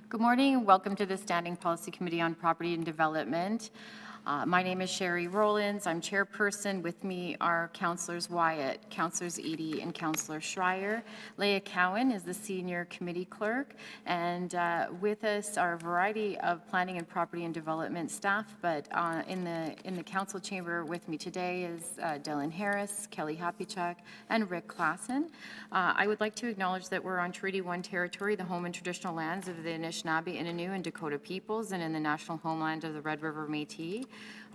Good morning and welcome to the Standing Policy Committee on Property and Development. My name is Sherry Rollins. I'm chairperson. With me are Councillors Wyatt, Councillors Eadie, and Councillor Schreier. Leah Cowan is the senior committee clerk, and with us are a variety of planning and property and development staff. But in the council chamber with me today is Dylan Harris, Kelly Happychuk, and Rick Klassen. I would like to acknowledge that we're on Treaty 1 territory, the home and traditional lands of the Anishinaabe, Innu, and Dakota peoples, and in the national homeland of the Red River Métis.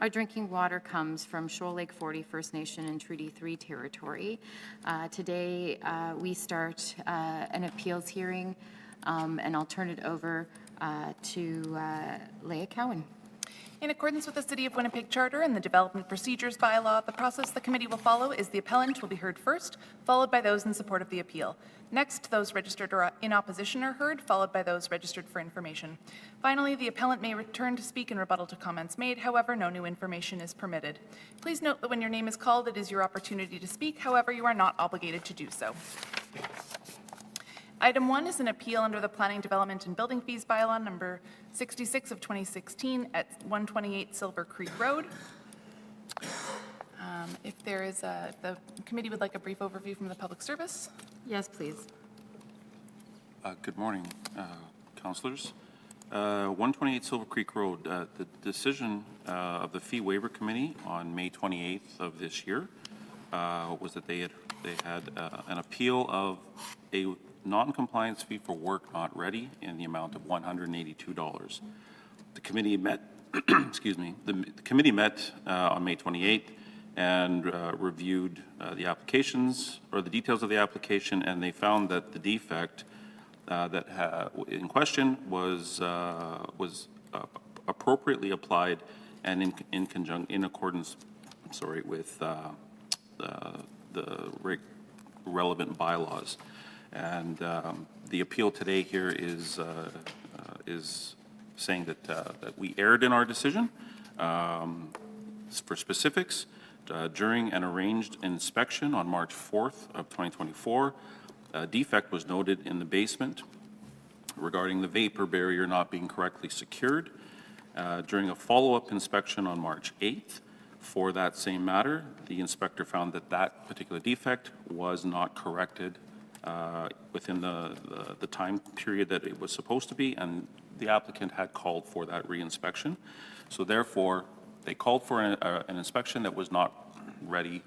Our drinking water comes from Shoal Lake 40 First Nation and Treaty 3 territory. Today, we start an appeals hearing, and I'll turn it over to Leah Cowan. In accordance with the City of Winnipeg Charter and the Development Procedures Bylaw, the process the committee will follow is the appellant will be heard first, followed by those in support of the appeal. Next, those registered or in opposition are heard, followed by those registered for information. Finally, the appellant may return to speak in rebuttal to comments made. However, no new information is permitted. Please note that when your name is called, it is your opportunity to speak. However, you are not obligated to do so. Item 1 is an appeal under the Planning, Development, and Building Fees Bylaw number 66 of 2016 at 128 Silver Creek Road. If the committee would like a brief overview from the public service. Yes, please. Good morning, councillors. 128 Silver Creek Road, the decision of the Fee Waiver Committee on May 28th of this year was that they had an appeal of a non-compliance fee for work not ready in the amount of $182. The committee met, excuse me, the committee met on May 28th and reviewed the applications or the details of the application, and they found that the defect in question was appropriately applied and in accordance, with the relevant bylaws. And the appeal today here is saying that we erred in our decision. For specifics, during an arranged inspection on March 4th of 2024, a defect was noted in the basement regarding the vapor barrier not being correctly secured. During a follow-up inspection on March 8th, for that same matter, the inspector found that that particular defect was not corrected within the time period that it was supposed to be, and the applicant had called for that reinspection. So therefore, they called for an inspection that was not ready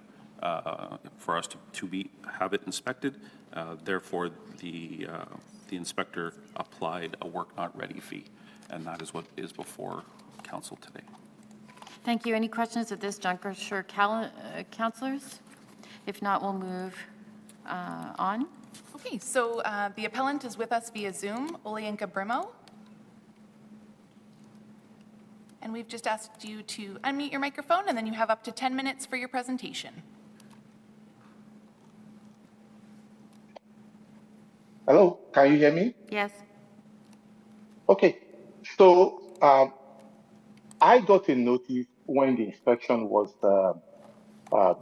for us to have it inspected. Therefore, the inspector applied a work not ready fee, and that is what is before council today. Thank you. Any questions at this juncture, councillors? If not, we'll move on. Okay, so the appellant is with us via Zoom, Olayinka Brimo. And we've just asked you to unmute your microphone, and then you have up to 10 minutes for your presentation. Hello, can you hear me? Yes. Okay, so I got a notice when the inspection was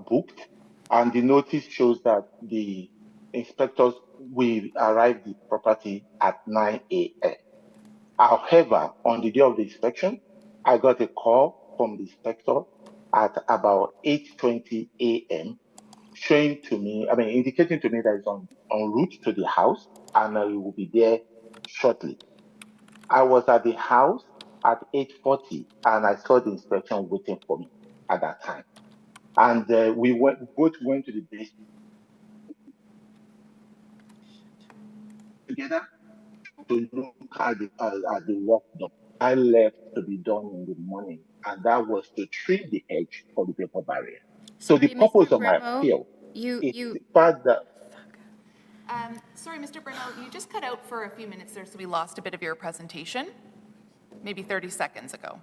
booked, and the notice shows that the inspectors will arrive at the property at 9 a.m. However, on the day of the inspection, I got a call from the inspector at about 8:20 a.m. showing to me, indicating to me that it's en route to the house and it will be there shortly. I was at the house at 8:40 and I saw the inspection waiting for me at that time. And we both went to the basement together to look at the work done. I left to be done in the morning, and that was to trim the edge for the vapor barrier. So the purpose of my appeal is the fact that... Sorry, Mr. Brimo, you just cut out for a few minutes there, so we lost a bit of your presentation, maybe 30 seconds ago.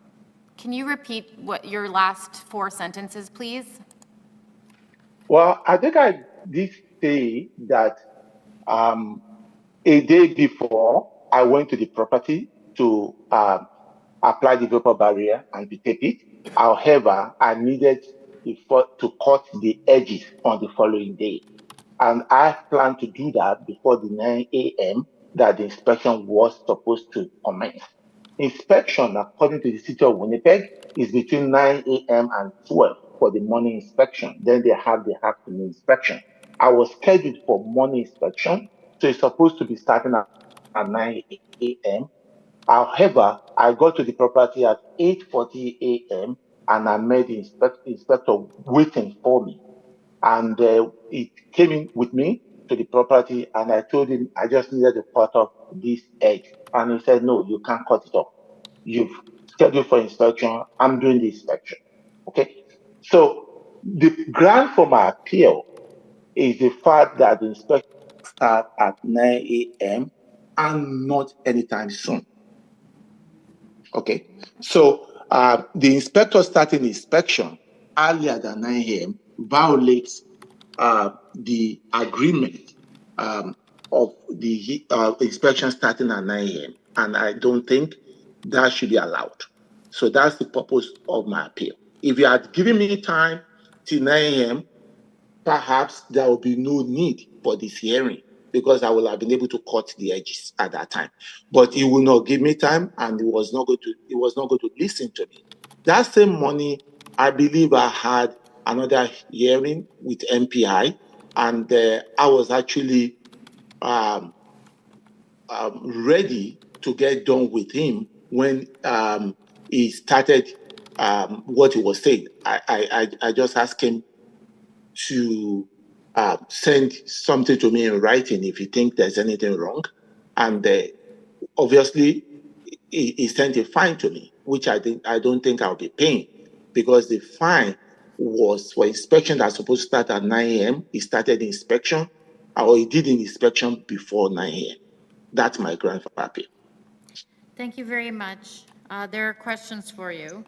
Can you repeat what your last 4 sentences, please? Well, I think I did say that a day before I went to the property to apply the vapor barrier and to tape it. However, I needed to cut the edges on the following day. And I plan to do that before the 9 a.m. that the inspection was supposed to commence. Inspection, according to the city of Winnipeg, is between 9 a.m. and 12 for the morning inspection. Then they have the afternoon inspection. I was scheduled for morning inspection, so it's supposed to be starting at 9 a.m. However, I got to the property at 8:40 a.m. and I met the inspector waiting for me. And he came in with me to the property, and I told him I just needed to cut off this edge. And he said, no, you can't cut it off. You've scheduled for inspection. I'm doing the inspection. Okay. So the ground for my appeal is the fact that the inspection starts at 9 a.m. and not anytime soon. Okay. So the inspector starting inspection earlier than 9 a.m. violates the agreement of the inspection starting at 9 a.m. And I don't think that should be allowed. So that's the purpose of my appeal. If you had given me time till 9 a.m., perhaps there will be no need for this hearing because I will have been able to cut the edges at that time. But he will not give me time, and he was not going to listen to me. That same morning, I believe I had another hearing with MPI, and I was actually ready to get done with him when he started what he was saying. I just asked him to send something to me in writing if you think there's anything wrong. And obviously, he sent a fine to me, which I don't think I'll be paying because the fine was for inspection that's supposed to start at 9 a.m. He started the inspection, or he did the inspection before 9 a.m. That's my ground for appeal. Thank you very much. There are questions for you.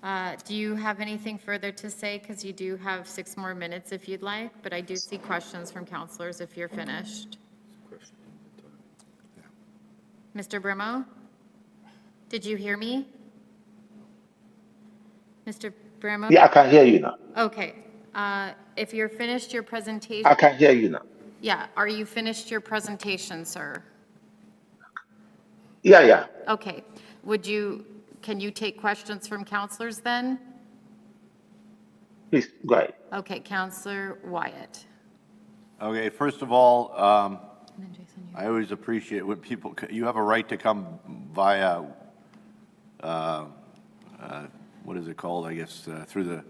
Do you have anything further to say? Because you do have 6 more minutes if you'd like, but I do see questions from councilors if you're finished. Mr. Brimo? Did you hear me? Mr. Brimo? Yeah, I can hear you now. Okay. If you're finished your presentation. I can hear you now. Yeah. Are you finished your presentation, sir? Yeah. Okay. Can you take questions from councilors then? Please, go ahead. Okay, Councilor Wyatt. Okay, first of all, I always appreciate when people, you have a right to come via, what is it called, I guess, through the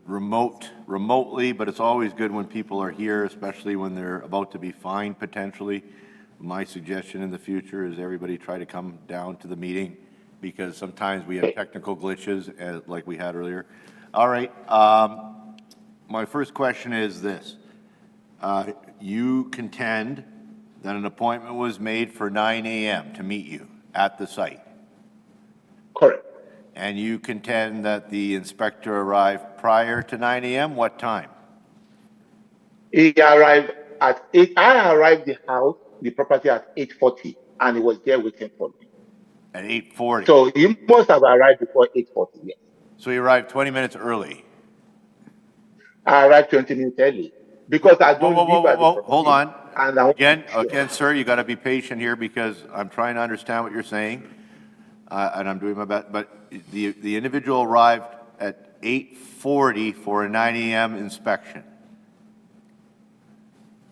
remotely, but it's always good when people are here, especially when they're about to be fined potentially. My suggestion in the future is everybody try to come down to the meeting because sometimes we have technical glitches like we had earlier. All right, my first question is this. You contend that an appointment was made for 9 a.m. to meet you at the site. Correct. And you contend that the inspector arrived prior to 9 a.m. What time? He arrived at 8. I arrived the property at 8:40, and he was there waiting for me. At 8:40. So he must have arrived before 8:40. Yes. So you arrived 20 minutes early. I arrived 20 minutes early because I don't live at the property. Hold on. And Again, sir, you got to be patient here because I'm trying to understand what you're saying, and I'm doing my best. But the individual arrived at 8:40 for a 9 a.m. inspection.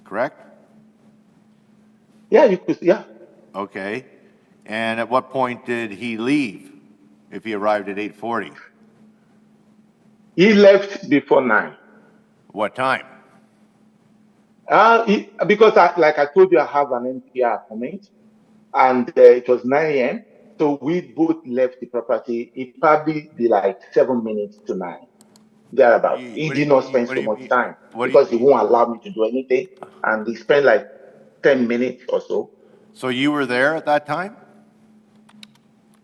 Correct? Yeah, you could. Yeah. Okay. And at what point did he leave? If he arrived at 8:40. He left before 9. What time? Because like I told you, I have an NPR appointment, and it was 9 a.m. So we both left the property. It probably be like 7 minutes to 9, thereabout. He did not spend so much time because he won't allow me to do anything, and he spent like 10 minutes or so. So you were there at that time?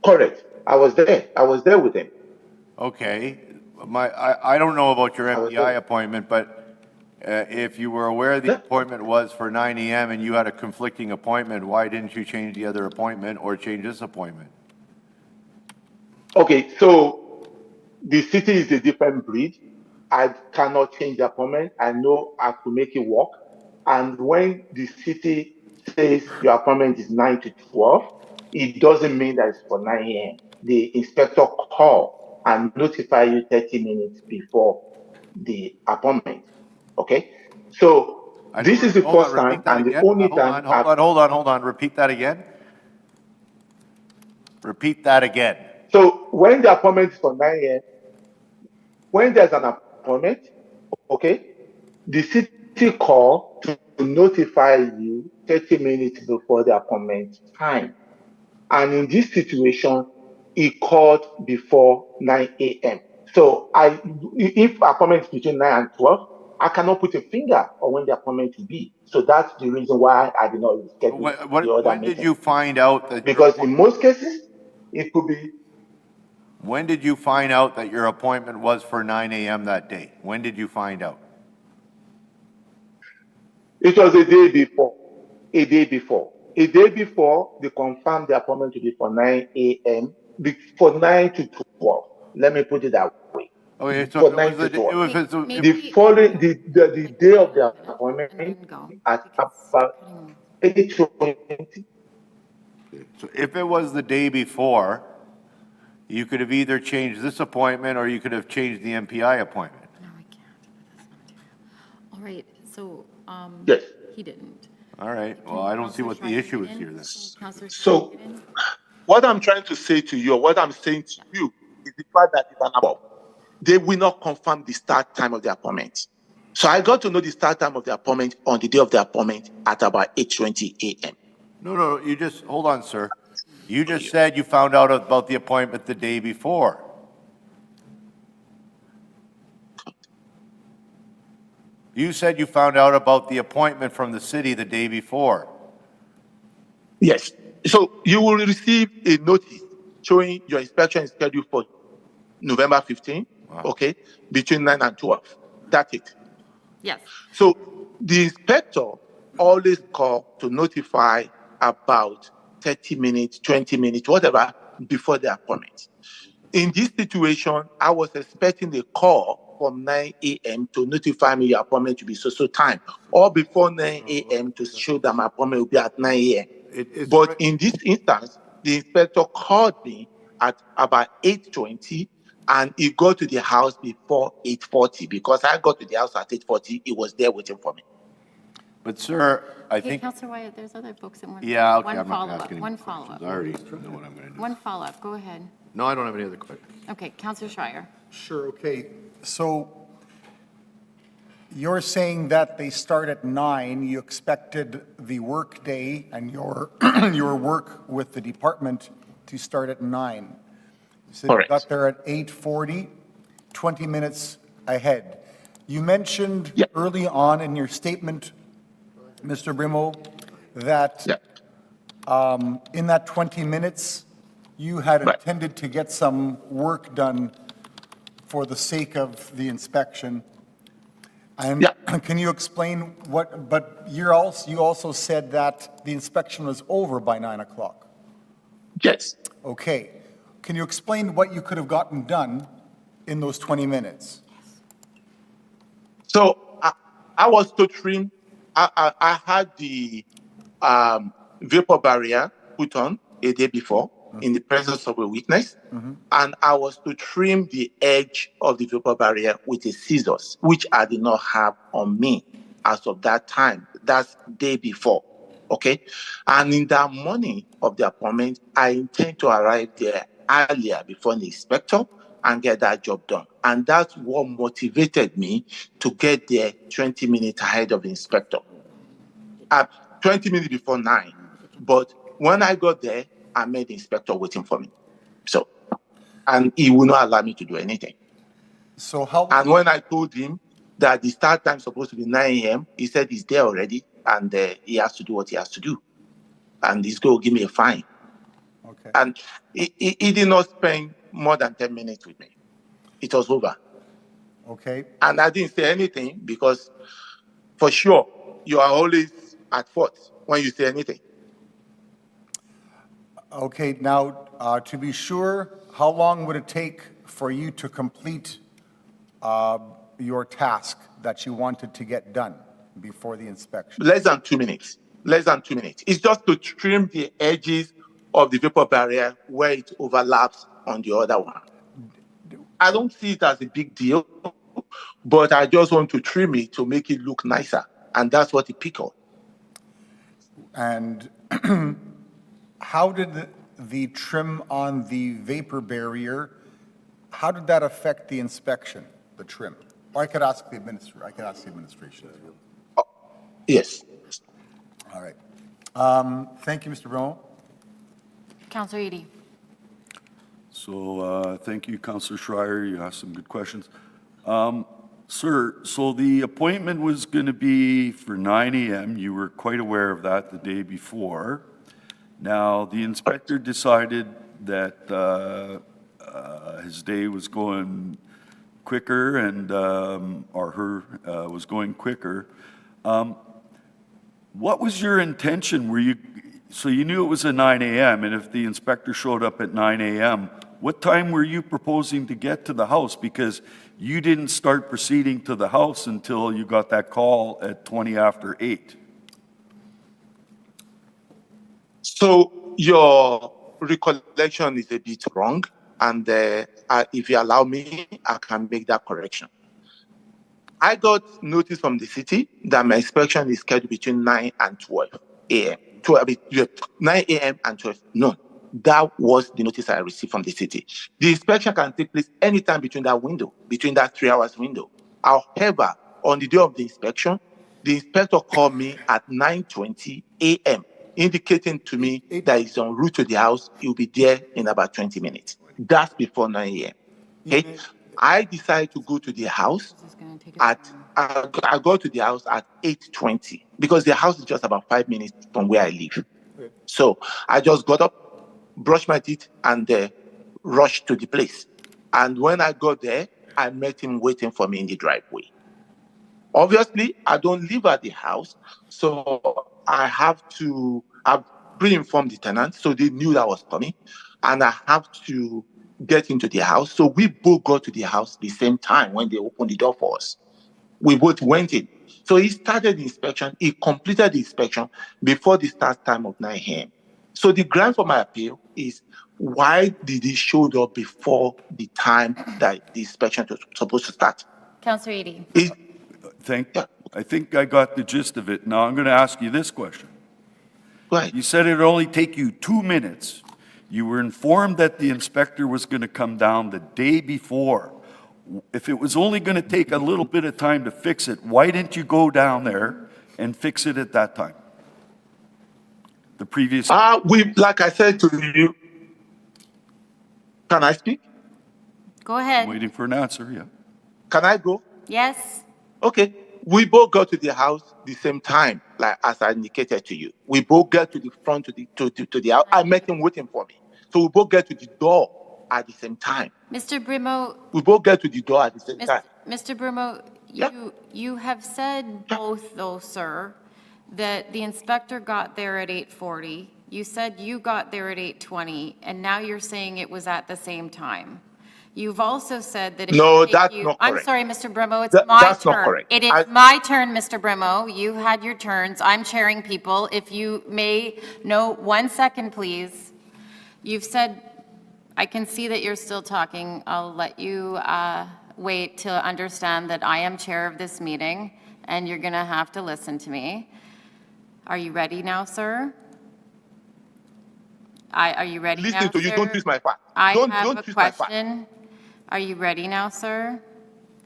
Correct. I was there. I was there with him. Okay. I don't know about your MPI appointment, but if you were aware the appointment was for 9 a.m. and you had a conflicting appointment, why didn't you change the other appointment or change this appointment? Okay, so the city is a different breed. I cannot change the appointment. I know I have to make it work. And when the city says your appointment is 9 to 12, it doesn't mean that it's for 9 a.m. The inspector call and notify you 30 minutes before the appointment. Okay? So this is the Hold on, first time repeat that and the again. only Hold on, time hold on. Repeat that again. Repeat that again. So when the appointment is for 9 a.m., when there's an appointment, okay, the city call to notify you 30 minutes before the appointment time. And in this situation, he called before 9 a.m. So if appointment is between 9 and 12, I cannot put a finger on when the appointment will be. So that's the reason why I did not reschedule the other When did meeting. you find out that? Because in most cases, it could be. When did you find out that your appointment was for 9 a.m. that day? When did you find out? It was a day before. A day before. A day before, they confirmed the appointment to be for 9 a.m. For 9 to 12. Let me put it that way. Okay, so For it 9 was to 12. Maybe- The following, the day of the appointment And then go, at because about cutting- 8:20. So if it was the day before, you could have either changed this appointment or you could have changed the MPI appointment. No, I can't. That's not material. All right, so, Yes. he didn't. All right, well, I don't see what the issue is here then. Counselor So- Schreier, get in? What I'm trying to say to you, or what I'm saying to you, is the fact that it's an appointment. They will not confirm the start time of the appointment. So I got to know the start time of the appointment on the day of the appointment at about 8:20 a.m. No, you just, hold on, sir. You just said you found out about the appointment the day before. You said you found out about the appointment from the city the day before. Yes. So you will receive a notice showing your inspection is scheduled for November 15, okay, between 9 and 12. That's it. Yes, So the inspector always call to notify about 30 minutes, 20 minutes, whatever, before the appointment. In this situation, I was expecting a call from 9 a.m. to notify me your appointment to be so time, or before 9 a.m. to show that my appointment will be at 9 a.m. But in this instance, the inspector called me at about 8:20, and he got to the house before 8:40. Because I got to the house at 8:40, he was there waiting for me. But sir, I okay, think, Counselor Wyatt, there's other folks that want. yeah, okay, One I'm not gonna follow-up, ask any one more questions. follow-up. I already know what I'm gonna do. One follow-up, go ahead. No, I don't have any other questions. Okay, Counselor Schreier. Sure, okay. So you're saying that they start at 9, you expected the workday and your, your work with the department to start at 9. So you Correct. got there at 8:40, 20 minutes ahead. You mentioned Yeah. early on in your statement, Mr. Brimo, that Yeah. in that 20 minutes, you had Right. intended to get some work done for the sake of the inspection. And Yeah. can you explain what, but you also said that the inspection was over by 9 o'clock. Yes. Okay. Can you explain what you could have gotten done in those 20 minutes? So I was to trim. I had the vapor barrier put on a day before in the presence of a witness, and I was to trim the edge of the vapor barrier with a scissors, which I did not have on me as of that time. That's day before. Okay, and in that morning of the appointment, I intend to arrive there earlier before the inspector and get that job done. And that's what motivated me to get there 20 minutes ahead of the inspector. 20 minutes before 9. But when I got there, I met the inspector waiting for me. So, and he would not allow me to do anything. So how, And when I told him that the start time is supposed to be 9 a.m., he said he's there already and he has to do what he has to do. And he's going to give me a fine. okay. And he did not spend more than 10 minutes with me. It was over. Okay. And I didn't say anything because for sure, you are always at fault when you say anything. Okay, now, to be sure, how long would it take for you to complete your task that you wanted to get done? before the inspection? Less than 2 minutes. Less than 2 minutes. It's just to trim the edges of the vapor barrier where it overlaps on the other one. I don't see it as a big deal, but I just want to trim it to make it look nicer. And that's what it picked on. And how did the trim on the vapor barrier, how did that affect the inspection, the trim? Or I could ask the administration. Yes. All right. Thank you, Mr. Brown. Counselor Edie. So, thank you, Councillor Schreier. You asked some good questions. Sir, so the appointment was going to be for 9 a.m. You were quite aware of that the day before. Now, the inspector decided that his day was going quicker and, or her was going quicker. What was your intention? So you knew it was at 9 a.m., and if the inspector showed up at 9 a.m., what time were you proposing to get to the house? Because you didn't start proceeding to the house until you got that call at 20 after 8. So your recollection is a bit wrong. And if you allow me, I can make that correction. I got notice from the city that my inspection is scheduled between 9 and 12 a.m. 9 a.m. and 12 noon. That was the notice I received from the city. The inspection can take place anytime between that window, between that 3 hours window. However, on the day of the inspection, the inspector called me at 9:20 a.m., indicating to me that he's en route to the house. He'll be there in about 20 minutes. That's before 9 a.m. Okay? I decided to go to the house I go to the house at 8:20 because the house is just about 5 minutes from where I live. So I just got up, brushed my teeth, and rushed to the place. And when I got there, I met him waiting for me in the driveway. Obviously, I don't live at the house, so I've pre-informed the tenant, so they knew that I was coming, and I have to get into the house. So we both got to the house the same time when they opened the door for us. We both went in. So he started the inspection. He completed the inspection before the start time of 9 a.m. So the ground for my appeal is, why did he show up before the time that the inspection was supposed to start? Counselor Edie. I think I got the gist of it. Now I'm going to ask you this question. Go ahead. You said it would only take you 2 minutes. You were informed that the inspector was going to come down the day before. If it was only going to take a little bit of time to fix it, why didn't you go down there and fix it at that time? The previous... Like I said to you, can I speak? Go ahead. Waiting for an answer, yeah. Can I go? Yes. Okay. We both got to the house the same time, like as I indicated to you. We both got to the front to the house. I met him waiting for me. So we both get to the door at the same time. Mr. Brimo. We both get to the door at the same time. Mr. Brimo, you have said both, though, sir, that the inspector got there at 8:40. You said you got there at 8:20, and now you're saying it was at the same time. You've also said that... No, that's not correct. I'm sorry, Mr. Brimo, it's my turn. That's not correct. It is my turn, Mr. Brimo. You had your turns. I'm chairing people. If you may, no, 1 second, please. You've said, I can see that you're still talking. I'll let you wait to understand that I am chair of this meeting, and you're going to have to listen to me. Are you ready now, sir? Are you ready now, Listen to you. sir? Don't twist my fact. I Don't have a twist my fact. question. Are you ready now, sir?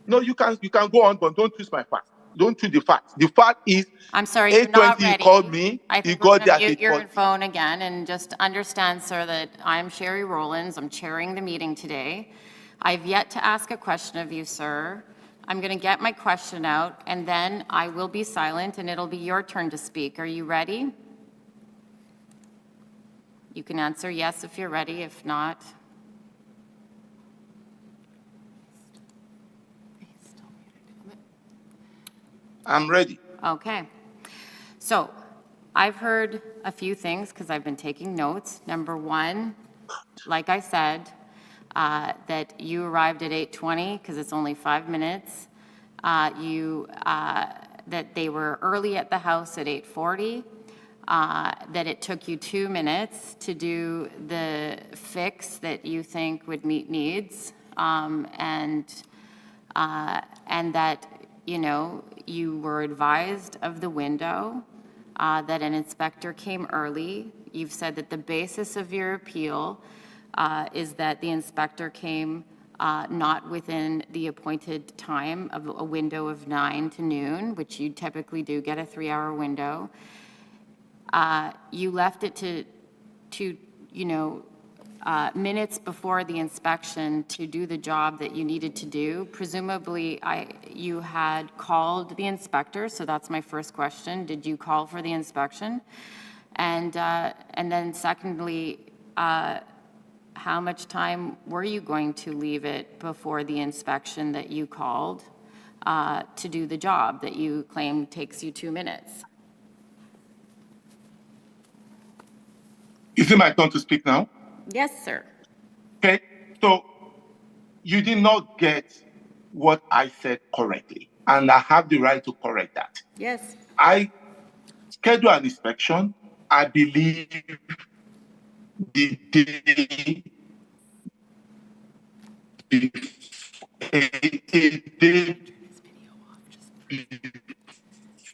No, you can go on, but don't twist my fact. Don't twist the fact. The fact is, I'm sorry, you're not 8:20 he ready. called me. I He think we're got there going to at mute your 8:40. phone again, and just understand, sir, that I'm Sherry Rollins. I'm chairing the meeting today. I've yet to ask a question of you, sir. I'm going to get my question out, and then I will be silent, and it'll be your turn to speak. Are you ready? You can answer yes if you're ready. If not... I'm ready. Okay. So I've heard a few things because I've been taking notes. Number one, like I said, that you arrived at 8:20 because it's only 5 minutes. that they were early at the house at 8:40, that it took you 2 minutes to do the fix that you think would meet needs, and that, you know, you were advised of the window, that an inspector came early. You've said that the basis of your appeal is that the inspector came not within the appointed time of a window of 9 to noon, which you typically do get a 3-hour window. You left it to you know, minutes before the inspection to do the job that you needed to do. Presumably, you had called the inspector, so that's my first question. Did you call for the inspection? And then secondly, how much time were you going to leave it before the inspection that you called to do the job that you claim takes you 2 minutes? Is it my turn to speak now? Yes, sir. Okay, so you did not get what I said correctly, and I have the right to correct that. Yes. I scheduled an inspection, I believe, the day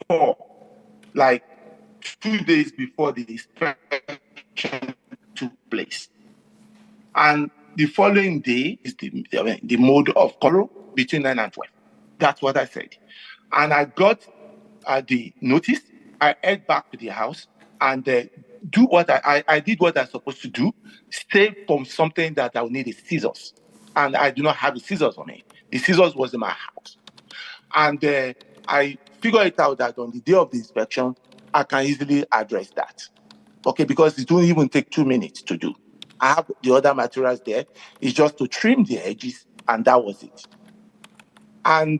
before, like 2 days before the inspection took place. And the following day is the mode of color between 9 and 12. That's what I said. And I got the notice. I head back to the house and do what I did what I was supposed to do, save from something that I would need is scissors. And I do not have the scissors on me. The scissors was in my house. And I figured it out that on the day of the inspection, I can easily address that. Okay, because it won't even take 2 minutes to do. I have the other materials there. It's just to trim the edges, and that was it. And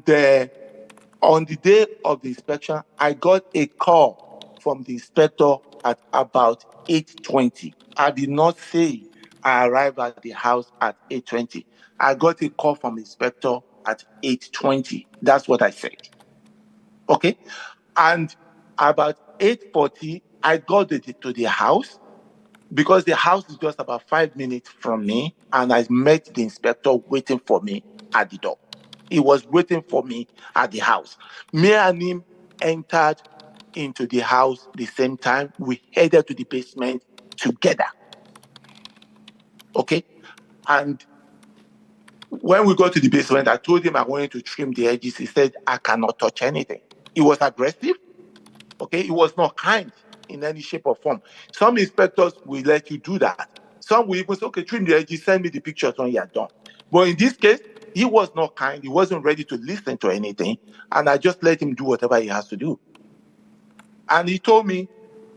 on the day of the inspection, I got a call from the inspector at about 8:20. I did not say I arrived at the house at 8:20. I got a call from the inspector at 8:20. That's what I said. Okay? And about 8:40, I got to the house, because the house is just about 5 minutes from me, and I met the inspector waiting for me at the door. He was waiting for me at the house. Me and him entered into the house the same time. We headed to the basement together. Okay? And when we got to the basement, I told him I wanted to trim the edges. He said, I cannot touch anything. He was aggressive. Okay? He was not kind in any shape or form. Some inspectors will let you do that. Some will even say, okay, trim the edges, send me the pictures when you're done. But in this case, he was not kind. He wasn't ready to listen to anything. And I just let him do whatever he has to do. And he told me,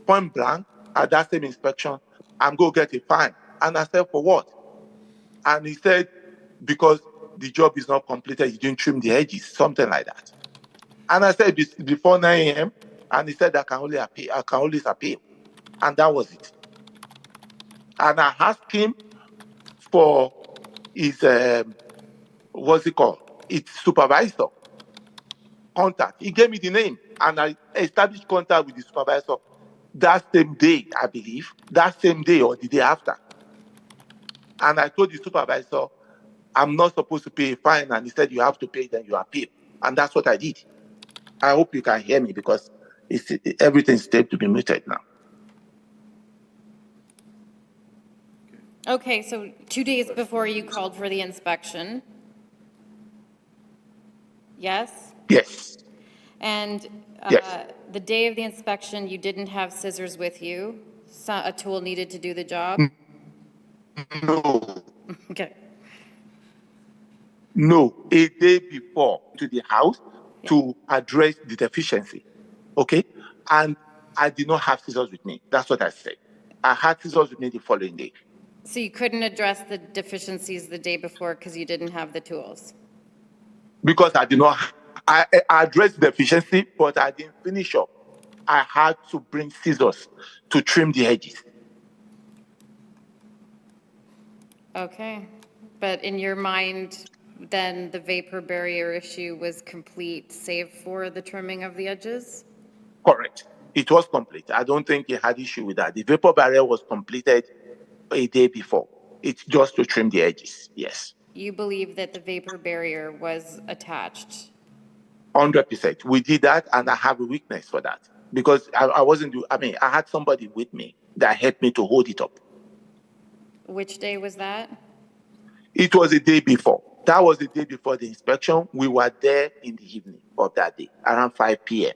point blank, at that same inspection, I'm going to get a fine. And I said, for what? And he said, because the job is not completed, you didn't trim the edges, something like that. And I said, before 9 a.m., and he said, I can always appeal. And that was it. And I asked him for his, what's it called? Its supervisor contact. He gave me the name, and I established contact with the supervisor that same day, I believe, that same day or the day after. And I told the supervisor, I'm not supposed to pay a fine, and he said, you have to pay, then you appeal. And that's what I did. I hope you can hear me, because everything's taped to be muted now. Okay, so 2 days before you called for the inspection? Yes? Yes. And Yes. the day of the inspection, you didn't have scissors with you? So a tool needed to do the job? No. Okay. No, a day before to the house to address the deficiency. Okay? And I did not have scissors with me. That's what I said. I had scissors with me the following day. So you couldn't address the deficiencies the day before because you didn't have the tools? Because I did not, I addressed the deficiency, but I didn't finish up. I had to bring scissors to trim the edges. Okay. But in your mind, then the vapor barrier issue was complete, save for the trimming of the edges? Correct. It was complete. I don't think he had issue with that. The vapor barrier was completed a day before. It's just to trim the edges. Yes, You believe that the vapor barrier was attached? 100%. We did that, and I have a weakness for that because I wasn't. I mean, I had somebody with me that helped me to hold it up. Which day was that? It was a day before. That was the day before the inspection. We were there in the evening of that day, around 5 p.m.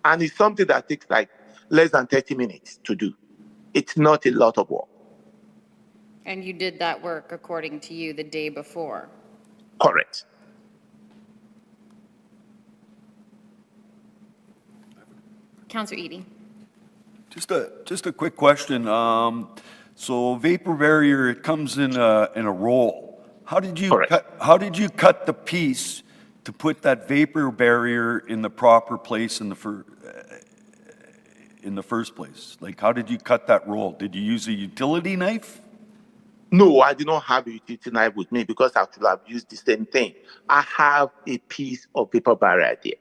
And it's something that takes like less than 30 minutes to do. It's not a lot of work. And you did that work, according to you, the day before? Correct. Counselor Edie? Just a quick question. So vapor barrier, it comes in a roll. How did you Correct. cut the piece to put that vapor barrier in the proper place in the first place? Like, how did you cut that roll? Did you use a utility knife? No, I did not have a utility knife with me because I should have used the same thing. I have a piece of paper barrier there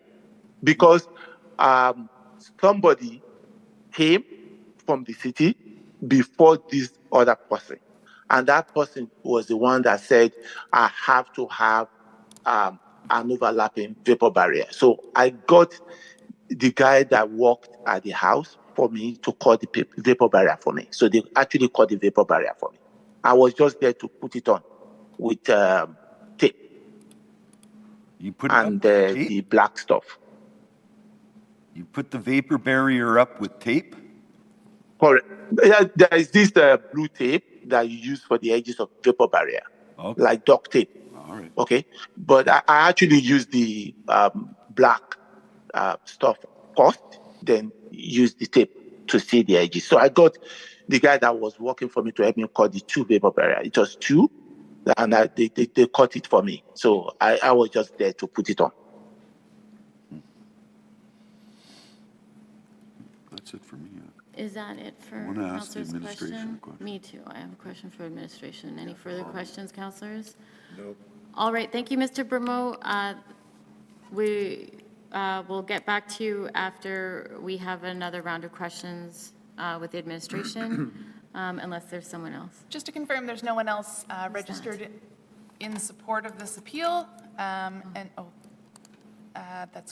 because somebody came from the city before this other person. And that person was the one that said, I have to have an overlapping vapor barrier. So I got the guy that worked at the house for me to cut the vapor barrier for me. So they actually cut the vapor barrier for me. I was just there to put it on with tape You put it up and with tape? the black stuff. You put the vapor barrier up with tape? Correct. There is this blue tape that you use for the edges of vapor barrier, Okay. like duct tape. All right. Okay, but I actually use the black stuff first, then use the tape to see the edges. So I got the guy that was working for me to help me cut the two vapor barrier. It was two, and they cut it for me. So I was just there to put it on. That's it for me. Is that it for I wanna ask the Counselor's administration question? a question. Me too. I have a question for administration. Any further questions, counselors? Nope. All right, thank you, Mr. Brimo. We will get back to you after we have another round of questions with the administration, unless there's someone else. Just to confirm, there's no one else registered in support of this appeal. That's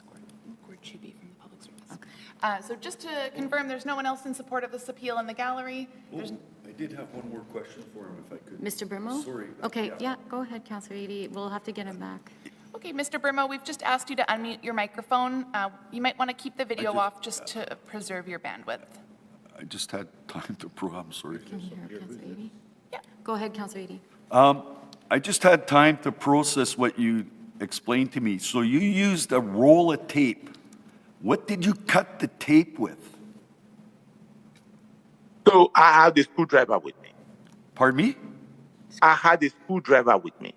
Gord Chuby from the Public Service. So just to confirm, there's no one else in support of this appeal in the gallery? There's- I did have one more question for him, if I could. Mr. Brimo? Sorry. Okay, yeah, go ahead, Counselor Edie. We'll have to get him back. Okay, Mr. Brimo, we've just asked you to unmute your microphone. You might want to keep the video off just to preserve your bandwidth. I just had time to I'm sorry. Can you hear Counselor Edie? Yeah. Go ahead, Counselor Edie. I just had time to process what you explained to me. So you used a roll of tape. What did you cut the tape with? So I had the screwdriver with me. Pardon me? I had a screwdriver with me.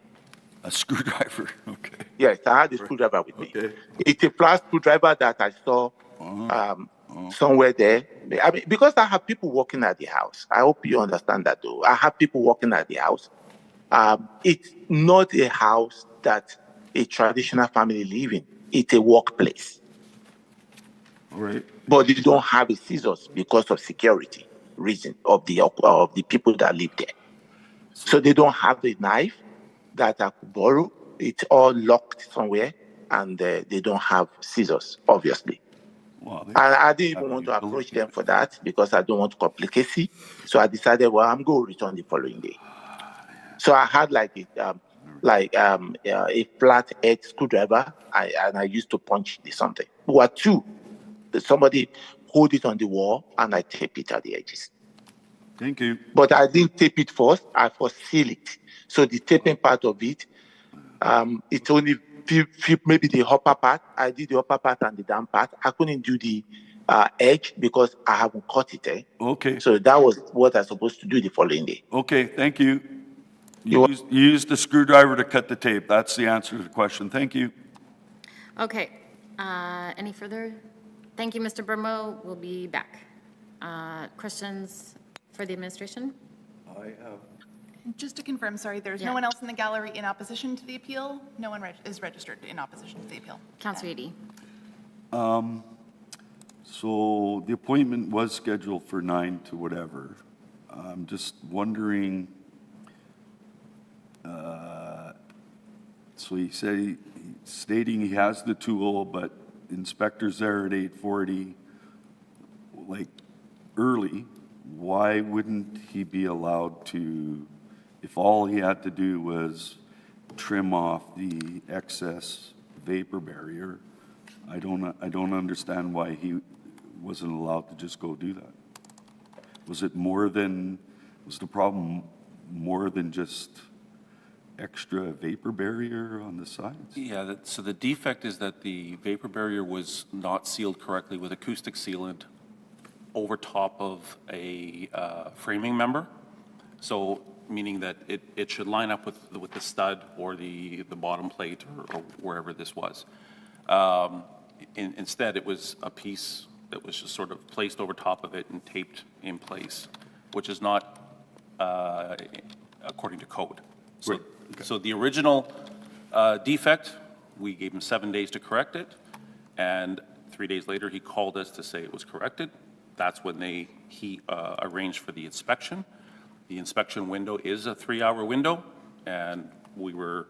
A screwdriver, okay. Yes, I had the screwdriver with me. Okay. It's a flat screwdriver that I saw somewhere there. I mean, because I have people working at the house. I hope you understand that, though. I have people working at the house. It's not a house that a traditional family live in. It's a workplace. All right. But you don't have a scissors because of security reason of the people that live there. So they don't have a knife that I could borrow. It's all locked somewhere, and they don't have scissors, obviously. Wow, And I didn't even want to approach them for that because I don't want complicacy. So I decided, well, I'm going to return the following day. So I had like a flat edge screwdriver, and I used to punch the something. Well, two, somebody hold it on the wall, and I tape it at the edges. Thank you. But I didn't tape it first. I first seal it. So the taping part of it, it's only maybe the upper part. I did the upper part and the down part. I couldn't do the edge because I haven't cut it. Okay, So that was what I was supposed to do the following day. okay, thank you. You used the screwdriver to cut the tape. That's the answer to the question. Thank you. Okay, any further? Thank you, Mr. Brimo. We'll be back. Questions for the administration? I have Just to confirm, sorry, there's no Yeah. one else in the gallery in opposition to the appeal? No one is registered in opposition to the appeal? Counselor Edie. So the appointment was scheduled for 9 to whatever. I'm just wondering, so he said, stating he has the tool, but inspector's there at 8:40, like early, why wouldn't he be allowed to, if all he had to do was trim off the excess vapor barrier, I don't understand why he wasn't allowed to just go do that. Was the problem more than just extra vapor barrier on the sides? Yeah, so the defect is that the vapor barrier was not sealed correctly with acoustic sealant over top of a framing member. So meaning that it should line up with the stud or the bottom plate or wherever this was. Instead, it was a piece that was just sort of placed over top of it and taped in place, which is not according to code. So, so the original defect, we gave him 7 days to correct it, and 3 days later, he called us to say it was corrected. That's when he arranged for the inspection. The inspection window is a 3-hour window, and we were,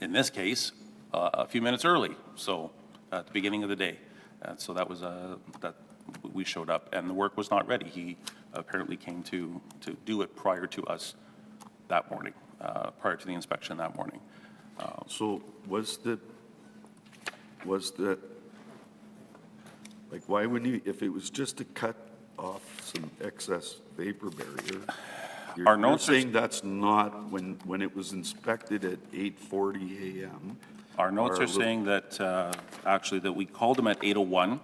in this case, a few minutes early, so at the beginning of the day. And so that was, that we showed up, and the work was not ready. He apparently came to do it prior to us that morning, prior to the inspection that morning. So was the, like, why wouldn't he, if it was just to cut off some excess vapor barrier, Our you're notes are- saying that's not when it was inspected at 8:40 a.m.? Our notes are saying that, actually, that we called him at 8:01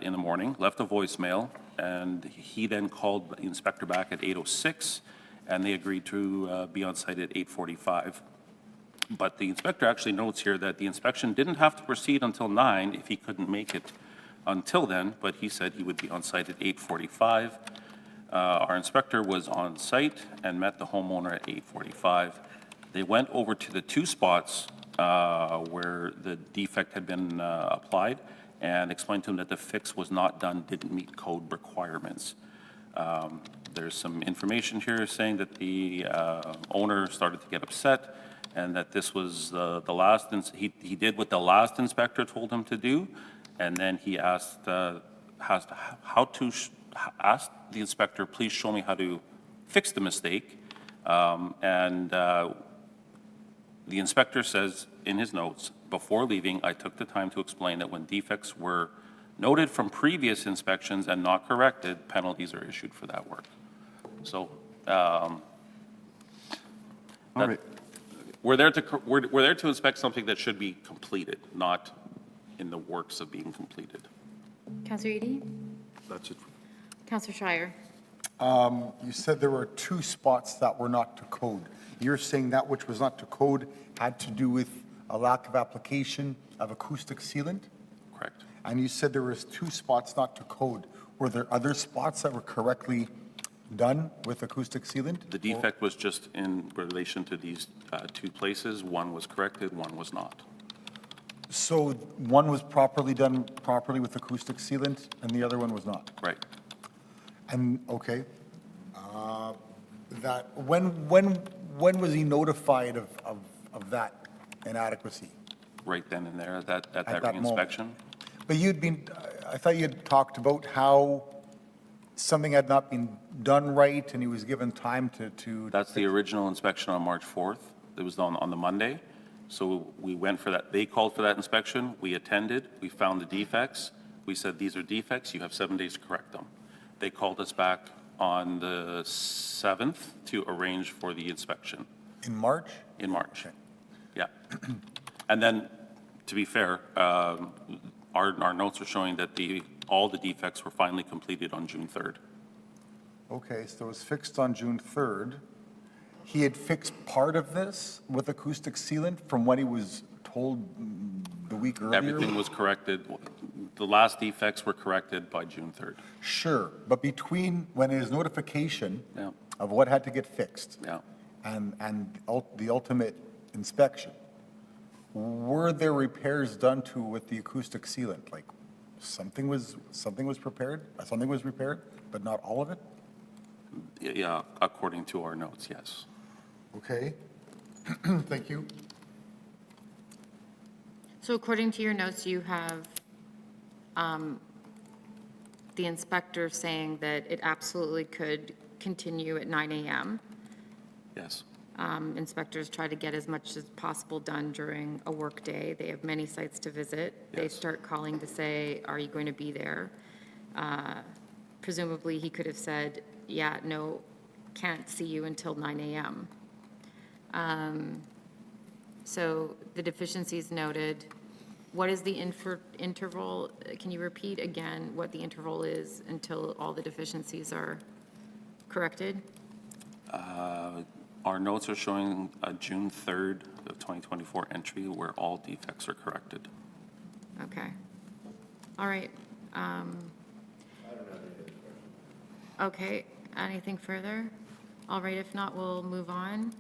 in the morning, left a voicemail, and he then called the inspector back at 8:06, and they agreed to be on site at 8:45. But the inspector actually notes here that the inspection didn't have to proceed until 9 if he couldn't make it until then, but he said he would be on site at 8:45. Our inspector was on site and met the homeowner at 8:45. They went over to the 2 spots where the defect had been applied and explained to him that the fix was not done, didn't meet code requirements. There's some information here saying that the owner started to get upset and that this was the last, he did what the last inspector told him to do, and then he asked, asked the inspector, please show me how to fix the mistake. The inspector says in his notes, before leaving, I took the time to explain that when defects were noted from previous inspections and not corrected, penalties are issued for that work. So, All right. we're there to inspect something that should be completed, not in the works of being completed. Counselor Edie. That's it. Counselor Schreier. You said there were 2 spots that were not to code. You're saying that which was not to code had to do with a lack of application of acoustic sealant? Correct. And you said there was 2 spots not to code. Were there other spots that were correctly done with acoustic sealant? The defect was just in relation to these 2 places. One was corrected, one was not. So one was done properly with acoustic sealant and the other one was not? Right. And, okay. That, when was he notified of that inadequacy? Right then and there at that that moment. reinspection. But I thought you had talked about how something had not been done right and he was given time to. That's the original inspection on March 4th. It was on the Monday. So we went for that. They called for that inspection. We attended. We found the defects. We said, these are defects. You have 7 days to correct them. They called us back on the 7th to arrange for the inspection In March? in March. Yeah. And then, to be fair, our notes are showing that all the defects were finally completed on June 3rd. Okay, so it was fixed on June 3rd. He had fixed part of this with acoustic sealant from what he was told the week earlier? Everything was corrected. The last defects were corrected by June 3rd. Sure, but between when his notification Yeah. of what had to get fixed Yeah. and the ultimate inspection, were there repairs done to with the acoustic sealant? Like something was repaired, but not all of it? Yeah, according to our notes, yes. Okay. Thank you. So according to your notes, you have the inspector saying that it absolutely could continue at 9 a.m. Yes. Inspectors try to get as much as possible done during a workday. They have many sites to visit. They Yes. start calling to say, are you going to be there? Presumably, he could have said, yeah, no, can't see you until 9 a.m. So the deficiencies noted. What is the interval? Can you repeat again what the interval is until all the deficiencies are corrected? Our notes are showing a June 3rd of 2024 entry where all defects are corrected. Okay. All right. Okay, anything further? All right, if not, we'll move on.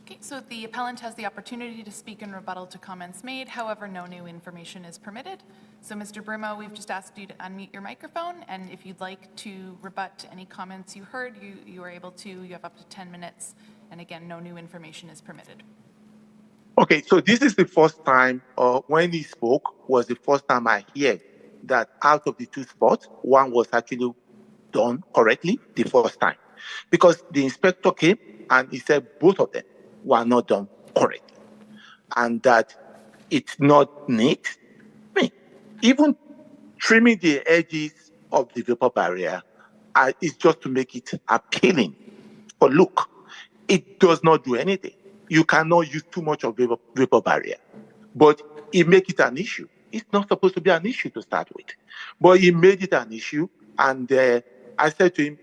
Okay, so the appellant has the opportunity to speak in rebuttal to comments made. However, no new information is permitted. So, Mr. Brimo, we've just asked you to unmute your microphone, and if you'd like to rebut any comments you heard, you are able to. You have up to 10 minutes. And again, no new information is permitted. Okay, so this is the first time, when he spoke, was the first time I hear that out of the two spots, one was actually done correctly the first time. Because the inspector came and he said both of them were not done correctly. And that it's not neat. I mean, even trimming the edges of the vapor barrier is just to make it appealing for look. It does not do anything. You cannot use too much of vapor barrier, but it makes it an issue. It's not supposed to be an issue to start with, but he made it an issue. And I said to him,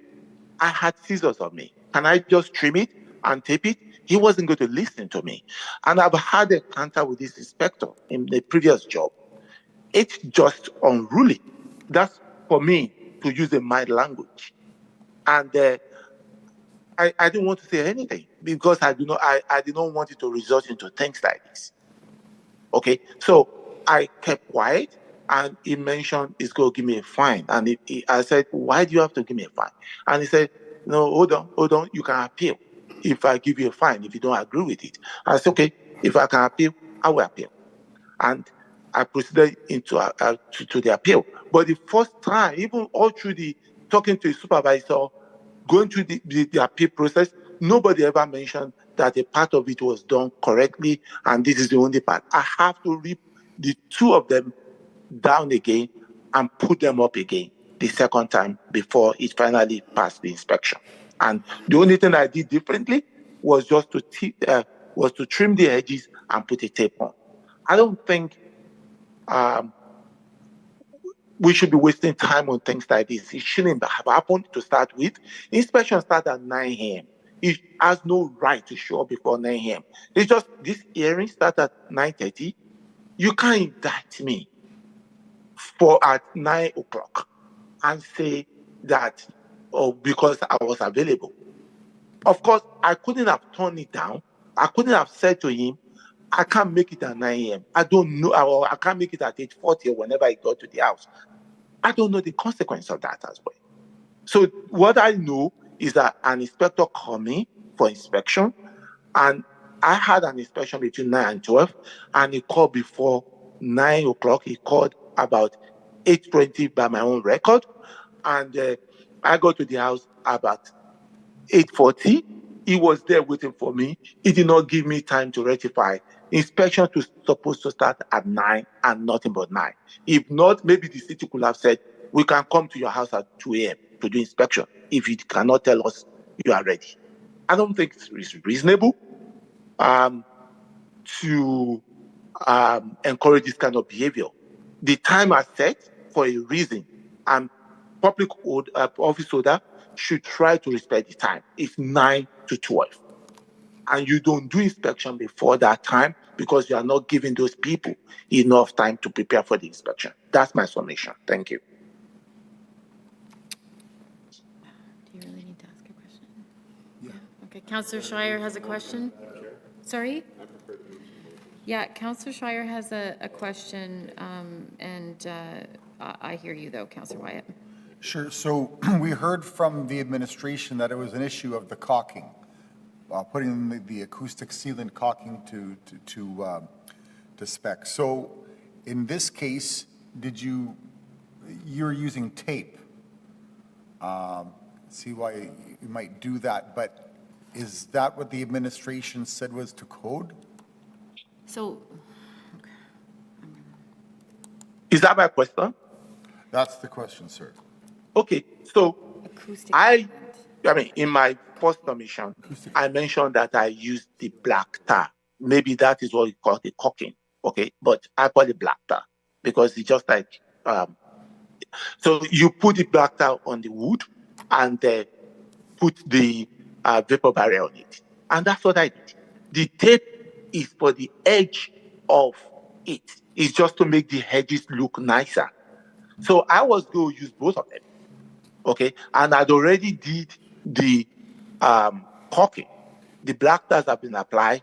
I had scissors on me. Can I just trim it and tape it? He wasn't going to listen to me. And I've had a encounter with this inspector in the previous job. It's just unruly. That's for me, to use a mild language. And I didn't want to say anything because I did not want it to result into things like this. Okay, so I kept quiet, and he mentioned he's going to give me a fine. And I said, why do you have to give me a fine? And he said, no, hold on, you can appeal if I give you a fine, if you don't agree with it. I said, okay, if I can appeal, I will appeal. And I proceeded into to the appeal. But the first time, even all through the talking to the supervisor, going through the appeal process, nobody ever mentioned that a part of it was done correctly, and this is the only part. I have to rip the two of them down again and put them up again the second time before it finally passed the inspection. And the only thing I did differently was just to trim the edges and put a tape on. I don't think we should be wasting time on things like this. It shouldn't have happened to start with. Inspection starts at 9 a.m. It has no right to show up before 9 a.m. It's just this hearing starts at 9:30. You can't indict me at 9 o'clock and say that, because I was available. Of course, I couldn't have turned it down. I couldn't have said to him, I can't make it at 9 a.m. I don't know, or I can't make it at 8:40 or whenever I got to the house. I don't know the consequence of that as well. So what I know is that an inspector called me for inspection, and I had an inspection between 9 and 12, and he called before 9 o'clock. He called about 8:20 by my own record, and I got to the house about 8:40. He was there waiting for me. He did not give me time to rectify. Inspection was supposed to start at 9 and nothing but 9. If not, maybe the city could have said, we can come to your house at 2 a.m. to do inspection if you cannot tell us you are ready. I don't think it's reasonable to encourage this kind of behavior. The time is set for a reason, and public office holder should try to respect the time. It's 9 to 12. And you don't do inspection before that time because you are not giving those people enough time to prepare for the inspection. That's my summation. Thank you. Do you really need to ask a question? Okay, Counselor Schreier has a question? Sorry? Yeah, Counselor Schreier has a question, and I hear you though, Counselor Wyatt. Sure, so we heard from the administration that it was an issue of the caulking, putting the acoustic sealant caulking to spec. So in this case, you're using tape. See why you might do that, but is that what the administration said was to code? So, Is that my question? That's the question, sir. Okay, so acoustic. in my first submission, I mentioned that I used the black tar. Maybe that is what you call the caulking, okay? But I call it black tar because it's just like, so you put the black tar on the wood and put the vapor barrier on it. And that's what I did. The tape is for the edge of it. It's just to make the edges look nicer. So I was going to use both of them, okay? And I'd already did the caulking. The black tars have been applied.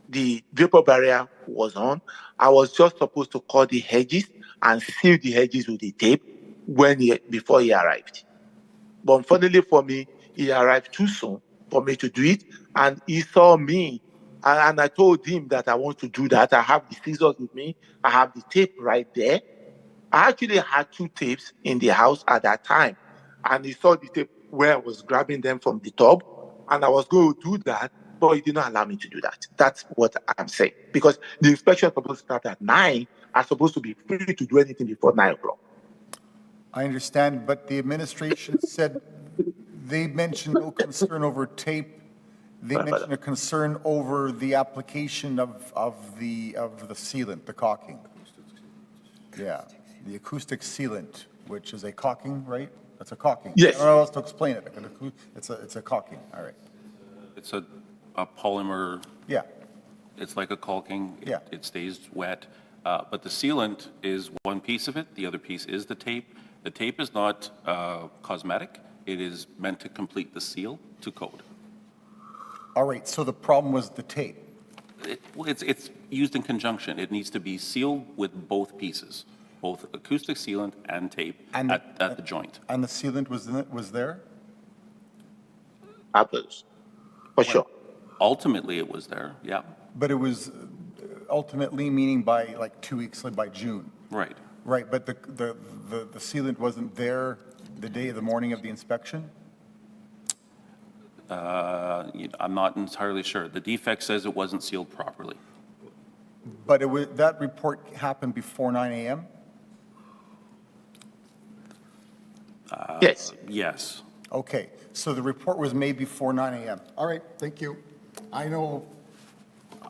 The vapor barrier was on. I was just supposed to cut the edges and seal the edges with the tape before he arrived. But unfortunately for me, he arrived too soon for me to do it. And he saw me, and I told him that I want to do that. I have the scissors with me. I have the tape right there. I actually had 2 tapes in the house at that time. And he saw the tape where I was grabbing them from the tub. And I was going to do that, but he did not allow me to do that. That's what I'm saying. Because the inspection is supposed to start at 9. I'm supposed to be free to do anything before 9 o'clock. I understand, but the administration said they mentioned no concern over tape. They mentioned a concern over the application of the sealant, the caulking. Yeah, the acoustic sealant, which is a caulking, right? That's a caulking. Yes. I don't know how else to explain it. It's a caulking. All right. It's a polymer, Yeah. it's like a caulking. Yeah. It stays wet. But the sealant is one piece of it. The other piece is the tape. The tape is not cosmetic. It is meant to complete the seal to code. All right. So the problem was the tape. It's used in conjunction. It needs to be sealed with both pieces, both acoustic sealant and tape And- at the joint. And the sealant was there? Apples. For sure. Ultimately, it was there, yeah, But it was ultimately meaning by like 2 weeks, like by June. right. Right, but the sealant wasn't there the morning of the inspection? I'm not entirely sure. The defect says it wasn't sealed properly. But that report happened before 9 a.m.? Yes. Yes. Okay, so the report was made before 9 a.m. All right, thank you. I know,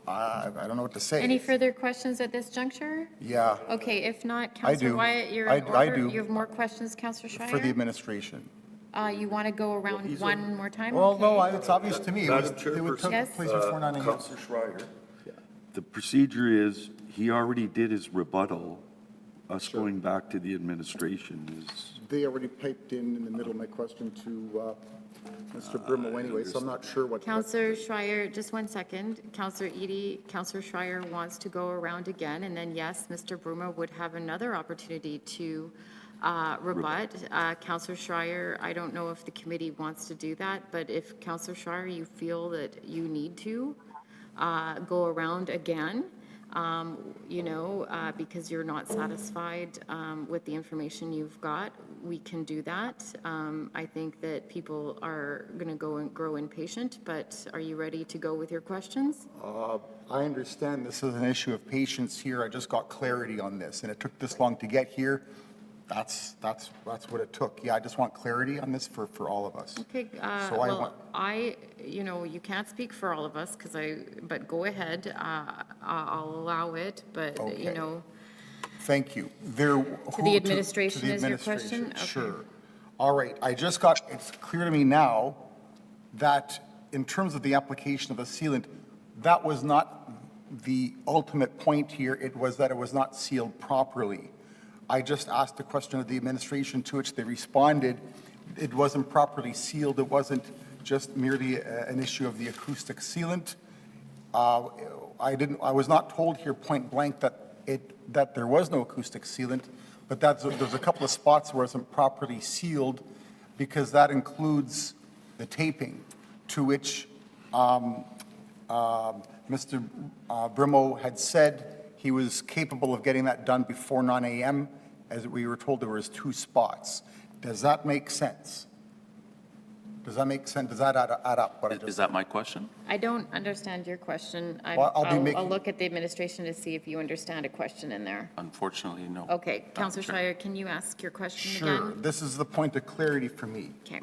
I don't know what to say. Any further questions at this juncture? Yeah, Okay, if not, I Counselor do. Wyatt, you're I in order. do. You have more questions, Counselor Schreier? for the administration. You want to go around one more time? Well, no, Okay. it's obvious to me. It Madam took Chairperson. Yes. place before 9 a.m. Counselor Schreier. The procedure is, he already did his rebuttal. Us going back to the administration is, They already piped in the middle of my question to Mr. Brimo anyway, so I'm not sure what. Counselor Schreier, just 1 second. Counselor Edie, Counselor Schreier wants to go around again, and then yes, Mr. Bruma would have another opportunity to rebut. Counselor Schreier, I don't know if the committee wants to do that, but if Counselor Schreier, you feel that you need to go around again, because you're not satisfied with the information you've got, we can do that. I think that people are going to go and grow impatient, but are you ready to go with your questions? I understand this is an issue of patience here. I just got clarity on this, and it took this long to get here. That's what it took. Yeah, I just want clarity on this for all of us. Okay, So I want- you can't speak for all of us, but go ahead. I'll allow it, but, Okay. Thank you. To the administration is your question? Okay. Sure. All right, it's clear to me now that in terms of the application of a sealant, that was not the ultimate point here. It was that it was not sealed properly. I just asked a question of the administration to which they responded, it wasn't properly sealed, it wasn't just merely an issue of the acoustic sealant. I was not told here point blank that there was no acoustic sealant, but there's a couple of spots where it wasn't properly sealed, because that includes the taping, to which Mr. Brimo had said he was capable of getting that done before 9 a.m., as we were told there was 2 spots. Does that make sense? Does that make sense? Does that add up? What I just Is that my question? I don't understand your question. Well, I'll look at the administration to see if you understand a question in there. Unfortunately, no. Okay, Madam Councillor Chair. Schreier, can you ask your question Sure. again? This is the point of clarity for me. Okay.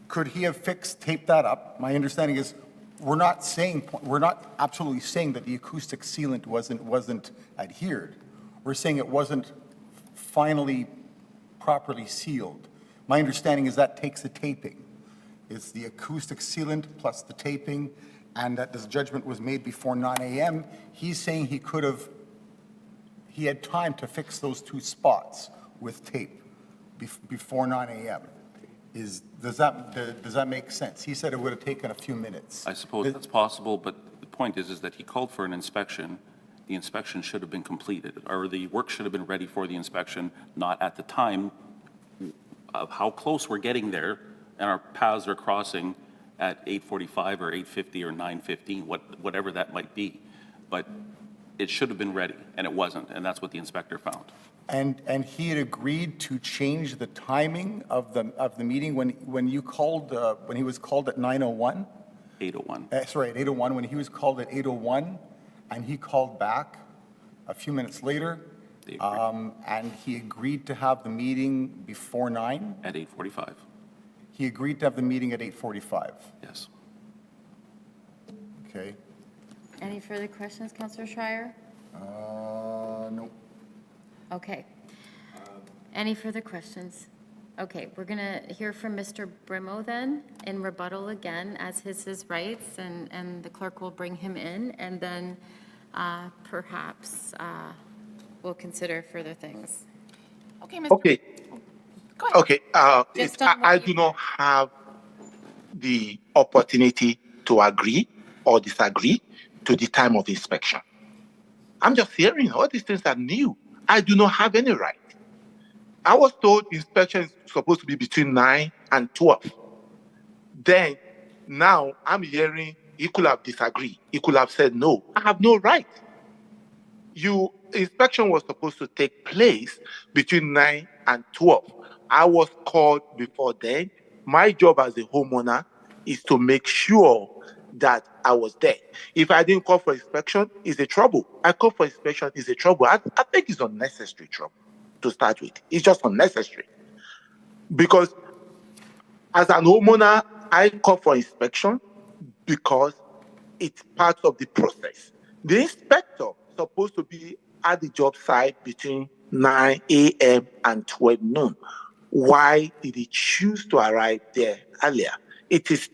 Could he have taped that up? My understanding is we're not absolutely saying that the acoustic sealant wasn't adhered. We're saying it wasn't finally properly sealed. My understanding is that takes the taping. It's the acoustic sealant plus the taping, and that this judgment was made before 9 a.m. He's saying he had time to fix those 2 spots with tape before 9 a.m. Does that make sense? He said it would have taken a few minutes. I suppose that's possible, but the point is that he called for an inspection. The inspection should have been completed, or the work should have been ready for the inspection, not at the time of how close we're getting there, and our paths are crossing at 8:45 or 8:50 or 9:15, whatever that might be. But it should have been ready, and it wasn't, and that's what the inspector found. And he had agreed to change the timing of the meeting when you called, when he was called at 9:01? 8:01. Sorry, at 8:01, when he was called at 8:01, and he called back a few minutes later, They agreed. and he agreed to have the meeting before 9? At 8:45, He agreed to have the meeting at 8:45, yes. okay? Any further questions, Councillor Schreier? No. Okay. Any further questions? Okay, we're going to hear from Mr. Brimo then, in rebuttal again, as his rights, and the clerk will bring him in, and then perhaps we'll consider further things. Okay, Ms. Okay. Go ahead. Okay. Just on what I you- do not have the opportunity to agree or disagree to the time of inspection. I'm just hearing all these things are new. I do not have any right. I was told inspection is supposed to be between 9 and 12. Then, now I'm hearing he could have disagreed. He could have said no. I have no right. Inspection was supposed to take place between 9 and 12. I was called before then. My job as a homeowner is to make sure that I was there. If I didn't call for inspection, it's a trouble. I call for inspection, it's a trouble. I think it's unnecessary trouble to start with. It's just unnecessary. Because as an homeowner, I call for inspection because it's part of the process. The inspector is supposed to be at the job site between 9 a.m. and 12 noon. Why did he choose to arrive there earlier? It is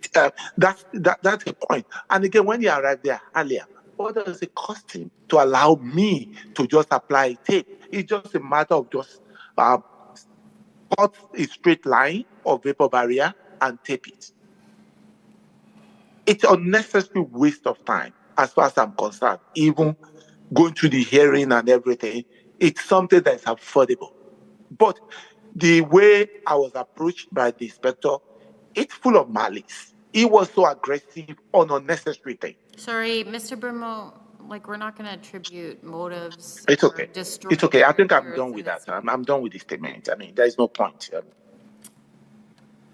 that's the point. And again, when he arrived there earlier, what does it cost him to allow me to just apply tape? It's just a matter of just cut a straight line of vapor barrier and tape it. It's unnecessary waste of time, as far as I'm concerned. Even going through the hearing and everything, it's something that is affordable. But the way I was approached by the inspector, it's full of malice. He was so aggressive on unnecessary things. Sorry, Mr. Brimo, we're not going to attribute motives. It's okay. or destroy It's okay. I think I'm characters done in with this. that. I'm done with the statement. I mean, there's no point.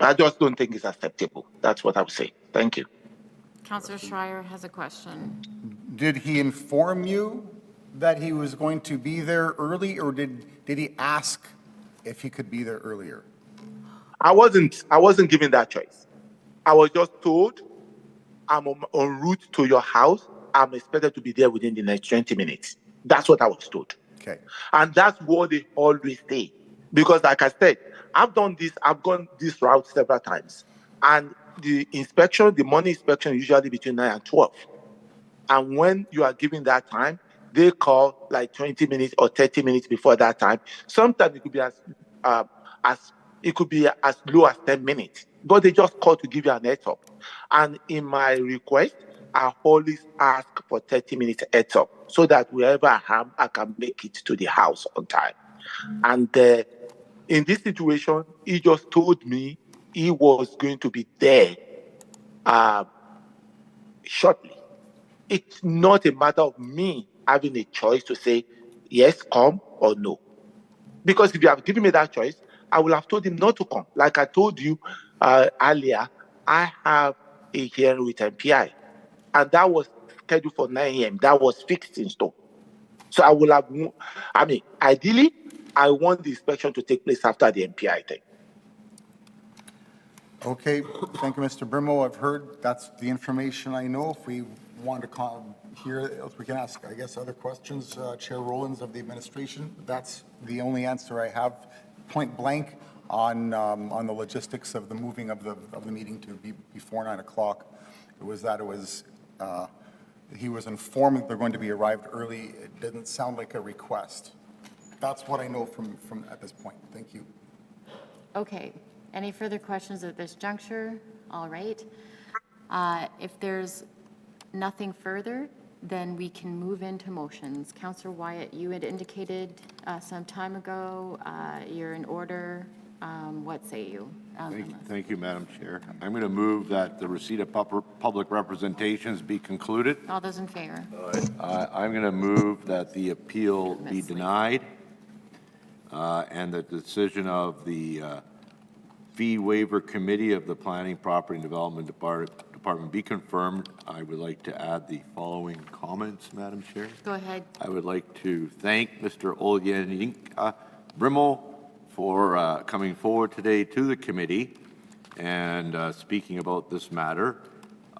I just don't think it's acceptable. That's what I would say. Thank you. Councillor Schreier has a question. Did he inform you that he was going to be there early, or did he ask if he could be there earlier? I wasn't given that choice. I was just told I'm en route to your house. I'm expected to be there within the next 20 minutes. That's what I was told. Okay. And that's what they always say. Because like I said, I've gone this route several times. And the money inspection is usually between 9 and 12. And when you are given that time, they call like 20 minutes or 30 minutes before that time. Sometimes it could be as it could be as low as 10 minutes. But they just call to give you an heads up. And in my request, I always ask for 30 minutes heads up so that wherever I am, I can make it to the house on time. And in this situation, he just told me he was going to be there shortly. It's not a matter of me having a choice to say, yes, come or no. Because if you have given me that choice, I will have told him not to come. Like I told you earlier, I have a hearing with MPI, and that was scheduled for 9 a.m. That was fixed in stone. So I will have, ideally, I want the inspection to take place after the MPI thing. Okay, thank you, Mr. Brimo. I've heard, that's the information I know. If we want to hear else, we can ask, I guess, other questions. Chair Rollins of the administration, that's the only answer I have, point blank, on the logistics of the moving of the meeting to be before 9 o'clock. It was that he was informed they're going to be arrived early. It didn't sound like a request. That's what I know from at this point. Thank you. Okay. Any further questions at this juncture? All right. If there's nothing further, then we can move into motions. Councillor Wyatt, you had indicated some time ago you're in order. What say you? Thank you, Madam Chair. I'm going to move that the receipt of public representations be concluded. All those in favor? I'm going to move that the appeal be denied and that the decision of the Fee Waiver Committee of the Planning, Property and Development Department be confirmed. I would like to add the following comments, Madam Chair. Go ahead. I would like to thank Mr. Olyanenka Brimo for coming forward today to the committee and speaking about this matter.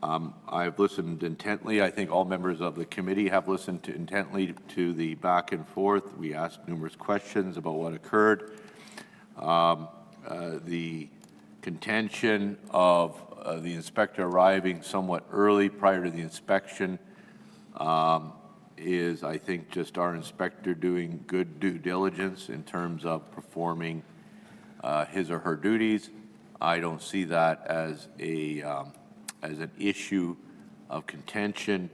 I've listened intently. I think all members of the committee have listened intently to the back and forth. We asked numerous questions about what occurred. The contention of the inspector arriving somewhat early prior to the inspection is, I think, just our inspector doing good due diligence in terms of performing his or her duties. I don't see that as an issue of contention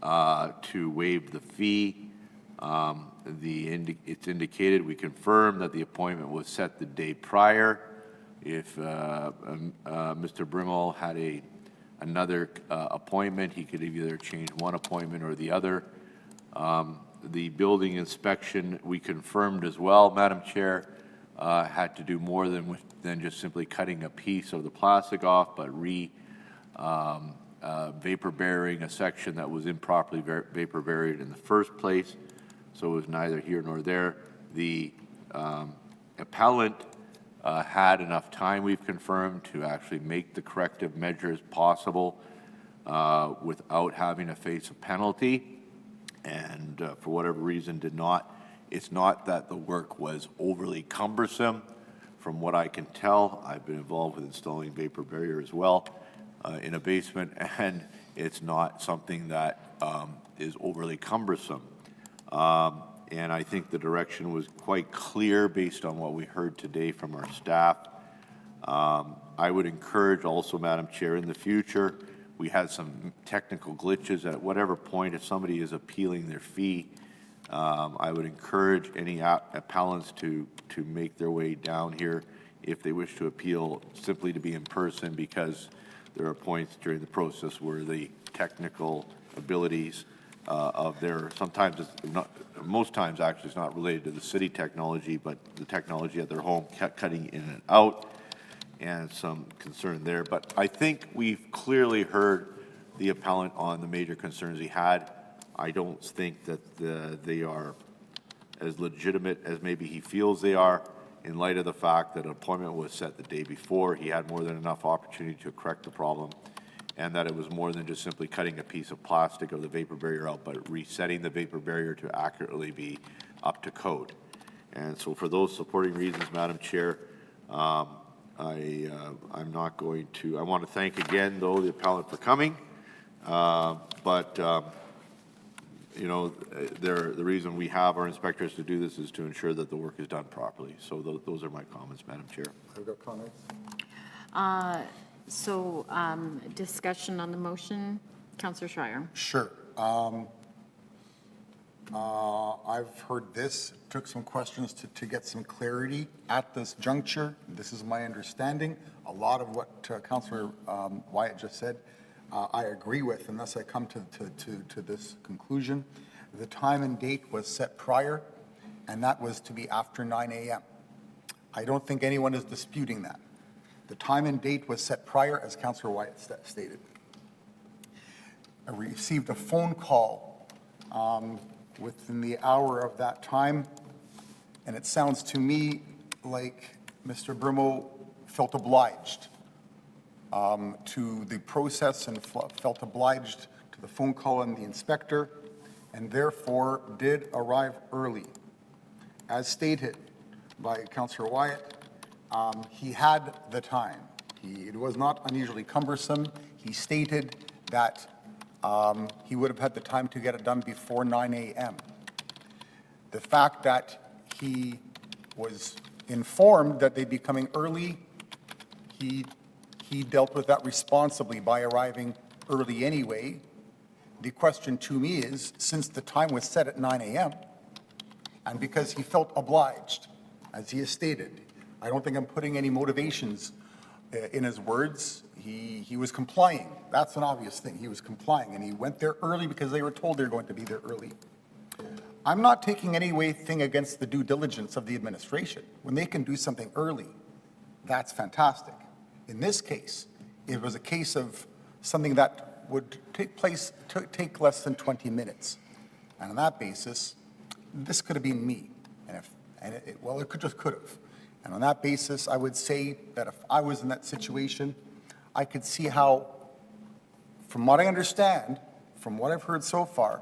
to waive the fee. It's indicated, we confirmed that the appointment was set the day prior. If Mr. Brimo had another appointment, he could either change one appointment or the other. The building inspection, we confirmed as well, Madam Chair, had to do more than just simply cutting a piece of the plastic off, but vapor barrieing a section that was improperly vapor barriered in the first place. So it was neither here nor there. The appellant had enough time, we've confirmed, to actually make the corrective measures possible without having to face a penalty. And for whatever reason did not. It's not that the work was overly cumbersome. From what I can tell, I've been involved with installing vapor barrier as well in a basement, and it's not something that is overly cumbersome. And I think the direction was quite clear based on what we heard today from our staff. I would encourage also, Madam Chair, in the future, we had some technical glitches at whatever point, if somebody is appealing their fee, I would encourage any appellants to make their way down here if they wish to appeal, simply to be in person, because there are points during the process where the technical abilities of their, sometimes it's not, most times actually it's not related to the city technology, but the technology at their home, cutting in and out, and some concern there. But I think we've clearly heard the appellant on the major concerns he had. I don't think that they are as legitimate as maybe he feels they are, in light of the fact that an appointment was set the day before. He had more than enough opportunity to correct the problem, and that it was more than just simply cutting a piece of plastic of the vapor barrier out, but resetting the vapor barrier to accurately be up to code. And so for those supporting reasons, Madam Chair, I'm not going to, I want to thank again, though, the appellant for coming, but you know, the reason we have our inspectors to do this is to ensure that the work is done properly. So those are my comments, Madam Chair. I've got comments. Discussion on the motion, Councillor Schreier. Sure. I've heard this, took some questions to get some clarity at this juncture. This is my understanding. A lot of what Councillor Wyatt just said, I agree with, unless I come to this conclusion. The time and date was set prior, and that was to be after 9 a.m. I don't think anyone is disputing that. The time and date was set prior, as Councillor Wyatt stated. I received a phone call within the hour of that time, and it sounds to me like Mr. Brimo felt obliged to the process and felt obliged to the phone call and the inspector, and therefore did arrive early. As stated by Councillor Wyatt, he had the time. It was not unusually cumbersome. He stated that he would have had the time to get it done before 9 a.m. The fact that he was informed that they'd be coming early, he dealt with that responsibly by arriving early anyway. The question to me is, since the time was set at 9 a.m., and because he felt obliged, as he has stated, I don't think I'm putting any motivations in his words. He was complying. That's an obvious thing. He was complying, and he went there early because they were told they were going to be there early. I'm not taking anything against the due diligence of the administration. When they can do something early, that's fantastic. In this case, it was a case of something that would take less than 20 minutes. And on that basis, this could have been me. It could have. And on that basis, I would say that if I was in that situation, I could see how, from what I understand, from what I've heard so far,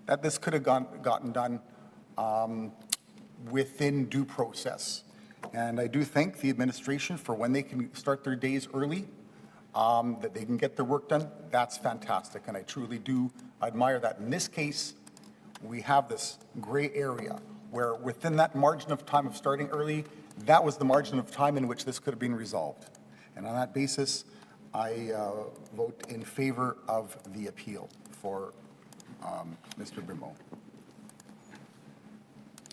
that this could have gotten done within due process. And I do thank the administration for when they can start their days early, that they can get their work done. That's fantastic, and I truly do admire that. In this case, we have this gray area where within that margin of time of starting early, that was the margin of time in which this could have been resolved. And on that basis, I vote in favor of the appeal for Mr. Brimo.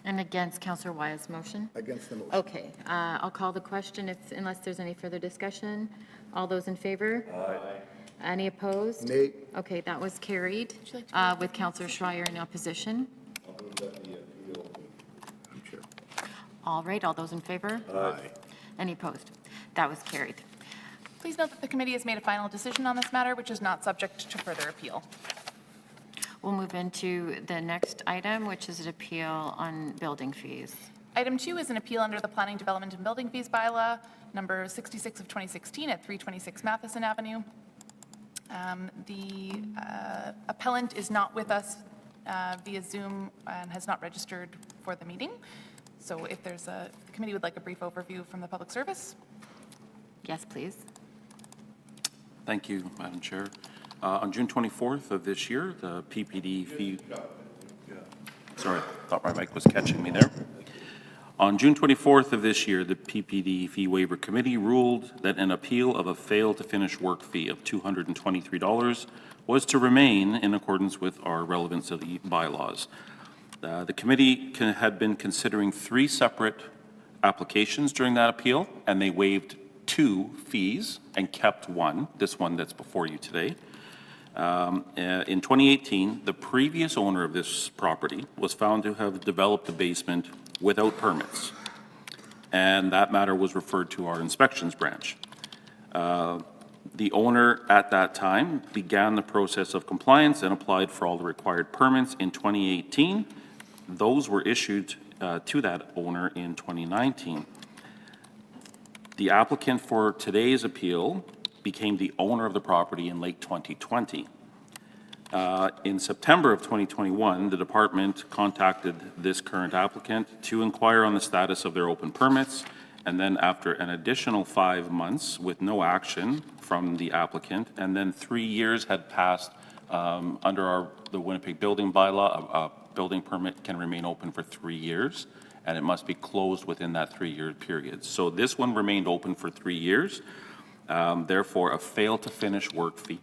And against Councillor Wyatt's motion? Against the motion. Okay, I'll call the question unless there's any further discussion. All those in favor? Aye. Any opposed? Nay. Okay, that was carried with Councillor Schreier in opposition. All right, all those in favor? Aye. Any opposed? That was carried. Please note that the committee has made a final decision on this matter, which is not subject to further appeal. We'll move into the next item, which is an appeal on building fees. Item 2 is an appeal under the Planning, Development, and Building Fees Bylaw, number 66 of 2016 at 326 Matheson Avenue. The appellant is not with us via Zoom and has not registered for the meeting. So if the committee would like a brief overview from the public service. Yes, please. Thank you, Madam Chair. On June 24th of this year, the PPD fee... Sorry, thought my mic was catching me there. On June 24th of this year, the PPD Fee Waiver Committee ruled that an appeal of a fail-to-finish work fee of $223 was to remain in accordance with our relevance of the bylaws. The committee had been considering 3 separate applications during that appeal, and they waived 2 fees and kept one, this one that's before you today. In 2018, the previous owner of this property was found to have developed the basement without permits, and that matter was referred to our inspections branch. The owner at that time began the process of compliance and applied for all the required permits in 2018. Those were issued to that owner in 2019. The applicant for today's appeal became the owner of the property in late 2020. In September of 2021, the department contacted this current applicant to inquire on the status of their open permits, and then after an additional 5 months with no action from the applicant, and then 3 years had passed Under the Winnipeg building bylaw, a building permit can remain open for 3 years, and it must be closed within that 3-year period. So this one remained open for 3 years. Therefore, a fail to finish work fee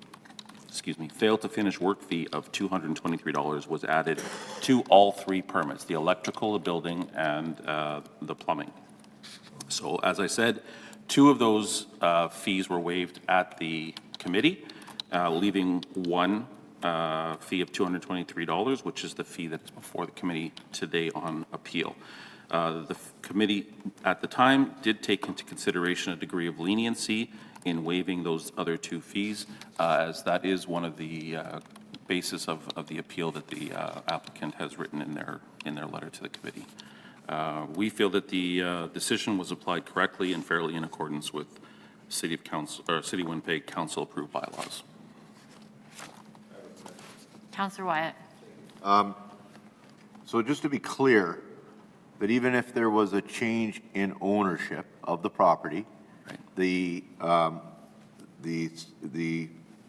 of $223 was added to all 3 permits, the electrical, the building, and the plumbing. So as I said, 2 of those fees were waived at the committee, leaving one fee of $223, which is the fee that's before the committee today on appeal. The committee at the time did take into consideration a degree of leniency in waiving those other 2 fees, as that is one of the basis of the appeal that the applicant has written in their letter to the committee. We feel that the decision was applied correctly and fairly in accordance with City of Winnipeg council-approved bylaws. Councillor Wyatt. So just to be clear, that even if there was a change in ownership of the property, Right. the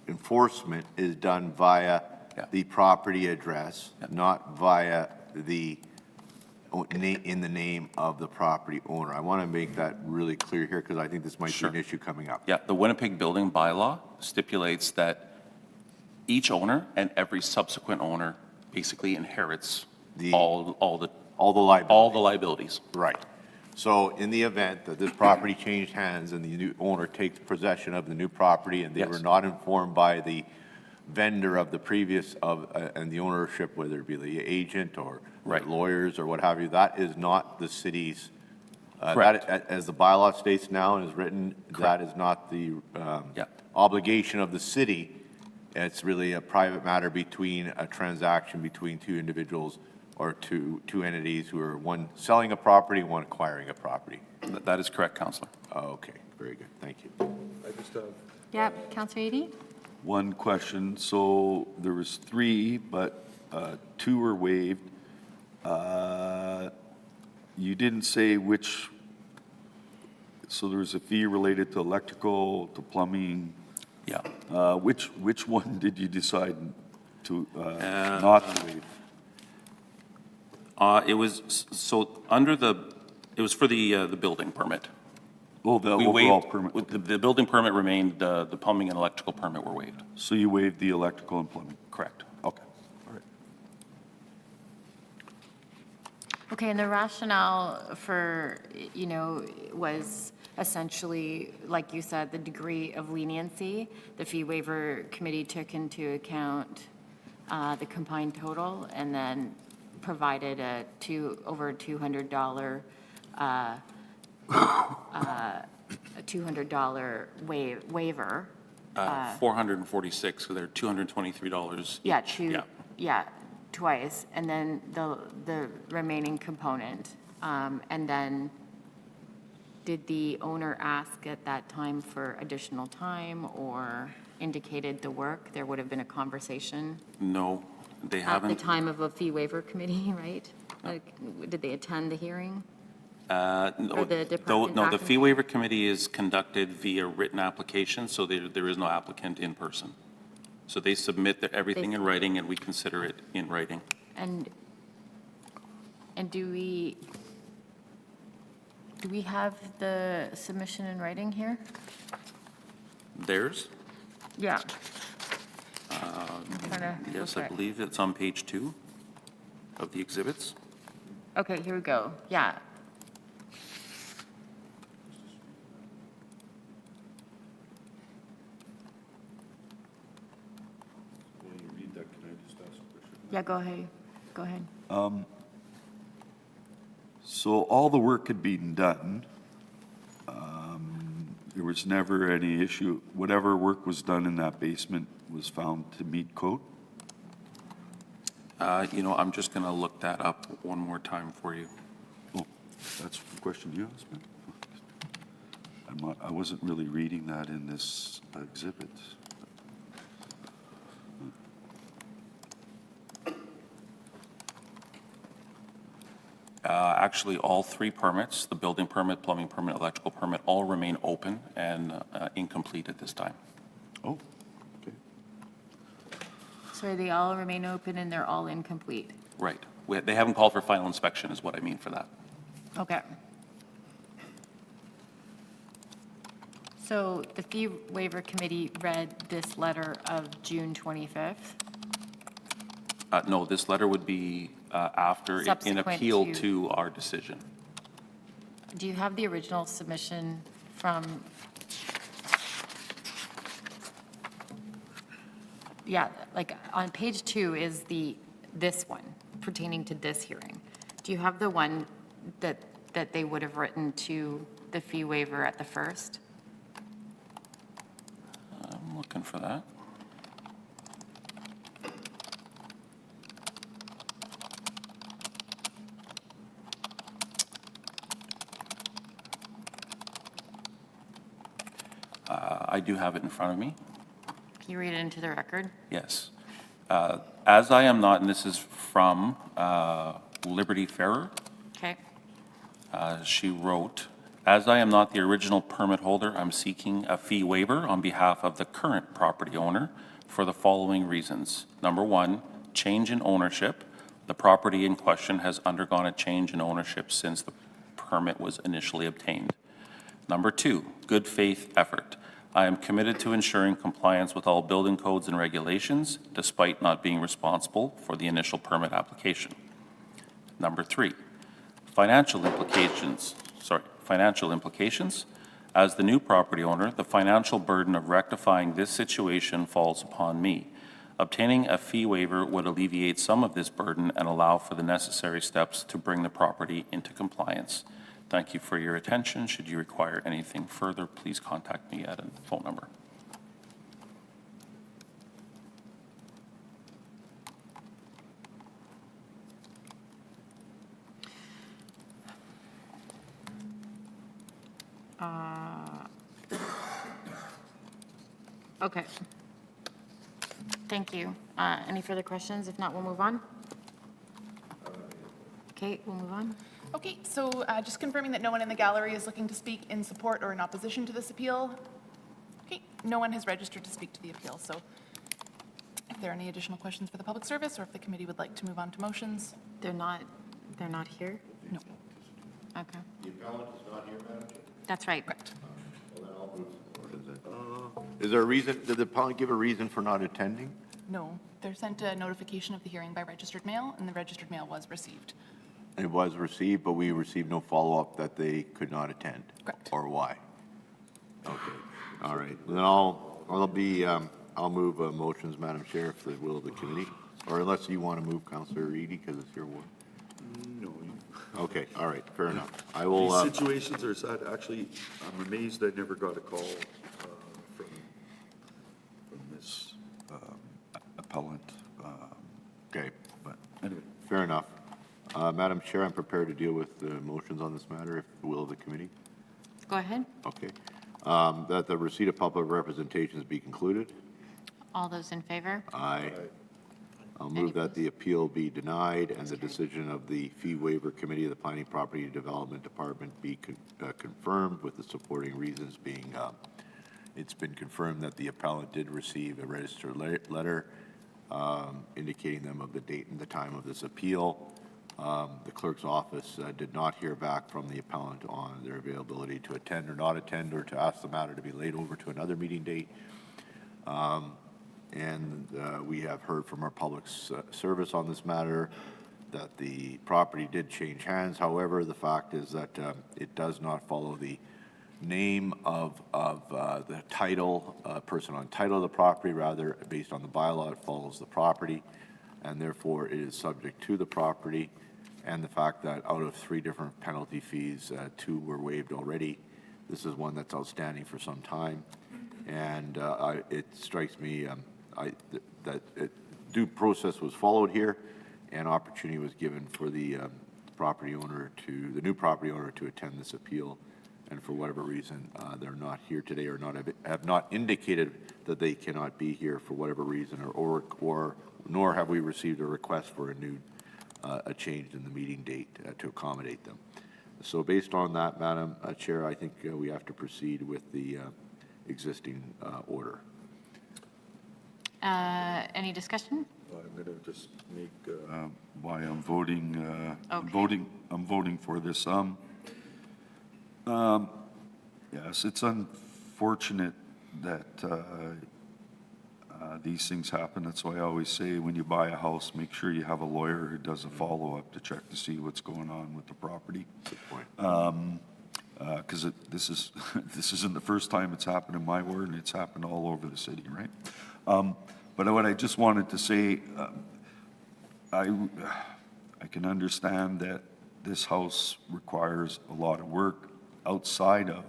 enforcement is done via Yeah. the property address, not via in the name of the property owner. I want to make that really clear here because I think this might Sure. be an issue coming up. Yeah, the Winnipeg building bylaw stipulates that each owner and every subsequent owner basically inherits all the All the liability. liabilities. Right. So in the event that this property changed hands and the new owner takes possession of the new property and they Yes. were not informed by the vendor of the previous and the ownership, whether it be the agent or Right. lawyers or what have you, that is not the city's, Correct. as the bylaw states now and is written, that is not the Yeah. obligation of the city. It's really a private matter between a transaction between 2 individuals or two entities who are one selling a property, one acquiring a property. That is correct, Councillor. Oh, okay, very good, thank you. Yep, Councillor Edie? One question, so there was 3, but 2 were waived. You didn't say which, so there was a fee related to electrical, to plumbing. Yeah. Which one did you decide to not to waive? It was, it was for the building permit. Oh, the We overall waived, permit. the building permit remained, the plumbing and electrical permit were waived. So you waived the electrical and plumbing? Correct. Okay, all right. Okay, and the rationale for, was essentially, like you said, the degree of leniency. The fee waiver committee took into account the combined total and then provided over $200 waiver. 446, so they're $223 Yeah, each. Yeah. twice, and then the remaining component. And then, did the owner ask at that time for additional time or indicated the work? There would have been a conversation No, they at the haven't. time of a fee waiver committee, right? Like, did they attend the hearing? No, Or the department no, the back fee and- waiver committee is conducted via written application, so there is no applicant in person. So they submit everything in writing, and we consider it in writing. And do we have the submission in writing here? Theirs? Yeah. Yes, I believe it's on page 2 of the exhibits. Okay, here we go. Yeah. Yeah, go ahead. Go ahead. So all the work had been done. There was never any issue. Whatever work was done in that basement was found to meet code? I'm just going to look that up one more time for you. Oh, that's the question you asked me? I wasn't really reading that in this exhibit. Actually, all 3 permits, the building permit, plumbing permit, electrical permit, all remain open and incomplete at this time. Oh, okay. So they all remain open and they're all incomplete? Right. They haven't called for final inspection is what I mean for that. Okay. So the fee waiver committee read this letter of June 25th? No, this letter would be after, in Subsequent appeal to- to our decision. Do you have the original submission from? Yeah, like on page 2 is this one pertaining to this hearing. Do you have the one that they would have written to the fee waiver at the first? I'm looking for that. I do have it in front of me. Can you read it into the record? Yes. As I am not, and this is from Liberty Ferrer, Okay. she wrote, "As I am not the original permit holder, I'm seeking a fee waiver on behalf of the current property owner for the following reasons. Number one, change in ownership. The property in question has undergone a change in ownership since the permit was initially obtained. Number two, good faith effort. I am committed to ensuring compliance with all building codes and regulations, despite not being responsible for the initial permit application. Number three, financial implications. As the new property owner, the financial burden of rectifying this situation falls upon me. Obtaining a fee waiver would alleviate some of this burden and allow for the necessary steps to bring the property into compliance. Thank you for your attention. Should you require anything further, please contact me at a phone number." Okay. Thank you. Any further questions? If not, we'll move on. Okay, we'll move on. Okay, so just confirming that no one in the gallery is looking to speak in support or in opposition to this appeal. Okay, no one has registered to speak to the appeal, so if there are any additional questions for the public service, or if the committee would like to move on to motions. They're not here? No. Okay, The appellant is not here, Madam Chair? that's right. Correct. Well, then I'll move. What is it? Is there a reason, did the appellant give a reason for not attending? No, they're sent a notification of the hearing by registered mail, and the registered mail was received. It was received, but we received no follow-up that they could not attend? Correct. Or why? Okay, all right. Then I'll move motions, Madam Chair, for the will of the committee. Or unless you want to move, Councillor Reedy, because it's your ward. No, Okay, all right, fair enough. I will, these situations are sad. Actually, I'm amazed I never got a call from this appellant. okay, But anyway, fair enough. Madam Chair, I'm prepared to deal with the motions on this matter, if the will of the committee. Go ahead. Okay. That the receipt of public representations be concluded. All those in favor? Aye. I'll move that the appeal be denied and the decision of the fee waiver committee of the Planning Property Development Department be confirmed, with the supporting reasons being, it's been confirmed that the appellant did receive a registered letter indicating them of the date and the time of this appeal. The clerk's office did not hear back from the appellant on their availability to attend or not attend, or to ask the matter to be laid over to another meeting date. And we have heard from our public service on this matter that the property did change hands. However, the fact is that it does not follow the name of the title, person on title of the property. Rather, based on the bylaw, it follows the property, and therefore it is subject to the property. And the fact that out of 3 different penalty fees, 2 were waived already. This is one that's outstanding for some time. And it strikes me that due process was followed here, and opportunity was given for the property owner the new property owner to attend this appeal. And for whatever reason, they're not here today, or have not indicated that they cannot be here for whatever reason, or nor have we received a request for a change in the meeting date to accommodate them. So based on that, Madam Chair, I think we have to proceed with the existing order. Any discussion? I'm going to just make why I'm voting, Okay. I'm voting for this. Yes, it's unfortunate that these things happen. That's why I always say, when you buy a house, make sure you have a lawyer who does a follow-up to check to see what's going on with the property. Good point. Because this isn't the first time it's happened in my ward, and it's happened all over the city, right? But what I just wanted to say, I can understand that this house requires a lot of work outside of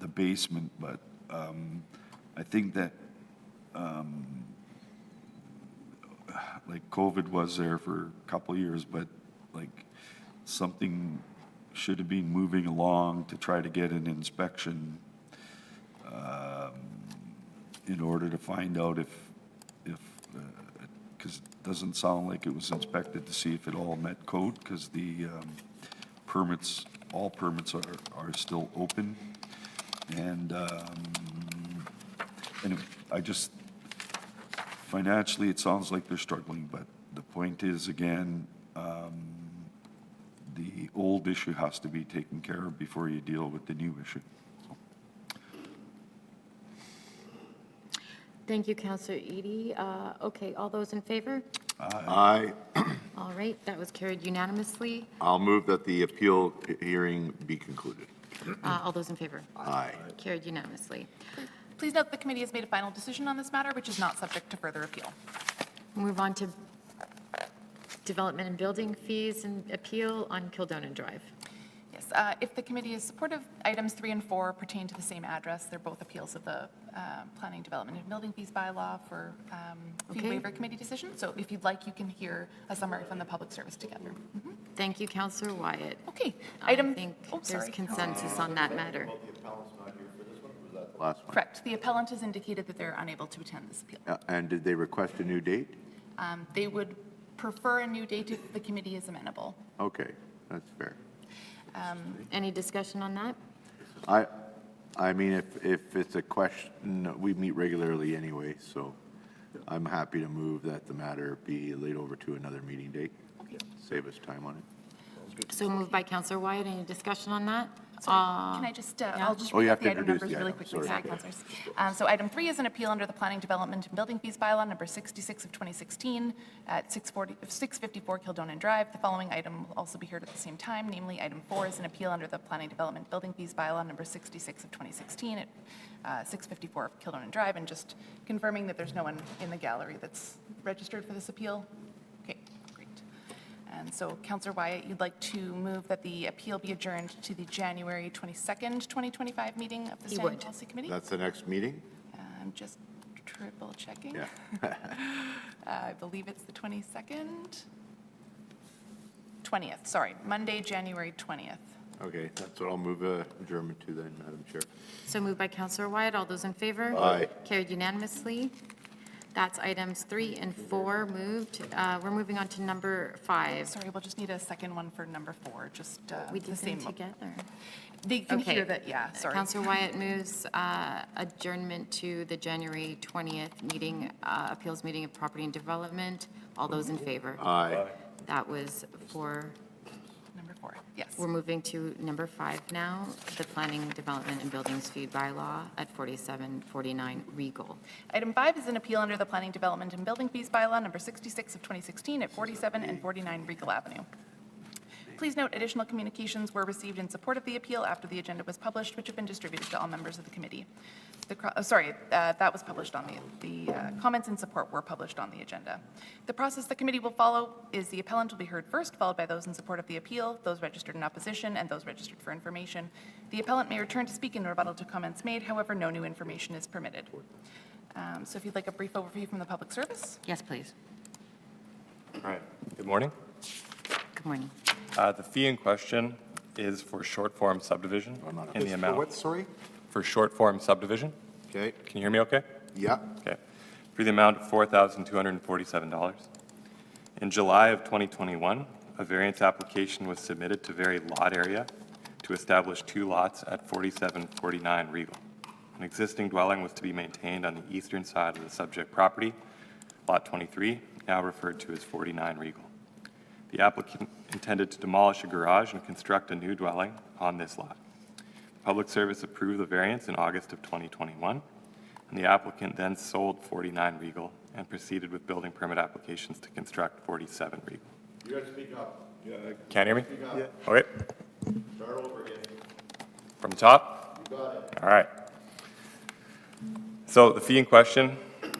the basement, but I think that like COVID was there for a couple of years, but like something should have been moving along to try to get an inspection in order to find out if because it doesn't sound like it was inspected to see if it all met code, because the permits, all permits are still open. And I just, financially, it sounds like they're struggling, but the point is, again, the old issue has to be taken care of before you deal with the new issue. Thank you, Councillor Edie. Okay, all those in favor? Aye. All right, that was carried unanimously. I'll move that the appeal hearing be concluded. All those in favor? Aye. Carried unanimously. Please note the committee has made a final decision on this matter, which is not subject to further appeal. Move on to development and building fees and appeal on Kildonan Drive. Yes, if the committee is supportive, items 3 and 4 pertain to the same address. They're both appeals of the Planning, Development, and Building Fees bylaw for fee Okay. waiver committee decision. So if you'd like, you can hear a summary from the public service together. Thank you, Councillor Wyatt. Okay, I item, think oh, there's sorry. consensus on that matter. Last one. Correct. The appellant has indicated that they're unable to attend this appeal. And did they request a new date? They would prefer a new date if the committee is amenable. Okay, that's fair. Any discussion on that? I mean, if it's a question, we meet regularly anyway, so I'm happy to move that the matter be laid over to another meeting date. Save us time on it. So moved by Councillor Wyatt. Any discussion on that? Can I just, I'll just Oh, you read have out to the item introduce numbers the really item. quickly, Sorry. sorry, councilors. So item 3 is an appeal under the Planning, Development, and Building Fees bylaw number 66 of 2016 at 654 Kildonan Drive. The following item will also be heard at the same time, namely item 4 is an appeal under the Planning, Development, Building Fees bylaw number 66 of 2016 at 654 Kildonan Drive, and just confirming that there's no one in the gallery that's registered for this appeal. Okay, great. And so, Councillor Wyatt, you'd like to move that the appeal be adjourned to the January 22nd, 2025 meeting of the He Standing would. Policy Committee? That's the next meeting? I'm just triple checking. Yeah. I believe it's the 22nd? 20th, sorry, Monday, January 20th. Okay, that's what I'll move adjournment to then, Madam Chair. So moved by Councillor Wyatt. All those in favor? Aye. Carried unanimously. That's items 3 and 4 moved. We're moving on to number 5. Sorry, we'll just need a second one for number 4, just We the did them same. together. They can Okay. hear that, yeah, sorry. Councillor Wyatt moves adjournment to the January 20th meeting, appeals meeting of Property and Development. All those in favor? Aye. That was for, Number 4, yes. we're moving to number 5 now, the Planning, Development, and Buildings Fee bylaw at 4749 Regal. Item 5 is an appeal under the Planning, Development, and Building Fees bylaw number 66 of 2016 at 47 and 49 Regal Avenue. Please note, additional communications were received in support of the appeal after the agenda was published, which have been distributed to all members of the committee. That was published on the comments in support were published on the agenda. The process the committee will follow is the appellant will be heard first, followed by those in support of the appeal, those registered in opposition, and those registered for information. The appellant may return to speak in rebuttal to comments made, however, no new information is permitted. So if you'd like a brief overview from the public service. Yes, please. All right, good morning. Good morning. The fee in question is for short-form subdivision in the amount. What, sorry? For short-form subdivision. Okay, Can you hear me okay? yeah. Okay. For the amount of $4,247. In July of 2021, a variance application was submitted to vary lot area to establish 2 lots at 4749 Regal. an existing dwelling was to be maintained on the eastern side of the subject property, Lot 23, now referred to as 49 Regal. The applicant intended to demolish a garage and construct a new dwelling on this lot. Public Service approved the variance in August of 2021, and the applicant then sold 49 Regal and proceeded with building permit applications to construct 47 Regal. You got to speak up. Can't hear me? Yeah. Okay, Start over again. from the top? You got it. All right. So the fee in question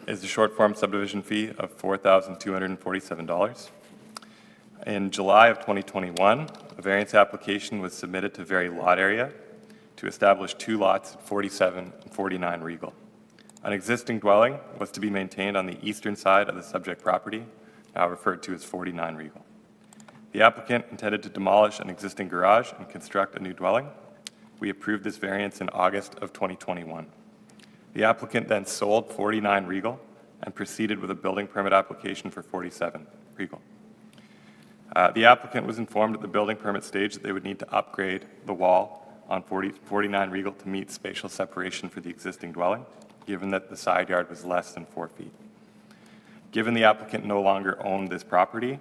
is the short form subdivision fee of $4,247. In July of 2021, a variance application was submitted to vary lot area to establish 2 lots at 47 and 49 Regal. An existing dwelling was to be maintained on the eastern side of the subject property, now referred to as 49 Regal. The applicant intended to demolish an existing garage and construct a new dwelling. We approved this variance in August of 2021. The applicant then sold 49 Regal and proceeded with a building permit application for 47 Regal. The applicant was informed at the building permit stage that they would need to upgrade the wall on 49 Regal to meet spatial separation for the existing dwelling, given that the side yard was less than 4 feet. Given the applicant no longer owned this property,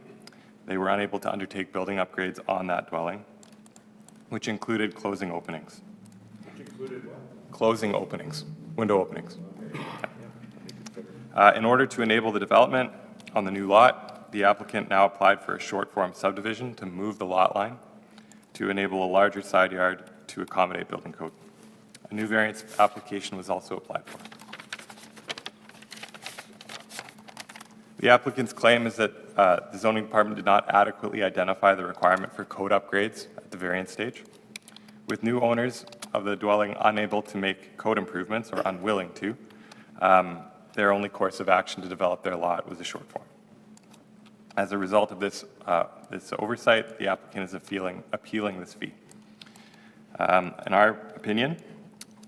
they were unable to undertake building upgrades on that dwelling, which included closing openings. Closing openings, window openings. In order to enable the development on the new lot, the applicant now applied for a short form subdivision to move the lot line to enable a larger side yard to accommodate building code. A new variance application was also applied for. The applicant's claim is that the zoning department did not adequately identify the requirement for code upgrades at the variance stage. With new owners of the dwelling unable to make code improvements or unwilling to, their only course of action to develop their lot was a short form. As a result of this oversight, the applicant is appealing this fee. In our opinion,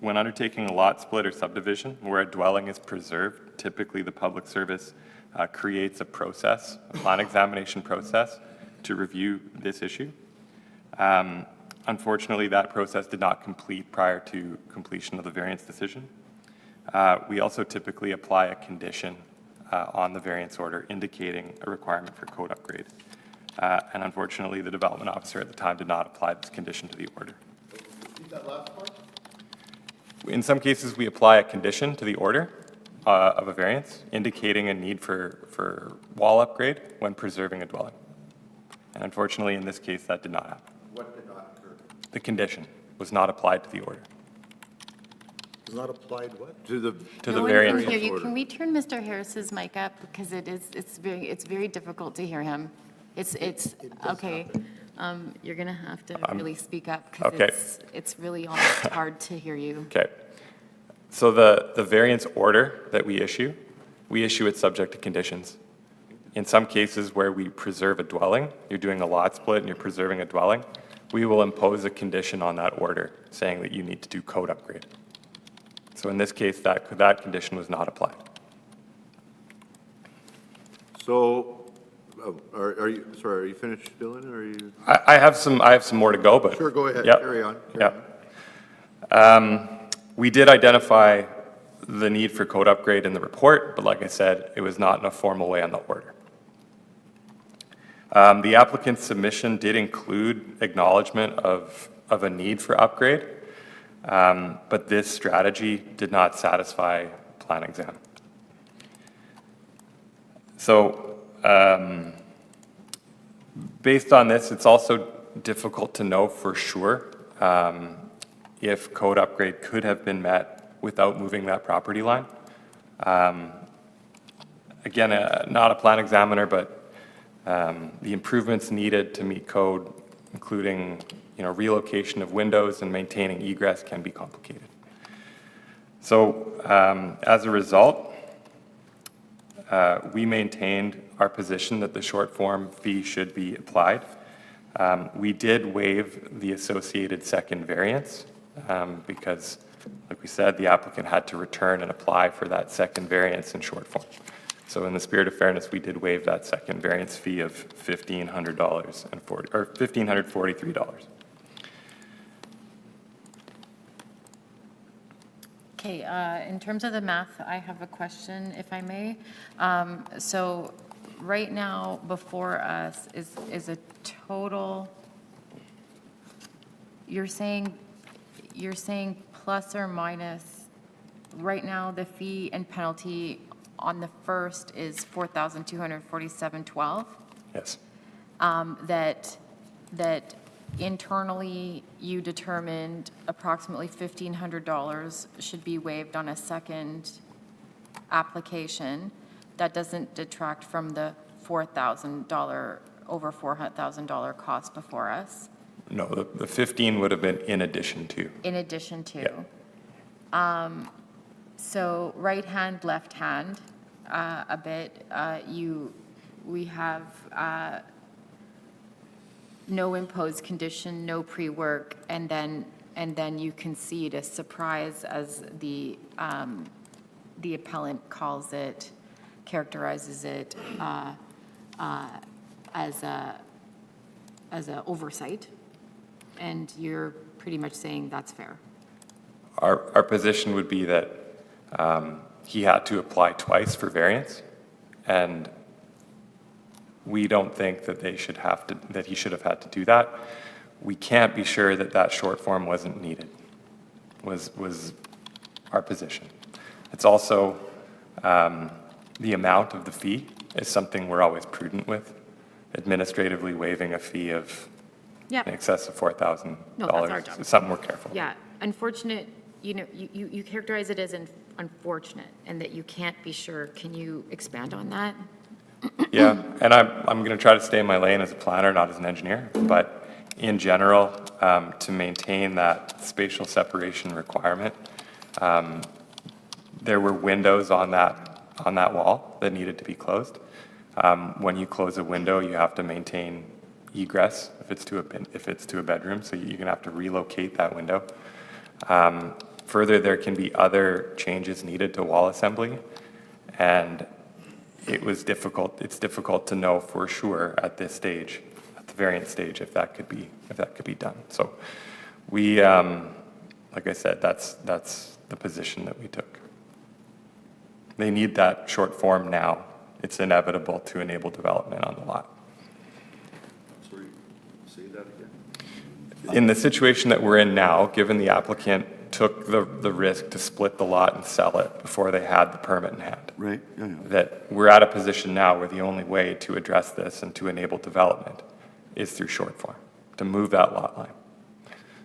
when undertaking a lot split or subdivision where a dwelling is preserved, typically the Public Service creates a process, a plan examination process, to review this issue. Unfortunately, that process did not complete prior to completion of the variance decision. We also typically apply a condition on the variance order indicating a requirement for code upgrade. And unfortunately, the development officer at the time did not apply this condition to the order. In some cases, we apply a condition to the order of a variance indicating a need for wall upgrade when preserving a dwelling. And unfortunately, in this case, that did not happen. What did not occur? The condition was not applied to the order, Is not applied what? To the No one variance can hear you. order. Can we turn Mr. Harris's mic up? Because it's very difficult to hear him. It's, okay. You're going to have to really speak up because okay. it's really almost hard to hear you. Okay. So the variance order that we issue it subject to conditions. In some cases where we preserve a dwelling, you're doing a lot split and you're preserving a dwelling, we will impose a condition on that order saying that you need to do code upgrade. So in this case, that condition was not applied. So, are you finished, Dylan, or are you? I have some more to go, but. Sure, go ahead, Yep. carry on. Yep. We did identify the need for code upgrade in the report, but like I said, it was not in a formal way on the order. The applicant's submission did include acknowledgement of a need for upgrade, but this strategy did not satisfy plan exam. So based on this, it's also difficult to know for sure if code upgrade could have been met without moving that property line. Again, not a plan examiner, but the improvements needed to meet code, including relocation of windows and maintaining egress, can be complicated. So as a result, we maintained our position that the short form fee should be applied. We did waive the associated second variance because, like we said, the applicant had to return and apply for that second variance in short form. So in the spirit of fairness, we did waive that second variance fee of $1,543. Okay, in terms of the math, I have a question, if I may. So right now, before us is a total, you're saying plus or minus, right now, the fee and penalty on the first is $4,247.12? Yes. That internally you determined approximately $1,500 should be waived on a second application. That doesn't detract from the $4,000, over $4,000 cost before us, No, the 15 would have been in addition to. in addition to. Yeah. So right hand, left hand, a bit, we have no imposed condition, no pre-work, and then you concede a surprise, as the appellant calls it, characterizes it as a oversight, and you're pretty much saying that's fair. Our position would be that he had to apply twice for variance, and we don't think that he should have had to do that. We can't be sure that that short form wasn't needed, was our position. It's also, the amount of the fee is something we're always prudent with. Administratively waiving a fee of Yeah. in excess of $4,000 No, that's our job. is something we're careful. Yeah, unfortunate, you characterize it as unfortunate, and that you can't be sure. Can you expand on that? Yeah, and I'm going to try to stay in my lane as a planner, not as an engineer, but in general, to maintain that spatial separation requirement, there were windows on that wall that needed to be closed. When you close a window, you have to maintain egress if it's to a bedroom, so you're going to have to relocate that window. Further, there can be other changes needed to wall assembly, and it's difficult to know for sure at this stage, at the variance stage, if that could be done. So we, like I said, that's the position that we took. They need that short form now. It's inevitable to enable development on the lot. Sorry, say that again. In the situation that we're in now, given the applicant took the risk to split the lot and sell it before they had the permit in hand, Right, yeah. that we're at a position now where the only way to address this and to enable development is through short form, to move that lot line.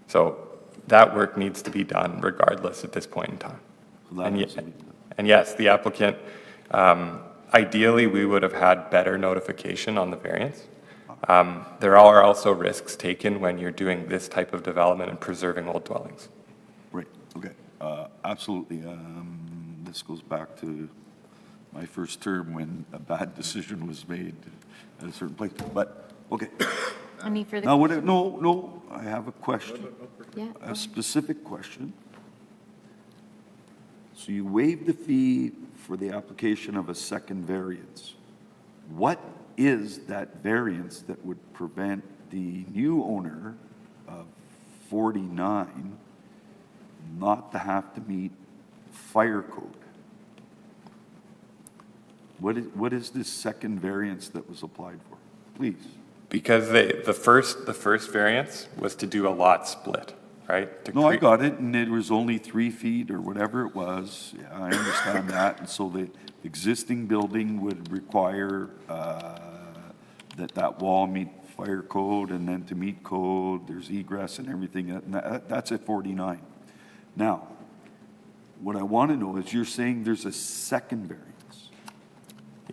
So that work needs to be done regardless at this point in time. So that And has to be done. and yes, the applicant, ideally, we would have had better notification on the variance. There are also risks taken when you're doing this type of development and preserving old dwellings. Right, okay, absolutely. This goes back to my first term when a bad decision was made at a certain place, but, okay. Any further? Now, no, I have a question, Yeah. a specific question. So you waived the fee for the application of a second variance. What is that variance that would prevent the new owner of 49 not to have to meet fire code? What is this second variance that was applied for? Please. Because the first variance was to do a lot split, right? To No, I crea- got it, and it was only 3 feet or whatever it was. Yeah, I understand that. And so the existing building would require that wall meet fire code, and then to meet code, there's egress and everything. And that's at 49. Now, what I want to know is you're saying there's a second variance.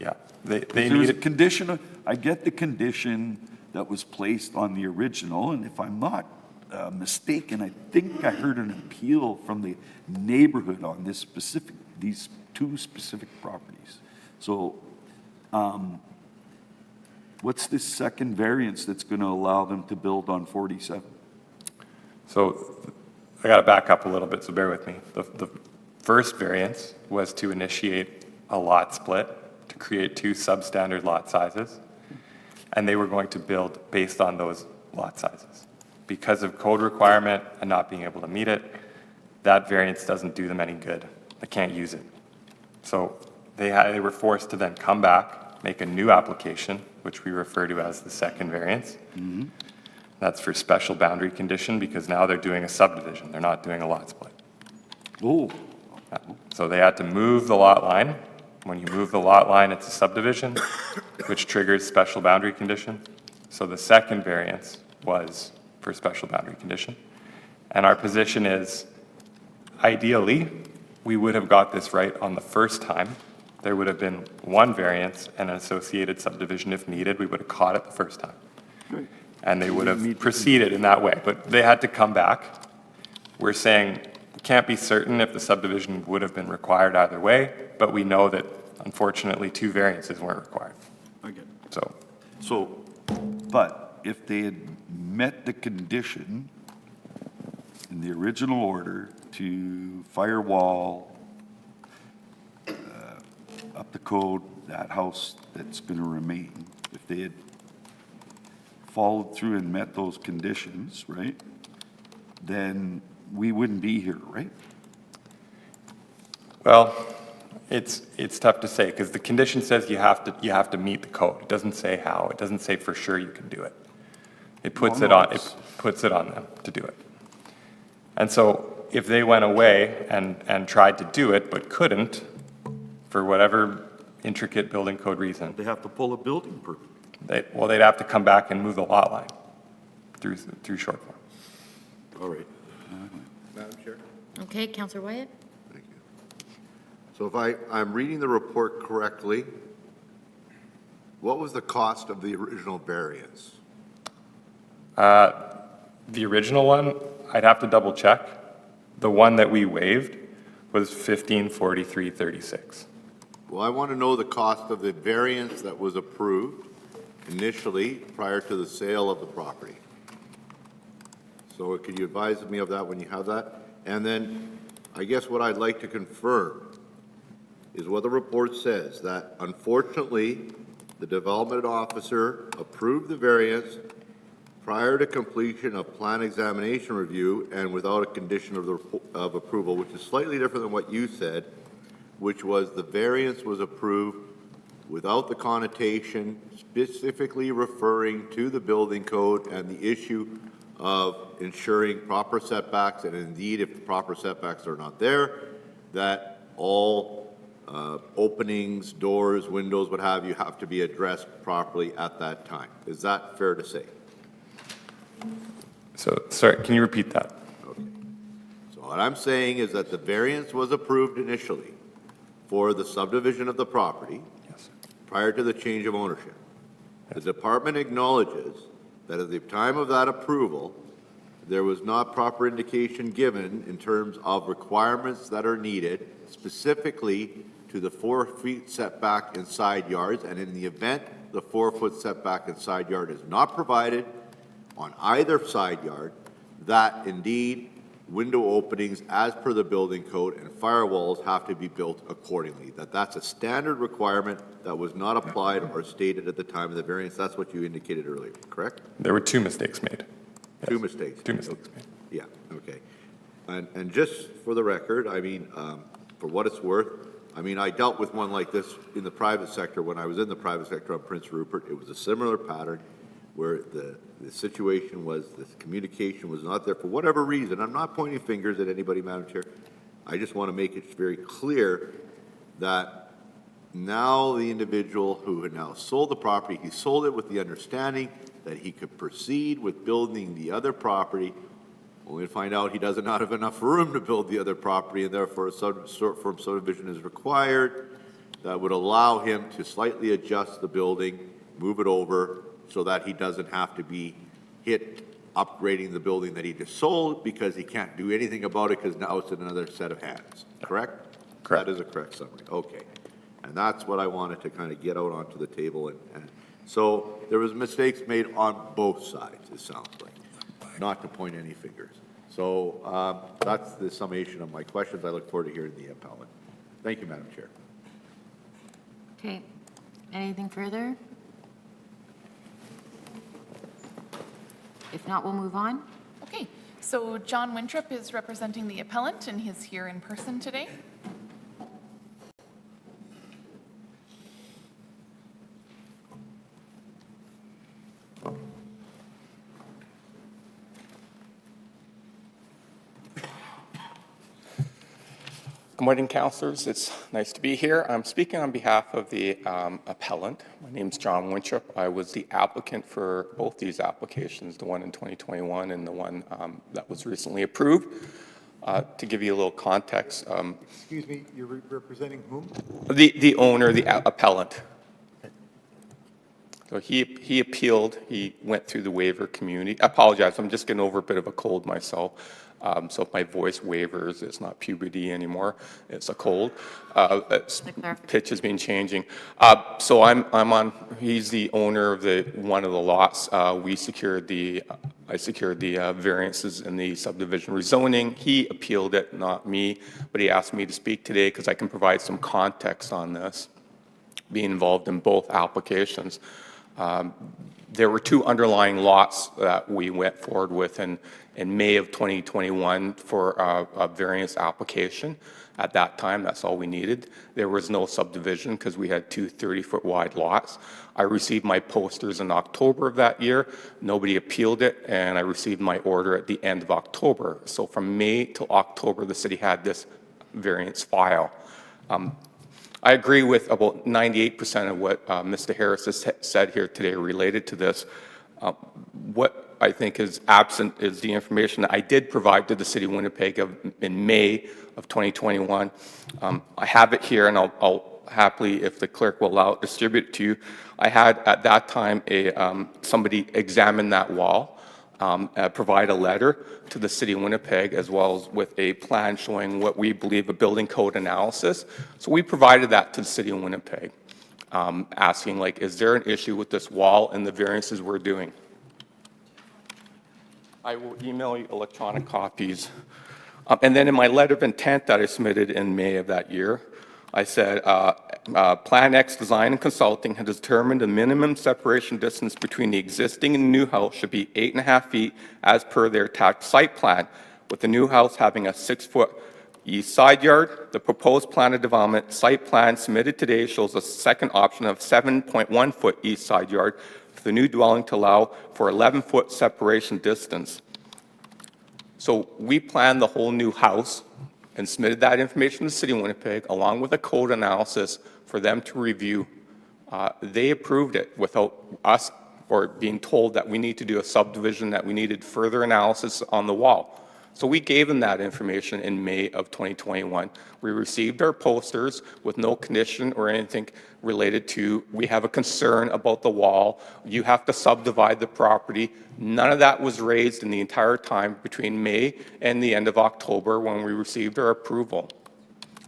Yeah, they There's a needed, condition, I get the condition that was placed on the original, and if I'm not mistaken, I think I heard an appeal from the neighborhood on these two specific properties. So, what's this second variance that's going to allow them to build on 47? so I got to back up a little bit, so bear with me. The first variance was to initiate a lot split, to create 2 substandard lot sizes, and they were going to build based on those lot sizes. Because of code requirement and not being able to meet it, that variance doesn't do them any good. They can't use it. So they were forced to then come back, make a new application, which we refer to as the second variance. That's for special boundary condition because now they're doing a subdivision. They're not doing a lot split. Oh, So they had to move the lot line. When you move the lot line, it's a subdivision, which triggers special boundary condition. So the second variance was for special boundary condition. And our position is, ideally, we would have got this right on the first time. There would have been one variance and an associated subdivision if needed. We would have caught it the first time. And they would have proceeded in that way, but they had to come back. We're saying we can't be certain if the subdivision would have been required either way, but we know that unfortunately 2 variances weren't required. I get it. So But if they had met the condition in the original order to firewall up the code, that house that's going to remain, if they had followed through and met those conditions, right, then we wouldn't be here, right? Well, it's tough to say, because the condition says you have to meet the code. It doesn't say how, it doesn't say for sure you can do it. It puts No, it no, on, it's- it puts it on them to do it. And so if they went away and tried to do it but couldn't, for whatever intricate building code reason, They have to pull a building permit. they'd have to come back and move the lot line through short form. All right. Madam Chair? Okay, Counselor Wyatt? Thank you. So if I'm reading the report correctly, what was the cost of the original variance? The original one, I'd have to double check. The one that we waived was 1543.36. Well, I want to know the cost of the variance that was approved initially prior to the sale of the property. So could you advise me of that when you have that? And then I guess what I'd like to confirm is what the report says, that unfortunately, the development officer approved the variance prior to completion of plan examination review and without a condition of approval, which is slightly different than what you said, which was the variance was approved without the connotation specifically referring to the building code and the issue of ensuring proper setbacks, and indeed, if the proper setbacks are not there, that all openings, doors, windows, what have you, have to be addressed properly at that time. Is that fair to say? So, sorry, can you repeat that? Okay. So what I'm saying is that the variance was approved initially for the subdivision of the property Yes. prior to the change of ownership. The department acknowledges that at the time of that approval, there was not proper indication given in terms of requirements that are needed, specifically to the 4 feet setback in side yards, and in the event the 4-foot setback in side yard is not provided on either side yard, that indeed window openings as per the building code and firewalls have to be built accordingly. That's a standard requirement that was not applied or stated at the time of the variance. That's what you indicated earlier, correct? There were 2 mistakes made. Two mistakes. 2 mistakes made. Yeah, okay. And just for the record, I mean, for what it's worth, I mean, I dealt with one like this in the private sector. When I was in the private sector on Prince Rupert, it was a similar pattern where the situation was, the communication was not there for whatever reason. I'm not pointing fingers at anybody, Madam Chair. I just want to make it very clear that now the individual who had now sold the property, he sold it with the understanding that he could proceed with building the other property, only to find out he does not have enough room to build the other property, and therefore a short form subdivision is required that would allow him to slightly adjust the building, move it over, so that he doesn't have to be hit upgrading the building that he just sold because he can't do anything about it because now it's in another set of hands, correct? Correct. That is a correct summary, okay. And that's what I wanted to kind of get out onto the table, and so there was mistakes made on both sides, it sounds like, not to point any fingers. So that's the summation of my questions. I look forward to hearing the appellant. Thank you, Madam Chair. Okay, anything further? If not, we'll move on. Okay, So John Winthrop is representing the appellant, and he's here in person today. Good morning, councilors. It's nice to be here. I'm speaking on behalf of the appellant. My name's John Winthrop. I was the applicant for both these applications, the one in 2021 and the one that was recently approved. To give you a little context, Excuse me, you're representing whom? the owner, the appellant. So he appealed, he went through the waiver community. I apologize, I'm just getting over a bit of a cold myself. So if my voice wavers, it's not puberty anymore, it's a cold. Pitch has been changing. So he's the owner of one of the lots. I secured the variances in the subdivision rezoning. He appealed it, not me, but he asked me to speak today because I can provide some context on this, being involved in both applications. There were two underlying lots that we went forward with in May of 2021 for a variance application. At that time, that's all we needed. There was no subdivision because we had two 30-foot wide lots. I received my posters in October of that year. Nobody appealed it, and I received my order at the end of October. So from May till October, the city had this variance file. I agree with about 98% of what Mr. Harris has said here today related to this. What I think is absent is the information that I did provide to the City of Winnipeg in May of 2021. I have it here, and I'll happily, if the clerk will allow it, distribute it to you. I had at that time somebody examine that wall, provide a letter to the City of Winnipeg, as well as with a plan showing what we believe a building code analysis. So we provided that to the City of Winnipeg, asking, like, is there an issue with this wall and the variances we're doing? I will email you electronic copies. And then in my letter of intent that I submitted in May of that year, I said, Plan X Design and Consulting has determined the minimum separation distance between the existing and new house should be 8.5 feet as per their attached site plan, with the new house having a 6-foot east side yard. The proposed plan of development site plan submitted today shows a second option of 7.1-foot east side yard for the new dwelling to allow for 11-foot separation distance. So we planned the whole new house and submitted that information to the City of Winnipeg, along with a code analysis for them to review. They approved it without us or being told that we need to do a subdivision, that we needed further analysis on the wall. So we gave them that information in May of 2021. We received our posters with no condition or anything related to, we have a concern about the wall, you have to subdivide the property. None of that was raised in the entire time between May and the end of October when we received our approval.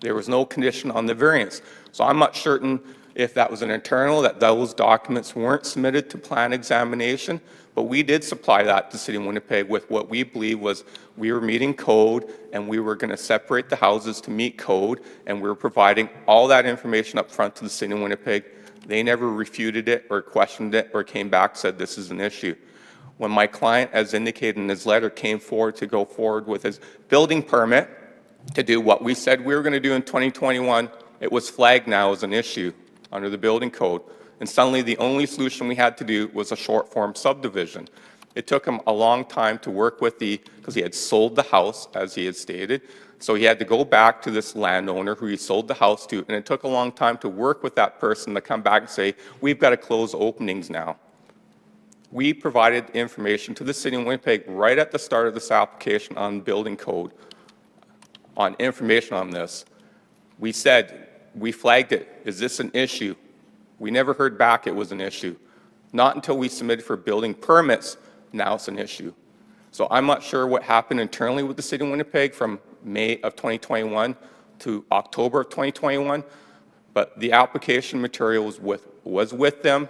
There was no condition on the variance. So I'm not certain if that was an internal, that those documents weren't submitted to plan examination, but we did supply that to City of Winnipeg with what we believe was we were meeting code and we were going to separate the houses to meet code, and we were providing all that information up front to the City of Winnipeg. They never refuted it or questioned it or came back and said this is an issue. When my client, as indicated in his letter, came forward to go forward with his building permit to do what we said we were going to do in 2021, it was flagged now as an issue under the building code. And suddenly the only solution we had to do was a short form subdivision. It took him a long time to work with because he had sold the house, as he had stated. So he had to go back to this landowner who he sold the house to, and it took a long time to work with that person to come back and say, we've got to close openings now. We provided information to the City of Winnipeg right at the start of this application on building code, on information on this. We said, we flagged it. Is this an issue? We never heard back it was an issue. Not until we submitted for building permits, now it's an issue. So I'm not sure what happened internally with the City of Winnipeg from May of 2021 to October of 2021, but the application material was with them.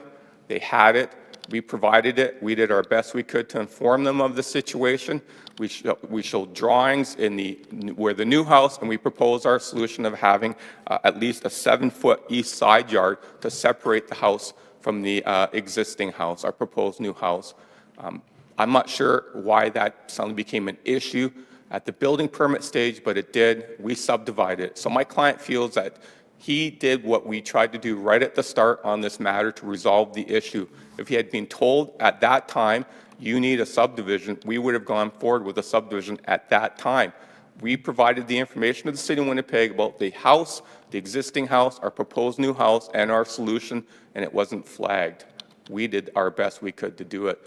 They had it. We provided it. We did our best we could to inform them of the situation. We showed drawings where the new house, and we proposed our solution of having at least a 7-foot east side yard to separate the house from the existing house, our proposed new house. I'm not sure why that suddenly became an issue at the building permit stage, but it did. We subdivided it. So my client feels that he did what we tried to do right at the start on this matter to resolve the issue. If he had been told at that time, you need a subdivision, we would have gone forward with a subdivision at that time. We provided the information to the city of Winnipeg about the house, the existing house, our proposed new house, and our solution, and it wasn't flagged. We did our best we could to do it.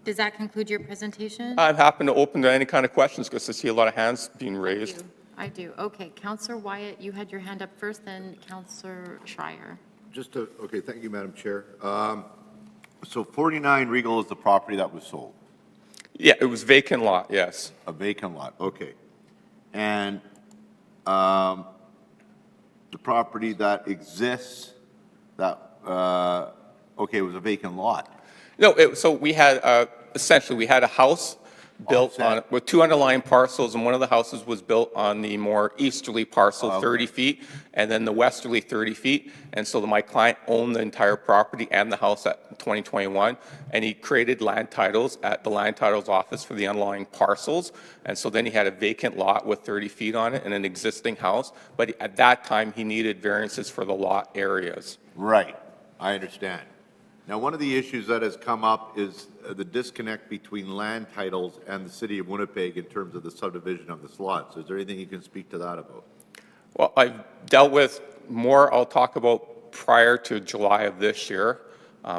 Does that conclude your presentation? I'm happy to open to any kind of questions because I see a lot of hands being raised. I do. Okay, Councillor Wyatt, you had your hand up first, then Councillor Schreier. Okay, thank you, Madam Chair. So 49 Regal is the property that was sold, Yeah, it was vacant lot, yes. a vacant lot, okay. And the property that exists, that, okay, it was a vacant lot. No, so we had, essentially, we had a house built set. on, with 2 underlying parcels, and one of the houses was built on the more easterly parcel, okay. 30 feet, and then the westerly 30 feet. And so my client owned the entire property and the house at 2021, and he created land titles at the land titles office for the underlying parcels. And so then he had a vacant lot with 30 feet on it and an existing house, but at that time, he needed variances for the lot areas. Right, I understand. Now, one of the issues that has come up is the disconnect between land titles and the city of Winnipeg in terms of the subdivision of the lots. Is there anything you can speak to that about? Well, I've dealt with more, I'll talk about prior to July of this year,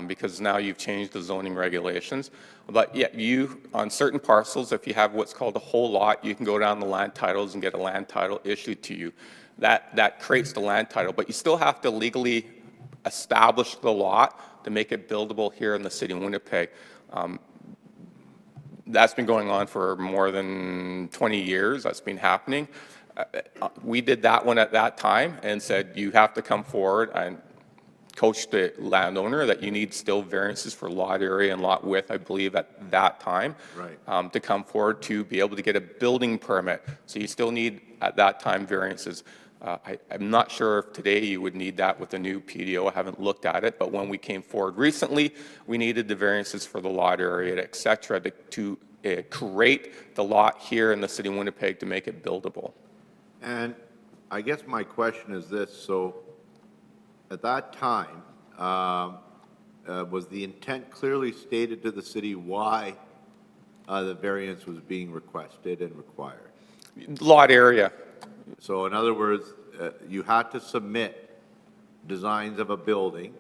because now you've changed the zoning regulations. But yeah, you, on certain parcels, if you have what's called a whole lot, you can go down the land titles and get a land title issued to you. That creates the land title, but you still have to legally establish the lot to make it buildable here in the city of Winnipeg. That's been going on for more than 20 years. That's been happening. We did that one at that time and said, you have to come forward and coach the landowner that you need still variances for lot area and lot width, I believe, at that time. Right. To come forward to be able to get a building permit. So you still need, at that time, variances. I'm not sure if today you would need that with the new PDO. I haven't looked at it, but when we came forward recently, we needed the variances for the lot area, et cetera, to create the lot here in the city of Winnipeg to make it buildable. And I guess my question is this, so at that time, was the intent clearly stated to the city why the variance was being requested and required? Lot area. So in other words, you had to submit designs of a building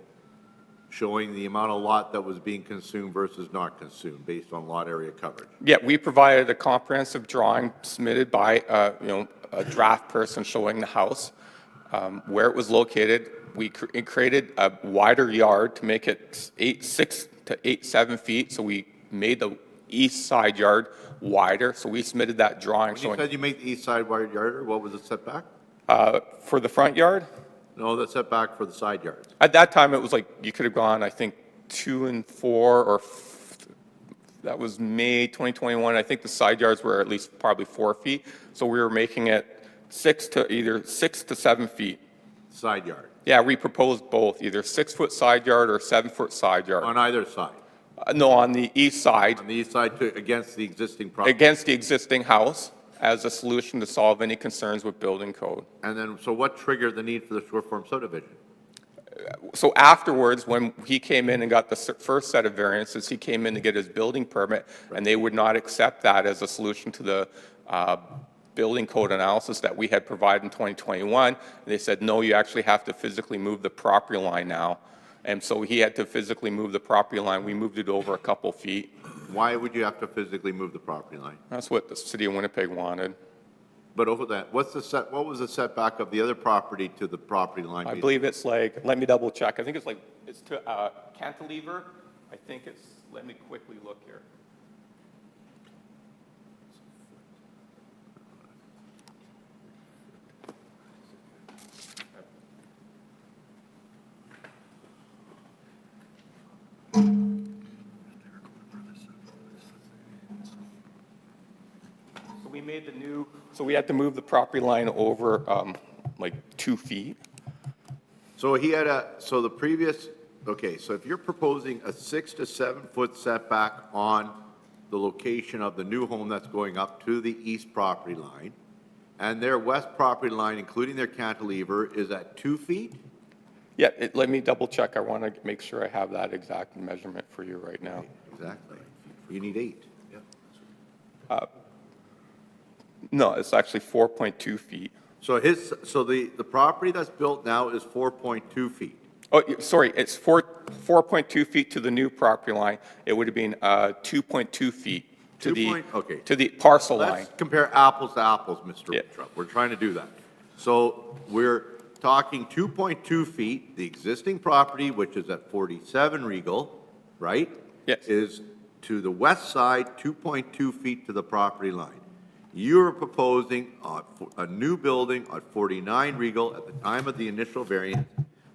showing the amount of lot that was being consumed versus not consumed based on lot area coverage. Yeah, we provided a comprehensive drawing submitted by, a draft person showing the house, where it was located. We created a wider yard to make it 6 to 7 feet. So we made the east side yard wider. So we submitted that drawing When you showing, said you made the east side wide yard, what was the setback? for the front yard. No, the setback for the side yards. At that time, it was like, you could have gone, I think, 2 and 4, or that was May 2021. I think the side yards were at least probably 4 feet. So we were making it 6 to 7 feet. Side yard, Yeah, we proposed both, either 6-foot side yard or 7-foot side yard. on either side. No, on the east side, On the east side against the existing property. against the existing house, as a solution to solve any concerns with building code. And then, so what triggered the need for the short form subdivision? So afterwards, when he came in and got the first set of variances, he came in to get his building permit, and they would not accept that as a solution to the building code analysis that we had provided in 2021. And they said, no, you actually have to physically move the property line now. And so he had to physically move the property line. We moved it over a couple feet. Why would you have to physically move the property line? That's what the city of Winnipeg wanted. But over that, what was the setback of the other property to the property line? I believe it's like, let me double check. I think it's to cantilever. I think it's, let me quickly look here. So we made the new, so we had to move the property line over like 2 feet. So he had so the previous Okay, so if you're proposing a 6 to 7 foot setback on the location of the new home that's going up to the east property line, and their west property line, including their cantilever, is at 2 feet? Yeah, let me double check. I want to make sure I have that exact measurement for you right now. Exactly. You need 8. No, it's actually 4.2 feet. So the property that's built now is 4.2 feet. Oh, sorry, it's 4.2 feet to the new property line. It would have been 2.2 feet to Okay. to the parcel line. Let's compare apples to apples, Mr. Yeah. Trump. We're trying to do that. So we're talking 2.2 feet, the existing property, which is at 47 Regal, right? Yes. Is to the west side, 2.2 feet to the property line. You are proposing a new building on 49 Regal at the time of the initial variance.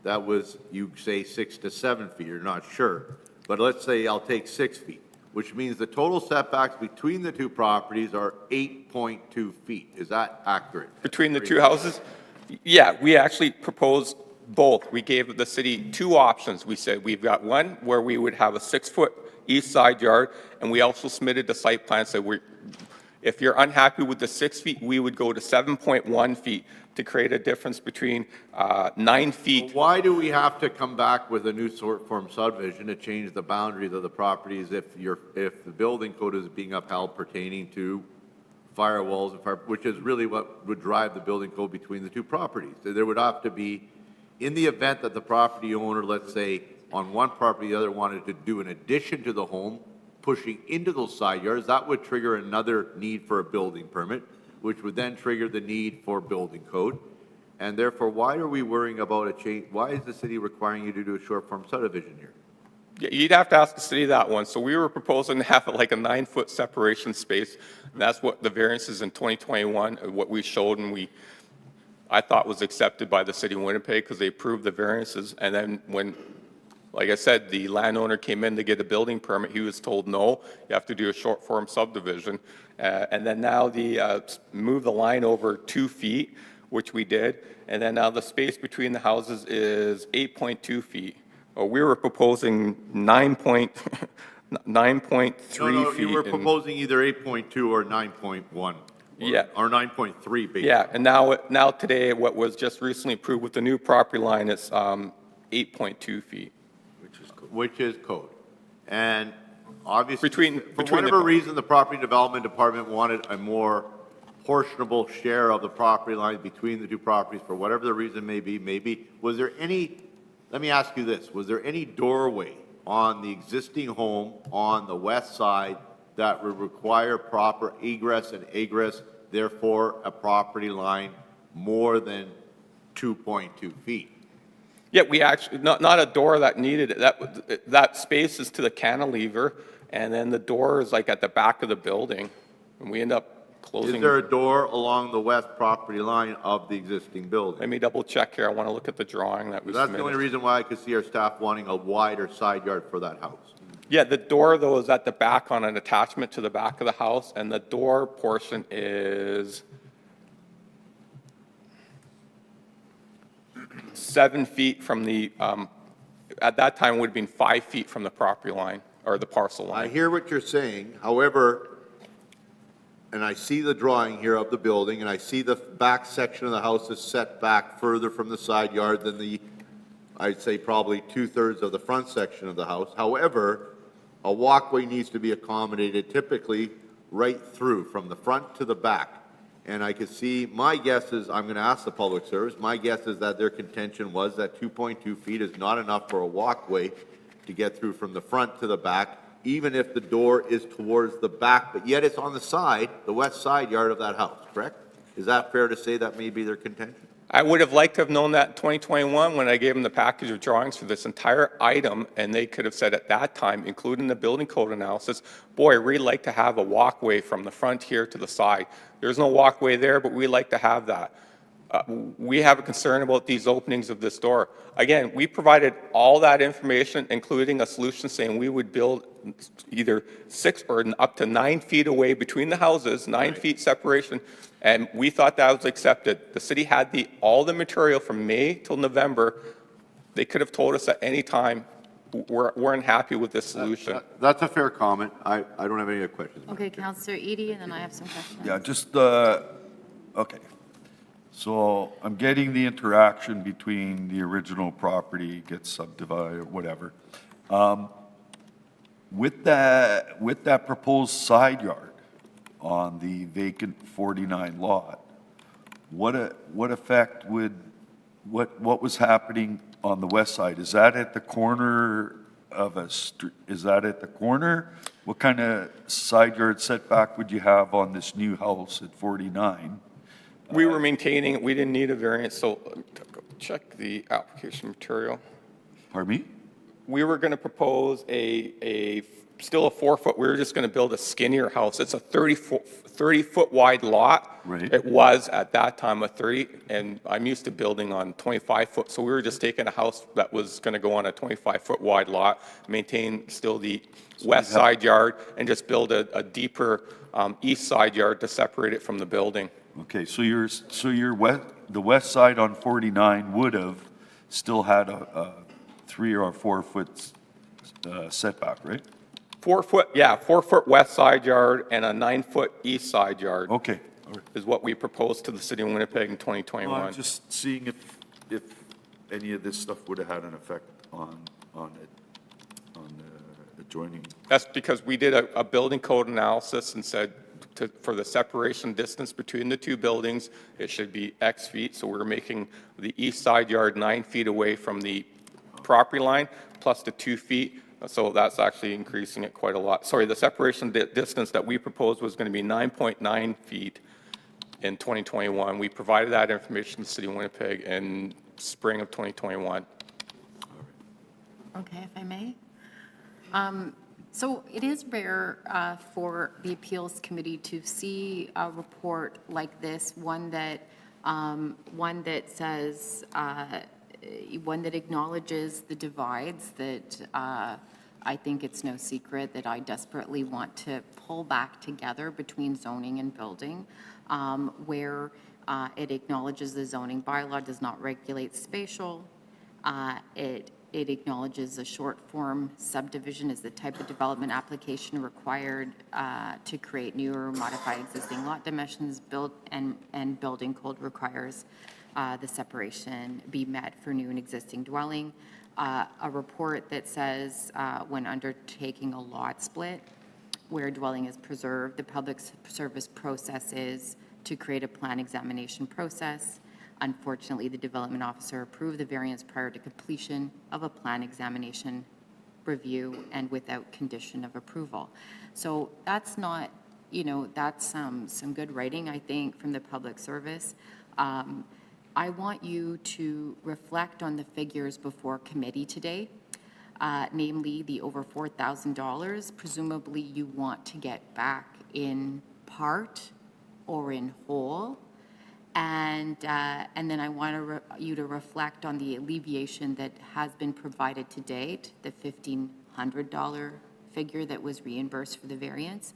That was, you say 6 to 7 feet, you're not sure. But let's say I'll take 6 feet, which means the total setbacks between the two properties are 8.2 feet. Is that accurate? Between the two houses? Yeah, we actually proposed both. We gave the city two options. We said we've got one where we would have a 6-foot east side yard, and we also submitted the site plan, so if you're unhappy with the 6 feet, we would go to 7.1 feet to create a difference between 9 feet. Why do we have to come back with a new short form subdivision to change the boundaries of the properties if the building code is being upheld pertaining to firewalls, which is really what would drive the building code between the two properties? There would have to be, in the event that the property owner, let's say, on one property, the other wanted to do an addition to the home, pushing into those side yards, that would trigger another need for a building permit, which would then trigger the need for building code. And therefore, why are we worrying about a change? Why is the city requiring you to do a short form subdivision here? Yeah, you'd have to ask the city that one. So we were proposing to have like a 9-foot separation space. And that's what the variances in 2021, what we showed and I thought was accepted by the city of Winnipeg because they approved the variances. And then when, like I said, the landowner came in to get a building permit, he was told, no, you have to do a short form subdivision. And then now move the line over 2 feet, which we did. And then now the space between the houses is 8.2 feet. We were proposing 9.3 No, feet. you were and- proposing either 8.2 or 9.1. Yeah. Or 9.3, basically. Yeah, and now today, what was just recently approved with the new property line is 8.2 feet. Which is code. And obviously, Between for the- whatever reason, the Property Development Department wanted a more portionable share of the property line between the two properties, for whatever the reason may be, was there any, let me ask you this, was there any doorway on the existing home on the west side that would require proper egress and egress, therefore a property line more than 2.2 feet? Yeah, we actually, not a door that needed it. That space is to the cantilever, and then the door is like at the back of the building, and we end up closing. Is there a door along the west property line of the existing building? Let me double check here. I want to look at the drawing that we That's the only submitted. reason why I could see our staff wanting a wider side yard for that house. Yeah, the door though is at the back on an attachment to the back of the house, and the door portion is 7 feet from the, at that time it would have been 5 feet from the property line, or the parcel I line. hear what you're saying, however, and I see the drawing here of the building, and I see the back section of the house is set back further from the side yard than the, I'd say probably 2/3 of the front section of the house. However, a walkway needs to be accommodated typically right through, from the front to the back. And I could see, my guess is, I'm going to ask the public service, my guess is that their contention was that 2.2 feet is not enough for a walkway to get through from the front to the back, even if the door is towards the back, but yet it's on the side, the west side yard of that house, correct? Is that fair to say that may be their contention? I would have liked to have known that in 2021 when I gave them the package of drawings for this entire item, and they could have said at that time, including the building code analysis, boy, I really like to have a walkway from the front here to the side. There's no walkway there, but we like to have that. We have a concern about these openings of this door. Again, we provided all that information, including a solution saying we would build either 6 or up to 9 feet away between the houses, 9 feet separation, and we thought that was accepted. The city had all the material from May till November. They could have told us at any time, weren't happy with this solution. That's a fair comment. I don't have any other questions. Okay, Counselor Edie, and then I have some questions. Yeah, just, okay. So I'm getting the interaction between the original property gets subdivided, or whatever. With that proposed side yard on the vacant 49 lot, what effect would, what was happening on the west side? Is that at the corner of a street? Is that at the corner? What kind of side yard setback would you have on this new house at 49? We were maintaining, we didn't need a variance, so check the application material. Pardon me? We were going to propose still a 4-foot, we were just going to build a skinnier house. It's a 30-foot wide lot. Right. It was at that time a 30, and I'm used to building on 25-foot, so we were just taking a house that was going to go on a 25-foot wide lot, maintain still the west side yard, and just build a deeper east side yard to separate it from the building. Okay, so the west side on 49 would have still had a 3 or 4 foot setback, right? 4-foot, yeah, 4-foot west side yard and a 9-foot east side yard Okay, all right. is what we proposed to the city of Winnipeg in Well, 2021. I'm just seeing if any of this stuff would have had an effect on the adjoining. That's because we did a building code analysis and said for the separation distance between the two buildings, it should be X feet. So we're making the east side yard 9 feet away from the property line plus the 2 feet. So that's actually increasing it quite a lot. Sorry, the separation distance that we proposed was going to be 9.9 feet in 2021. We provided that information to the city of Winnipeg in spring of 2021. Okay, if I may. So it is rare for the Appeals Committee to see a report like this, one that says, one that acknowledges the divides that I think it's no secret that I desperately want to pull back together between zoning and building, where it acknowledges the zoning bylaw does not regulate spatial. It acknowledges a short-form subdivision is the type of development application required to create new or modify existing lot dimensions. And building code requires the separation be met for new and existing dwelling. A report that says when undertaking a lot split where dwelling is preserved, the public service process is to create a plan examination process. Unfortunately, the development officer approved the variance prior to completion of a plan examination review and without condition of approval. So that's not, that's some good writing, I think, from the public service. I want you to reflect on the figures before committee today, namely the over $4,000. Presumably, you want to get back in part or in whole. And then I want you to reflect on the alleviation that has been provided to date, the $1,500 figure that was reimbursed for the variance.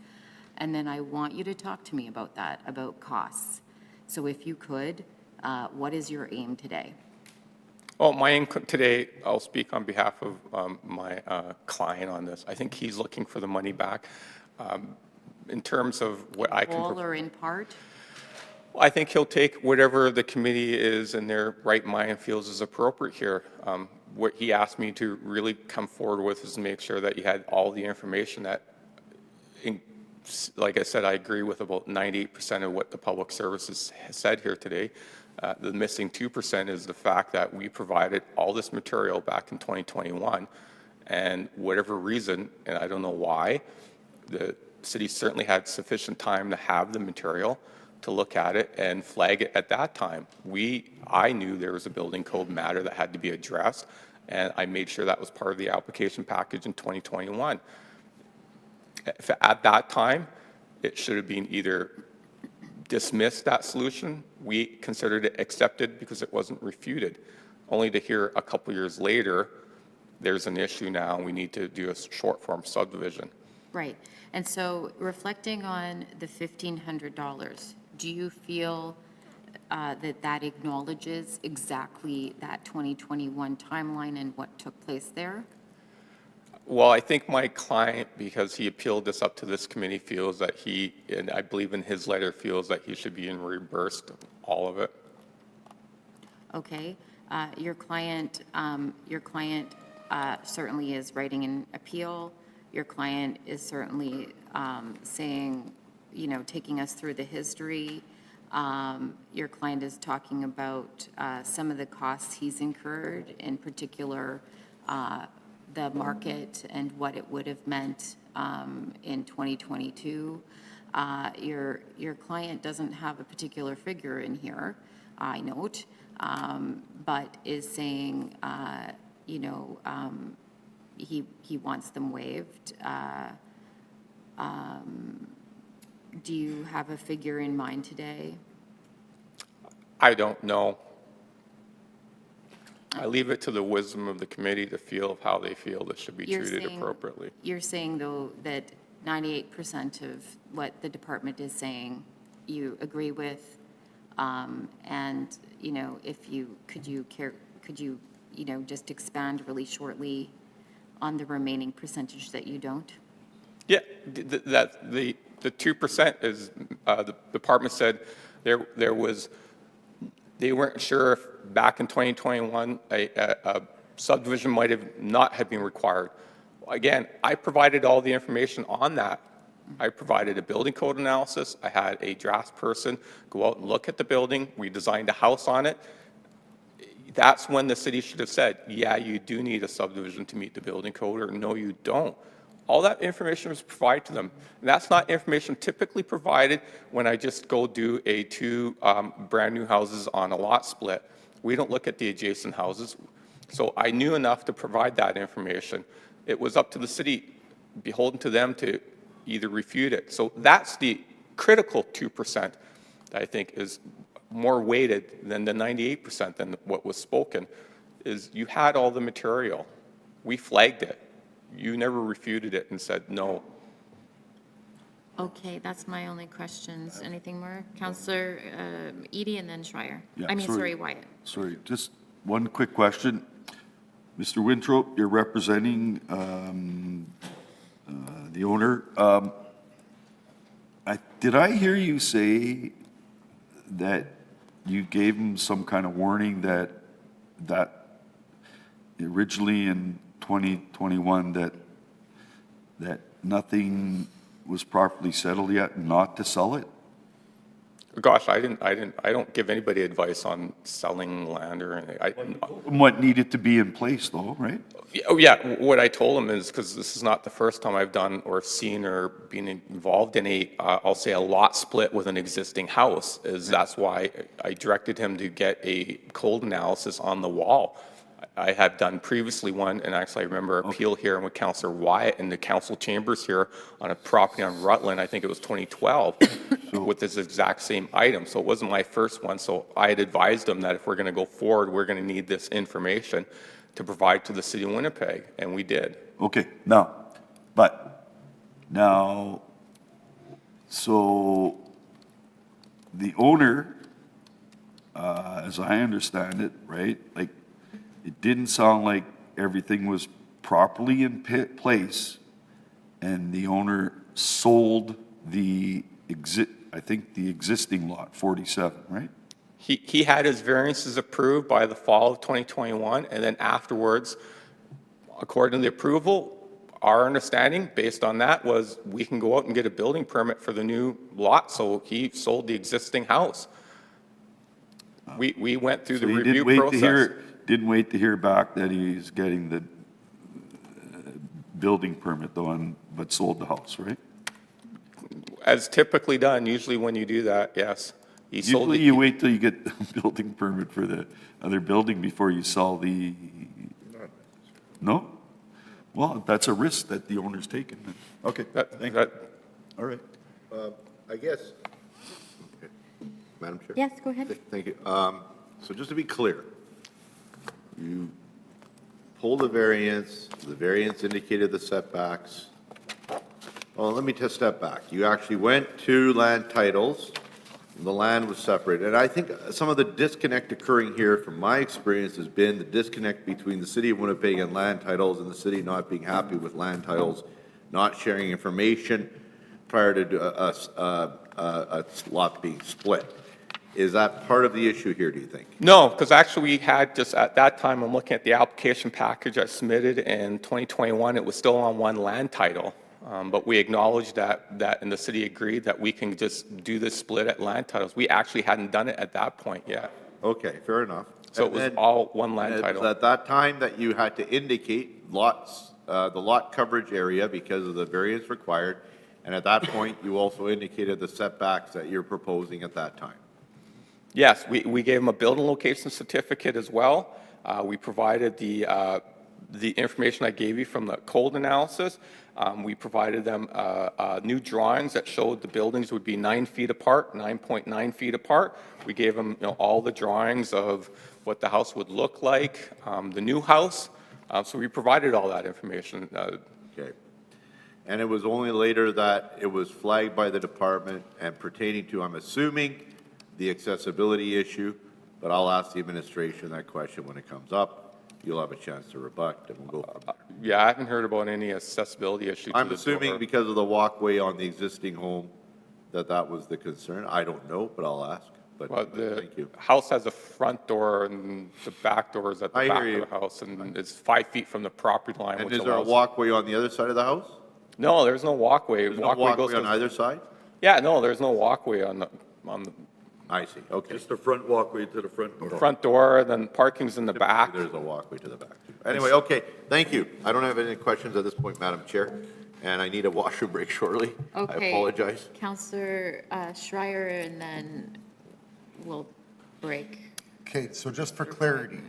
And then I want you to talk to me about that, about costs. So if you could, what is your aim today? Well, my aim today, I'll speak on behalf of my client on this. I think he's looking for the money back. In terms of what I can... Whole or in part? I think he'll take whatever the committee is in their right mind and feels is appropriate here. What he asked me to really come forward with is to make sure that you had all the information that, like I said, I agree with about 98% of what the public services has said here today. The missing 2% is the fact that we provided all this material back in 2021, and whatever reason, and I don't know why, the city certainly had sufficient time to have the material to look at it and flag it at that time. I knew there was a building code matter that had to be addressed, and I made sure that was part of the application package in 2021. If at that time, it should have been either dismissed, that solution. We considered it accepted because it wasn't refuted. Only to hear a couple years later, there's an issue now, and we need to do a short form subdivision. Right. And so reflecting on the $1,500, do you feel that acknowledges exactly that 2021 timeline and what took place there? Well, I think my client, because he appealed this up to this committee, feels that he, and I believe in his letter, feels that he should be reimbursed all of it. Okay, your client certainly is writing an appeal. Your client is certainly saying, you know, taking us through the history. Your client is talking about some of the costs he's incurred, in particular, the market and what it would have meant in 2022. Your client doesn't have a particular figure in here, I note, but is saying, you know, he wants them waived. Do you have a figure in mind today? I don't know. I leave it to the wisdom of the committee to feel how they feel this should be You're treated saying- appropriately. You're saying, though, that 98% of what the department is saying, you agree with, and, you know, could you, you know, just expand really shortly on the remaining percentage that you don't? Yeah, that, the 2% is, the department said there was, they weren't sure if back in 2021, a subdivision might have not have been required. Again, I provided all the information on that. I provided a building code analysis. I had a draft person go out and look at the building. We designed a house on it. That's when the city should have said, yeah, you do need a subdivision to meet the building code, or no, you don't. All that information was provided to them. And that's not information typically provided when I just go do two brand-new houses on a lot split. We don't look at the adjacent houses. So I knew enough to provide that information. It was up to the city, beholden to them to either refute it. So that's the critical 2% that I think is more weighted than the 98% than what was spoken, is you had all the material. We flagged it. You never refuted it and said no. Okay, that's my only questions. Anything more? Counselor Edie and then Schreier. Yeah, I mean, sorry, Wyatt. Sorry, just one quick question. Mr. Winthrop, you're representing the owner. Did I hear you say that you gave him some kind of warning that originally in 2021 that nothing was properly settled yet, not to sell it? Gosh, I don't give anybody advice on selling land or anything. What needed to be in place though, right? Oh, yeah, what I told him is, because this is not the first time I've done or seen or been involved in I'll say a lot split with an existing house, that's why I directed him to get a code analysis on the wall. I have done previously one, and actually I remember appeal here with Councillor Wyatt in the council chambers here on a property on Rutland, I think it was 2012, with this exact same item. So it wasn't my first one, so I had advised him that if we're going to go forward, we're going to need this information to provide to the city of Winnipeg, and we did. Okay, so the owner, as I understand it, right, like, it didn't sound like everything was properly in place, and the owner sold I think the existing lot, 47, right? He had his variances approved by the fall of 2021, and then afterwards, according to the approval, our understanding based on that was we can go out and get a building permit for the new lot, so he sold the existing house. We went through the So he review process. didn't wait to hear back that he's getting the building permit though, but sold the house, right? As typically done, usually when you do that, yes. He sold Usually it. you wait till you get the building permit for the other building before you sell the, no? Well, that's a risk that the owner's taking. Okay, thank you. All right. I guess, Madam Chair? Yes, go ahead. Thank you. So just to be clear, you pulled the variance indicated the setbacks. Well, let me just step back. You actually went to land titles, the land was separate. And I think some of the disconnect occurring here, from my experience, has been the disconnect between the city of Winnipeg and land titles, and the city not being happy with land titles, not sharing information prior to a lot being split. Is that part of the issue here, do you think? No, because actually we had just, at that time, I'm looking at the application package I submitted in 2021, it was still on one land title. But we acknowledged that, and the city agreed that we can just do this split at land titles. We actually hadn't done it at that point yet. Okay, fair enough. So it And was then- all one land and it title. was at that time that you had to indicate lots, the lot coverage area because of the variance required, and at that point, you also indicated the setbacks that you're proposing at that time. Yes, we gave them a building location certificate as well. We provided the information I gave you from the cold analysis. We provided them new drawings that showed the buildings would be 9 feet apart, 9.9 feet apart. We gave them, all the drawings of what the house would look like, the new house. So we provided all that information. Okay. And it was only later that it was flagged by the department and pertaining to, I'm assuming, the accessibility issue, but I'll ask the administration that question when it comes up. You'll have a chance to rebut, and we'll go from there. Yeah, I haven't heard about any accessibility issue to I'm the assuming door. because of the walkway on the existing home that was the concern. I don't know, but I'll ask. But Well, the thank you. house has a front door and the back door is at the I back hear you. of the house and it's 5 feet from the property line, And which is there a allows. walkway on the other side of the house? No, there's no walkway. There's no walkway goes on to- either side? Yeah, no, there's no walkway on the I see, okay. Just the front walkway to the front door. front door, then parking's in the back. There's a walkway to the back. Anyway, okay, thank you. I don't have any questions at this point, Madam Chair, and I need a washroom break shortly. I Okay. apologize. Counselor Schreier, and then we'll break. Okay, so just for clarity,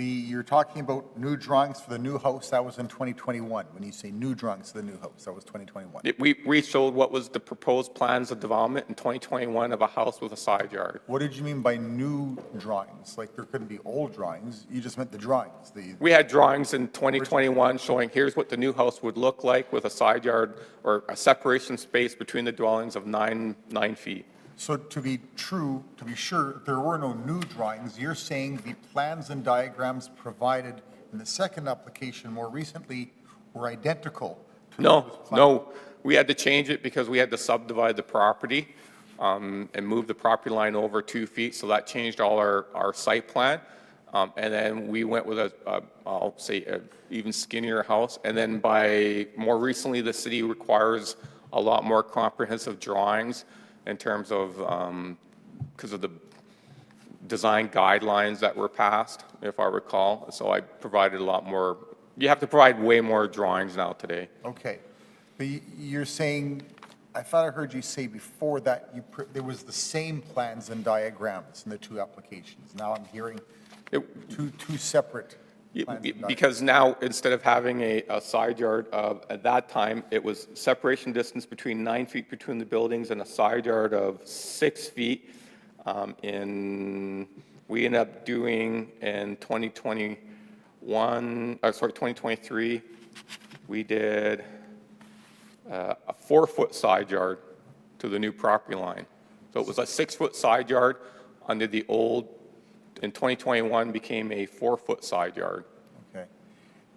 you're talking about new drawings for the new house, that was in 2021. When you say new drawings for the new house, that was 2021. We showed what was the proposed plans of development in 2021 of a house with a side yard. What did you mean by new drawings? Like, there couldn't be old drawings, you just meant the drawings, We had drawings in 2021 showing here's what the new house would look like with a side yard or a separation space between the dwellings of 9 feet. So to be true, to be sure, there were no new drawings. You're saying the plans and diagrams provided in the second application more recently were identical to No, those plans? no, we had to change it because we had to subdivide the property and move the property line over 2 feet, so that changed all our site plan. And then we went with I'll say, a even skinnier house. And then more recently, the city requires a lot more comprehensive drawings in terms of, because of the design guidelines that were passed, if I recall. So I provided a lot more, you have to provide way more drawings now today. Okay. But you're saying, I thought I heard you say before that there was the same plans and diagrams in the two applications. Now I'm hearing two separate plans and diagrams. Because now, instead of having a side yard, at that time, it was separation distance between 9 feet between the buildings and a side yard of 6 feet. We ended up doing in 2023, we did a 4-foot side yard to the new property line. So it was a 6-foot side yard under the old, in 2021, became a 4-foot side yard. Okay.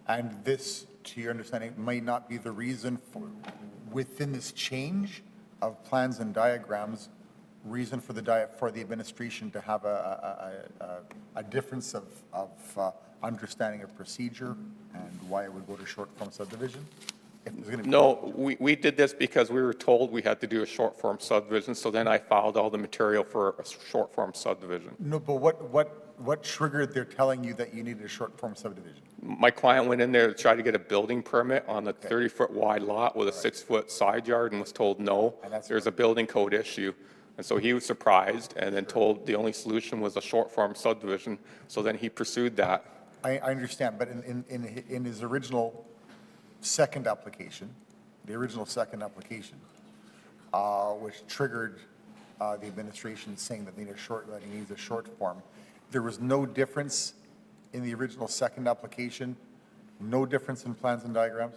And this, to your understanding, might not be the reason for, within this change of plans and diagrams, reason for the administration to have a difference of understanding of procedure and why it would go to short form subdivision? If there's gonna be- No, we did this because we were told we had to do a short form subdivision, so then I filed all the material for a short form subdivision. No, but what triggered their telling you that you needed a short form subdivision? My client went in there to try to get a building permit on a 30-foot wide lot with a 6-foot side yard and was told, no, And that's there's a building code issue. And so he was surprised and then told the only solution was a short form subdivision, so then he pursued that. I understand, but in his original second application, which triggered the administration saying that that he needs a short form, there was no difference in the original second application, no difference in plans and diagrams?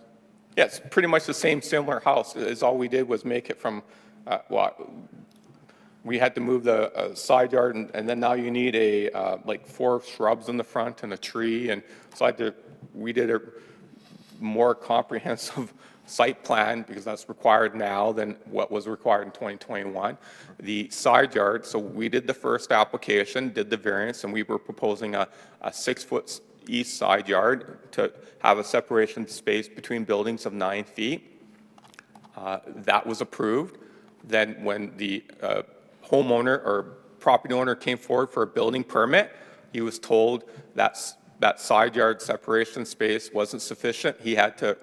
Yeah, it's pretty much the same similar house, is all we did was make it from, we had to move the side yard, and then now you need like 4 shrubs in the front and a tree, and so we did a more comprehensive site plan, because that's required now than what was required in 2021. The side yard, so we did the first application, did the variance, and we were proposing a 6-foot east side yard to have a separation space between buildings of 9 feet. That was approved. Then when the homeowner or property owner came forward for a building permit, he was told that side yard separation space wasn't sufficient. He had to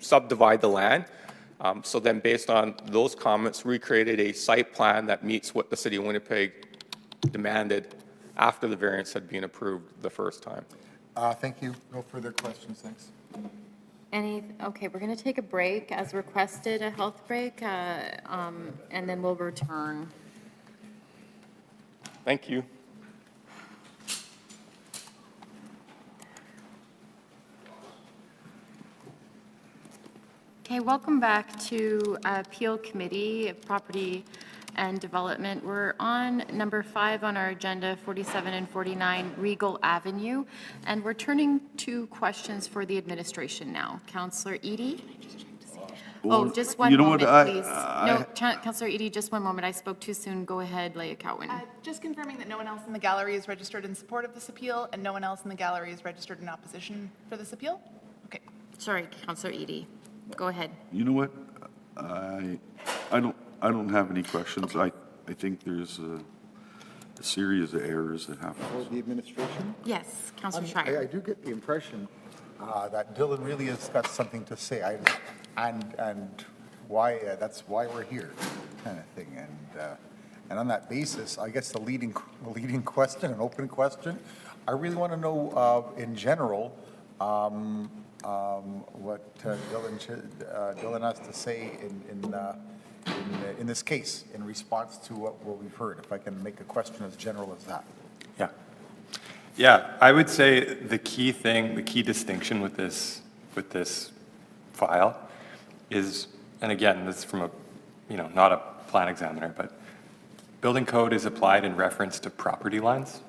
subdivide the land. So then based on those comments, we created a site plan that meets what the City of Winnipeg demanded after the variance had been approved the first time. Thank you. No further questions, thanks. Okay, we're going to take a break as requested, a health break, and then we'll return. Thank you. Okay, welcome back to Appeal Committee of Property and Development. We're on number 5 on our agenda, 47 and 49 Regal Avenue, and we're turning to questions for the administration now. Councillor Eady? Oh, just one You know what, moment, please. No, Councillor Eady, just one moment. I spoke too soon. Go ahead, Leah Cowan. Just confirming that no one else in the gallery is registered in support of this appeal, and no one else in the gallery is registered in opposition for this appeal? Okay. Sorry, Councillor Eady. Go ahead. You know what? I don't have any questions. I think there's a series of errors that For happen. the administration? Yes, Councillor I Schreier. do get the impression that Dylan really has got something to say, and why, that's why we're here, kind of thing. And on that basis, I guess the leading question, an open question, I really want to know, in general, what Dylan has to say in this case, in response to what we've heard, if I can make a question as general as that. Yeah, I would say the key thing, the key distinction with this file is, and again, this is from a, not a plan examiner, but building code is applied in reference to property lines.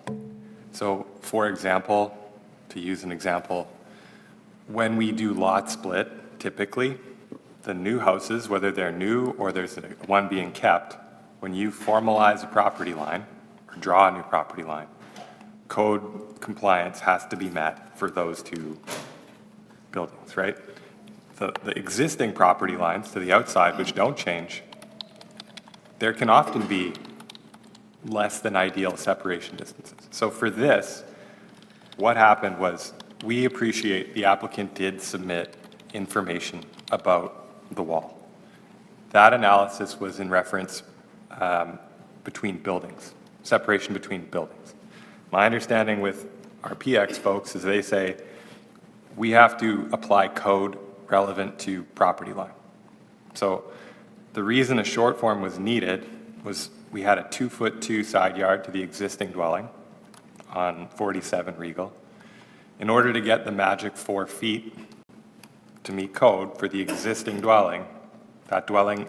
So, for example, to use an example, when we do lot split, typically, the new houses, whether they're new or there's one being kept, when you formalize a property line or draw a new property line, code compliance has to be met for those 2 buildings, right? The existing property lines to the outside, which don't change, there can often be less than ideal separation distances. So for this, what happened was, we appreciate the applicant did submit information about the wall. That analysis was in reference between buildings, separation between buildings. My understanding with our PX folks is they say we have to apply code relevant to property line. So the reason a short form was needed was we had a 2'2" side yard to the existing dwelling on 47 Regal. In order to get the magic 4 feet to meet code for the existing dwelling, that dwelling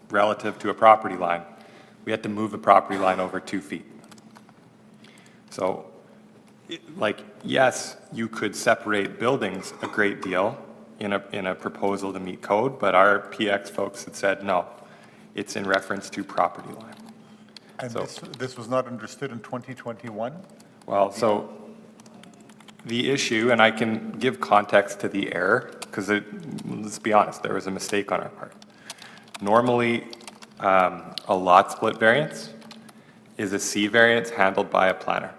relative to a property line, we had to move the property line over 2 feet. So, yes, you could separate buildings a great deal in a proposal to meet code, but our PX folks had said, no, it's in reference to property line. And So- this was not understood in 2021? Well, so the issue, and I can give context to the error, because let's be honest, there was a mistake on our part. Normally, a lot split variance is a C variance handled by a planner,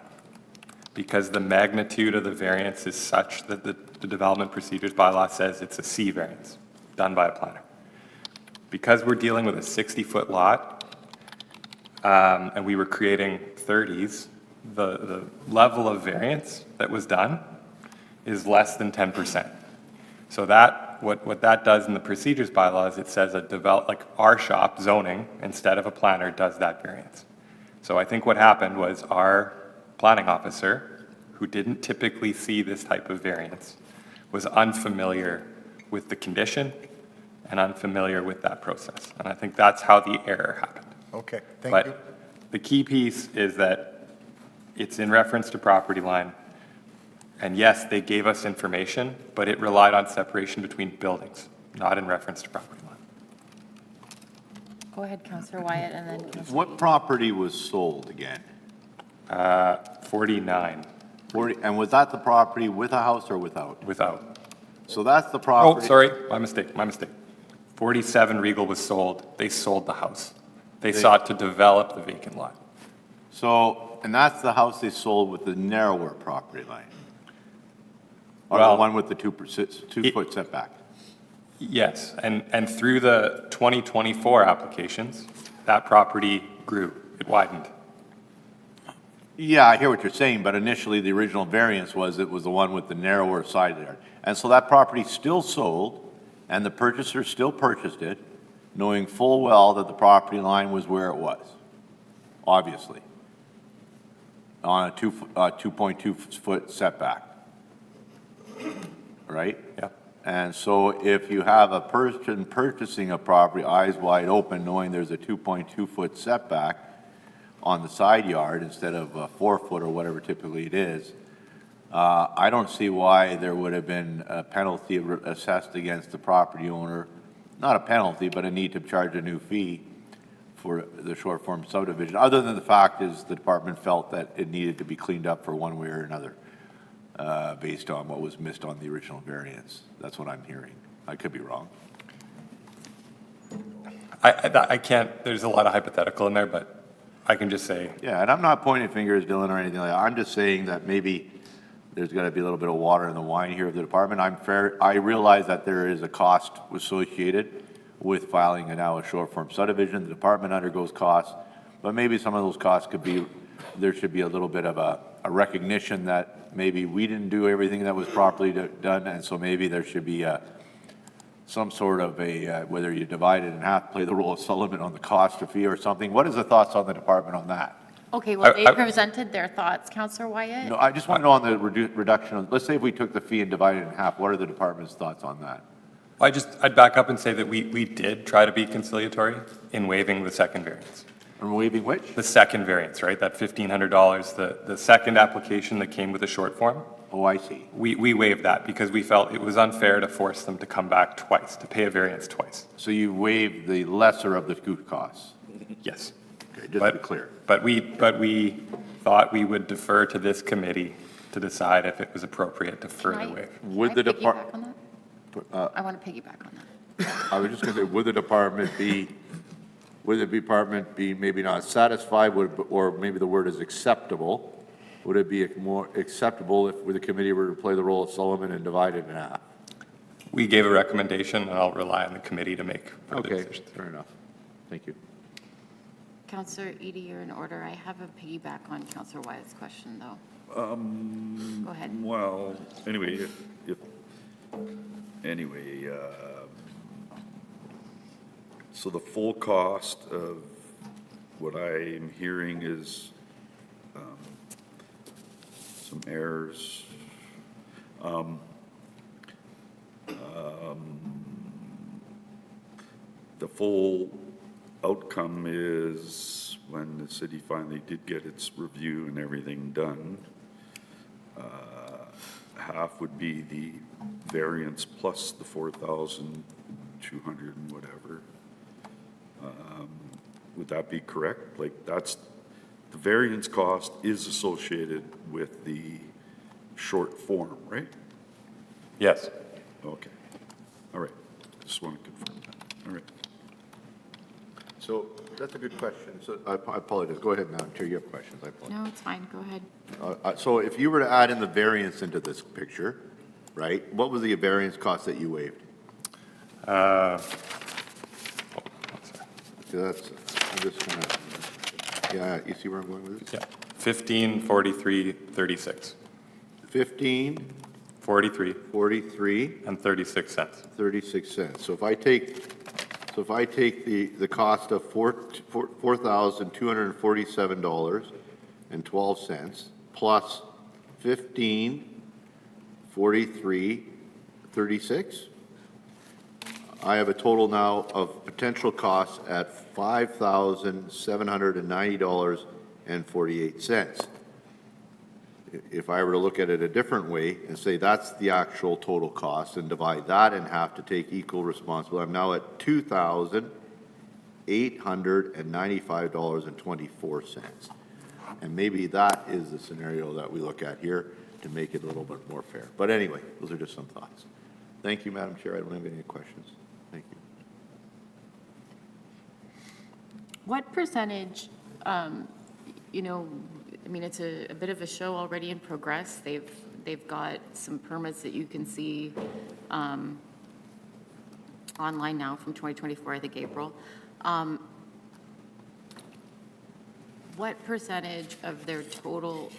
because the magnitude of the variance is such that the development procedures bylaw says it's a C variance done by a planner. Because we're dealing with a 60-foot lot, and we were creating 30s, the level of variance that was done is less than 10%. So that, what that does in the procedures bylaw is it says like our shop zoning, instead of a planner, does that variance. So I think what happened was our planning officer, who didn't typically see this type of variance, was unfamiliar with the condition and unfamiliar with that process. And I think that's how the error happened. Okay, thank But you. The key piece is that it's in reference to property line. And yes, they gave us information, but it relied on separation between buildings, not in reference to property line. Go ahead, Counselor Wyatt, and then Counselor What property was sold again? 49 And was that the property with a house or without? without. So that's the Oh, property. sorry, my mistake. 47 Regal was sold. They sold the house. They sought to develop the vacant lot. So, and that's the house they sold with the narrower property line? Or the Well, one with the 2-foot setback? Yes, and through the 2024 applications, that property grew. It widened. Yeah, I hear what you're saying, but initially, the original variance was it was the one with the narrower side there. And so that property still sold, and the purchaser still purchased it, knowing full well that the property line was where it was, obviously, on a 2.2-foot setback, right? Yeah. And so if you have a person purchasing a property, eyes wide open, knowing there's a 2.2-foot setback on the side yard instead of a 4-foot or whatever typically it is, I don't see why there would have been a penalty assessed against the property owner, not a penalty, but a need to charge a new fee for the short form subdivision, other than the fact is the department felt that it needed to be cleaned up for one way or another, based on what was missed on the original variance. That's what I'm hearing. I could be wrong. I can't, there's a lot of hypothetical in there, but I can just say, Yeah, and I'm not pointing fingers, Dylan, or anything like that. I'm just saying that maybe there's got to be a little bit of water in the wine here of the department. I realize that there is a cost associated with filing now a short form subdivision. The department undergoes costs, but maybe some of those costs could be, there should be a little bit of a recognition that maybe we didn't do everything that was properly done, and so maybe there should be some sort of whether you divide it in half, play the role of Sullivan on the cost or fee or something. What is the thoughts on the department on that? Okay, well, they I- presented their thoughts, Counselor Wyatt. No, I just want to know on the reduction of, let's say if we took the fee and divided it in half, what are the department's thoughts on that? I'd back up and say that we did try to be conciliatory in waiving the second variance. And waiving which? The second variance, right, that $1,500, the second application that came with a short form, Oh, I see. we waived that because we felt it was unfair to force them to come back twice, to pay a variance twice. So you waived the lesser of the two costs? Yes. Okay, just to be clear. But we thought we would defer to this committee to decide if it was appropriate to further waive. Would Can I the depart- piggyback on that? I want to piggyback on that. I was just going to say, would the department be maybe not satisfied, or maybe the word is acceptable? Would it be more acceptable if the committee were to play the role of Sullivan and divide it in half? We gave a recommendation, and I'll rely on the committee to make further Okay, decisions. fair enough. Thank you. Counselor Edie, you're in order. I have a piggyback on Counselor Wyatt's question, though. Go ahead. Well, anyway, so the full cost of what I'm hearing is some errors. The full outcome is when the city finally did get its review and everything done, half would be the variance plus the 4,200 and whatever. Would that be correct? Like, that's, the variance cost is associated with the short form, right? Yes. Okay. All right. Just want to confirm that. All right. So that's a good question. So I apologize. Go ahead, Madam Chair. You have questions. I apologize. No, it's fine. Go ahead. So if you were to add in the variance into this picture, right, what was the variance cost that you waived? So that's, I'm just gonna, yeah, you see where I'm going with this? Yeah. 1543.36. 15, 43 43, and 36 cents. 36 cents. So if I take the cost of $4,247.12 plus 15, 43, 36, I have a total now of potential costs at $5,790.48. If I were to look at it a different way and say that's the actual total cost and divide that in half to take equal responsibility, I'm now at $2,895.24. And maybe that is the scenario that we look at here to make it a little bit more fair. But anyway, those are just some thoughts. Thank you, Madam Chair. I don't have any questions. Thank you. What percentage, you know, I mean, it's a bit of a show already in progress. They've got some permits that you can see online now from 2024, I think April. What percentage of their total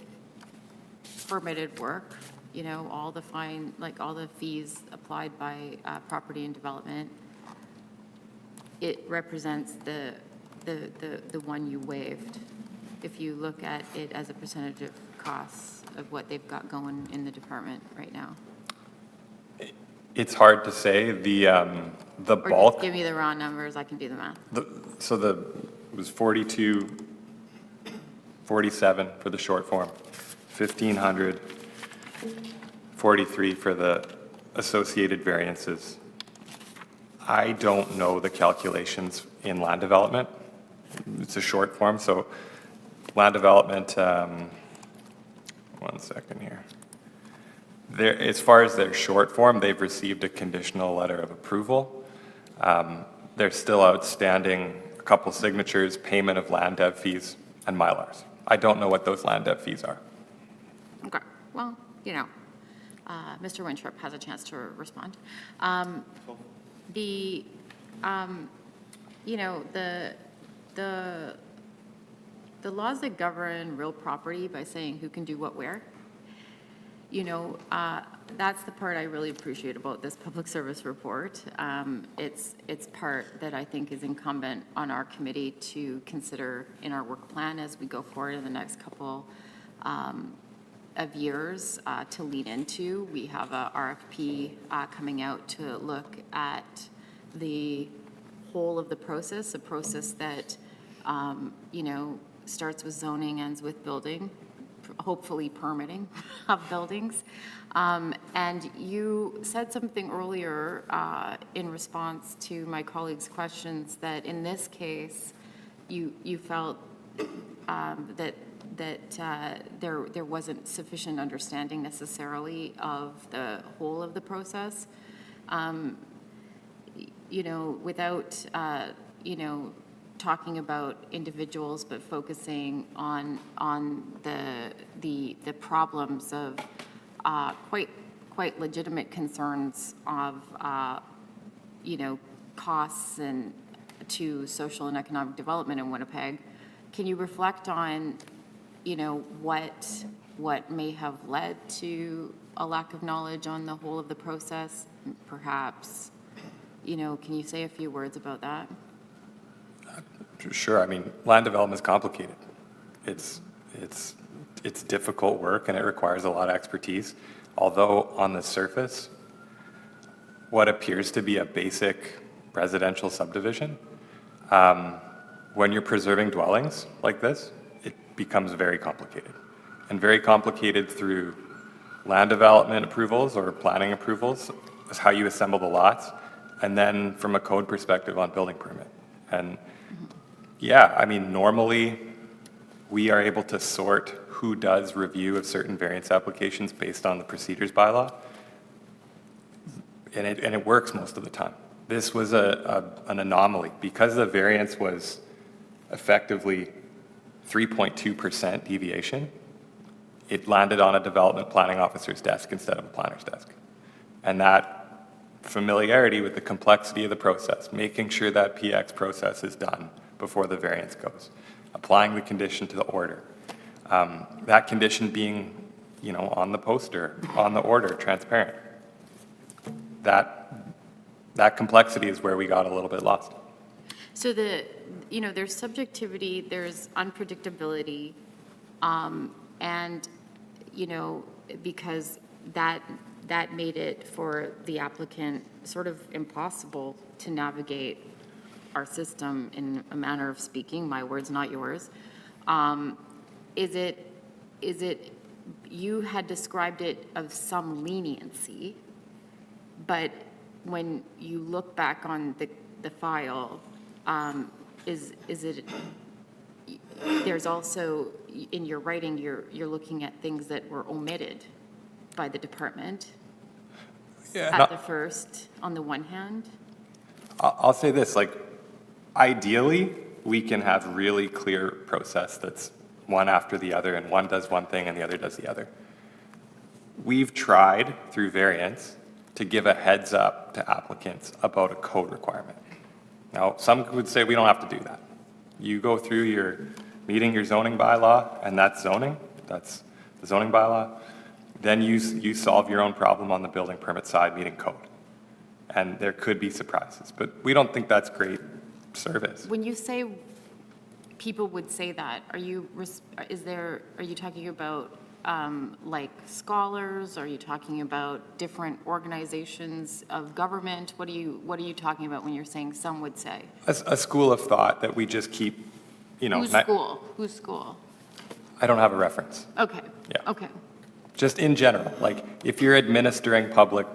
permitted work, you know, all the fine, like all the fees applied by property and development, it represents the one you waived, if you look at it as a percentage of costs of what they've got going in the department right now? It's hard to say. The Or bulk. just give me the raw numbers, I can do the math. It was 42, 47 for the short form, 1,500, 43 for the associated variances. I don't know the calculations in land development. It's a short form, so land development, 1 second here. As far as their short form, they've received a conditional letter of approval. They're still outstanding a couple signatures, payment of land dev fees, and Mylars. I don't know what those land dev fees are. Okay, well, you know, Mr. Winstrup has a chance to respond. You know, the laws that govern real property by saying who can do what where, you know, that's the part I really appreciate about this public service report. It's part that I think is incumbent on our committee to consider in our work plan as we go forward in the next couple of years to lead into. We have a RFP coming out to look at the whole of the process, a process that, you know, starts with zoning, ends with building, hopefully permitting of buildings. And you said something earlier in response to my colleague's questions that in this case, you felt that there wasn't sufficient understanding necessarily of the whole of the process. You know, without, you know, talking about individuals, but focusing on the problems of quite legitimate concerns of, you know, costs and to social and economic development in Winnipeg. Can you reflect on, you know, what may have led to a lack of knowledge on the whole of the process? Perhaps, you know, can you say a few words about that? Sure. I mean, land development is complicated. It's difficult work and it requires a lot of expertise. Although on the surface, what appears to be a basic residential subdivision, when you're preserving dwellings like this, it becomes very complicated. And very complicated through land development approvals or planning approvals is how you assemble the lots. And then from a code perspective on building permit. And yeah, I mean, normally we are able to sort who does review of certain variance applications based on the procedures bylaw. And it works most of the time. This was an anomaly because the variance was effectively 3.2% deviation. It landed on a development planning officer's desk instead of a planner's desk. And that familiarity with the complexity of the process, making sure that PX process is done before the variance goes, applying the condition to the order. That condition being, you know, on the poster, on the order, transparent. That complexity is where we got a little bit lost. So you know, there's subjectivity, there's unpredictability, and, you know, because that made it for the applicant sort of impossible to navigate our system in a manner of speaking, my words, not yours. Is it, you had described it of some leniency, but when you look back on the file, is it, there's also, in your writing, you're looking at things that were omitted by the department at the first, on the one hand? I'll say this, like, ideally, we can have really clear process that's one after the other, and one does one thing and the other does the other. We've tried, through variance, to give a heads up to applicants about a code requirement. Now, some would say we don't have to do that. You go through your, meeting your zoning bylaw, and that's zoning, that's the zoning bylaw, then you solve your own problem on the building permit side, meeting code. And there could be surprises, but we don't think that's great service. When you say people would say that, are you talking about like scholars? Are you talking about different organizations of government? What are you talking about when you're saying some would say? A school of thought that we just keep, you know. Whose school? I don't have a reference. Okay. Yeah. Okay. Just in general, like, if you're administering public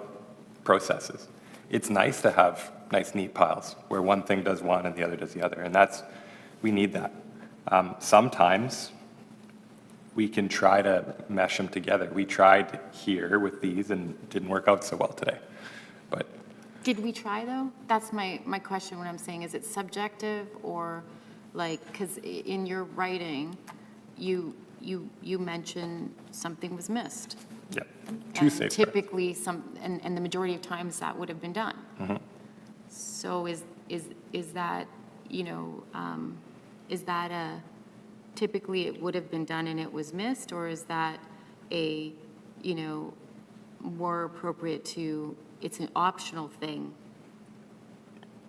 processes, it's nice to have nice, neat piles where one thing does one and the other does the other, and we need that. Sometimes we can try to mesh them together. We tried here with these and it didn't work out so well today, but. Did we try, though? That's my question when I'm saying, is it subjective or like, because in your writing, you mentioned something was missed. Yeah, And two safeguards. typically and the majority of times that would have been done. Mm-hmm. So is that, is that typically it would have been done and it was missed, or is that more appropriate to, it's an optional thing?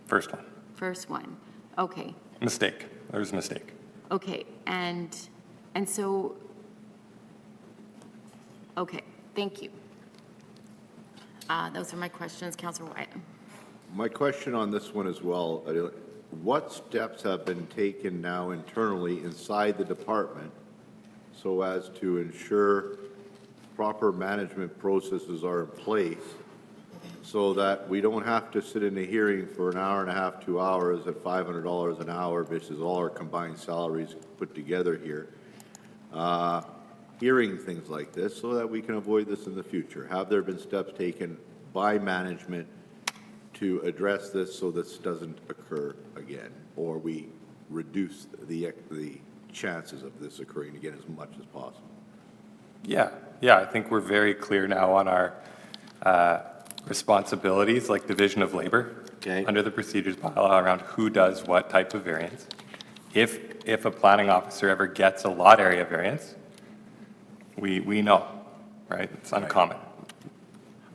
First one, First one, okay. mistake, there was a mistake. Okay, and so, okay, thank you. Those are my questions, Councillor Wyatt. My question on this one as well, what steps have been taken now internally inside the department so as to ensure proper management processes are in place so that we don't have to sit in a hearing for an hour and a half, 2 hours at $500 an hour, which is all our combined salaries put together here, hearing things like this so that we can avoid this in the future? Have there been steps taken by management to address this so this doesn't occur again, or we reduce the chances of this occurring again as much as possible? Yeah, I think we're very clear now on our responsibilities, like division of labor. Okay. Under the procedures bylaw around who does what type of variance. If a planning officer ever gets a lot area variance, we know, right? It's uncommon.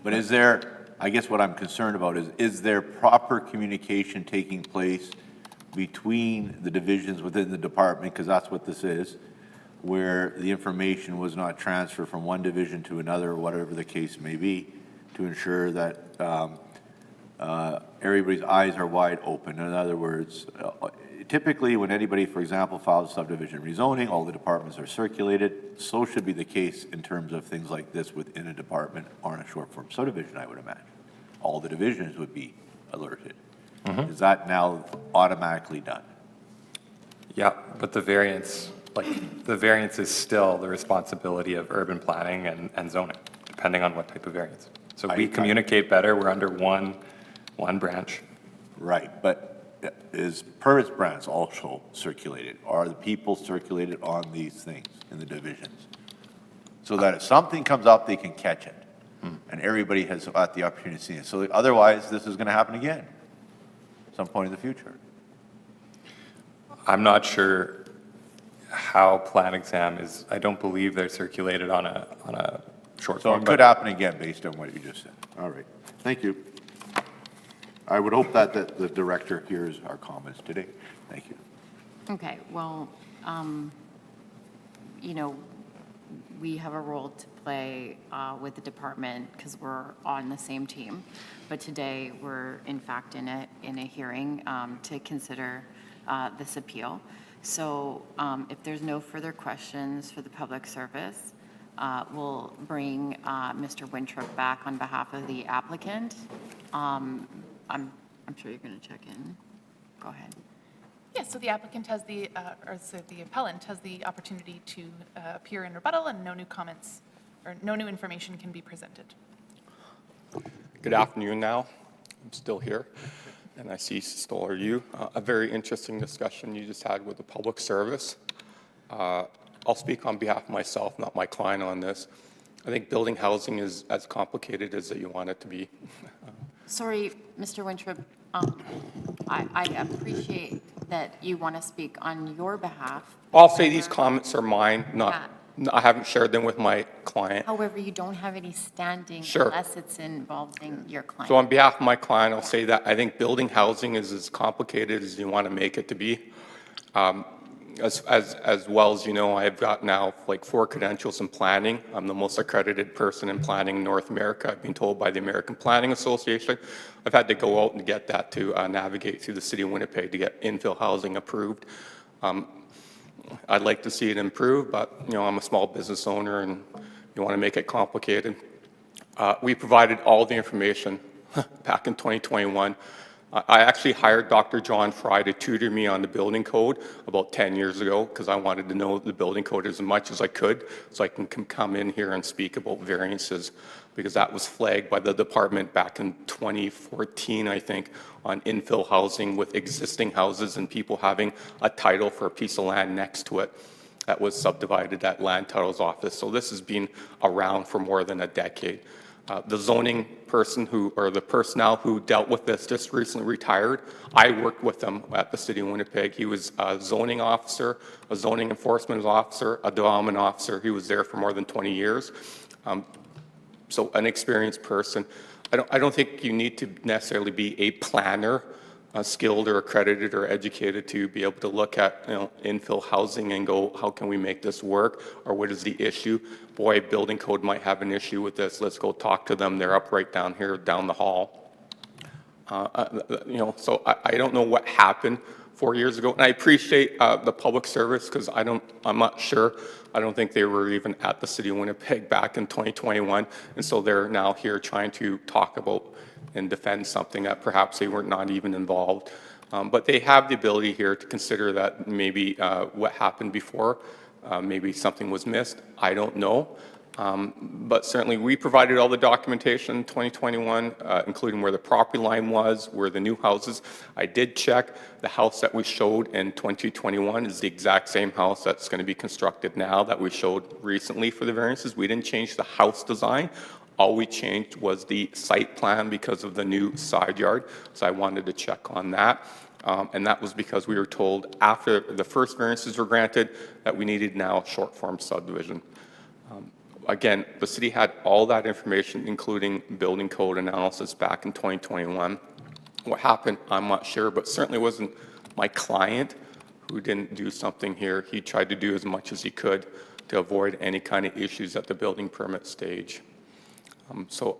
But is there, I guess what I'm concerned about is there proper communication taking place between the divisions within the department, because that's what this is, where the information was not transferred from one division to another, or whatever the case may be, to ensure that everybody's eyes are wide open? In other words, typically when anybody, for example, files a subdivision rezoning, all the departments are circulated. So should be the case in terms of things like this within a department or in a short form subdivision, I would imagine. All the divisions would be alerted. Is that now automatically done? Yeah, but the variance is still the responsibility of urban planning and zoning, depending on what type of variance. So we communicate better, we're under one branch. Right, but is permits branch also circulated? Are the people circulated on these things in the divisions? So that if something comes up, they can catch it. And everybody has got the opportunity to see it. So otherwise, this is going to happen again some point in the future. I'm not sure how plan exam is, I don't believe they're circulated on a short So form. it could happen again based on what you just said. All right, thank you. I would hope that the director hears our comments today. Thank you. Okay, well, we have a role to play with the department because we're on the same team. But today, we're in fact in a hearing to consider this appeal. So if there's no further questions for the public service, we'll bring Mr. Wintrip back on behalf of the applicant. I'm sure you're going to check in. Go ahead. Yes, so the applicant has the appellant has the opportunity to appear in rebuttal, and no new comments or no new information can be presented. Good afternoon now. I'm still here, and I see still are you. A very interesting discussion you just had with the public service. I'll speak on behalf of myself, not my client on this. I think building housing is as complicated as you want it to be. Sorry, Mr. Wintrip, I appreciate that you want to speak on your behalf. I'll say these comments are mine, I haven't shared them with my client. However, you don't have any standing Sure. unless it's involving your client. So on behalf of my client, I'll say that I think building housing is as complicated as you want to make it to be. As well as you know, I've got now like 4 credentials in planning. I'm the most accredited person in planning in North America. I've been told by the American Planning Association. I've had to go out and get that to navigate through the city of Winnipeg to get infill housing approved. I'd like to see it improve, but you know, I'm a small business owner and you want to make it complicated. We provided all the information back in 2021. I actually hired Dr. John Fry to tutor me on the building code about 10 years ago because I wanted to know the building code as much as I could so I can come in here and speak about variances, because that was flagged by the department back in 2014, I think, on infill housing with existing houses and people having a title for a piece of land next to it that was subdivided at Land Titles Office. So this has been around for more than a decade. The zoning person the personnel who dealt with this just recently retired. I worked with them at the City of Winnipeg. He was a zoning officer, a zoning enforcement officer, a development officer. He was there for more than 20 years. So an experienced person. I don't think you need to necessarily be a planner, skilled or accredited or educated to be able to look at infill housing and go, how can we make this work, or what is the issue? Boy, building code might have an issue with this. Let's go talk to them. They're up right down here, down the hall. So I don't know what happened 4 years ago, and I appreciate the public service because I'm not sure. I don't think they were even at the City of Winnipeg back in 2021, and so they're now here trying to talk about and defend something that perhaps they were not even involved. But they have the ability here to consider that maybe what happened before, maybe something was missed. I don't know. But certainly we provided all the documentation in 2021, including where the property line was, where the new houses. I did check. The house that we showed in 2021 is the exact same house that's going to be constructed now that we showed recently for the variances. We didn't change the house design. All we changed was the site plan because of the new side yard. So I wanted to check on that. And that was because we were told after the first variances were granted that we needed now a short form subdivision. Again, the city had all that information, including building code analysis back in 2021. What happened, I'm not sure, but certainly wasn't my client who didn't do something here. He tried to do as much as he could to avoid any kind of issues at the building permit stage. So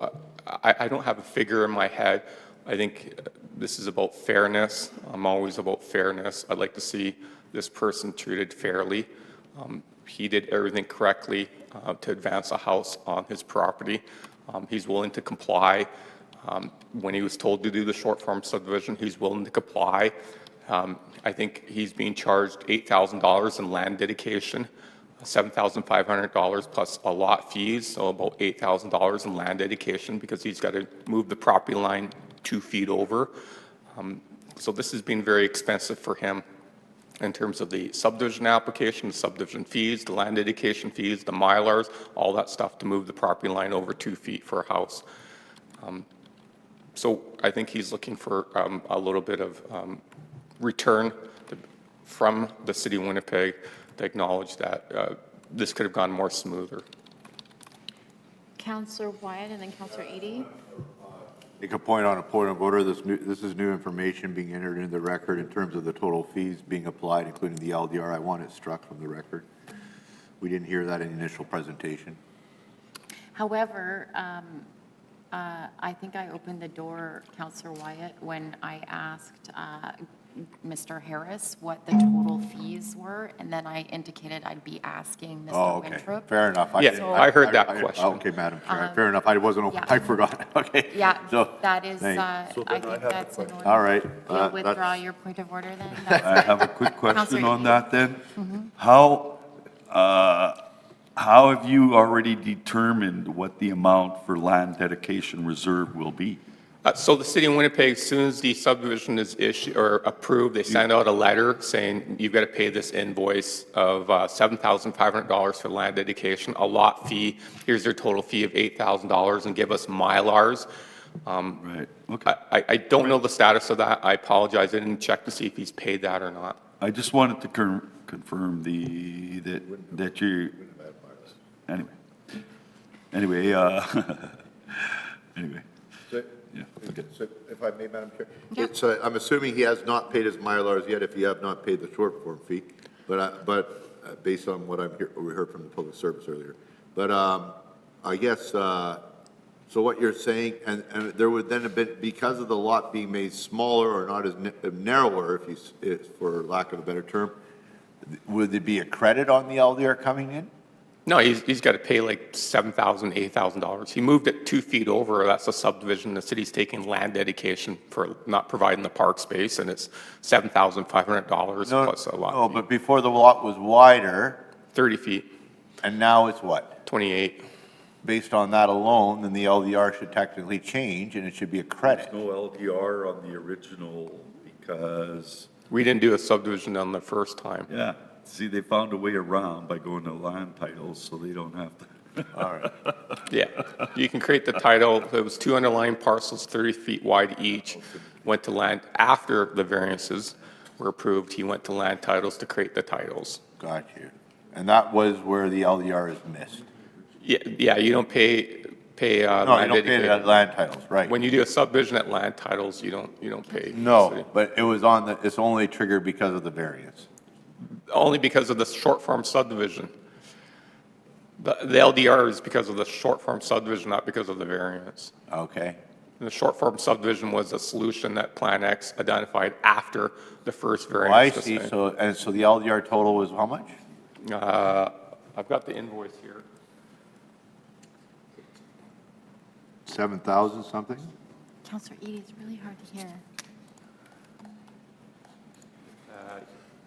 I don't have a figure in my head. I think this is about fairness. I'm always about fairness. I'd like to see this person treated fairly. He did everything correctly to advance a house on his property. He's willing to comply. When he was told to do the short form subdivision, he's willing to comply. I think he's being charged $8,000 in land dedication, $7,500 plus a lot fees, so about $8,000 in land dedication because he's got to move the property line 2 feet over. So this has been very expensive for him in terms of the subdivision application, the subdivision fees, the land dedication fees, the Mylars, all that stuff to move the property line over 2 feet for a house. So I think he's looking for a little bit of return from the City of Winnipeg to acknowledge that this could have gone more smoother. Councillor Wyatt and then Councillor Eady. Make a point on a point of order. This is new information being entered into the record in terms of the total fees being applied, including the LDR. I want it struck from the record. We didn't hear that in the initial presentation. However, I think I opened the door, Counselor Wyatt, when I asked Mr. Harris what the total fees were, and then I indicated I'd be asking Oh, Mr. okay, Winthrop. fair enough. Yeah, didn't- I heard that question. Okay, Madam Chair, fair enough. I wasn't, yeah. I forgot, okay. Yeah, So, that is, thanks. I think that's in order. All right. You'll withdraw that's- your point of order then? I have a quick question Counselor on Eady. that then. How have you already determined what the amount for land dedication reserve will be? So the city of Winnipeg, as soon as the subdivision is issued or approved, they send out a letter saying you've got to pay this invoice of $7,500 for land dedication, a lot fee. Here's their total fee of $8,000 and give us Mylars. Right, okay. I don't know the status of that. I apologize. I didn't check to see if he's paid that or not. I just wanted to confirm that you, anyway, anyway. Yeah, okay. So if I may, Madam Chair? It's, I'm assuming he has not paid his Mylars yet if you have not paid the short form fee, but based on what we heard from the public service earlier. But I guess, so what you're saying, and there would then have been, because of the lot being made smaller or not as narrower, if for lack of a better term, would there be a credit on the LDR coming in? No, he's got to pay like $7,000, $8,000. He moved it 2 feet over. That's a subdivision. The city's taking land dedication for not providing the park space, and it's $7,500 plus a lot. No, but before the lot was wider, 30 feet, and now it's what? 28. Based on that alone, then the LDR should technically change, and it should be a credit. No LDR on the original because, We didn't do a subdivision on the first time. yeah, see, they found a way around by going to land titles so they don't have to. All right. Yeah, you can create the title. There was 2 underlying parcels, 30 feet wide each. Went to land after the variances were approved. He went to land titles to create the titles. Got you. And that was where the LDR is missed. Yeah, you don't pay No, you land don't pay it dedication. at land titles, right? When you do a subdivision at land titles, you don't pay. No, but it was on the, it's only triggered because of the variance. Only because of the short form subdivision. The LDR is because of the short form subdivision, not because of the variance. Okay. And the short form subdivision was a solution that Plan X identified after the first Oh, I variance. see. So, and so the LDR total was how much? I've got the invoice here. 7,000 something? Counselor Eady, it's really hard to hear.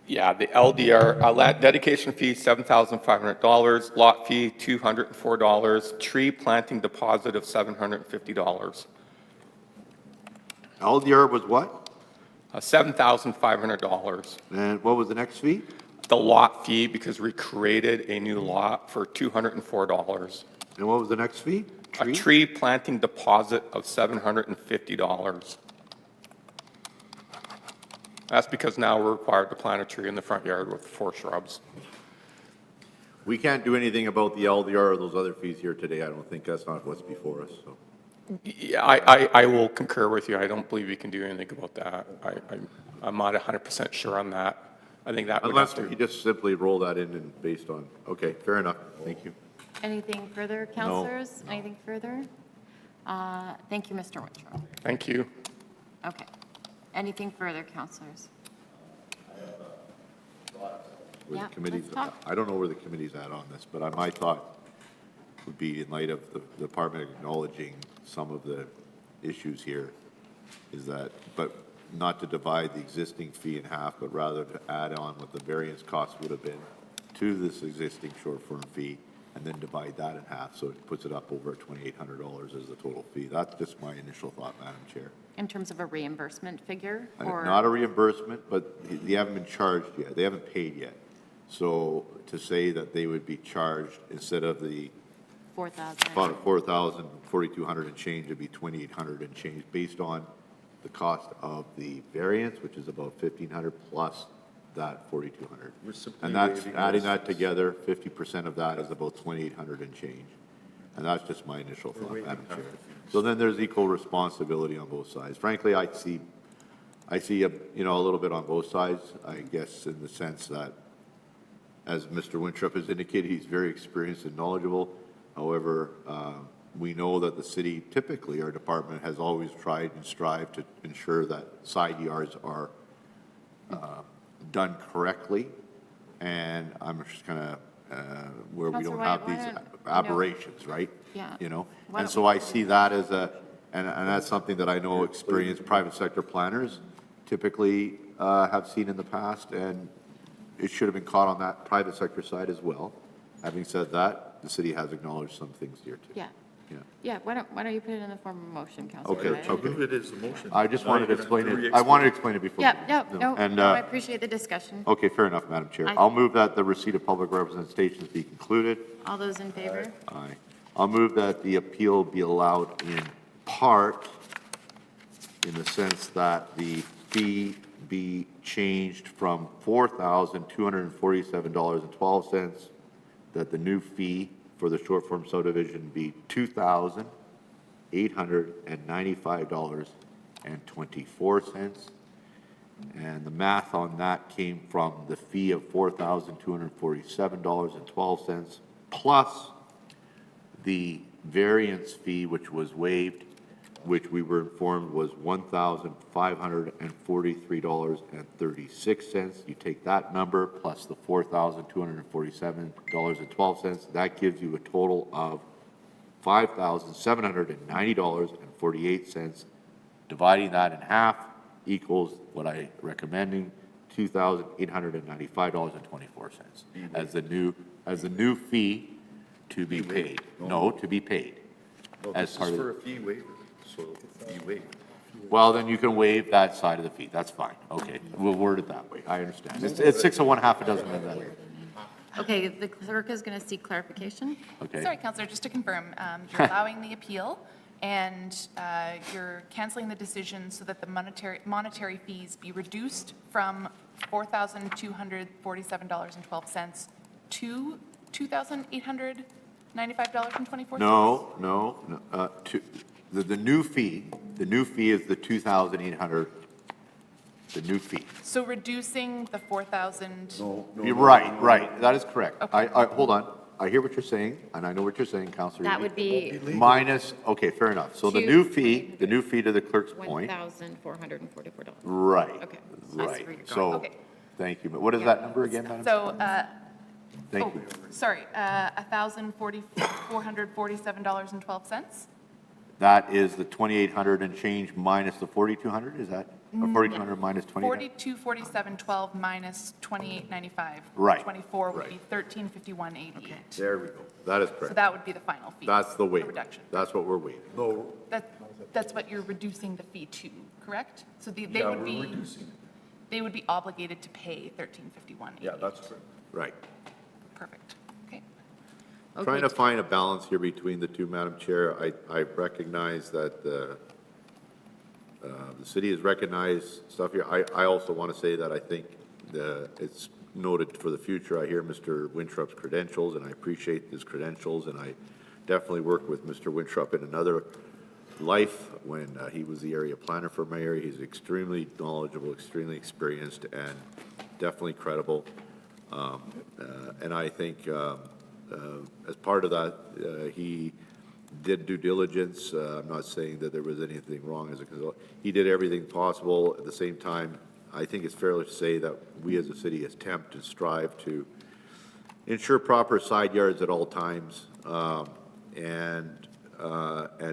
Yeah, the LDR, land dedication fee, $7,500, lot fee, $204, tree planting deposit of $750. LDR was what? $7,500. And what was the next fee? The lot fee, because we created a new lot for $204. And what was the next fee? A tree planting deposit of $750. That's because now we're required to plant a tree in the front yard with 4 shrubs. We can't do anything about the LDR or those other fees here today. I don't think that's not what's before us, so. Yeah, I will concur with you. I don't believe we can do anything about that. I'm not 100% sure on that. I think that would have Unless to. you just simply roll that in and based on, okay, fair enough. Thank you. Anything further, counselors? Anything further? Thank you, Mr. Winthrop. Thank you. Okay. Anything further, counselors? Where Yeah, the committee's, let's talk. I don't know where the committee's at on this, but my thought would be, in light of the department acknowledging some of the issues here, is that, but not to divide the existing fee in half, but rather to add on what the variance cost would have been to this existing short form fee, and then divide that in half, so it puts it up over $2,800 as the total fee. That's just my initial thought, Madam Chair. In terms of a reimbursement figure or? Not a reimbursement, but they haven't been charged yet, they haven't paid yet. So to say that they would be charged, instead of the 4,000? about 4,000, 4,200 and change, it'd be 2,800 and change, based on the cost of the variance, which is about 1,500 plus that 4,200. We're simply And that's, waiving adding those- that together, 50% of that is about 2,800 and change. And that's just my initial thought, Madam Chair. So then there's equal responsibility on both sides. Frankly, I see a little bit on both sides, I guess, in the sense that As Mr. Winthrop has indicated, he's very experienced and knowledgeable. However, we know that the city, typically, our department has always tried and strived to ensure that side yards are done correctly. And I'm just kind of, where we Councillor don't have Wyatt, these why don't, aberrations, right? Yeah. You know, Why and don't so I see that as and that's something that I know experienced private sector planners typically have seen in the past, and it should have been caught on that private sector side as well. Having said that, the city has acknowledged some things here too. Yeah. Yeah. Yeah, why don't you put it in the form of a motion, Councillor Okay, Wyatt? okay. Move it as a motion. I just wanted to Now you're gonna explain it. have I wanted to explain it before. Yeah, no, And, I appreciate the discussion. okay, fair enough, Madam Chair. I- I'll move that the receipt of public representations be concluded. All those in favor? Aye. I'll move that the appeal be allowed in part, in the sense that the fee be changed from $4,247.12, that the new fee for the short form subdivision be $2,895.24. And the math on that came from the fee of $4,247.12 plus the variance fee, which was waived, which we were informed was $1,543.36. You take that number plus the $4,247.12, that gives you a total of $5,790.48. Dividing that in half equals what I recommending, $2,895.24 as the new fee to be paid. No, to be paid. As part of For a fee waiver, so fee waiver. Well, then you can waive that side of the fee. That's fine. Okay, we'll word it that way. I understand. It's 6 of one, half a dozen of the other. Okay, the clerk is going to seek clarification. Okay. Sorry, Counselor, just to confirm, you're allowing the appeal, and you're canceling the decision so that the monetary fees be reduced from $4,247.12 to $2,895.24? No, the new fee is the 2,800, the new fee. So reducing the 4,000, You're right. That is correct. Okay. Hold on. I hear what you're saying, and I know what you're saying, Counselor. That would be Minus, okay, fair enough. So the new fee to the clerk's point. $1,444. Right. Okay. I see where Right. you're going. So, Okay. thank you. What is that number again, Madam? so, Thank you. sorry, $1,447.12? That is the 2,800 and change minus the 4,200, is that? Or 4,200 minus 20? 4247.12 minus 2895. Right. 24 would Right. be 1351.88. There we go. That is So correct. that would be the final fee. That's the waiver. reduction. That's what we're waiving. No, That's what you're reducing the fee to, correct? So they yeah, would we're be, reducing it. they would be obligated to pay 1351.88. Yeah, that's correct. Right. Perfect. Okay. Trying to find a balance here between the two, Madam Chair. I recognize that the city has recognized stuff here. I also want to say that I think it's noted for the future. I hear Mr. Winthrop's credentials, and I appreciate his credentials, and I definitely worked with Mr. Winthrop in another life when he was the area planner for my area. He's extremely knowledgeable, extremely experienced, and definitely credible. And I think as part of that, he did due diligence. I'm not saying that there was anything wrong as a consultant. He did everything possible. At the same time, I think it's fair to say that we as a city attempt to strive to ensure proper side yards at all times, and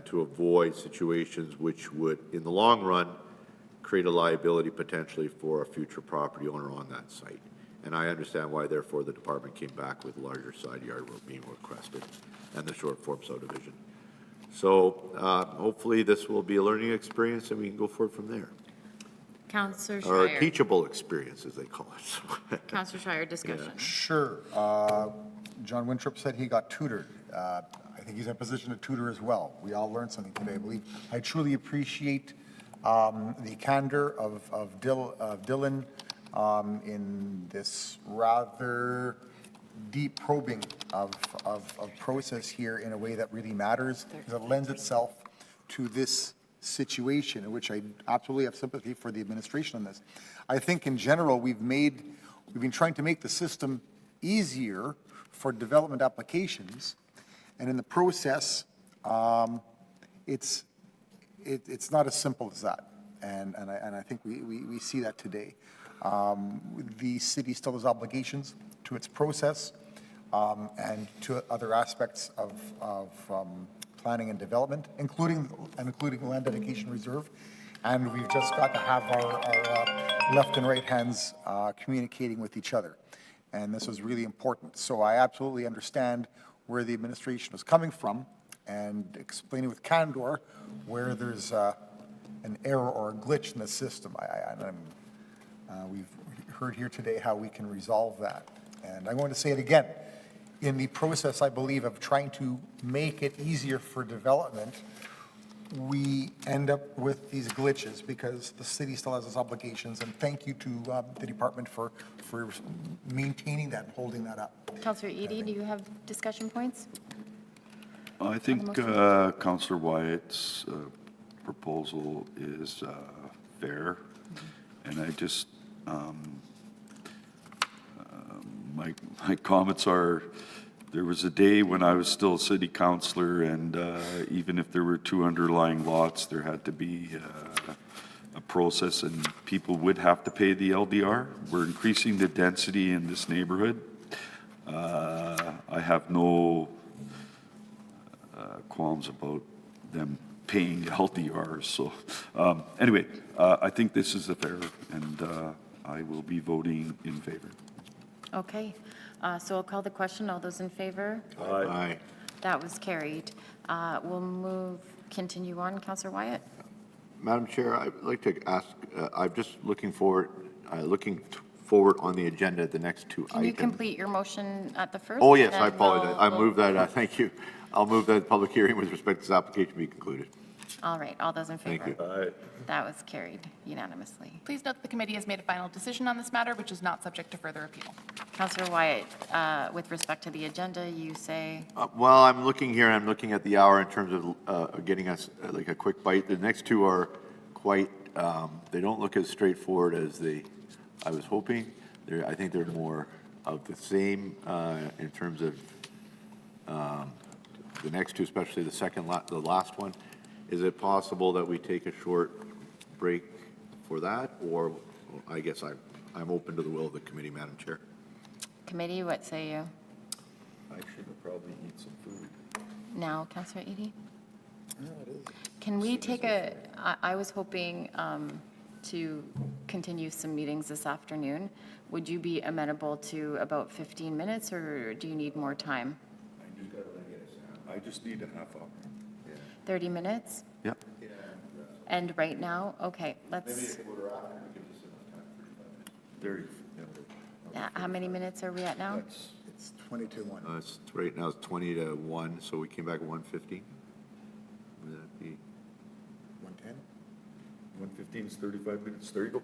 to avoid situations which would, in the long run, create a liability potentially for a future property owner on that site. And I understand why, therefore, the department came back with larger side yard being requested and the short form subdivision. So hopefully this will be a learning experience and we can go forward from there. Counselor Or a Schreier. teachable experience, as they call it. Counselor Schreier, discussion. Sure. John Winthrop said he got tutored. I think he's in a position to tutor as well. We all learned something today, I believe. I truly appreciate the candor of Dylan in this rather deep probing of process here in a way that really matters, because it lends itself to this situation, in which I absolutely have sympathy for the administration on this. I think in general, we've been trying to make the system easier for development applications. And in the process, it's not as simple as that. And I think we see that today. The city still has obligations to its process and to other aspects of planning and development, including land dedication reserve. And we've just got to have our left and right hands communicating with each other. And this is really important. So I absolutely understand where the administration is coming from and explaining with candor where there's an error or a glitch in the system. We've heard here today how we can resolve that. And I'm going to say it again. In the process, I believe, of trying to make it easier for development, we end up with these glitches because the city still has its obligations. And thank you to the department for maintaining that and holding that up. Councillor Edie, do you have discussion points? I think Councillor Wyatt's proposal is fair, and I just, my comments are, there was a day when I was still a city councillor, and even if there were 2 underlying lots, there had to be a process, and people would have to pay the LDR. We're increasing the density in this neighborhood. I have no qualms about them paying LDRs. So anyway, I think this is fair, and I will be voting in favor. Okay, so I'll call the question. All those in favor? Aye. That was carried. We'll continue on. Councillor Wyatt? Madam Chair, I'd like to ask, I'm just looking forward on the agenda, the next 2 items. Can you complete your motion at the first? Oh, yes, and I then apologize. I we'll- move that, thank you. I'll move that the public hearing with respect to this application be concluded. All right, all those in favor? Thank you. That was carried unanimously. Please note that the committee has made a final decision on this matter, which is not subject to further appeal. Councillor Wyatt, with respect to the agenda, you say, Well, I'm looking here, and I'm looking at the hour in terms of getting us like a quick bite. The next 2 are quite, they don't look as straightforward as I was hoping. I think they're more of the same in terms of the next 2, especially the last one. Is it possible that we take a short break for that? Or I guess I'm open to the will of the committee, Madam Chair. committee, what say you? I should probably eat some food. Now, Councillor Edie? Can we take I was hoping to continue some meetings this afternoon. Would you be amenable to about 15 minutes, or do you need more time? I just need a half hour. 30 minutes? Yep. And right now? Okay, let's, how many minutes are we at now? It's 20-1. Right now it's 20 to 1, so we came back at 1:15. Would that be? 110? 1:15 is 35 minutes. There you go.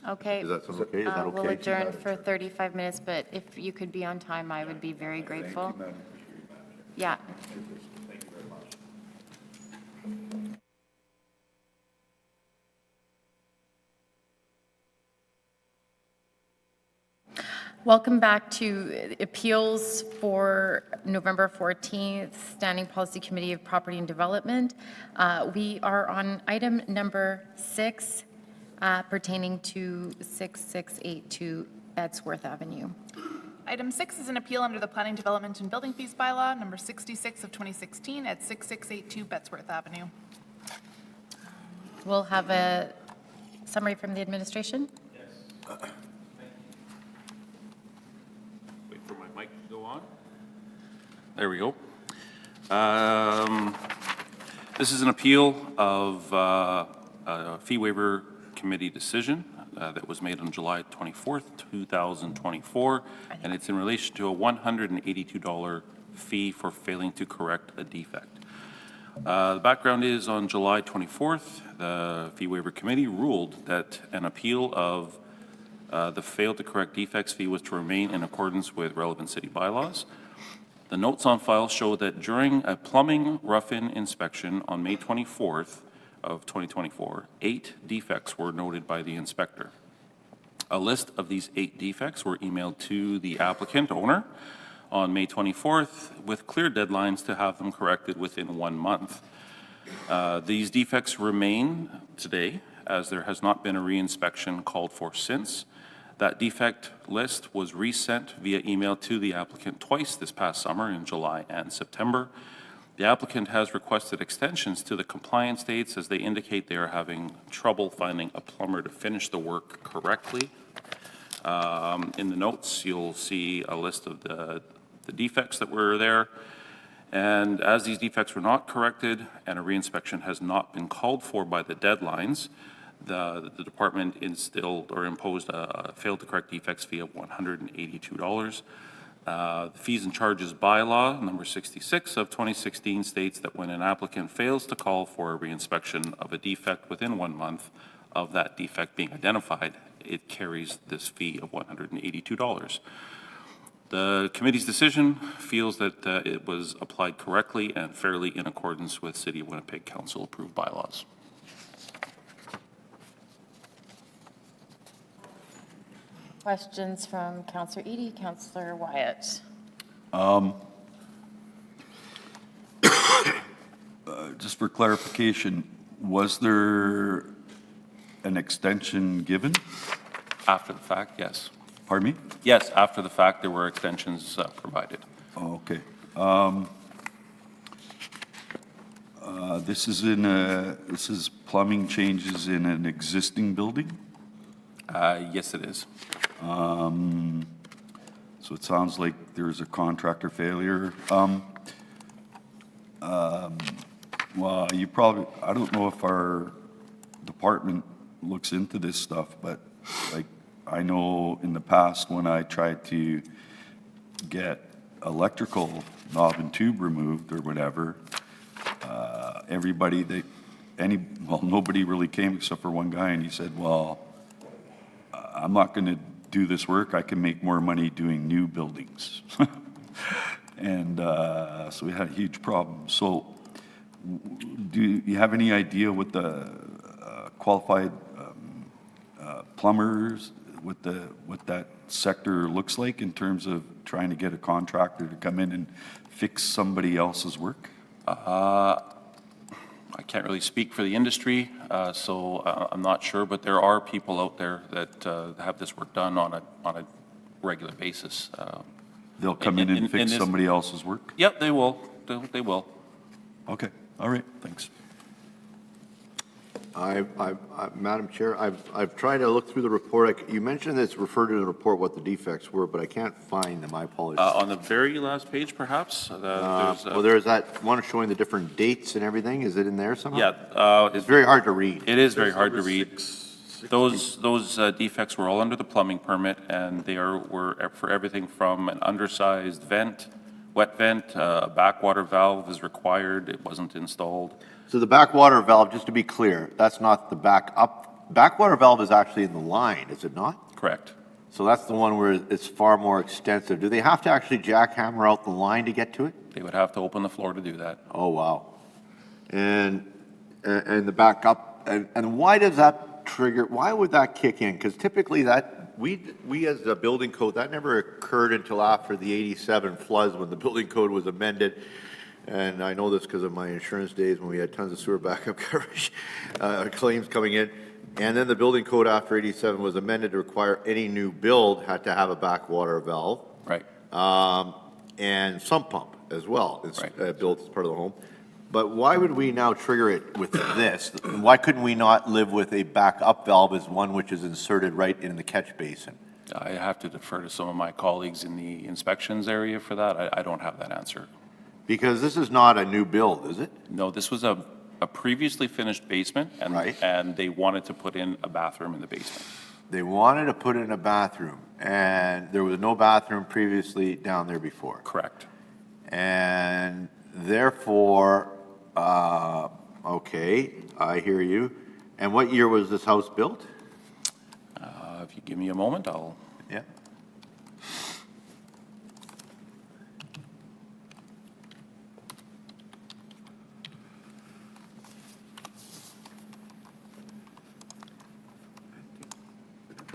Okay. Is that sound okay? Is that okay? We'll adjourn for 35 minutes, but if you could be on time, I would be very grateful. Yeah. Welcome back to appeals for November 14th, Standing Policy Committee of Property and Development. We are on item number 6 pertaining to 6682 Bedsworth Avenue. Item 6 is an appeal under the Planning, Development, and Building Fees Bylaw, number 66 of 2016 at 6682 Bedsworth Avenue. We'll have a summary from the administration. Wait for my mic to go on. There we go. This is an appeal of a fee waiver committee decision that was made on July 24th, 2024, and it's in relation to a $182 fee for failing to correct a defect. The background is on July 24th, the fee waiver committee ruled that an appeal of the failed to correct defects fee was to remain in accordance with relevant city bylaws. The notes on file show that during a plumbing rough-in inspection on May 24th of 2024, 8 defects were noted by the inspector. A list of these 8 defects were emailed to the applicant owner on May 24th with clear deadlines to have them corrected within 1 month. These defects remain today, as there has not been a reinspection called for since. That defect list was resent via email to the applicant twice this past summer in July and September. The applicant has requested extensions to the compliance dates as they indicate they are having trouble finding a plumber to finish the work correctly. In the notes, you'll see a list of the defects that were there. And as these defects were not corrected and a reinspection has not been called for by the deadlines, the department instilled or imposed a failed to correct defects fee of $182. The fees and charges bylaw, number 66 of 2016, states that when an applicant fails to call for a reinspection of a defect within 1 month of that defect being identified, it carries this fee of $182. The committee's decision feels that it was applied correctly and fairly in accordance with City of Winnipeg Council approved bylaws. Questions from Councillor Eady, Councillor Wyatt? Just for clarification, was there an extension given? After the fact, yes. Pardon me? Yes, after the fact, there were extensions provided. Oh, okay. This is plumbing changes in an existing building? Yes, it is. So it sounds like there's a contractor failure. Well, you probably, I don't know if our department looks into this stuff, but like, I know in the past when I tried to get electrical knob and tube removed or whatever, nobody really came except for one guy, and he said, well, I'm not going to do this work. I can make more money doing new buildings. And so we had a huge problem. So do you have any idea what the qualified plumbers, what that sector looks like in terms of trying to get a contractor to come in and fix somebody else's work? I can't really speak for the industry, so I'm not sure, but there are people out there that have this work done on a regular basis. They'll come in and fix this- somebody else's work? Yep, they will. They will. Okay, all right, thanks. Madam Chair, I've tried to look through the report. You mentioned that it's referred in the report what the defects were, but I can't find them. I apologize. On the very last page, perhaps, Well, there's that one showing the different dates and everything. Is it in there somehow? yeah, It's very hard to read. it is very hard to read. Those defects were all under the plumbing permit, and they were for everything from an undersized vent, wet vent, a backwater valve is required, it wasn't installed. So the backwater valve, just to be clear, that's not the backup. Backwater valve is actually in the line, is it not? Correct. So that's the one where it's far more extensive. Do they have to actually jackhammer out the line to get to it? They would have to open the floor to do that. Oh, wow. And the backup, and why does that trigger, why would that kick in? Because typically that, we as a building code, that never occurred until after the 87 floods when the building code was amended. And I know this because of my insurance days when we had tons of sewer backup coverage claims coming in. And then the building code after 87 was amended to require any new build had to have a backwater valve. Right. And sump pump as well. It's Right. built as part of the home. But why would we now trigger it with this? Why couldn't we not live with a backup valve as one which is inserted right in the catch basin? I have to defer to some of my colleagues in the inspections area for that. I don't have that answer. Because this is not a new build, is it? No, this was a previously finished basement, and, Right. and they wanted to put in a bathroom in the basement. They wanted to put in a bathroom, and there was no bathroom previously down there before. Correct. And therefore, okay, I hear you. And what year was this house built? If you give me a moment, I'll... Yeah.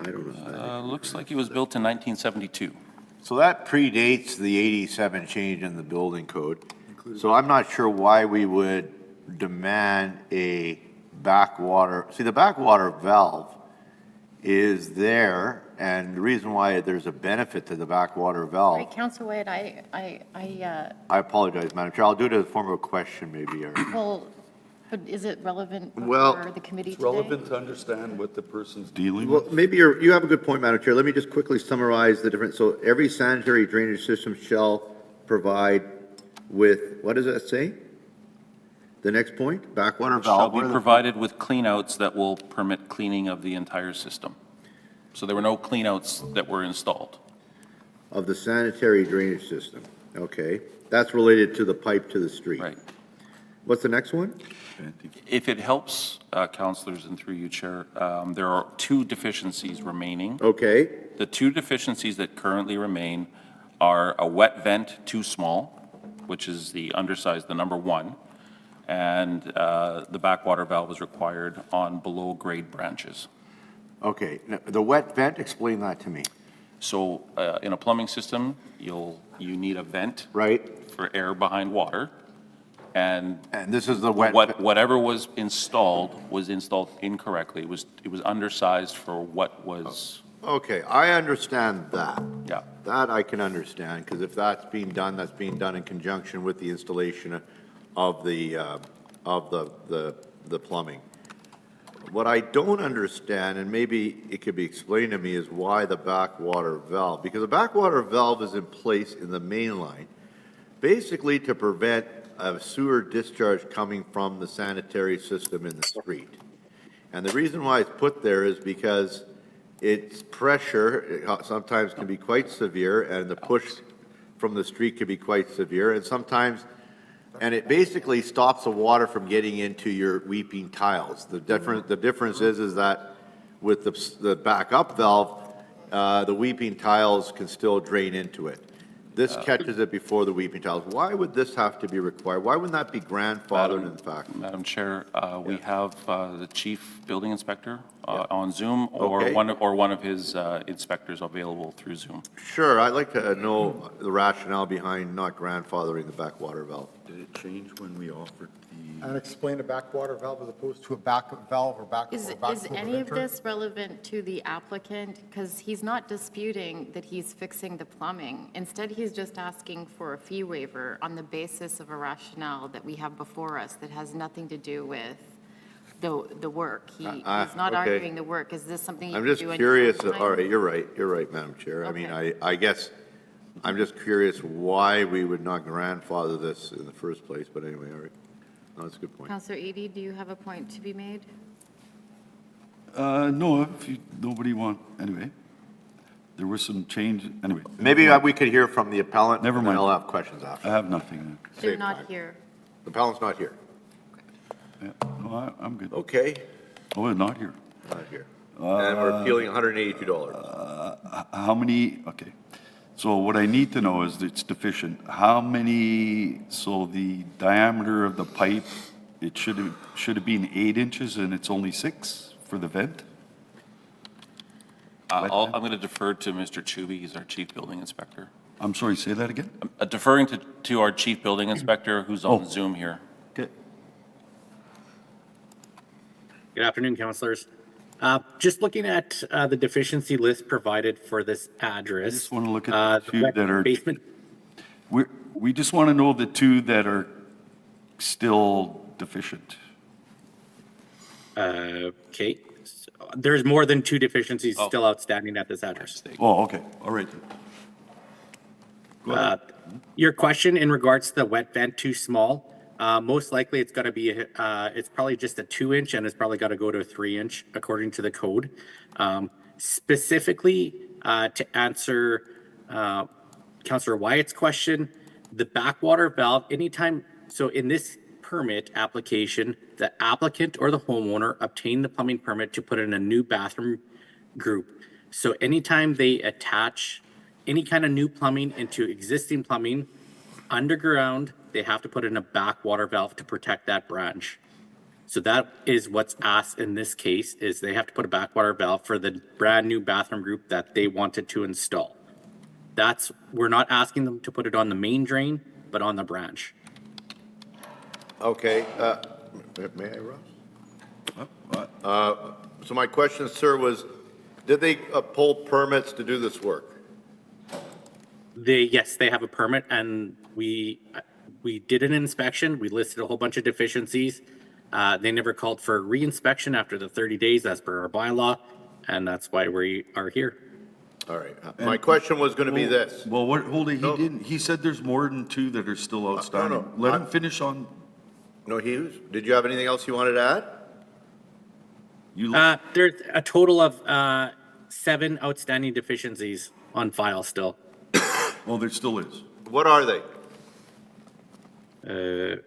I don't know. Looks like it was built in 1972. So that predates the 87 change in the building code. So I'm not sure why we would demand a backwater, see, the backwater valve is there, and the reason why there's a benefit to the backwater valve, Right, Councillor Wyatt, I apologize, Madam Chair, I'll do it as a form of a question maybe, or, well, but is it relevant Well, for the committee It's today? relevant to understand what the person's dealing well, with. maybe you have a good point, Madam Chair. Let me just quickly summarize the different, so every sanitary drainage system shall provide with, what does that say? The next point, backwater Shall valve. be what are the- provided with cleanouts that will permit cleaning of the entire system. So there were no cleanouts that were installed. Of the sanitary drainage system, okay. That's related to the pipe to the street. Right. What's the next one? If it helps, councillors, and through you, Chair, there are two deficiencies remaining. Okay, The two deficiencies that currently remain are a wet vent too small, which is the undersized, the number one, and the backwater valve is required on below-grade branches. okay. Now, the wet vent, explain that to me, So in a plumbing system, you need a vent right? for air behind water, and And this is the wet. vent. whatever was installed incorrectly. It was undersized for what was, Okay, I understand that. yeah. That I can understand, because if that's being done in conjunction with the installation of the plumbing. What I don't understand, and maybe it could be explained to me, is why the backwater valve, because the backwater valve is in place in the main line, basically to prevent a sewer discharge coming from the sanitary system in the street. And the reason why it's put there is because its pressure sometimes can be quite severe, and the push from the street can be quite severe, and sometimes, and it basically stops the water from getting into your weeping tiles. The difference is that with the backup valve, the weeping tiles can still drain into it. This catches it before the weeping tiles. Why would this have to be required? Why wouldn't that be grandfathered in fact? Madam Chair, we have the chief building inspector on Zoom, or Okay. one of his inspectors available through Zoom. Sure, I'd like to know the rationale behind not grandfathering the backwater valve. Did it change when we offered the? And explain a backwater valve as opposed to a backup valve or back. Is any of this relevant to the applicant? Because he's not disputing that he's fixing the plumbing. Instead, he's just asking for a fee waiver on the basis of a rationale that we have before us that has nothing to do with the work. He's not okay. arguing the work. Is this something you I'm can just do in curious, your own time? all right, you're right, Madam Chair. I mean, Okay. I guess, I'm just curious why we would not grandfather this in the first place, but anyway, all right. No, that's a good point. Councillor Edie, do you have a point to be made? No, if nobody anyway. There was some change, anyway. Maybe we could hear from the appellant. Never And then mind. I'll have questions I after. have nothing. They're Same not time. here. The appellant's not here. Yeah, no, I'm good. Okay, Oh, they're not here. not here. And we're appealing $182. How many, okay. So what I need to know is it's deficient. How many, so the diameter of the pipe, it should have been 8 inches and it's only 6 for the vent? I'm going to defer to Mr. Chuby, he's our chief building inspector. I'm sorry, say that again? Deferring to our chief building inspector, who's on Oh. Zoom here. Okay. Good afternoon, councilors. Just looking at the deficiency list provided for this address. I just want to look at the two wet that are, Basement, we just want to know the two that are still deficient. okay. So there's more than 2 deficiencies Oh. still outstanding at this address. Oh, okay, all right. Go ahead. Your question in regards to the wet vent too small, most likely it's gonna be, it's probably just a 2-inch and it's probably gotta go to a 3-inch according to the code. Specifically, to answer, Councillor Wyatt's question, the backwater valve, anytime, so in this permit application, the applicant or the homeowner obtain the plumbing permit to put in a new bathroom group. So anytime they attach any kind of new plumbing into existing plumbing underground, they have to put in a backwater valve to protect that branch. So that is what's asked in this case, is they have to put a backwater valve for the brand new bathroom group that they wanted to install. We're not asking them to put it on the main drain, but on the branch. Okay, may I, Ross? So my question, sir, was, did they pull permits to do this work? Yes, they have a permit, and we did an inspection. We listed a whole bunch of deficiencies. They never called for a re-inspection after the 30 days as per our bylaw, and that's why we are here. All right, my question was going to be this. Well, hold it, he No. didn't, he said there's more than 2 that are still outstanding. no, Let him finish on, No, Hughes, did you have anything else you wanted to add? There's a total of 7 outstanding deficiencies on file still. oh, there still is. What are they?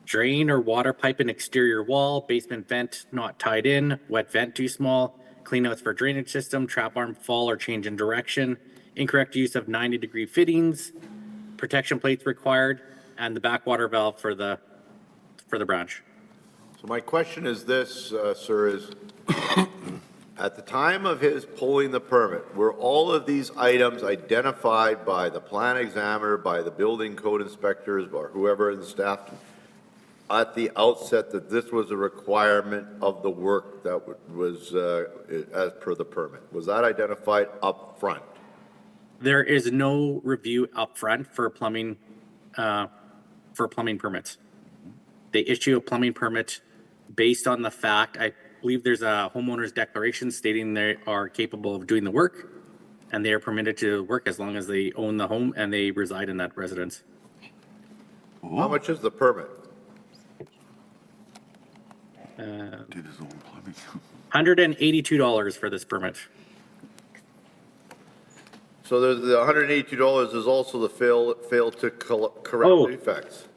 Drain or water pipe in exterior wall, basement vent not tied in, wet vent too small, cleanouts for drainage system, trap arm fall or change in direction, incorrect use of 90-degree fittings, protection plates required, and the backwater valve for the branch. So my question is this, sir, is at the time of his pulling the permit, were all of these items identified by the plan examiner, by the building code inspectors, or whoever in the staff at the outset that this was a requirement of the work that was as per the permit? Was that identified up front? There is no review upfront for plumbing permits. They issue a plumbing permit based on the fact, I believe there's a homeowner's declaration stating they are capable of doing the work, and they are permitted to work as long as they own the home and they reside in that residence. How much is the permit? Did his own plumbing. $182 for this permit. So there's the $182 is also the fail to correct Oh. defects.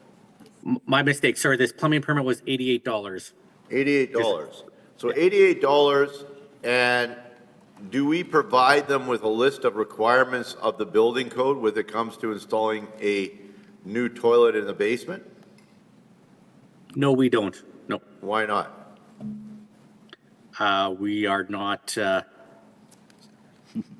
My mistake, sorry, this plumbing permit was $88. $88. So $88, and do we provide them with a list of requirements of the building code when it comes to installing a new toilet in the basement? No, we don't. No, Why not? we are not,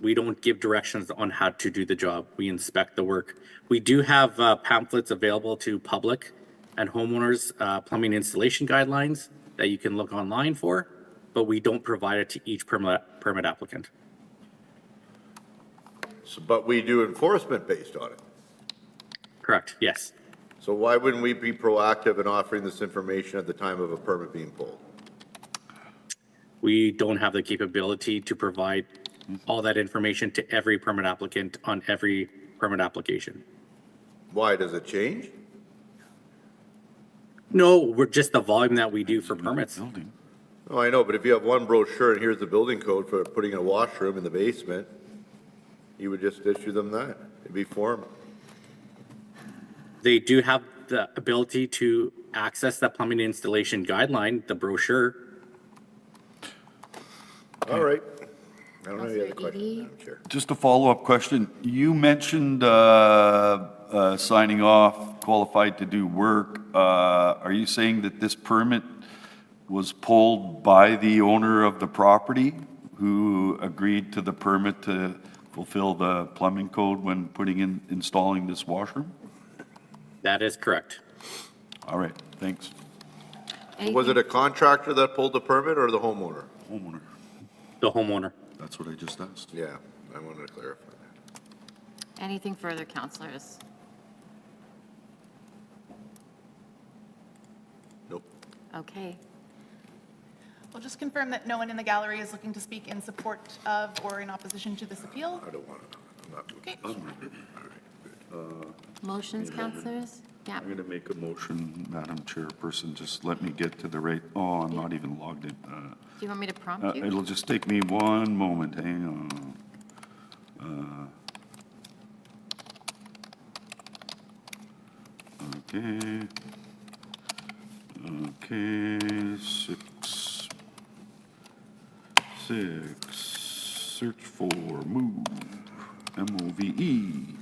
we don't give directions on how to do the job. We inspect the work. We do have pamphlets available to public and homeowners, plumbing installation guidelines that you can look online for, but we don't provide it to each permit applicant. But we do enforcement based on it. Correct, yes. So why wouldn't we be proactive in offering this information at the time of a permit being pulled? We don't have the capability to provide all that information to every permit applicant on every permit application. Why, does it change? No, we're just the volume that we do for permits. Building. Oh, I know, but if you have one brochure and here's the building code for putting a washroom in the basement, you would just issue them that. It'd be formal. They do have the ability to access the plumbing installation guideline, the brochure. All right. I don't have any other Councillor questions, Edie? Madam Chair. Just a follow-up question. You mentioned signing off, qualified to do work. Are you saying that this permit was pulled by the owner of the property who agreed to the permit to fulfill the plumbing code when installing this washroom? That is correct. All right, thanks. Was it a contractor that pulled the permit or the homeowner? Homeowner, The homeowner. that's what I just asked. Yeah, I wanted to clarify that. Anything further, councillors? Nope. Okay. We'll just confirm that no one in the gallery is looking to speak in support of or in opposition to this appeal. I don't want to. I'm not. Okay. Motions, councillors? Yeah. I'm going to make a motion, Madam Chairperson, just let me get to the right, oh, I'm not even logged in. Do you want me to prompt you? It'll just take me one moment, hang on. Okay, six, search for move, M-O-V-E.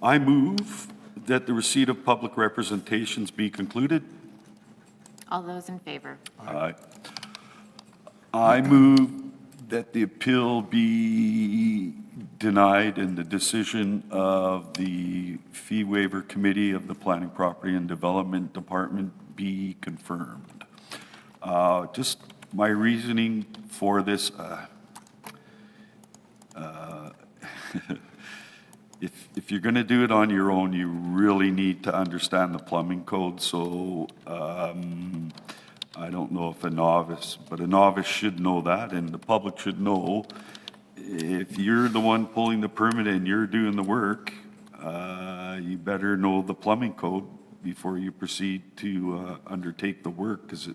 I move that the receipt of public representations be concluded. All those in favor? Aye. I move that the appeal be denied and the decision of the fee waiver committee of the Planning, Property, and Development Department be confirmed. Just my reasoning for this, if you're going to do it on your own, you really need to understand the plumbing code. So I don't know if a novice, but a novice should know that, and the public should know if you're the one pulling the permit and you're doing the work, you better know the plumbing code before you proceed to undertake the work, because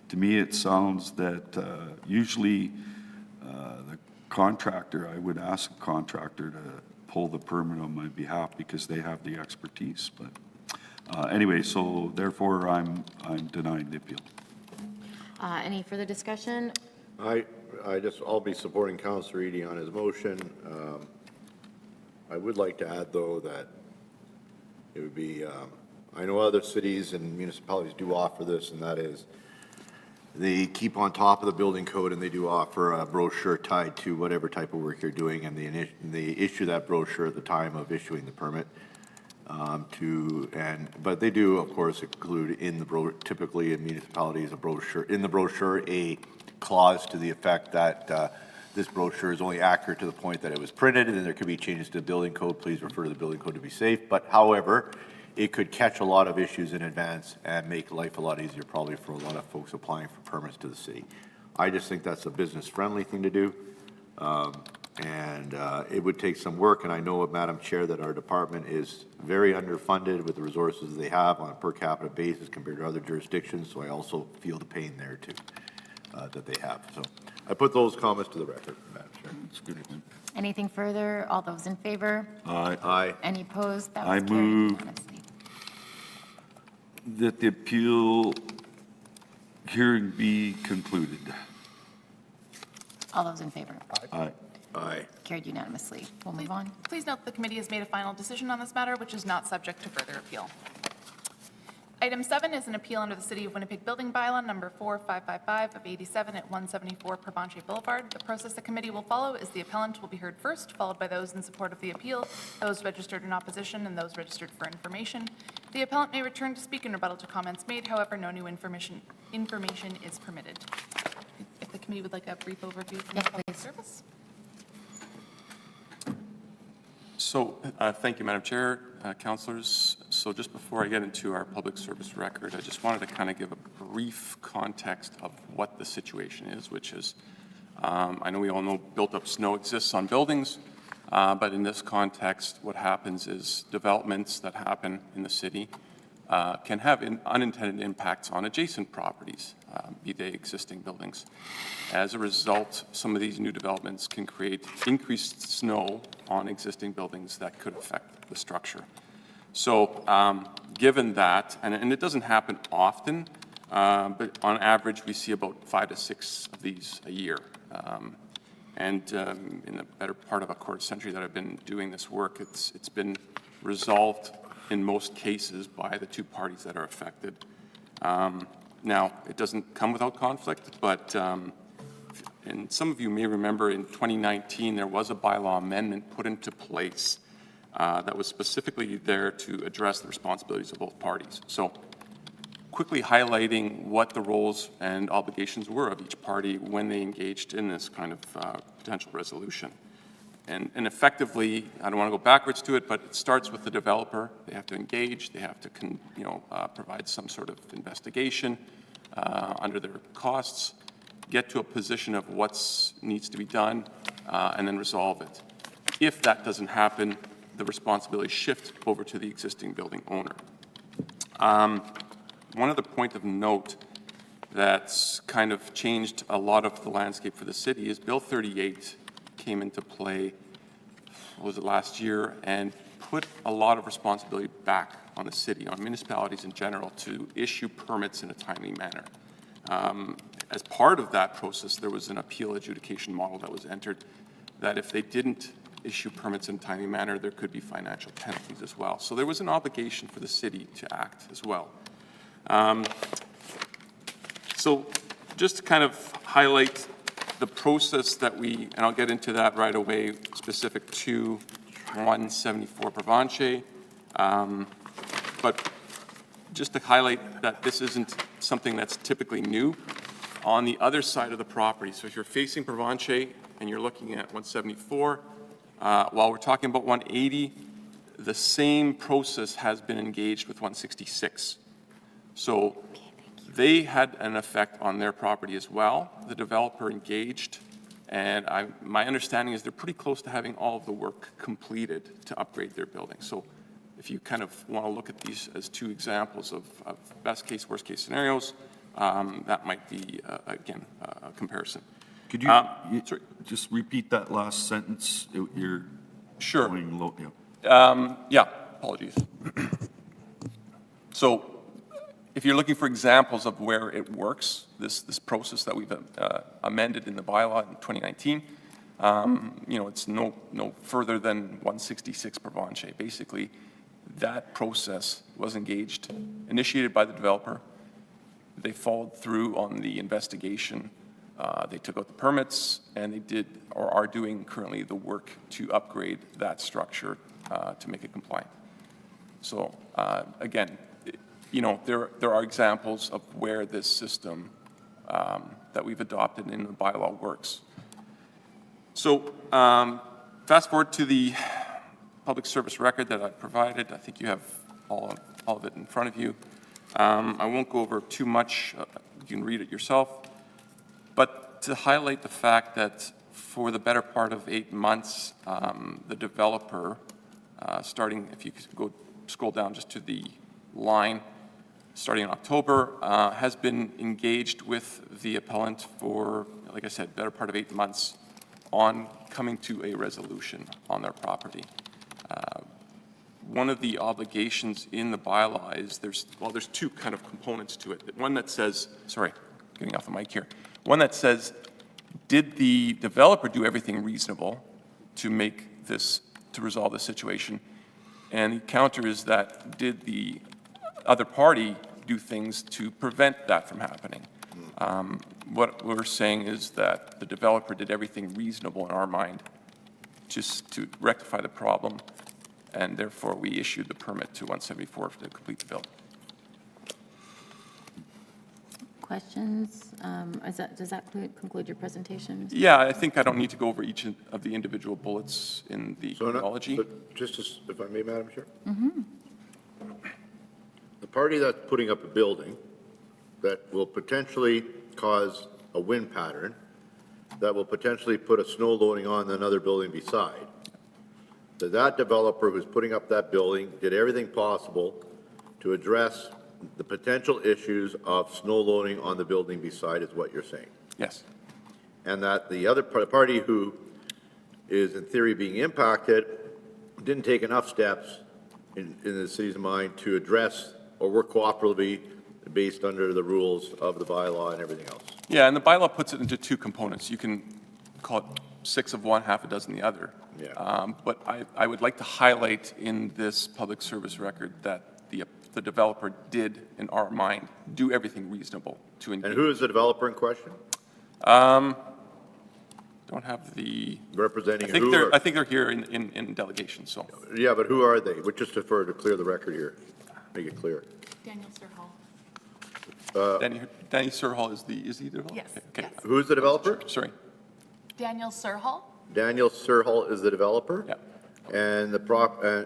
to me, it sounds that usually the contractor, I would ask a contractor to pull the permit on my behalf because they have the expertise. But anyway, so therefore, I'm denying the appeal. Any further discussion? I'll be supporting Councillor Eady on his motion. I would like to add, though, that it would be, I know other cities and municipalities do offer this, and that is they keep on top of the building code and they do offer a brochure tied to whatever type of work you're doing, and they issue that brochure at the time of issuing the permit. But they do, of course, include in the typically in municipalities in the brochure a clause to the effect that this brochure is only accurate to the point that it was printed, and then there could be changes to the building code. Please refer to the building code to be safe. But however, it could catch a lot of issues in advance and make life a lot easier probably for a lot of folks applying for permits to the city. I just think that's a business-friendly thing to do. It would take some work, and I know, Madam Chair, that our department is very underfunded with the resources they have on a per capita basis compared to other jurisdictions, so I also feel the pain there too, that they have. So I put those comments to the record, Madam Chair. That's good. Anything further? All those in favor? Aye. Aye. Any opposed? That I was carried move- unanimously. That the appeal hearing be concluded. All those in favor? Aye. Aye. Carried unanimously. We'll move on. Please note the committee has made a final decision on this matter, which is not subject to further appeal. Item 7 is an appeal under the City of Winnipeg Building Bylaw number 4555 of 87 at 174 Provencher Boulevard. The process the committee will follow is the appellant will be heard first, followed by those in support of the appeal, those registered in opposition, and those registered for information. The appellant may return to speak in rebuttal to comments made. However, no new information is permitted. If the committee would like a brief overview from Yes, the public please. service. So, thank you, Madam Chair, councillors. So just before I get into our public service record, I just wanted to kind of give a brief context of what the situation is, which is, I know we all know built-up snow exists on buildings, but in this context, what happens is developments that happen in the city can have unintended impacts on adjacent properties, be they existing buildings. As a result, some of these new developments can create increased snow on existing buildings that could affect the structure. So given that, and it doesn't happen often, but on average, we see about 5 to 6 of these a year. In the better part of a quarter century that I've been doing this work, it's been resolved in most cases by the two parties that are affected. Now, it doesn't come without conflict, but and some of you may remember in 2019, there was a bylaw amendment put into place that was specifically there to address the responsibilities of both parties. So quickly highlighting what the roles and obligations were of each party when they engaged in this kind of potential resolution. And effectively, I don't want to go backwards to it, but it starts with the developer. They have to engage, they have to provide some sort of investigation under their costs, get to a position of what needs to be done, and then resolve it. If that doesn't happen, the responsibility shifts over to the existing building owner. One other point of note that's kind of changed a lot of the landscape for the city is Bill 38 came into play, was it last year, and put a lot of responsibility back on the city, on municipalities in general, to issue permits in a timely manner. As part of that process, there was an appeal adjudication model that was entered that if they didn't issue permits in a timely manner, there could be financial penalties as well. So there was an obligation for the city to act as well. So just to kind of highlight the process that we, and I'll get into that right away, specific to 174 Provencher. But just to highlight that this isn't something that's typically new. On the other side of the property, so if you're facing Provencher and you're looking at 174, while we're talking about 180, the same process has been engaged with 166. So they had an effect on their property as well. The developer engaged, and my understanding is they're pretty close to having all of the work completed to upgrade their building. So if you kind of want to look at these as two examples of best case, worst case scenarios, that might be, again, a comparison. Could you sorry. just repeat that last sentence? You're Sure. going low, yeah. Yeah, apologies. So if you're looking for examples of where it works, this process that we've amended in the bylaw in 2019, it's no further than 166 Provencher. Basically, that process was engaged, initiated by the developer. They followed through on the investigation. They took out the permits, and they did or are doing currently the work to upgrade that structure to make it compliant. So again, there are examples of where this system that we've adopted in the bylaw works. So fast forward to the public service record that I provided. I think you have all of it in front of you. I won't go over too much. You can read it yourself. But to highlight the fact that for the better part of 8 months, the developer, starting, if you could scroll down just to the line, starting in October, has been engaged with the appellant for, like I said, better part of 8 months on coming to a resolution on their property. One of the obligations in the bylaw is there's two kind of components to it. One that says, sorry, getting off the mic here. One that says, did the developer do everything reasonable to make this, to resolve the situation? And the counter is that, did the other party do things to prevent that from happening? What we're saying is that the developer did everything reasonable in our mind just to rectify the problem, and therefore we issued the permit to 174 to complete the build. Questions? Does that conclude your presentation? Yeah, I think I don't need to go over each of the individual bullets in the chronology. But just as, if I may, Madam Chair? The party that's putting up a building that will potentially cause a wind pattern, that will potentially put a snow loading on another building beside, that developer who's putting up that building did everything possible to address the potential issues of snow loading on the building beside is what you're saying. Yes. And that the other party who is in theory being impacted didn't take enough steps in the city's mind to address or work cooperatively based under the rules of the bylaw and everything else. Yeah, and the bylaw puts it into two components. You can call it 6 of one, half a dozen the other. Yeah. But I would like to highlight in this public service record that the developer did, in our mind, do everything reasonable to engage. And who is the developer in question? Don't have the, Representing I think who? they're, or- I think they're here in delegation, so. Yeah, but who are they? Just to clear the record here, make it clear. Daniel Sirhall. Danny Sirhall is the developer? Yes, Okay. yes. Who's the developer? Sorry. Daniel Sirhall? Daniel Sirhall is the developer? Yeah. And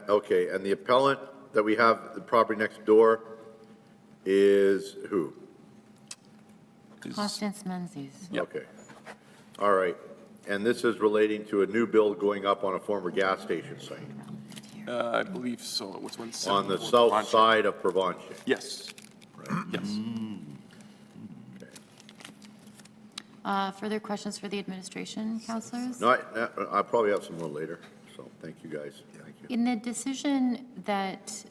okay, and the appellant that we have, the property next door, is who? Constance Menzies. Yep. Okay. All right. And this is relating to a new build going up on a former gas station site I believe so. It was when. on the south side of Provencher. Yes. Yes. Further questions for the administration, councilors? No, I'll probably have some more later, so thank you, guys. Thank you. In the decision that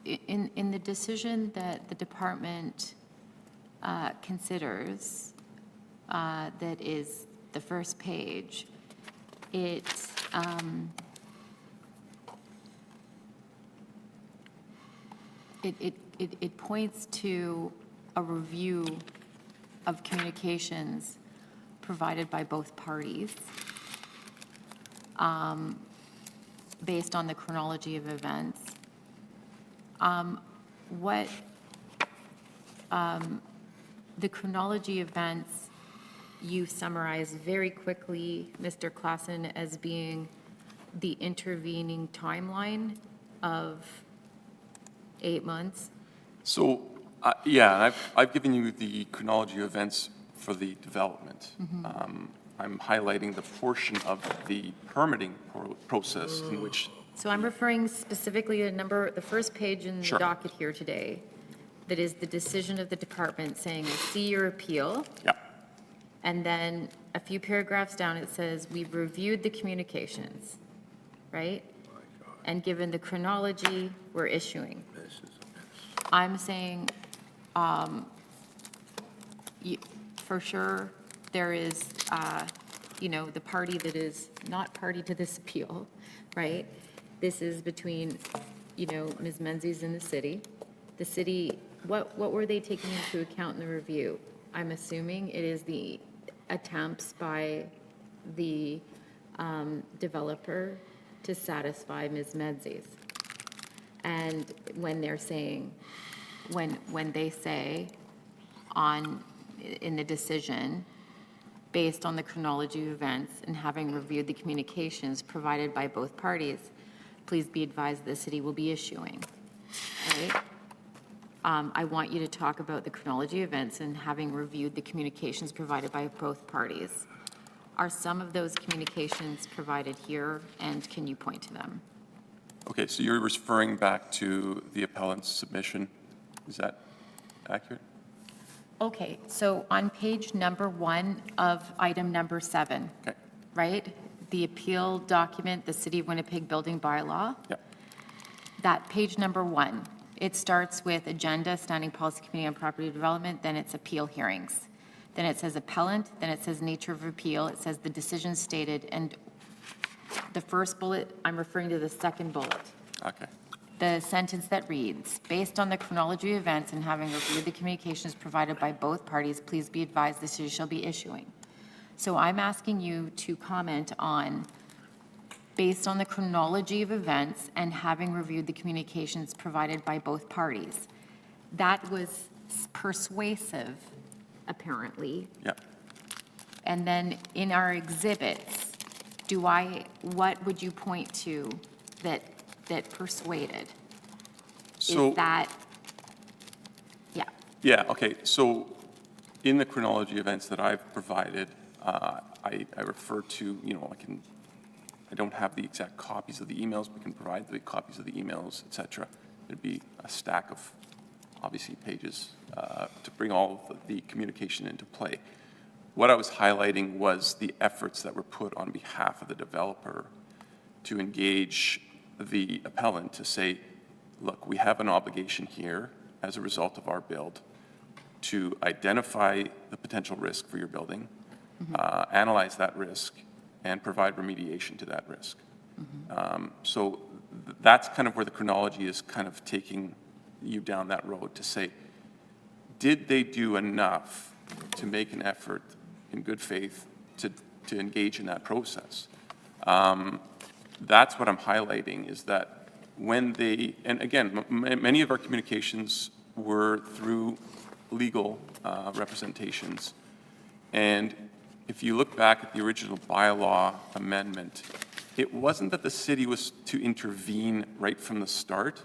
in the decision that the department considers, that is the first page, it points to a review of communications provided by both parties based on the chronology of events. The chronology events you summarize very quickly, Mr. Klassen, as being the intervening timeline of 8 months. So, yeah, and I've given you the chronology of events for the development. I'm highlighting the portion of the permitting process in which, So I'm referring specifically to the first page in the Sure. docket here today, that is the decision of the department saying, "I see your appeal." yeah, And then a few paragraphs down, it says, "We've reviewed the communications," right? And given the chronology, we're issuing. I'm saying, for sure, there is, the party that is not party to this appeal, right? This is between, Ms. Menzies and the city. The city, what were they taking into account in the review? I'm assuming it is the attempts by the developer to satisfy Ms. Menzies. And when they're saying, when they say in the decision, based on the chronology of events and having reviewed the communications provided by both parties, please be advised the city will be issuing, right? I want you to talk about the chronology of events and having reviewed the communications provided by both parties. Are some of those communications provided here, and can you point to them? okay, so you're referring back to the appellant's submission, is that accurate? Okay, so on page number 1 of item number 7, Okay, right? The appeal document, the City of Winnipeg Building Bylaw, yeah, that page number 1, it starts with agenda, Standing Policy Committee on Property Development, then it's appeal hearings. Then it says appellant, then it says nature of appeal, it says the decision stated, and the first bullet, I'm referring to the second bullet. okay. The sentence that reads, "Based on the chronology of events and having reviewed the communications provided by both parties, please be advised the city shall be issuing." So I'm asking you to comment on, based on the chronology of events and having reviewed the communications provided by both parties. That was persuasive, apparently. Yeah. And then in our exhibits, what would you point to that persuaded? So, Is that, yeah, yeah, okay, so in the chronology events that I've provided, I refer to, I don't have the exact copies of the emails, but can provide the copies of the emails, et cetera. There'd be a stack of, obviously, pages to bring all of the communication into play. What I was highlighting was the efforts that were put on behalf of the developer to engage the appellant to say, look, we have an obligation here as a result of our build to identify the potential risk for your building, analyze that risk, and provide remediation to that risk. So that's kind of where the chronology is kind of taking you down that road to say, did they do enough to make an effort in good faith to engage in that process? That's what I'm highlighting, is that when they, and again, many of our communications were through legal representations. And if you look back at the original bylaw amendment, it wasn't that the city was to intervene right from the start.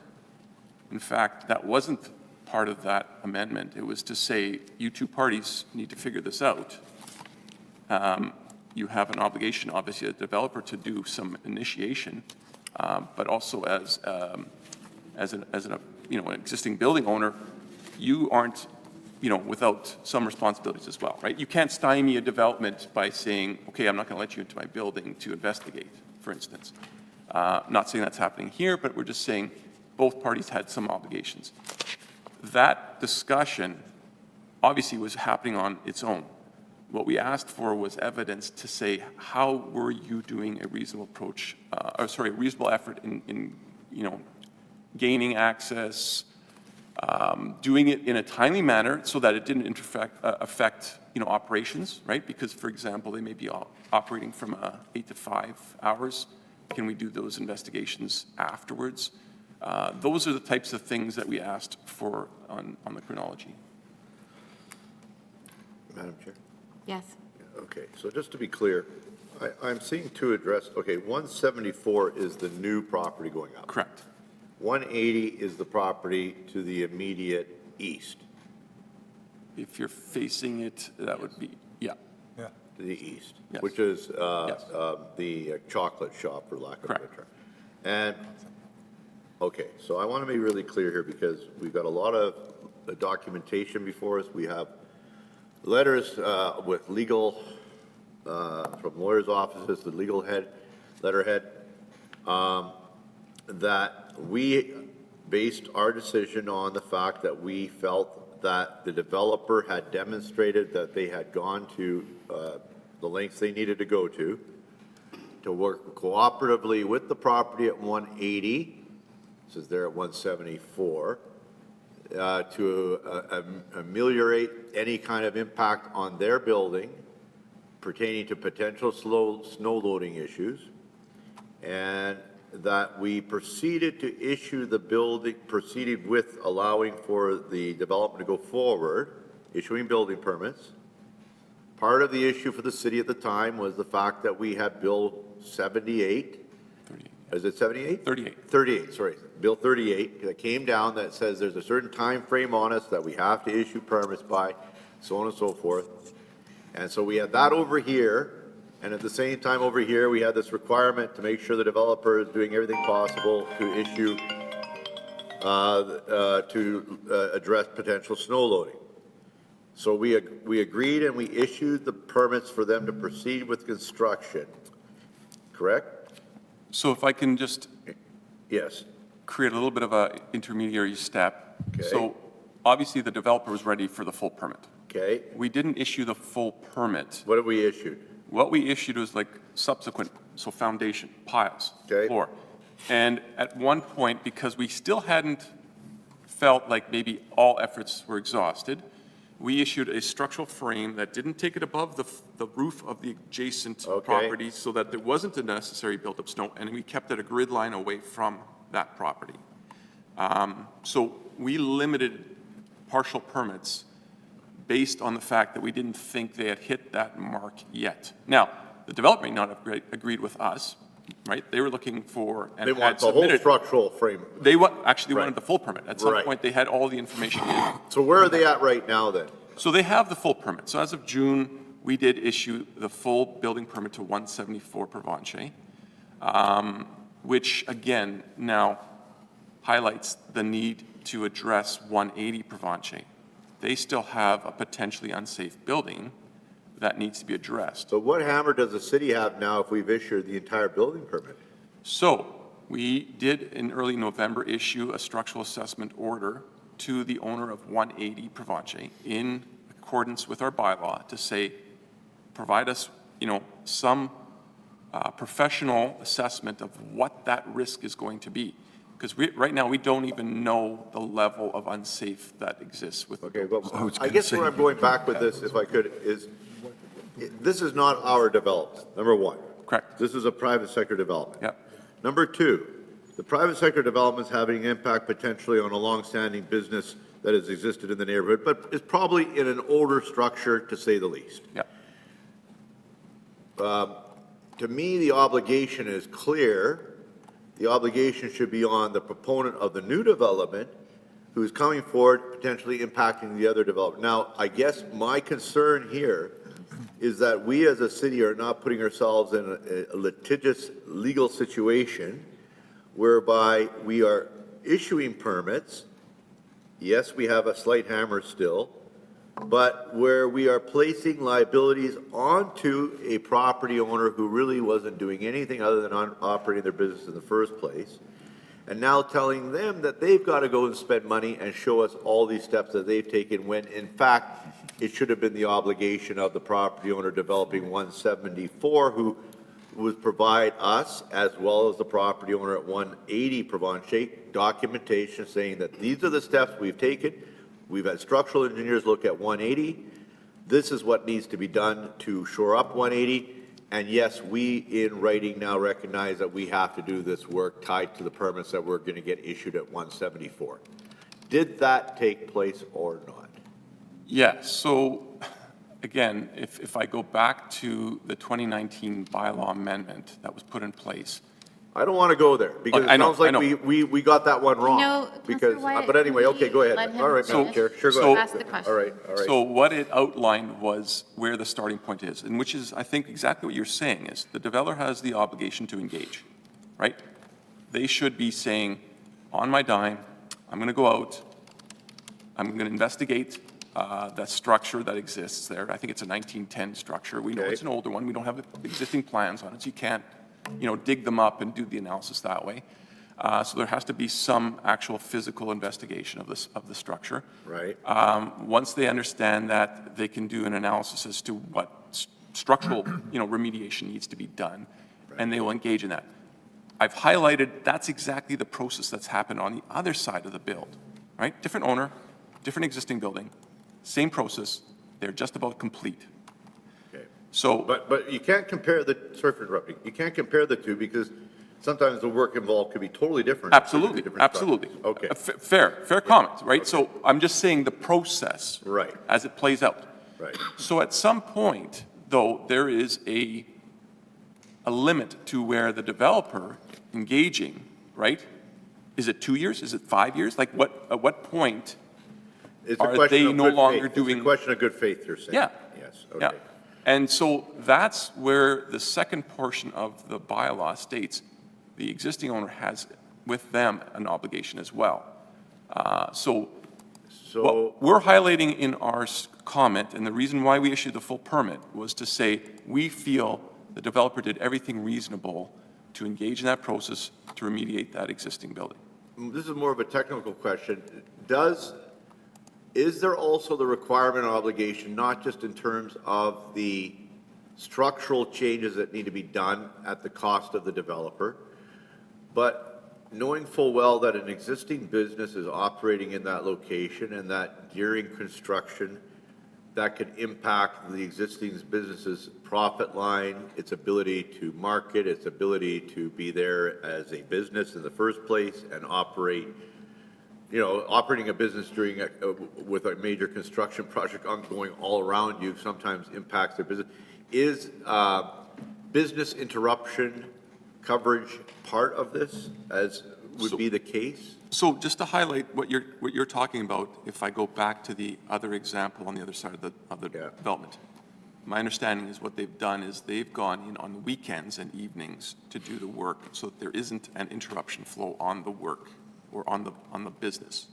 In fact, that wasn't part of that amendment. It was to say, you two parties need to figure this out. You have an obligation, obviously, as a developer, to do some initiation, but also as an existing building owner, you aren't, without some responsibilities as well, right? You can't stymie a development by saying, okay, I'm not going to let you into my building to investigate, for instance. Not saying that's happening here, but we're just saying both parties had some obligations. That discussion obviously was happening on its own. What we asked for was evidence to say, how were you doing a reasonable approach, a reasonable effort in gaining access, doing it in a timely manner so that it didn't affect, operations, right? Because, for example, they may be operating from 8 to 5 hours. Can we do those investigations afterwards? Those are the types of things that we asked for on the chronology. Madam Chair? Yes. Okay, so just to be clear, I'm seeing two addressed, okay, 174 is the new property going up. Correct. 180 is the property to the immediate east, If you're facing it, that would be, yeah. Yeah. to the east, Yes. which is Yes. the chocolate shop, for lack of a better Correct. term. And, okay, so I want to be really clear here because we've got a lot of documentation before us. We have letters with legal, from lawyers' offices, the legal letterhead, that we based our decision on the fact that we felt that the developer had demonstrated that they had gone to the lengths they needed to go to work cooperatively with the property at 180, this is there at 174, to ameliorate any kind of impact on their building pertaining to potential snow loading issues, and that we proceeded to issue the building, proceeded with allowing for the development to go forward, issuing building permits. Part of the issue for the city at the time was the fact that we had Bill 78. 38. Is it 78? 38. 38, sorry. Bill 38 that came down that says there's a certain time frame on us that we have to issue permits by, so on and so forth. And so we had that over here, and at the same time over here, we had this requirement to make sure the developer is doing everything possible to issue, address potential snow loading. So we agreed and we issued the permits for them to proceed with construction, correct? So if I can just Yes. create a little bit of a intermediary step. Okay. So obviously, the developer was ready for the full permit. Okay. We didn't issue the full permit. What have we issued? What we issued was like subsequent, so foundation, piles, Okay. floor. And at one point, because we still hadn't felt like maybe all efforts were exhausted, we issued a structural frame that didn't take it above the roof of the adjacent Okay. property so that there wasn't a necessary buildup snow, and we kept it a grid line away from that property. So we limited partial permits based on the fact that we didn't think they had hit that mark yet. Now, the developer may not have agreed with us, right? They were looking for and They had want the whole submitted. structural frame. They actually Right. wanted the full permit. At some Right. point, they had all the information in. So where are they at right now then? So they have the full permit. So as of June, we did issue the full building permit to 174 Provencher, which again now highlights the need to address 180 Provencher. They still have a potentially unsafe building that needs to be addressed. So what hammer does the city have now if we've issued the entire building permit? So we did in early November issue a structural assessment order to the owner of 180 Provencher in accordance with our bylaw to say, provide us, some professional assessment of what that risk is going to be. Because right now, we don't even know the level of unsafe that exists with. Okay, but I was I gonna guess say- where I'm going back with this, if I could, is this is not our development, number one. Correct. This is a private sector development. Yep. Number two, the private sector development is having an impact potentially on a long-standing business that has existed in the neighborhood, but is probably in an older structure, to say the least. Yep. To me, the obligation is clear. The obligation should be on the proponent of the new development who is coming forward, potentially impacting the other development. Now, I guess my concern here is that we as a city are not putting ourselves in a litigious legal situation whereby we are issuing permits. Yes, we have a slight hammer still, but where we are placing liabilities onto a property owner who really wasn't doing anything other than operating their business in the first place, and now telling them that they've got to go and spend money and show us all these steps that they've taken, when in fact, it should have been the obligation of the property owner developing 174, who was provide us, as well as the property owner at 180 Provencher, documentation saying that these are the steps we've taken. We've had structural engineers look at 180. This is what needs to be done to shore up 180. And yes, we in writing now recognize that we have to do this work tied to the permits that we're going to get issued at 174. Did that take place or not? Yes, so again, if I go back to the 2019 bylaw amendment that was put in place, I don't want to go there because it I know, sounds like I know. we got that one wrong. No, Because, Councillor Wyatt, but anyway, can okay, we go ahead. let him All right, Madam finish? Chair, sure, go So- ahead. Ask the question. All right, all right. So what it outlined was where the starting point is, and which is, I think, exactly what you're saying, is the developer has the obligation to engage, right? They should be saying, on my dime, I'm going to go out, I'm going to investigate that structure that exists there. I think it's a 1910 structure. We know Okay. it's an older one. We don't have the existing plans on it, so you can't, dig them up and do the analysis that way. So there has to be some actual physical investigation of the structure. Right. Once they understand that, they can do an analysis as to what structural, remediation needs to be done, and they will engage in that. I've highlighted that's exactly the process that's happened on the other side of the build, right? Different owner, different existing building, same process. They're just about complete. Okay. So, But you can't compare sorry for interrupting, you can't compare the two because sometimes the work involved could be totally different. absolutely, Different absolutely. structures. Okay, Fair comment, right? So I'm just saying the process. Right. As it plays out. right. So at some point, though, there is a limit to where the developer engaging, right? Is it 2 years? Is it 5 years? Like at what point? It's a Are question they of no good longer faith. doing- It's a question of good faith, you're saying? Yeah. Yes, Yeah. okay. And so that's where the second portion of the bylaw states the existing owner has with them an obligation as well. So So, what we're highlighting in our comment, and the reason why we issued the full permit, was to say, we feel the developer did everything reasonable to engage in that process to remediate that existing building. this is more of a technical question. Is there also the requirement or obligation, not just in terms of the structural changes that need to be done at the cost of the developer, but knowing full well that an existing business is operating in that location and that during construction, that could impact the existing business's profit line, its ability to market, its ability to be there as a business in the first place and operate, operating a business with a major construction project ongoing all around you sometimes impacts their business. Is business interruption coverage part of this, as would be the case? So just to highlight what you're talking about, if I go back to the other example on the other side of the Yeah. development, my understanding is what they've done is they've gone in on the weekends and evenings to do the work so that there isn't an interruption flow on the work or on the business.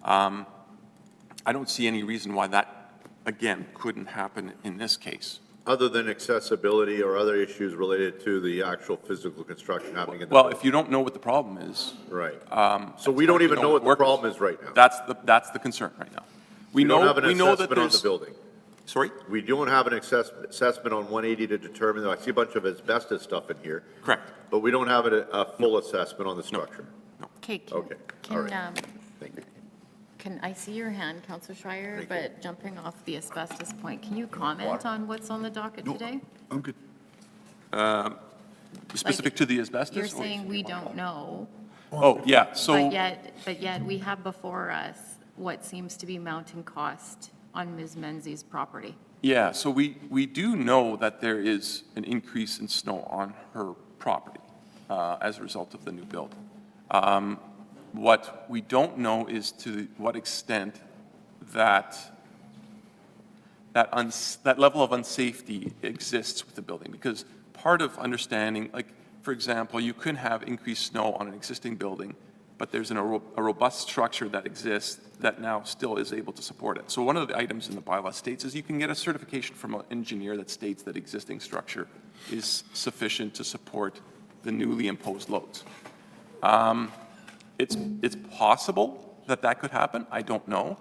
I don't see any reason why that, again, couldn't happen in this case. Other than accessibility or other issues related to the actual physical construction happening in the. Well, if you don't know what the problem is. Right. it's So we hard don't to even know what the work problem is right now. That's the concern right now. We don't know have an that assessment on the there's. building. Sorry? We don't have an assessment on 180 to determine, I see a bunch of asbestos stuff in here, Correct. but we don't have a full assessment on the structure. Okay. Okay, all right. Thank you. Can I see your hand, Councillor Schreier? Thank you. But jumping off the asbestos point, can you comment on what's on the docket today? I'm good. Specific to the asbestos? You're or- saying we don't know, Oh, yeah, so. but yet we have before us what seems to be mounting cost on Ms. Menzies' property. Yeah, so we do know that there is an increase in snow on her property as a result of the new build. What we don't know is to what extent that level of unsafety exists with the building, because part of understanding, like, for example, you can have increased snow on an existing building, but there's a robust structure that exists that now still is able to support it. So one of the items in the bylaw states is you can get a certification from an engineer that states that existing structure is sufficient to support the newly imposed loads. It's possible that could happen. I don't know.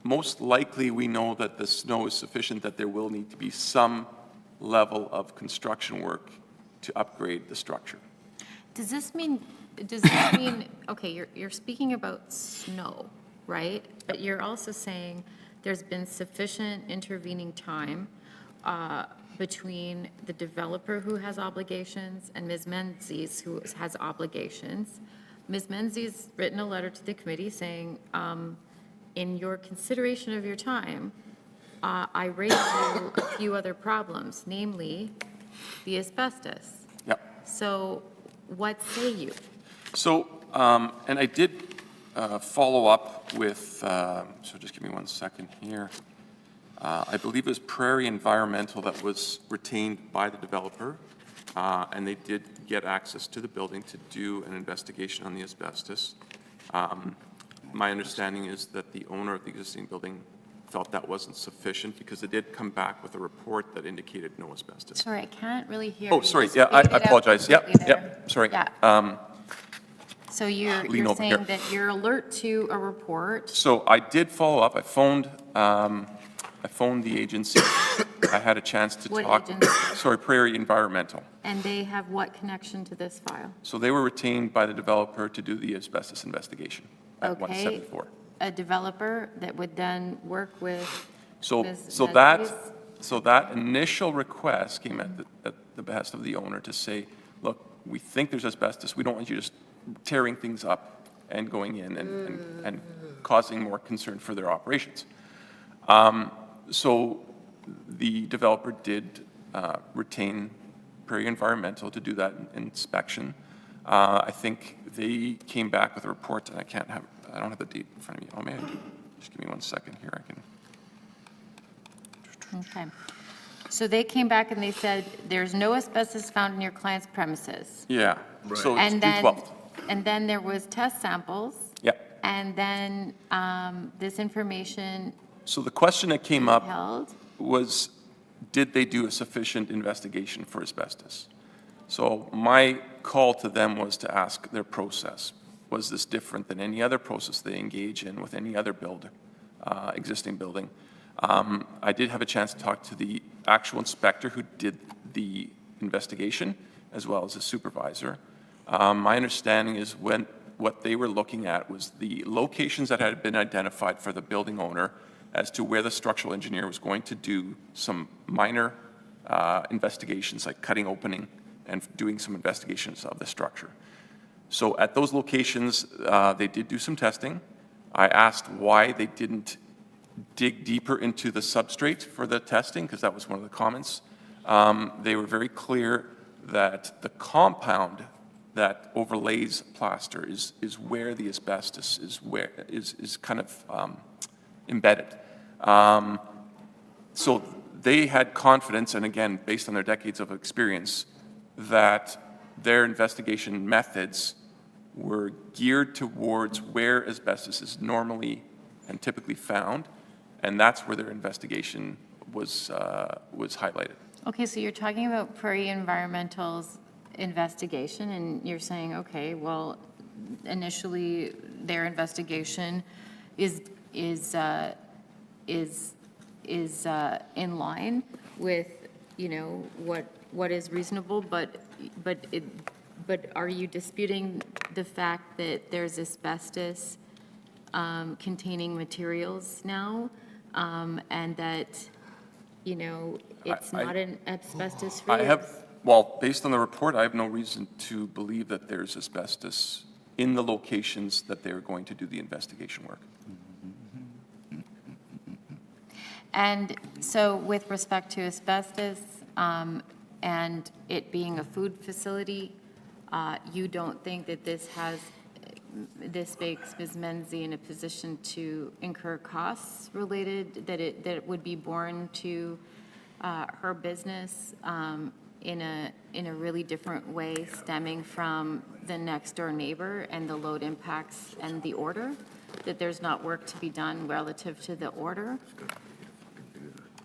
Most likely, we know that the snow is sufficient, that there will need to be some level of construction work to upgrade the structure. Does this mean, okay, you're speaking about snow, right? But you're also saying there's been sufficient intervening time between the developer who has obligations and Ms. Menzies who has obligations. Ms. Menzies written a letter to the committee saying, in your consideration of your time, I raised you a few other problems, namely the asbestos. Yep. So what say you? So, and I did follow up with, so just give me 1 second here. I believe it was Prairie Environmental that was retained by the developer, and they did get access to the building to do an investigation on the asbestos. My understanding is that the owner of the existing building felt that wasn't sufficient because it did come back with a report that indicated no asbestos. Sorry, I can't really hear. Oh, you. sorry, Just yeah, I fade it out apologize. Yep, completely there. yep, sorry. Yeah. So you're lean over saying here. that you're alert to a report, So I did follow up. I phoned the agency. I had a chance to What talk. agency? Sorry, Prairie Environmental. and they have what connection to this file? So they were retained by the developer to do the asbestos investigation at Okay. 174. A developer that would then work with So, Ms. so Menzies? that initial request came at the behest of the owner to say, look, we think there's asbestos. We don't want you just tearing things up and going in and causing more concern for their operations. So the developer did retain Prairie Environmental to do that inspection. I think they came back with a report, and I don't have the date in front of me. Oh, man, just give me 1 second here. I can. Okay. So they came back and they said, there's no asbestos found in your client's premises. Yeah. So it's And due then, 12th. and then there was test samples, Yeah. and then this information So the question that came up held. was, did they do a sufficient investigation for asbestos? So my call to them was to ask their process. Was this different than any other process they engage in with any other builder, existing building? I did have a chance to talk to the actual inspector who did the investigation, as well as the supervisor. My understanding is what they were looking at was the locations that had been identified for the building owner as to where the structural engineer was going to do some minor investigations, like cutting opening and doing some investigations of the structure. So at those locations, they did do some testing. I asked why they didn't dig deeper into the substrate for the testing, because that was one of the comments. They were very clear that the compound that overlays plaster is where the asbestos is kind of embedded. So they had confidence, and again, based on their decades of experience, that their investigation methods were geared towards where asbestos is normally and typically found, and that's where their investigation was highlighted. Okay, so you're talking about Prairie Environmental's investigation, and you're saying, okay, well, initially, their investigation is in line with, you know, what is reasonable, but are you disputing the fact that there's asbestos containing materials now, and that, you know, it's I- not an asbestos-free? Well, based on the report, I have no reason to believe that there's asbestos in the locations that they're going to do the investigation work. And so with respect to asbestos, and it being a food facility, you don't think that this makes Ms. Menzie in a position to incur costs related, that it would be borne to her business in a really different way, stemming from the next door neighbor and the load impacts and the order, that there's not work to be done relative to the order?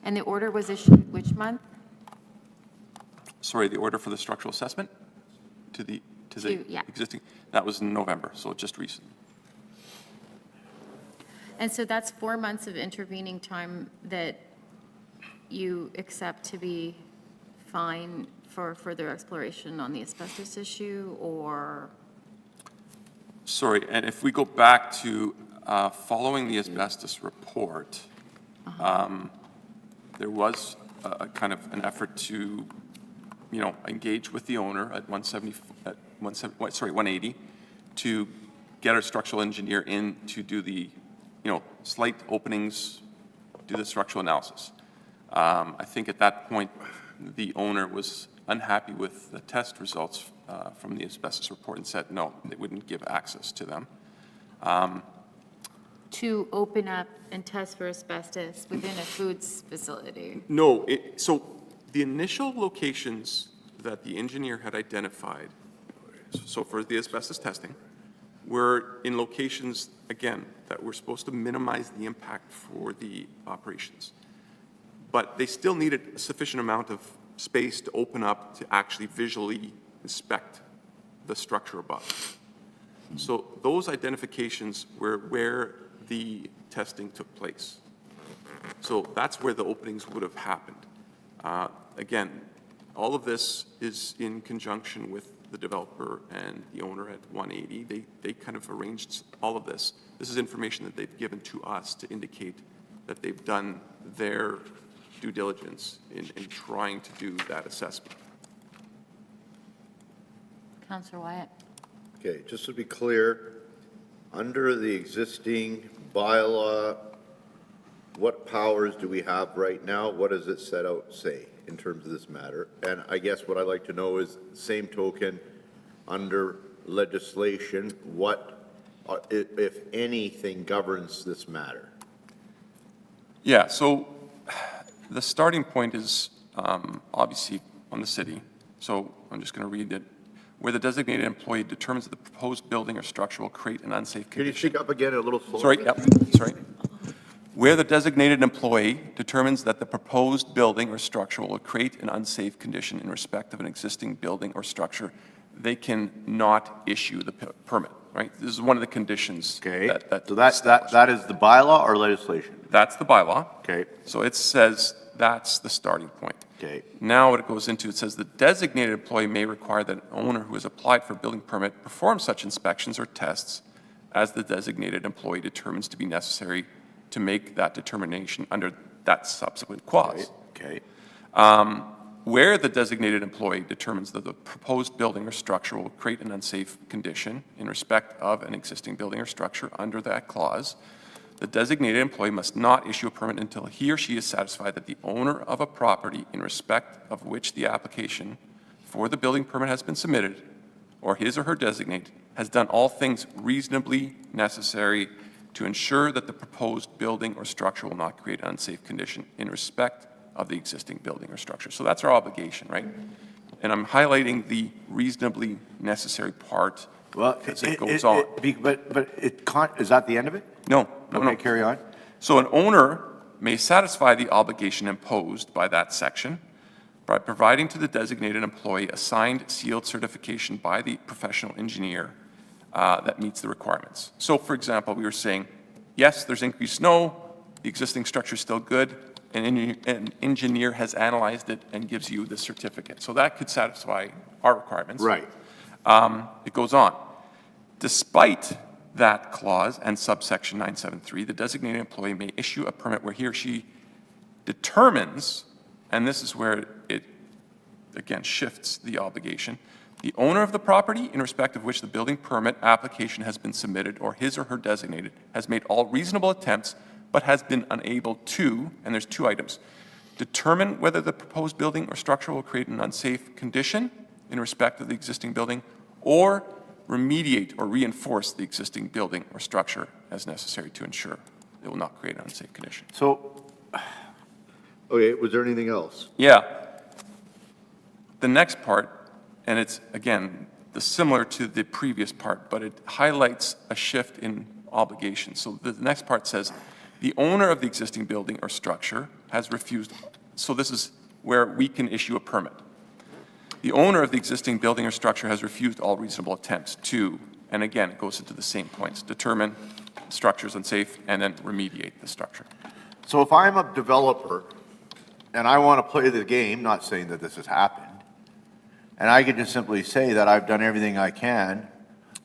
And the order was issued which month? Sorry, the order for the structural assessment to the Yeah. existing, that was in November, so just recent. And so that's 4 months of intervening time that you accept to be fine for further exploration on the asbestos issue, or? Sorry, and if we go back to following the asbestos report, there was a kind of an effort to, engage with the owner at 180, to get our structural engineer in to do the, slight openings, do the structural analysis. I think at that point, the owner was unhappy with the test results from the asbestos report and said no, they wouldn't give access to them. To open up and test for asbestos within a foods facility? No, so the initial locations that the engineer had identified, so for the asbestos testing, were in locations, again, that were supposed to minimize the impact for the operations. But they still needed a sufficient amount of space to open up to actually visually inspect the structure above. So those identifications were where the testing took place. So that's where the openings would have happened. Again, all of this is in conjunction with the developer and the owner at 180. They kind of arranged all of this. This is information that they've given to us to indicate that they've done their due diligence in trying to do that assessment. Councillor Wyatt? Okay, just to be clear, under the existing bylaw, what powers do we have right now? What does it set out say in terms of this matter? And I guess what I'd like to know is, same token, under legislation, what, if anything, governs this matter? Yeah, so the starting point is obviously on the city. So I'm just going to read it. Where the designated employee determines that the proposed building or structure will create an unsafe Can you condition. speak up again a little slower? Sorry, yep, sorry. Where the designated employee determines that the proposed building or structure will create an unsafe condition in respect of an existing building or structure, they can not issue the permit, right? This is one of the conditions. Okay, that so that is the bylaw or legislation? That's the bylaw. Okay. So it says that's the starting point. Okay. Now what it goes into, it says the designated employee may require that an owner who has applied for a building permit perform such inspections or tests as the designated employee determines to be necessary to make that determination under that subsequent clause. Okay. Where the designated employee determines that the proposed building or structure will create an unsafe condition in respect of an existing building or structure under that clause, the designated employee must not issue a permit until he or she is satisfied that the owner of a property in respect of which the application for the building permit has been submitted, or his or her designate, has done all things reasonably necessary to ensure that the proposed building or structure will not create an unsafe condition in respect of the existing building or structure. So that's our obligation, right? And I'm highlighting the reasonably necessary part because it goes on. But is that the end of it? No. Okay, carry on. So an owner may satisfy the obligation imposed by that section by providing to the designated employee a signed sealed certification by the professional engineer that meets the requirements. So for example, we were saying, yes, there's increased snow, the existing structure is still good, and an engineer has analyzed it and gives you the certificate. So that could satisfy our requirements. Right. It goes on. Despite that clause and subsection 973, the designated employee may issue a permit where he or she determines, and this is where it, again, shifts the obligation, the owner of the property in respect of which the building permit application has been submitted or his or her designated has made all reasonable attempts but has been unable to, and there's two items, determine whether the proposed building or structure will create an unsafe condition in respect of the existing building, or remediate or reinforce the existing building or structure as necessary to ensure it will not create an unsafe condition. So, okay, was there anything else? Yeah. The next part, and it's, again, similar to the previous part, but it highlights a shift in obligation. So the next part says, the owner of the existing building or structure has refused, so this is where we can issue a permit. The owner of the existing building or structure has refused all reasonable attempts to, and again, it goes into the same points, determine structure is unsafe and then remediate the structure. So if I'm a developer and I want to play the game, not saying that this has happened, And I could just simply say that I've done everything I can.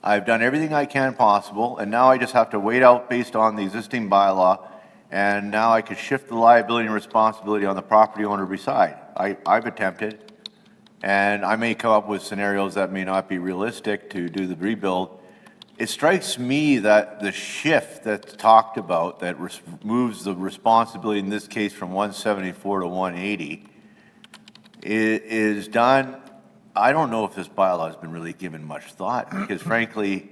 I've done everything I can possible, and now I just have to wait out based on the existing bylaw, and now I could shift the liability and responsibility on the property owner beside. I've attempted, and I may come up with scenarios that may not be realistic to do the rebuild. It strikes me that the shift that's talked about, that moves the responsibility in this case from 174 to 180, is done. I don't know if this bylaw has been really given much thought, because frankly,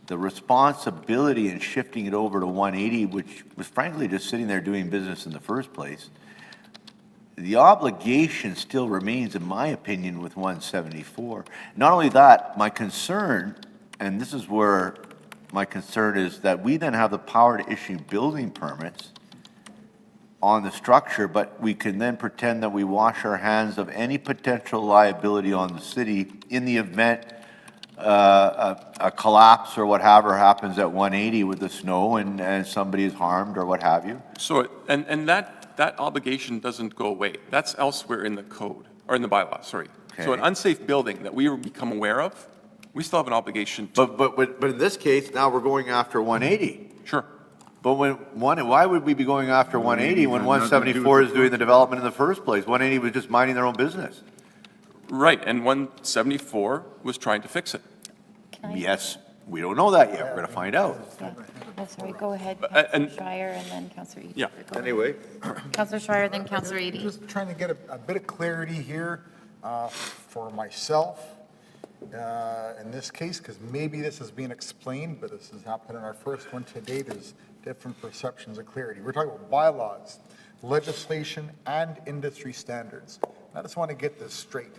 the responsibility in shifting it over to 180, which was frankly just sitting there doing business in the first place, the obligation still remains, in my opinion, with 174. Not only that, my concern, and this is where my concern is, that we then have the power to issue building permits on the structure, but we can then pretend that we wash our hands of any potential liability on the city in the event a collapse or whatever happens at 180 with the snow and somebody is harmed or what have you. So, and that obligation doesn't go away. That's elsewhere in the code, or in the bylaw, sorry. So an Okay. unsafe building that we become aware of, we still have an obligation to. But in this case, now we're going after 180. Sure. But why would we be going after 180 when 174 is doing the development in the first place? 180 was just minding their own business. Right, and 174 was trying to fix it. Yes, we don't know that yet. We're going to find out. Oh, sorry, go ahead, and- Councillor Schreier, and then Councillor Eady. Yeah. Go ahead. Anyway. Councillor Schreier, then Councillor Eady. Just trying to get a bit of clarity here for myself in this case, because maybe this has been explained, but this has happened in our first one today. There's different perceptions of clarity. We're talking about bylaws, legislation, and industry standards. I just want to get this straight.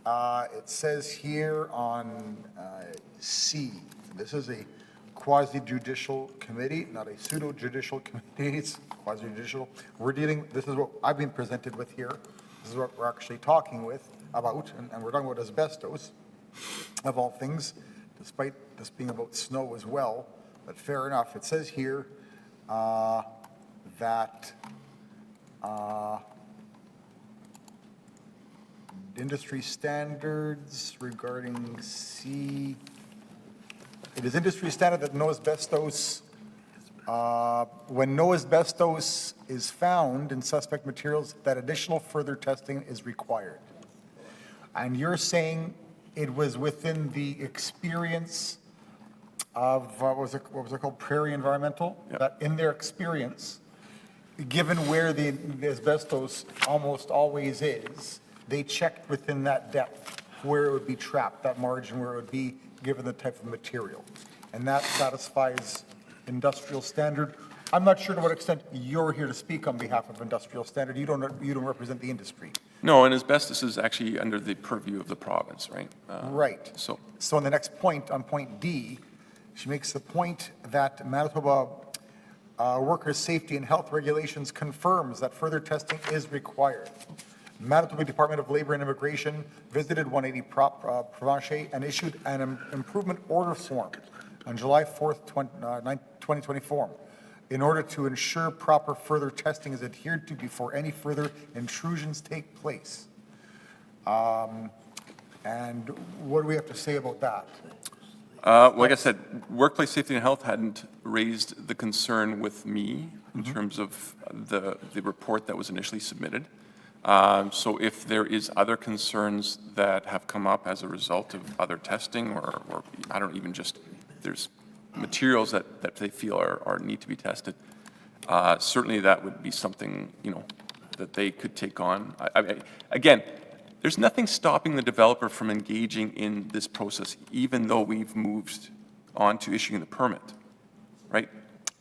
It says here on C, this is a quasi-judicial committee, not a pseudo-judicial committee, it's quasi-judicial. This is what I've been presented with here. This is what we're actually talking about, and we're talking about asbestos, of all things, despite this being about snow as well, but fair enough. It says here that industry standards regarding C, it is industry standard that no asbestos, when no asbestos is found in suspect materials, that additional further testing is required. And you're saying it was within the experience of, what was it called, Prairie Environmental? That in their experience, given where the asbestos almost always is, they checked within that depth where it would be trapped, that margin where it would be, given the type of material. And that satisfies industrial standard. I'm not sure to what extent you're here to speak on behalf of industrial standard. You don't represent the industry. No, and asbestos is actually under the purview of the province, right? Right. So, On the next point, on point D, she makes the point that Manitoba Workers' Safety and Health Regulations confirms that further testing is required. Manitoba Department of Labor and Immigration visited 180 Provencher and issued an improvement order form on July 4th, 2024, in order to ensure proper further testing is adhered to before any further intrusions take place. And what do we have to say about that? like I said, workplace safety and health hadn't raised the concern with me in terms of the report that was initially submitted. So if there is other concerns that have come up as a result of other testing or I don't even just, there's materials that they feel are need to be tested, certainly that would be something, you know, that they could take on. Again, there's nothing stopping the developer from engaging in this process, even though we've moved on to issuing the permit, right?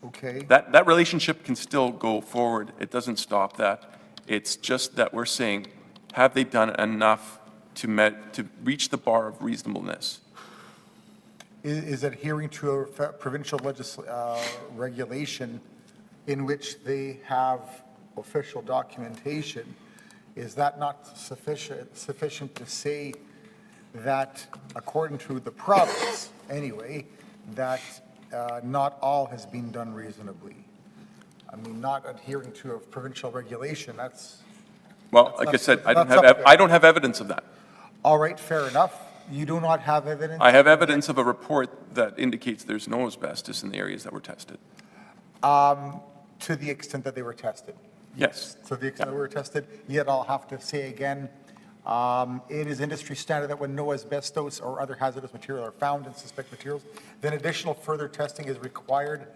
Okay. That relationship can still go forward. It doesn't stop that. It's just that we're saying, have they done enough to reach the bar of reasonableness? Is adhering to a provincial regulation in which they have official documentation, is that not sufficient to say that, according to the province anyway, that not all has been done reasonably? I mean, not adhering to a provincial regulation, that's... Well, like I said, I that's up there. don't have evidence of that. All right, fair enough. You do not have evidence? I have evidence of a report that indicates there's no asbestos in the areas that were tested. To the extent that they were tested. Yes. To the extent that they were tested, yet I'll have to say again, it is industry standard that when no asbestos or other hazardous material are found in suspect materials, then additional further testing is required.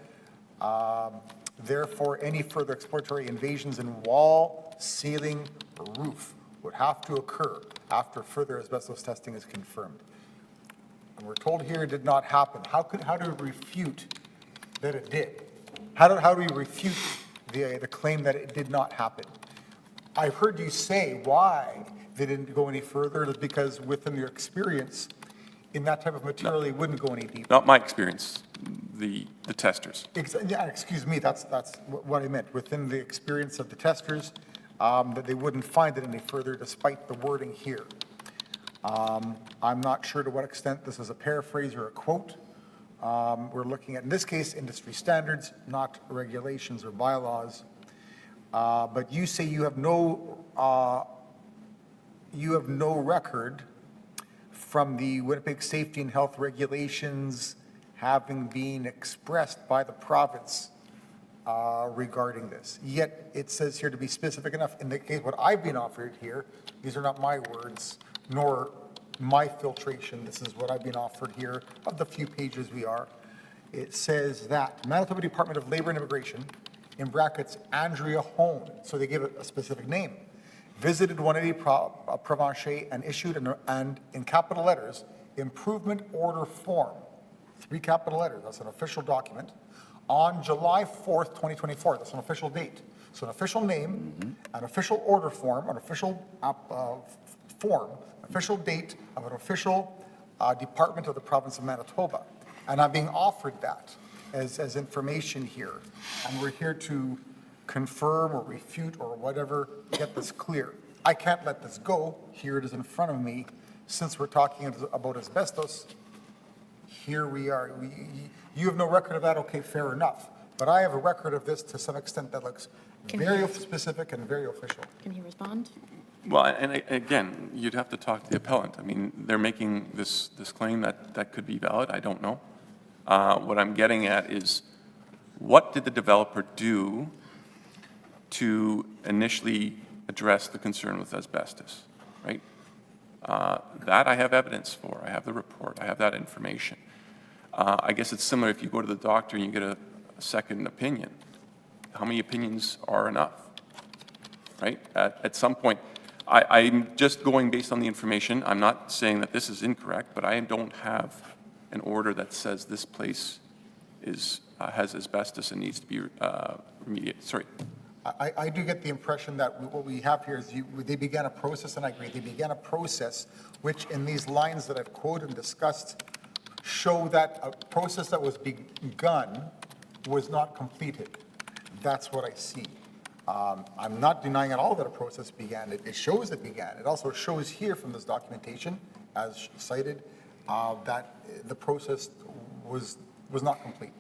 Therefore, any further exploratory invasions in wall, ceiling, or roof would have to occur after further asbestos testing is confirmed. And we're told here it did not happen. How do we refute that it did? How do we refute the claim that it did not happen? I've heard you say why they didn't go any further, is because within your experience in that type of material, they wouldn't go any deeper. Not my experience, the testers. Yeah, excuse me, that's what I meant. Within the experience of the testers, that they wouldn't find it any further despite the wording here. I'm not sure to what extent this is a paraphrase or a quote. We're looking at, in this case, industry standards, not regulations or bylaws. But you say you have no record from the Winnipeg Safety and Health regulations having been expressed by the province regarding this. Yet it says here to be specific enough. In the case, what I've been offered here, these are not my words, nor my filtration. This is what I've been offered here of the few pages we are. It says that Manitoba Department of Labor and Immigration, in brackets, Andrea Hone, so they give it a specific name, visited 180 Provencher and issued, and in capital letters, improvement order form, 3 capital letters, that's an official document, on July 4th, 2024, that's an official date. So an official name, an official order form, an official form, official date of an official department of the province of Manitoba. And I'm being offered that as information here. And we're here to confirm or refute or whatever, get this clear. I can't let this go. Here it is in front of me. Since we're talking about asbestos, here we are. You have no record of that, okay, fair enough. But I have a record of this to some extent that looks very specific and very official. Can he respond? Well, and again, you'd have to talk to the appellant. I mean, they're making this claim that could be valid. I don't know. What I'm getting at is, what did the developer do to initially address the concern with asbestos, right? That I have evidence for. I have the report. I have that information. I guess it's similar if you go to the doctor and you get a second opinion. How many opinions are enough, right? At some point, I'm just going based on the information. I'm not saying that this is incorrect, but I don't have an order that says this place has asbestos and needs to be remediated. Sorry. I do get the impression that what we have here is they began a process, and I agree, they began a process which in these lines that I've quoted and discussed show that a process that was begun was not completed. That's what I see. I'm not denying at all that a process began. It shows it began. It also shows here from this documentation, as cited, that the process was not complete.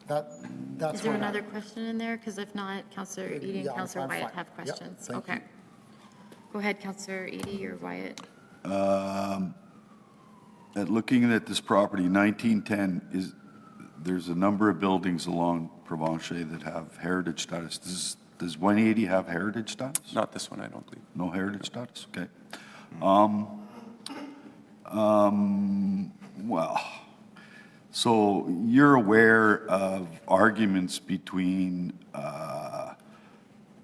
That's Is there what another question in there? Because if not, Councillor Eady and Yeah, Councillor I'm Wyatt fine. have Yep, questions. thank Okay. you. Go ahead, Councillor Eady or Wyatt. At looking at this property, 1910 there's a number of buildings along Provencher that have heritage status. Does 180 have heritage status? Not this one, I don't believe. No heritage status, okay. Well, so you're aware of arguments between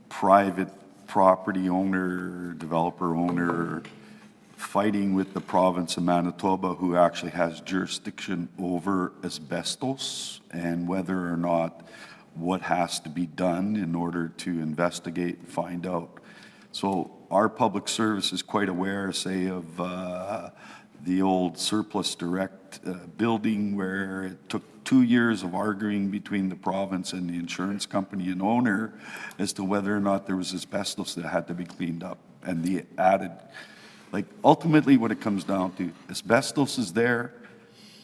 private property owner, developer owner, fighting with the province of Manitoba, who actually has jurisdiction over asbestos, and whether or not what has to be done in order to investigate and find out. So our public service is quite aware, say, of the old Surplus Direct building, where it took 2 years of arguing between the province and the insurance company and owner as to whether or not there was asbestos that had to be cleaned up. And the added, like, ultimately what it comes down to, asbestos is there.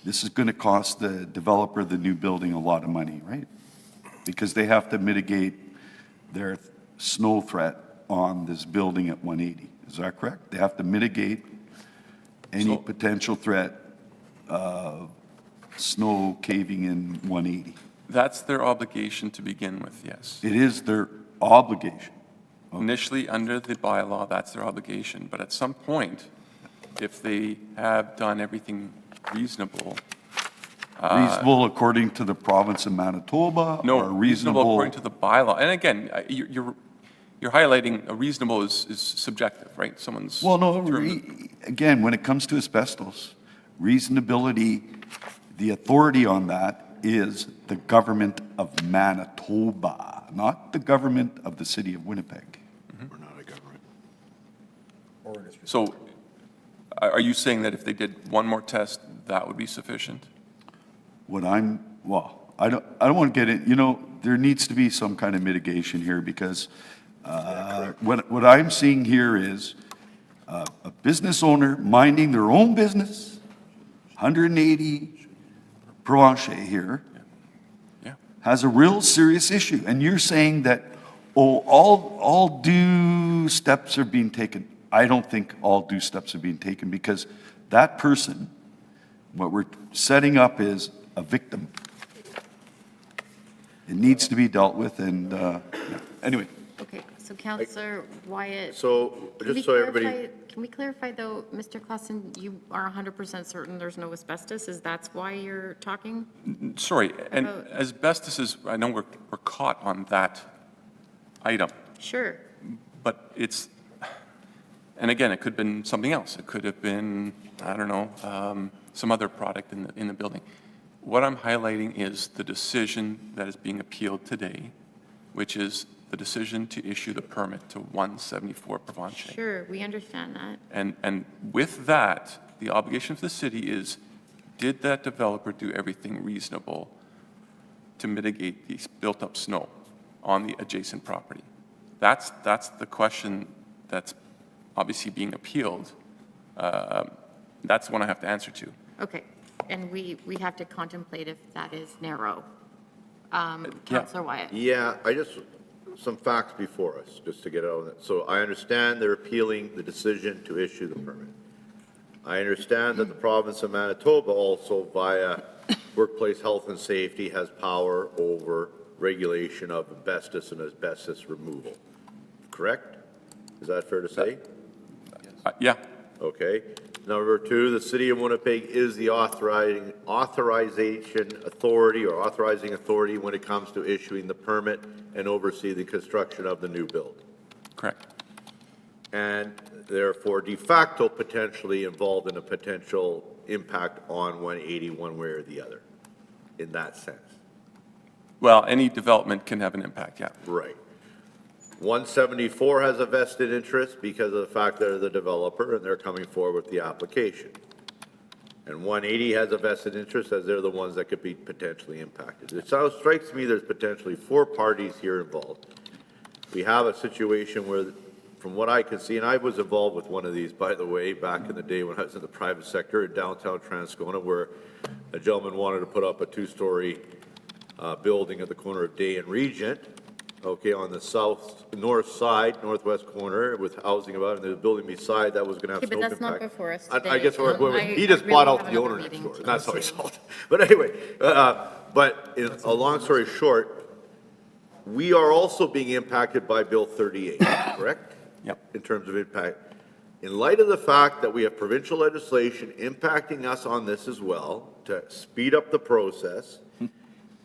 This is going to cost the developer of the new building a lot of money, right? Because they have to mitigate their snow threat on this building at 180. Is that correct? They have to mitigate any So- potential threat of snow caving in 180. That's their obligation to begin with, yes. It is their obligation. Initially, under the bylaw, that's their obligation, but at some point, if they have done everything reasonable, Reasonable according to the province of Manitoba? no, or reasonable according to the bylaw. And again, you're highlighting a reasonable is subjective, right? Someone's. Well, no, term- again, when it comes to asbestos, reasonability, the authority on that is the government of Manitoba, not the government of the city of Winnipeg. We're not a government. So are you saying that if they did one more test, that would be sufficient? Well, I don't want to get in, you know, there needs to be some kind of mitigation here because what I'm seeing here is a business owner minding their own business, 180 Provencher here, Yeah. has a real serious issue. And you're saying that, oh, all due steps are being taken. I don't think all due steps are being taken because that person, what we're setting up is a victim. It needs to be dealt with and, anyway. Okay, so Counselor Wyatt. So, can we just so everybody, clarify- Can we clarify, though, Mr. Clausen, you are 100% certain there's no asbestos? Is that why you're talking? Sorry, and About- asbestos is, I know we're caught on that item, Sure. but it's, and again, it could have been something else. It could have been, I don't know, some other product in the building. What I'm highlighting is the decision that is being appealed today, which is the decision to issue the permit to 174 Provencher. Sure, we understand that. And with that, the obligation of the city is, did that developer do everything reasonable to mitigate the built-up snow on the adjacent property? That's the question that's obviously being appealed. That's the one I have to answer to. Okay, and we have to contemplate if that is narrow. Yeah. Counselor Wyatt. yeah, some facts before us, just to get out of it. So I understand they're appealing the decision to issue the permit. I understand that the province of Manitoba also via workplace health and safety has power over regulation of asbestos and asbestos removal. Correct? Is that fair to say? Yeah, Okay. Number two, the city of Winnipeg is the authorizing authority when it comes to issuing the permit and oversee the construction of the new build. correct. And therefore, de facto potentially involved in a potential impact on 180 one way or the other, in that sense. Well, any development can have an impact, yeah. Right. 174 has a vested interest because of the fact they're the developer and they're coming forward with the application. And 180 has a vested interest as they're the ones that could be potentially impacted. It strikes me there's potentially 4 parties here involved. We have a situation where, from what I can see, and I was involved with one of these, by the way, back in the day when I was in the private sector in downtown Transcona, where a gentleman wanted to put up a 2-story building at the corner of Day and Regent, okay, on the northwest corner with housing about it, and there's a building beside that was going to have Okay, snow but that's not impact. before us I today. guess where I'm going with, I he just really bought out have the another owner next meeting door, to and that's go how he to. solved it. But anyway, but in a long story short, we are also being impacted by Bill 38, correct? Yep. In terms of impact. In light of the fact that we have provincial legislation impacting us on this as well, to speed up the process,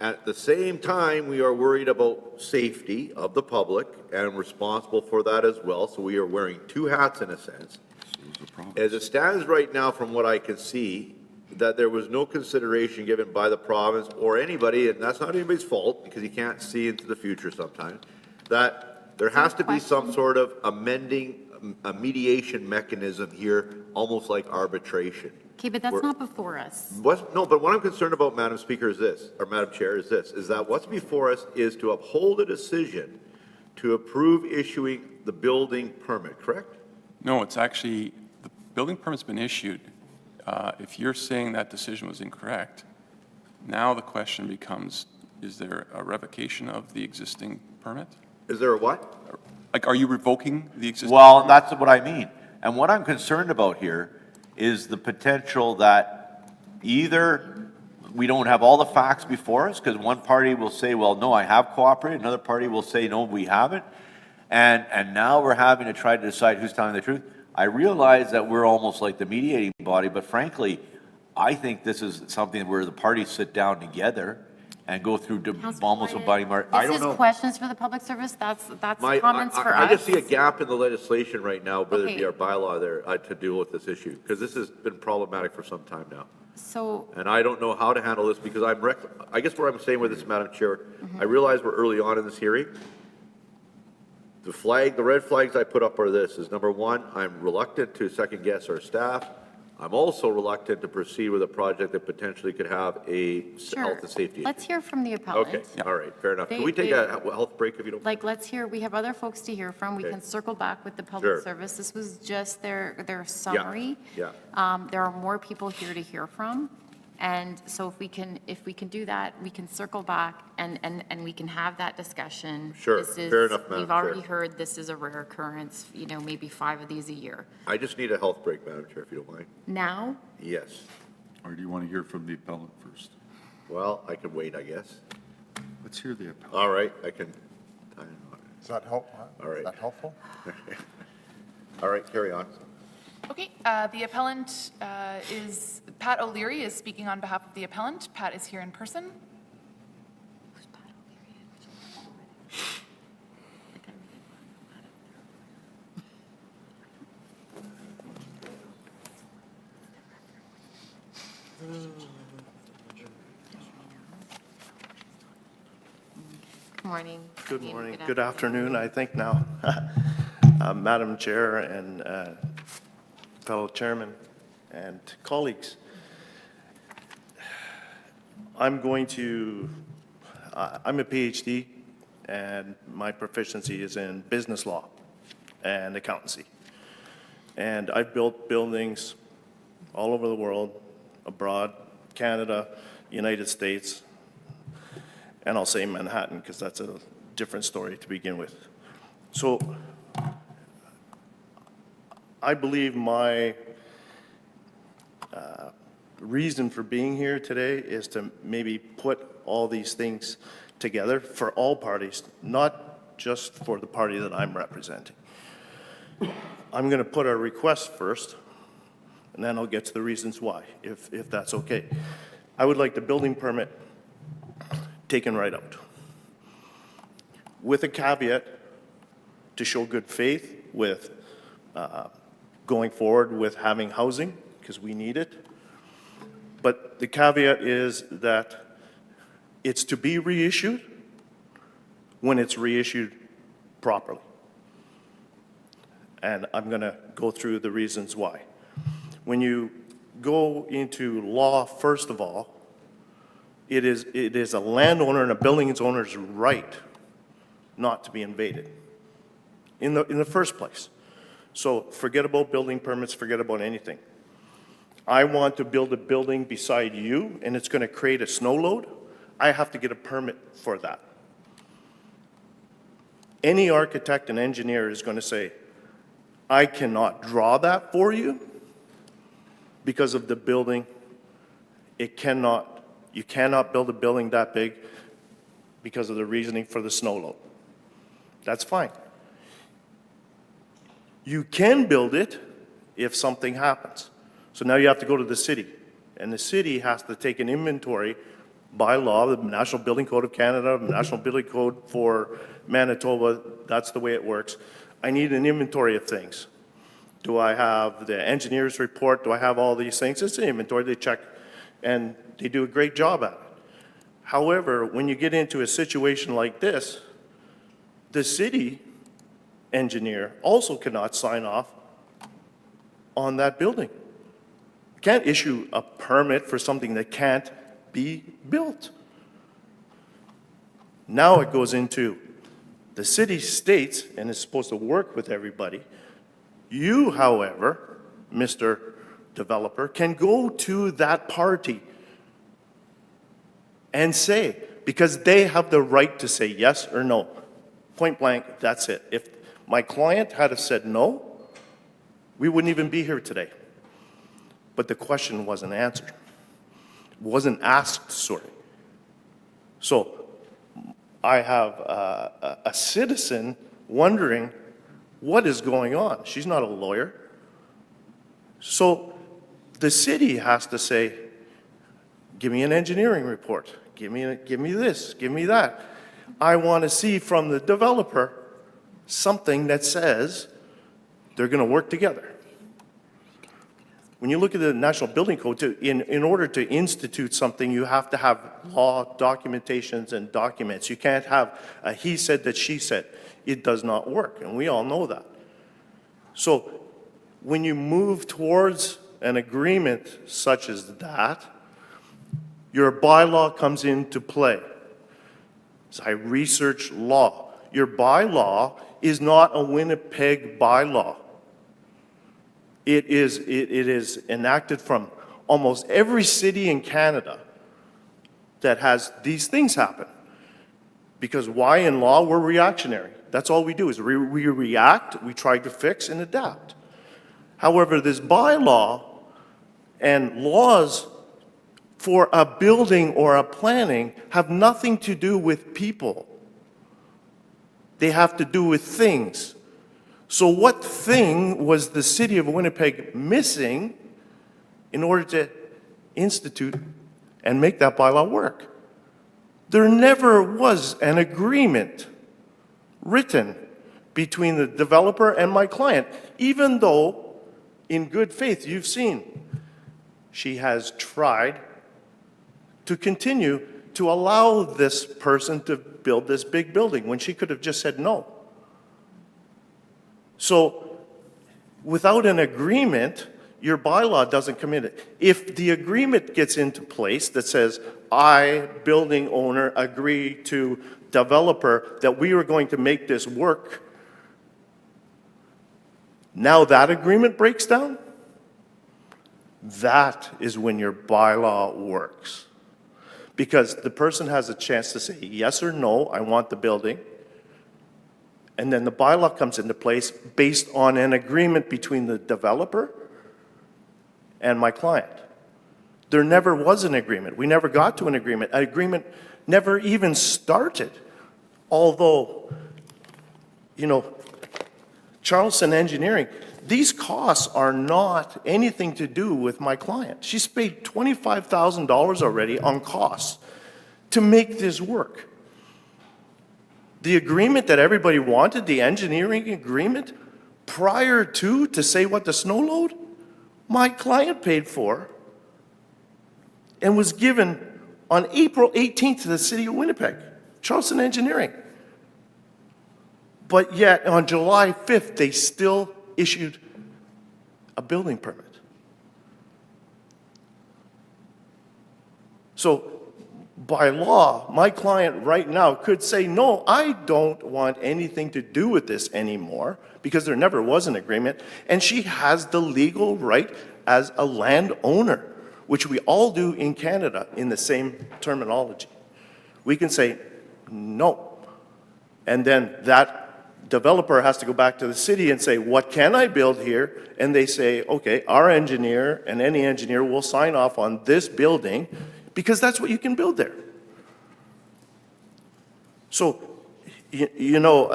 at the same time, we are worried about safety of the public and responsible for that as well, so we are wearing 2 hats in a sense. As it stands right now, from what I can see, that there was no consideration given by the province or anybody, and that's not anybody's fault, because you can't see into the future sometimes, that there has to be some sort of a mediation mechanism here, almost like arbitration. Okay, but that's We're- not before us. No, but what I'm concerned about, Madam Speaker, is this, or Madam Chair, is this, is that what's before us is to uphold a decision to approve issuing the building permit, correct? No, it's actually, the building permit's been issued. If you're saying that decision was incorrect, now the question becomes, is there a revocation of the existing permit? Is there a what? Like, are you revoking the existing? Well, that's what I mean. And what I'm concerned about here is the potential that either we don't have all the facts before us, because one party will say, well, no, I have cooperated, another party will say, no, we haven't, and now we're having to try to decide who's telling the truth. I realize that we're almost like the mediating body, but frankly, I think this is something where the parties sit down together and go through almost a body mark. I don't This know. is questions for the public service, that's My- comments for us. I just see a gap in the legislation right now, whether it be Okay. our bylaw there, to deal with this issue, because this has been problematic for some time now. So, And I don't know how to handle this, because I guess where I'm saying with this, Madam Chair, I realize we're early on in this hearing. The red flags I put up are this, is number one, I'm reluctant to second guess our staff. I'm also reluctant to proceed with a project that potentially could have a sure, health and safety. let's hear from the appellant. Okay, all right, fair enough. Can They- we take they- a health break if you don't? Like, let's hear, we have other folks to hear from, we Okay. can circle back with the public Sure. service. This was just their summary. yeah. There are more people here to hear from, and so if we can do that, we can circle back and we can have that discussion. Sure. This is- Fair enough, Madam We've already Chair. heard this is a rare occurrence, maybe 5 of these a year. I just need a health break, Madam Chair, if you don't mind. Now, Yes. Or do you want to hear from the appellant first? Well, I could wait, I guess. Let's hear the appellant. All right, I can. Is that All right. Is that helpful? All right, carry on. Okay, the appellant is, Pat O'Leary is speaking on behalf of the appellant. Pat is here in person. good morning. Good Ian, morning, good afternoon, I think now. Madam Chair and fellow chairman and colleagues. I'm a PhD and my proficiency is in business law and accountancy. And I've built buildings all over the world, abroad, Canada, United States, and I'll say Manhattan because that's a different story to begin with. So I believe my reason for being here today is to maybe put all these things together for all parties, not just for the party that I'm representing. I'm going to put a request first, and then I'll get to the reasons why, if that's okay. I would like the building permit taken right out, with a caveat to show good faith with going forward with having housing, because we need it. But the caveat is that it's to be reissued when it's reissued properly. And I'm going to go through the reasons why. When you go into law, first of all, it is a landowner and a building owner's right not to be invaded in the first place. So forget about building permits, forget about anything. I want to build a building beside you and it's going to create a snow load. I have to get a permit for that. Any architect and engineer is going to say, I cannot draw that for you because of the building. You cannot build a building that big because of the reasoning for the snow load. That's fine. You can build it if something happens. So now you have to go to the city, and the city has to take an inventory by law, the National Building Code of Canada, National Building Code for Manitoba, that's the way it works. I need an inventory of things. Do I have the engineer's report? Do I have all these things? It's an inventory, they check, and they do a great job at it. However, when you get into a situation like this, the city engineer also cannot sign off on that building. Can't issue a permit for something that can't be built. Now it goes into the city states and is supposed to work with everybody. You, however, Mr. Developer, can go to that party and say, because they have the right to say yes or no. Point blank, that's it. If my client had said no, we wouldn't even be here today. but the question wasn't answered. Wasn't asked, sorry. So I have a citizen wondering what is going on. She's not a lawyer. So the city has to say, give me an engineering report. Give me this, give me that. I want to see from the developer something that says they're going to work together. When you look at the National Building Code, in order to institute something, you have to have law, documentations, and documents. You can't have a he said that she said. It does not work, and we all know that. So when you move towards an agreement such as that, your bylaw comes into play. So I research law. Your bylaw is not a Winnipeg bylaw. It is enacted from almost every city in Canada that has these things happen. Because why in law? We're reactionary. That's all we do is we react, we try to fix and adapt. However, this bylaw and laws for a building or a planning have nothing to do with people. They have to do with things. So what thing was the city of Winnipeg missing in order to institute and make that bylaw work? There never was an agreement written between the developer and my client, even though in good faith, you've seen, she has tried to continue to allow this person to build this big building when she could have just said no. So without an agreement, your bylaw doesn't come in. If the agreement gets into place that says, I, building owner, agree to developer that we are going to make this work, now that agreement breaks down, that is when your bylaw works. Because the person has a chance to say yes or no, I want the building. And then the bylaw comes into place based on an agreement between the developer and my client. There never was an agreement. We never got to an agreement. An agreement never even started. Although, you know, Charleston Engineering, these costs are not anything to do with my client. She's paid $25,000 already on costs to make this work. The agreement that everybody wanted, the engineering agreement, prior to say what the snow load, my client paid for and was given on April 18th to the city of Winnipeg, Charleston Engineering. But yet on July 5th, they still issued a building permit. So by law, my client right now could say, no, I don't want anything to do with this anymore because there never was an agreement. And she has the legal right as a landowner, which we all do in Canada in the same terminology. We can say no. And then that developer has to go back to the city and say, what can I build here? And they say, okay, our engineer and any engineer will sign off on this building because that's what you can build there. So, you know,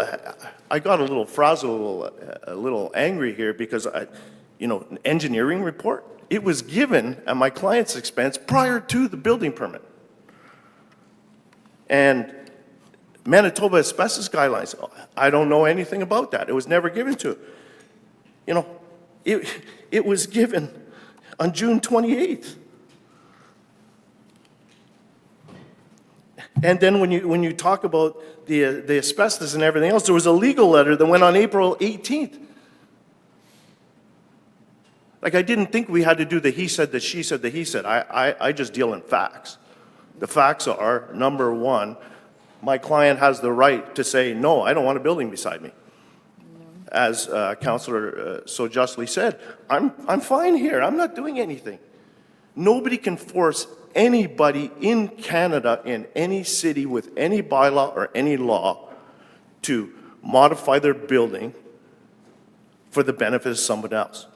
I got a little frazzled, a little angry here because, you know, an engineering report, it was given at my client's expense prior to the building permit. And Manitoba asbestos guidelines, I don't know anything about that. It was never given to. You know, it was given on June 28th. And then when you talk about the asbestos and everything else, there was a legal letter that went on April 18th. Like, I didn't think we had to do the he said, the she said, the he said. I just deal in facts. The facts are, number one, my client has the right to say, no, I don't want a building beside me. As Councillor so justly said, I'm fine here. I'm not doing anything. Nobody can force anybody in Canada, in any city with any bylaw or any law, to modify their building for the benefit of someone else.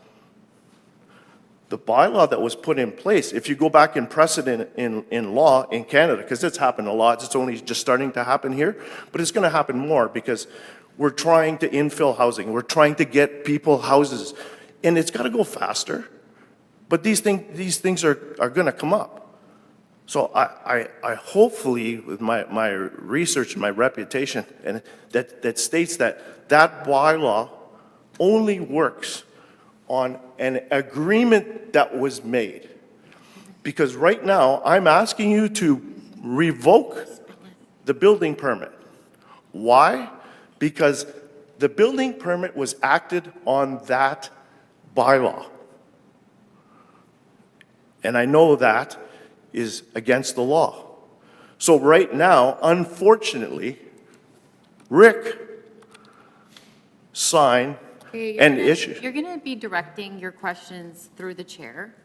The bylaw that was put in place, if you go back in precedent in law in Canada, because it's happened a lot, it's only just starting to happen here, but it's going to happen more because we're trying to infill housing. We're trying to get people houses, and it's got to go faster. But these things are going to come up. So I hopefully, with my research and my reputation, and that states that bylaw only works on an agreement that was made. Because right now, I'm asking you to revoke the building permit. Why? Because the building permit was acted on that bylaw. And I know that is against the law. So right now, unfortunately, Rick signed an issue. You're going to be directing your questions through the chair.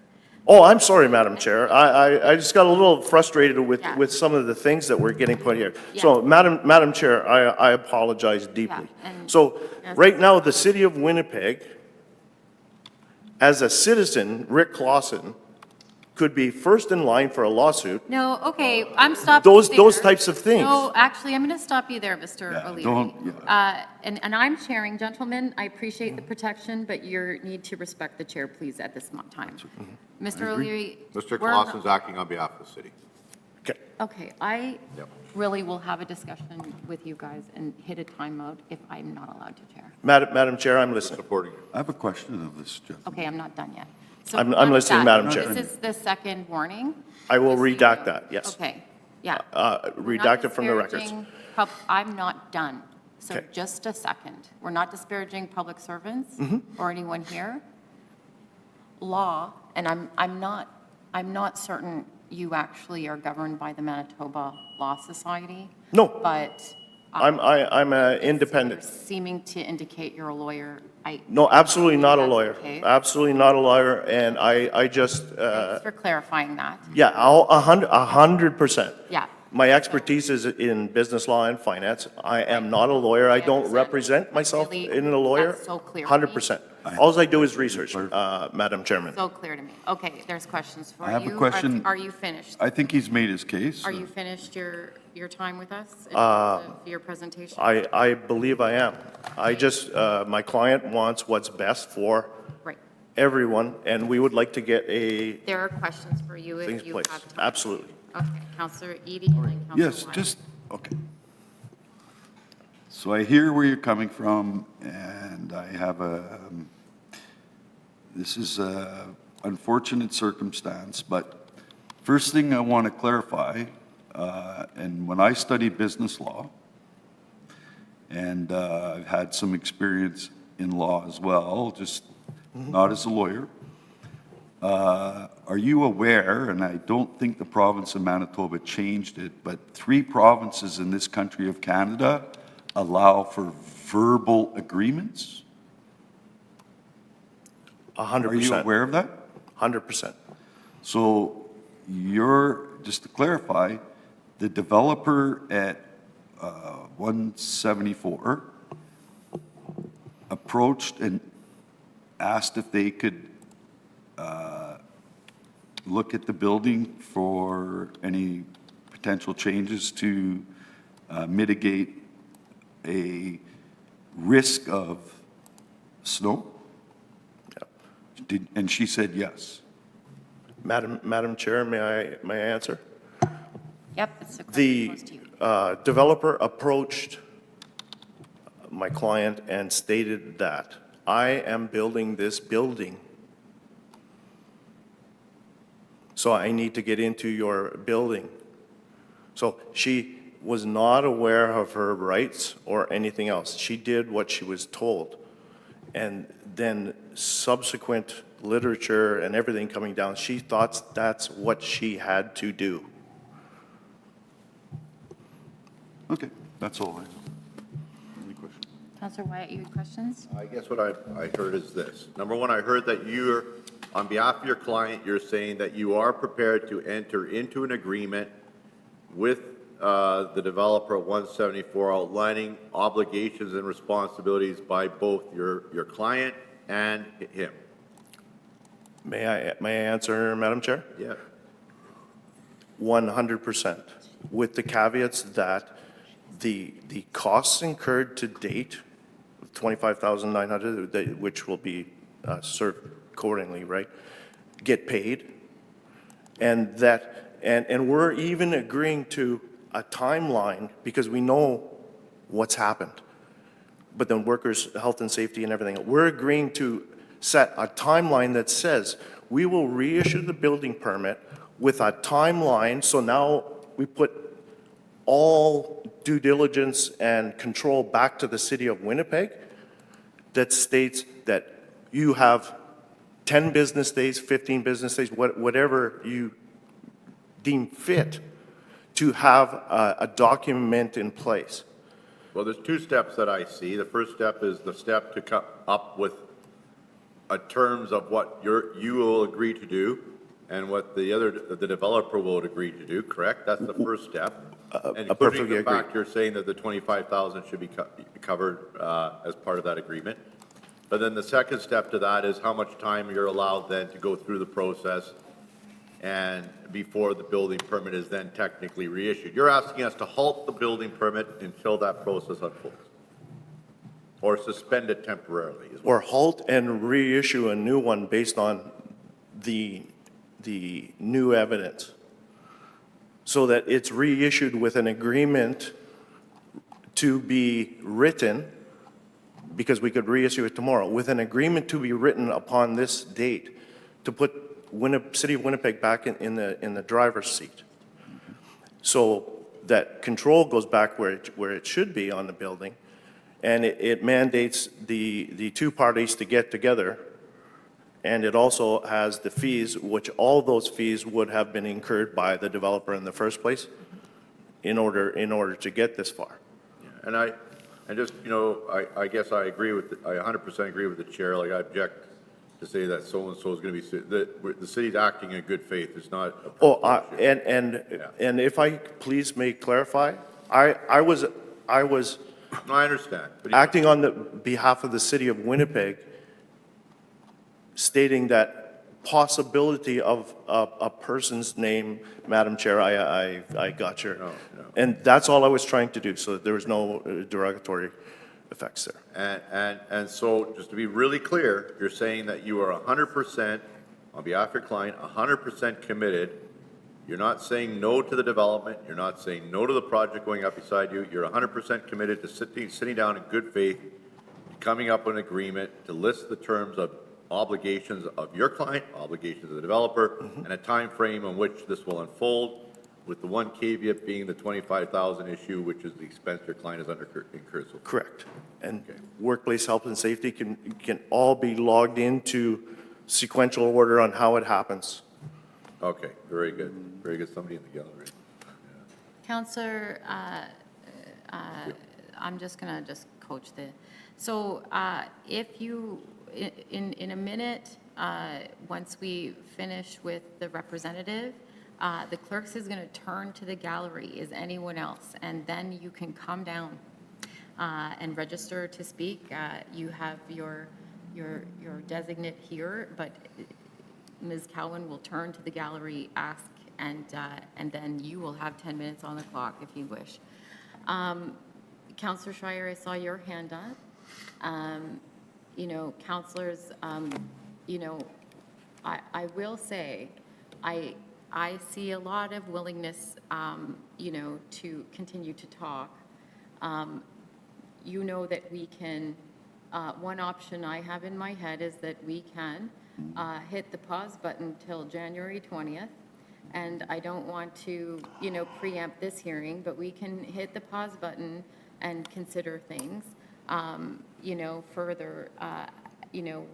Oh, I'm sorry, Madam Chair. I just got a little frustrated Yeah. with some of the things that we're getting put here. So, Madam Chair, I apologize deeply. Yeah, and- So, right now, the city of Winnipeg, as a citizen, Rick Clausen, could be first in line for a lawsuit. No, okay, I'm stopping you there. Those types of things. No, actually, I'm going to stop you there, Mr. Yeah, O'Leary. don't- And I'm chairing, gentlemen, I appreciate the protection, but you need to respect the chair, please, at this time. Mr. O'Leary. Mr. we're not- Clausen's acting on behalf of the city. Okay. Okay, I Yep. really will have a discussion with you guys and hit a timeout if I'm not allowed to chair. Madam Chair, I'm listening. Supporting you. I have a question of this gentleman. Okay, I'm not done yet. So I'm on listening, that, Madam Chair. This is the second warning. I will Just so you redact know. that, yes. Okay, yeah. We're not Redact it from the records. disparaging I'm not done. So Okay. just a second. We're not disparaging public servants Mm-hmm. or anyone here. Law, and I'm not certain you actually are governed by the Manitoba Law Society. No. But. I'm an independent. You're seeming to indicate you're a lawyer. No, absolutely not a lawyer. That's okay. Absolutely not a lawyer, and I just, Thanks for clarifying that. yeah, 100%. Yeah. My expertise is in business law and finance. I am not a lawyer. I don't understand. represent myself Really, in a lawyer. that's so clear to me. 100%. All I do is research, Madam Chairman. So clear to me. Okay, there's questions for you. I have a question. Are you finished? I think he's made his case. Are you finished your time with us in terms of your presentation? I believe I am. I just, my client wants what's best for Right. everyone, and we would like to get There are questions for you things if you placed. have time. Absolutely. Okay, Counselor Edie and then Counselor Yes, Wyatt. just, okay. So I hear where you're coming from, and I have this is a unfortunate circumstance, but first thing I want to clarify, and when I studied business law, and I've had some experience in law as well, just not as a lawyer, are you aware, and I don't think the province of Manitoba changed it, but 3 provinces in this country of Canada allow for verbal agreements? 100%. Are you aware of that? 100%. So just to clarify, the developer at 174 approached and asked if they could look at the building for any potential changes to mitigate a risk of snow? And she said yes. Madam Chair, may I answer? Yep, it's a question The posed to you. developer approached my client and stated that I am building this building, so I need to get into your building. So she was not aware of her rights or anything else. She did what she was told. And then subsequent literature and everything coming down, she thought that's what she had to do. Okay, that's all I have. Any questions? Counselor Wyatt, you had questions? I guess what I heard is this. Number one, I heard that you're, on behalf of your client, you're saying that you are prepared to enter into an agreement with the developer at 174 outlining obligations and responsibilities by both your client and him. May I answer, Madam Chair? Yeah. 100%, with the caveats that the costs incurred to date, 25,900, which will be served accordingly, right, get paid, and we're even agreeing to a timeline because we know what's happened. But then workers' health and safety and everything, we're agreeing to set a timeline that says we will reissue the building permit with a timeline, so now we put all due diligence and control back to the city of Winnipeg that states that you have 10 business days, 15 business days, whatever you deem fit to have a document in place. Well, there's two steps that I see. The first step is the step to come up with a terms of what you will agree to do and what the developer will agree to do, correct? That's the first step. And including the fact you're saying that the 25,000 should be covered as part of that agreement. But then the second step to that is how much time you're allowed then to go through the process and before the building permit is then technically reissued. You're asking us to halt the building permit until that process unfolds, or suspend it temporarily. Or halt and reissue a new one based on the new evidence, so that it's reissued with an agreement to be written, because we could reissue it tomorrow, with an agreement to be written upon this date to put City of Winnipeg back in the driver's seat, so that control goes back where it should be on the building, and it mandates the two parties to get together, and it also has the fees, which all those fees would have been incurred by the developer in the first place in order to get this far. And I just, I guess I agree with, I 100% agree with the chair. Like, I object to say that so-and-so is going to be, the city's acting in good faith. It's not a personal issue. And if I please may clarify, I was No, I understand. But acting on the behalf of the city of Winnipeg, stating that possibility of a person's name, Madam Chair, I got your, and that's all I was trying to do, so that there was no derogatory effects there. And so, just to be really clear, you're saying that you are 100%, on behalf of your client, 100% committed. You're not saying no to the development. You're not saying no to the project going up beside you. You're 100% committed to sitting down in good faith, coming up with an agreement to list the terms of obligations of your client, obligations of the developer, and a time frame in which this will unfold, with the one caveat being the 25,000 issue, which is the expense your client is incurred. So Correct. And workplace health and safety can all be logged into sequential order on how it happens. okay, very good. Very good. Somebody in the gallery. Counselor, I'm just going to coach the, so if you, in a minute, once we finish with the representative, the clerks is going to turn to the gallery. Is anyone else? And then you can come down and register to speak. You have your designate here, but Ms. Cowan will turn to the gallery, ask, and then you will have 10 minutes on the clock if you wish. Councillor Schreier, I saw your hand up. Councillors, I will say, I see a lot of willingness, to continue to talk. That we can, one option I have in my head is that we can hit the pause button till January 20th. And I don't want to, preempt this hearing, but we can hit the pause button and consider things, further,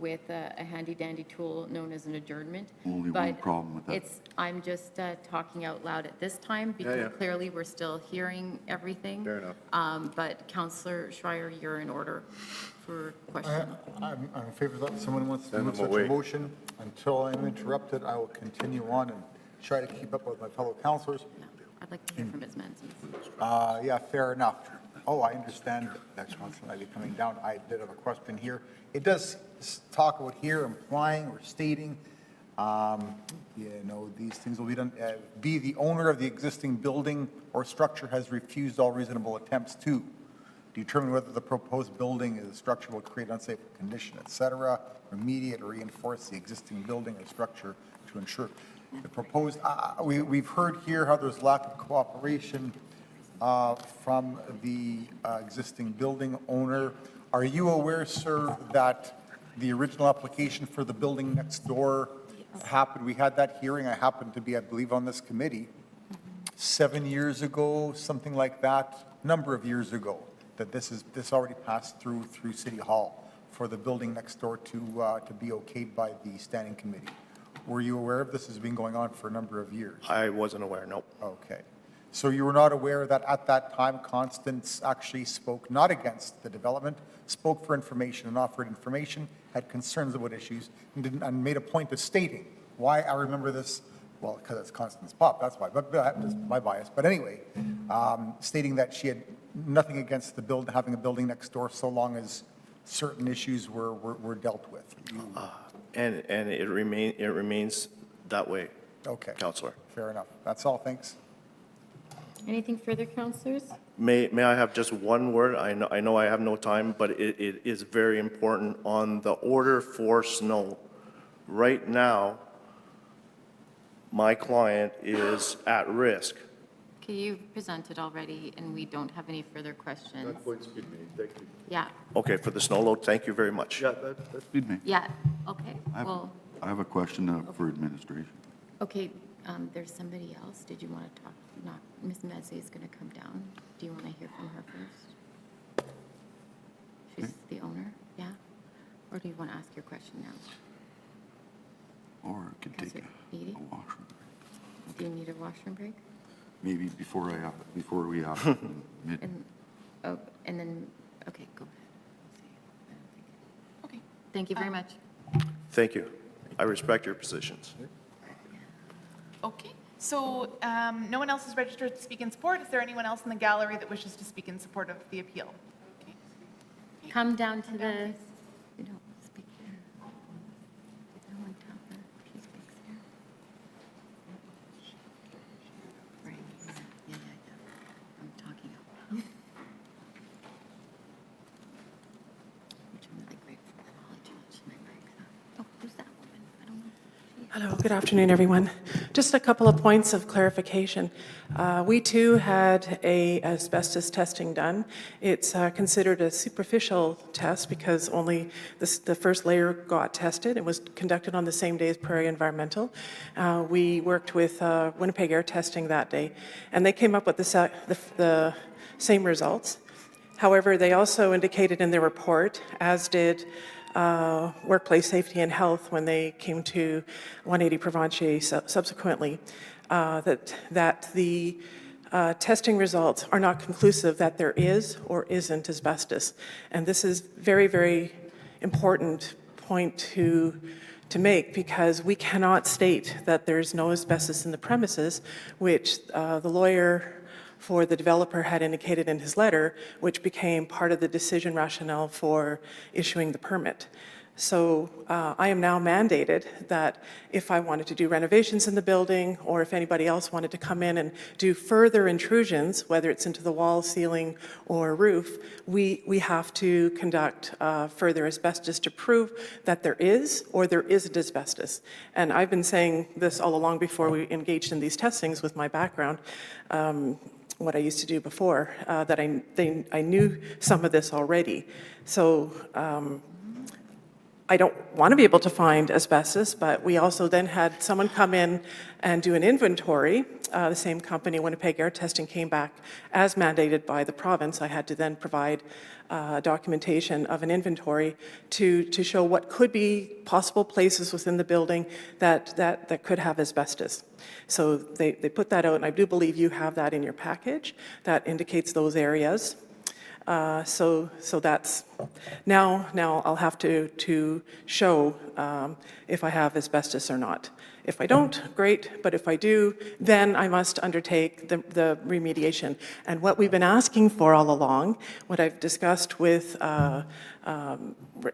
with a handy-dandy tool known as an adjournment. Only one problem with that. I'm just talking out loud at this time because clearly we're still hearing everything. Fair enough. But Councillor Schreier, you're in order for question. I'm in favor of that. Someone wants to Send move them such away. a motion. Until I'm interrupted, I will continue on and try to keep up with my fellow councillors. No, I'd like to hear from Ms. Menzies. Yeah, fair enough. Oh, I understand. Next one might be coming down. I did have a question here. It does talk about here implying or stating These things will be done. B, the owner of the existing building or structure has refused all reasonable attempts to determine whether the proposed building or the structure will create unsafe condition, et cetera, remediate or reinforce the existing building or structure to ensure the proposed, we've heard here how there's lack of cooperation from the existing building owner. Are you aware, sir, that the original application for the building next door happened, we had that hearing, I happened to be, I believe, on this committee 7 years ago, something like that, number of years ago, that this already passed through City Hall for the building next door to be okayed by the standing committee. Were you aware of this? Has been going on for a number of years? I wasn't aware, no. Okay. So you were not aware that at that time Constance actually spoke not against the development, spoke for information and offered information, had concerns about issues, and made a point of stating why I remember this, well, because it's Constance Pop, that's why, but that's my bias. But anyway, stating that she had nothing against the having a building next door so long as certain issues were dealt with. And it remains that way, Okay, Councillor. fair enough. That's all, thanks. Anything further, councillors? May I have just one word? I know I have no time, but it is very important on the order for snow. Right now, my client is at risk. Okay, you've presented already, and we don't have any further questions. That point's been made, thank you. Yeah, Okay, for the snow load, thank you very much. Yeah, that's been made. yeah, okay, well, I have a question for administration. okay, there's somebody else. Did you want to talk? Not, Ms. Mezzi is going to come down. Do you want to hear from her first? She's the owner, yeah? Or do you want to ask your question now? Or I can take Councillor a Eady? washroom. Do you need a washroom break? Maybe before we have mid. And then, okay, go ahead. I don't think- Okay. Thank you very much. Thank you. I respect your positions. Okay, so no one else is registered to speak in support. Is there anyone else in the gallery that wishes to speak in support of the appeal? Okay. Come down to the, you don't speak there. No one tell her she speaks here. Right, yeah, I'm talking out loud. Which I'm really grateful that Holly changed my mic. Oh, who's that woman? I don't know. Hello, good afternoon, everyone. Just a couple of points of clarification. We too had a asbestos testing done. It's considered a superficial test because only the first layer got tested. It was conducted on the same day as Prairie Environmental. We worked with Winnipeg Air Testing that day, and they came up with the same results. However, they also indicated in their report, as did Workplace Safety and Health when they came to 180 Provencher subsequently, that the testing results are not conclusive that there is or isn't asbestos. And this is very, very important point to make because we cannot state that there's no asbestos in the premises, which the lawyer for the developer had indicated in his letter, which became part of the decision rationale for issuing the permit. So I am now mandated that if I wanted to do renovations in the building or if anybody else wanted to come in and do further intrusions, whether it's into the wall, ceiling, or roof, we have to conduct further asbestos to prove that there is or there isn't asbestos. And I've been saying this all along before we engaged in these testings with my background. What I used to do before, that I knew some of this already. So I don't want to be able to find asbestos, but we also then had someone come in and do an inventory. The same company, Winnipeg Air Testing, came back as mandated by the province. I had to then provide documentation of an inventory to show what could be possible places within the building that could have asbestos. So they put that out, and I do believe you have that in your package that indicates those areas. So that's, now I'll have to show if I have asbestos or not. If I don't, great, but if I do, then I must undertake the remediation. And what we've been asking for all along, what I've discussed with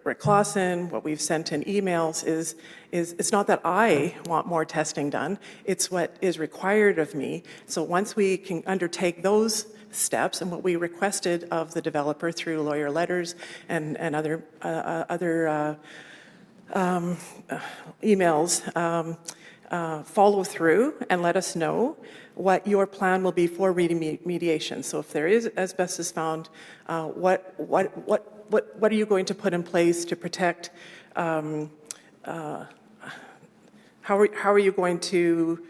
Rick Clausen, what we've sent in emails is it's not that I want more testing done, it's what is required of me. So once we can undertake those steps and what we requested of the developer through lawyer letters and other emails, follow through and let us know what your plan will be for remediation. So if there is asbestos found, what are you going to put in place to protect? How are you going to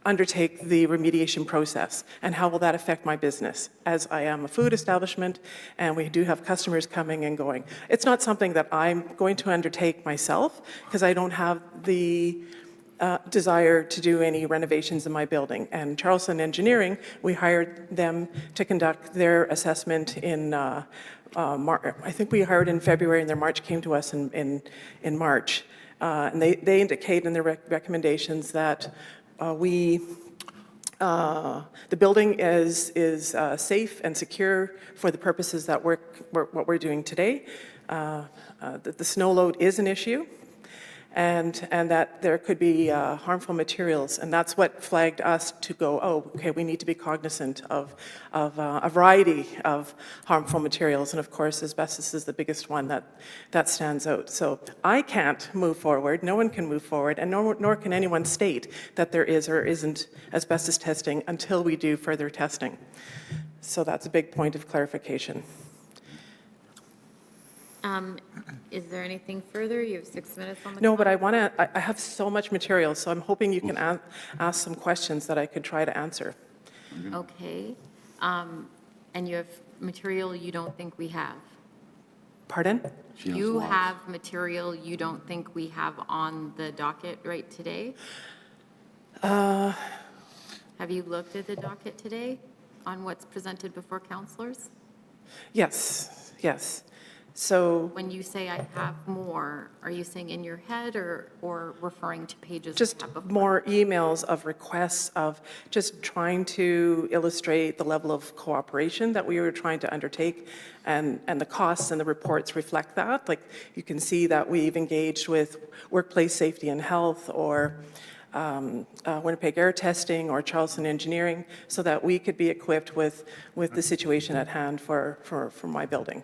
undertake the remediation process, and how will that affect my business, as I am a food establishment and we do have customers coming and going. It's not something that I'm going to undertake myself because I don't have the desire to do any renovations in my building. And Charleston Engineering, we hired them to conduct their assessment in I think we hired in February and their March came to us in March. And they indicate in their recommendations that the building is safe and secure for the purposes that what we're doing today. The snow load is an issue, and that there could be harmful materials, and that's what flagged us to go, oh, okay, we need to be cognizant of a variety of harmful materials, and of course asbestos is the biggest one that stands out. So I can't move forward, no one can move forward, and nor can anyone state that there is or isn't asbestos testing until we do further testing. So that's a big point of clarification. Is there anything further? You have 6 minutes on the No, clock. but I have so much material, so I'm hoping you can ask some questions that I could try to answer. Okay. And you have material you don't think we have? Pardon? You have material you don't think we have on the docket right today? Have you looked at the docket today on what's presented before councilors? Yes, yes. So When you say I have more, are you saying in your head or referring to pages? just you have before? more emails of requests of just trying to illustrate the level of cooperation that we were trying to undertake, and the costs and the reports reflect that. Like, you can see that we've engaged with Workplace Safety and Health or Winnipeg Air Testing or Charleston Engineering, so that we could be equipped with the situation at hand for my building.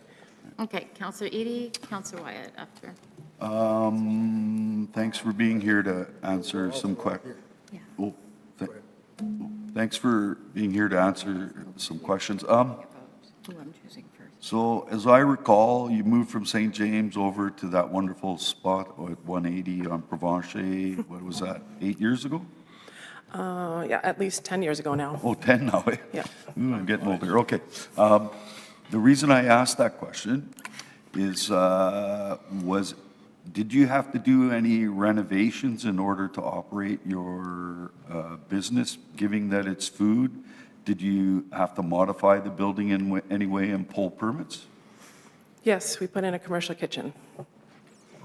Okay, Councillor Eady, Councillor Wyatt after. Thanks for being here to answer some questions. Thanks for being here to answer some questions. Who I'm choosing first. So as I recall, you moved from St. James over to that wonderful spot at 180 on Provencher, what was that, 8 years ago? Yeah, at least 10 years ago now. Oh, 10 now, eh? Yeah. Ooh, I'm getting older, okay. The reason I asked that question is, did you have to do any renovations in order to operate your business, given that it's food? Did you have to modify the building in any way and pull permits? Yes, we put in a commercial kitchen.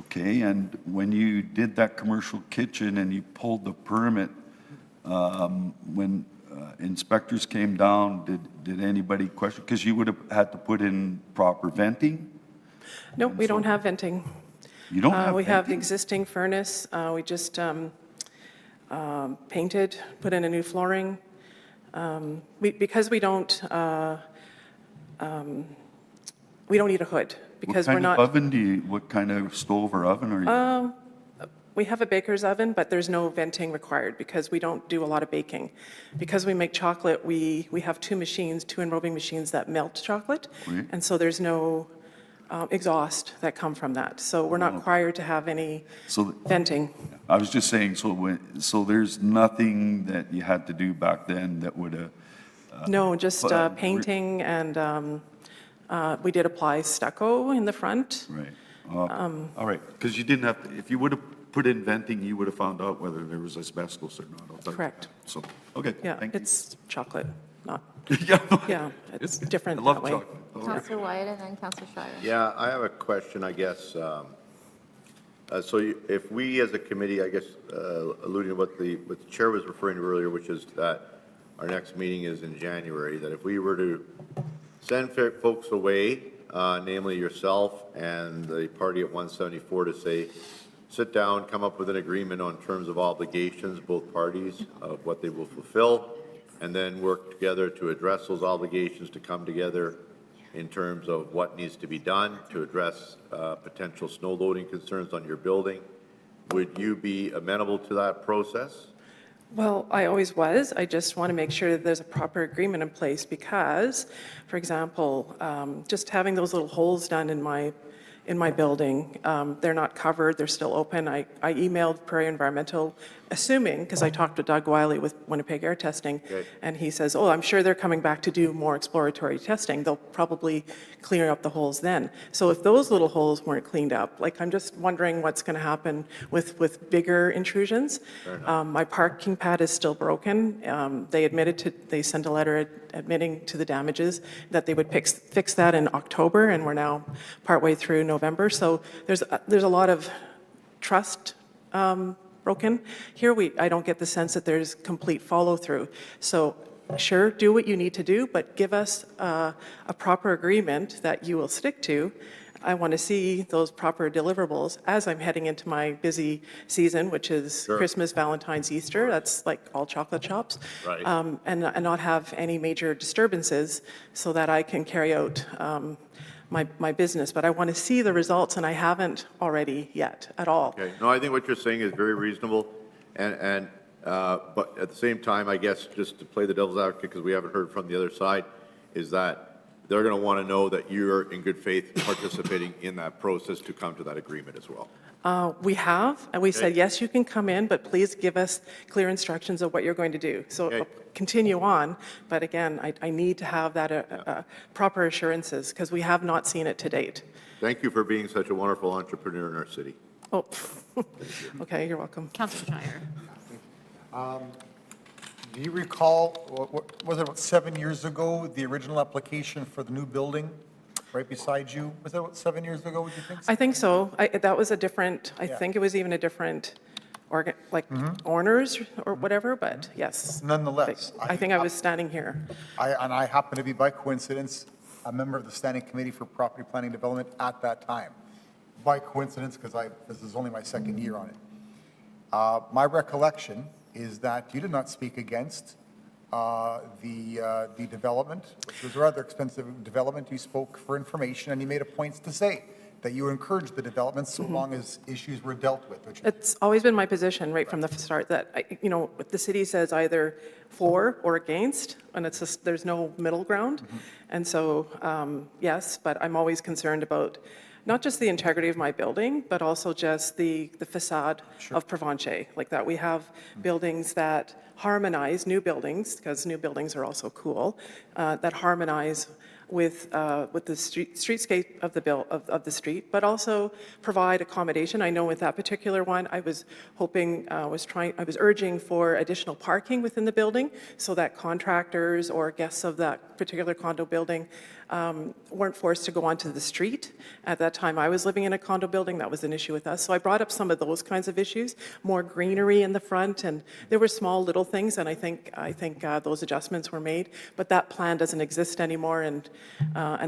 Okay, and when you did that commercial kitchen and you pulled the permit, when inspectors came down, did anybody question? Because you would have had to put in proper venting? No, we don't have venting. You don't have We have venting? existing furnace. We just painted, put in a new flooring. Because we don't need a hood, because we're not. What kind of oven what kind of stove or oven are you? We have a baker's oven, but there's no venting required because we don't do a lot of baking. Because we make chocolate, we have two enrobing machines that melt chocolate. Right. And so there's no exhaust that come from that. So we're not required to have any So venting. I was just saying, so there's nothing that you had to do back then that would have, No, just but- painting, and we did apply stucco in the front. right? All right, because you didn't have, if you would have put in venting, you would have found out whether there was asbestos or not. Correct. So, okay, Yeah, thank you. it's chocolate, not Yeah, it's different I love that way. chocolate. Counselor Wyatt and then Counselor Schreier. Yeah, I have a question, I guess. If we as a committee, I guess, alluding to what the chair was referring to earlier, which is that our next meeting is in January, that if we were to send folks away, namely yourself and the party at 174, to say, sit down, come up with an agreement on terms of obligations, both parties, of what they will fulfill, and then work together to address those obligations, to come together in terms of what needs to be done to address potential snow loading concerns on your building. Would you be amenable to that process? Well, I always was. I just want to make sure that there's a proper agreement in place because, for example, just having those little holes done in my building, they're not covered, they're still open. I emailed Prairie Environmental, assuming, because I talked to Doug Wiley with Winnipeg Air Testing, Okay. and he says, oh, I'm sure they're coming back to do more exploratory testing. They'll probably clear up the holes then. So if those little holes weren't cleaned up, like, I'm just wondering what's going to happen with bigger intrusions. My parking pad is still broken. They sent a letter admitting to the damages, that they would fix that in October, and we're now partway through November. So there's a lot of trust broken. Here, I don't get the sense that there's complete follow-through. So sure, do what you need to do, but give us a proper agreement that you will stick to. I want to see those proper deliverables as I'm heading into my busy season, which is Christmas, Valentine's, Easter. That's like all chocolate shops. Right. And not have any major disturbances so that I can carry out my business. But I want to see the results, and I haven't already yet at all. Okay, no, I think what you're saying is very reasonable, but at the same time, I guess, just to play the devil's advocate, because we haven't heard from the other side, is that they're going to want to know that you're in good faith participating in that process to come to that agreement as well. We have, and we said, Okay. yes, you can come in, but please give us clear instructions of what you're going to do. So Okay. continue on, but again, I need to have that proper assurances, because we have not seen it to date. Thank you for being such a wonderful entrepreneur in our city. Oh, okay, you're welcome. Counselor Schreier. Do you recall, what was it, about 7 years ago, the original application for the new building right beside you? Was that about 7 years ago, would you think? I think so. That was a different, I Yeah. think it was even a different, owners or whatever, but yes. Nonetheless, I think I was standing here. I happen to be, by coincidence, a member of the Standing Committee for Property Planning Development at that time. By coincidence, because this is only my second year on it. My recollection is that you did not speak against the development, which was a rather expensive development. You spoke for information, and you made a point to say that you encouraged the development so long as issues were dealt with. Which It's always been my position right from the start that, the city says either for or against, and it's just, there's no middle ground. And so, yes, but I'm always concerned about not just the integrity of my building, but also just the facade of Provencher, like that we have buildings that harmonize, new buildings, because new buildings are also cool, that harmonize with the streetscape of the street, but also provide accommodation. I know with that particular one, I was hoping, I was urging for additional parking within the building so that contractors or guests of that particular condo building weren't forced to go onto the street. At that time, I was living in a condo building. That was an issue with us. So I brought up some of those kinds of issues, more greenery in the front, and there were small little things, and I think those adjustments were made. But that plan doesn't exist anymore, and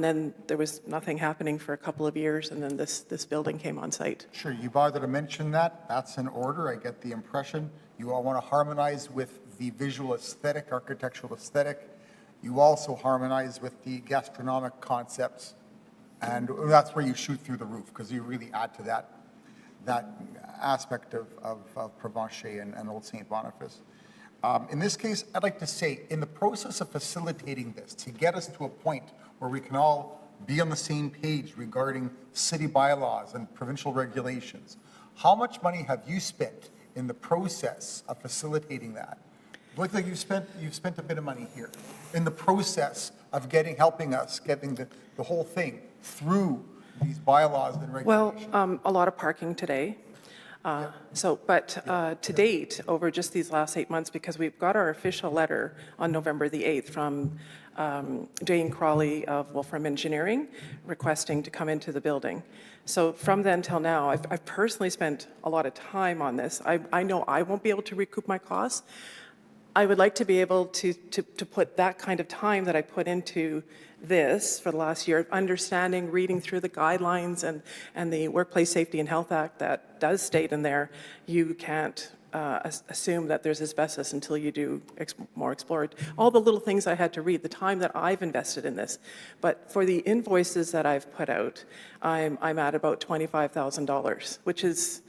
then there was nothing happening for a couple of years, and then this building came on site. Sure, you bothered to mention that. That's in order. I get the impression you all want to harmonize with the visual aesthetic, architectural aesthetic. You also harmonize with the gastronomic concepts, and that's where you shoot through the roof, because you really add to that aspect of Provencher and Old St. Boniface. In this case, I'd like to say, in the process of facilitating this, to get us to a point where we can all be on the same page regarding city bylaws and provincial regulations, how much money have you spent in the process of facilitating that? It looks like you've spent a bit of money here in the process of helping us getting the whole thing through these bylaws and regulations. Well, a lot of parking today. To date, over just these last 8 months, because we've got our official letter on November the 8th from Dane Crawley of Wolfram Engineering requesting to come into the building. So from then till now, I've personally spent a lot of time on this. I know I won't be able to recoup my costs. I would like to be able to put that kind of time that I put into this for the last year, understanding, reading through the guidelines and the Workplace Safety and Health Act that does state in there, you can't assume that there's asbestos until you do more explore. All the little things I had to read, the time that I've invested in this. But for the invoices that I've put out, I'm at about $25,000, which is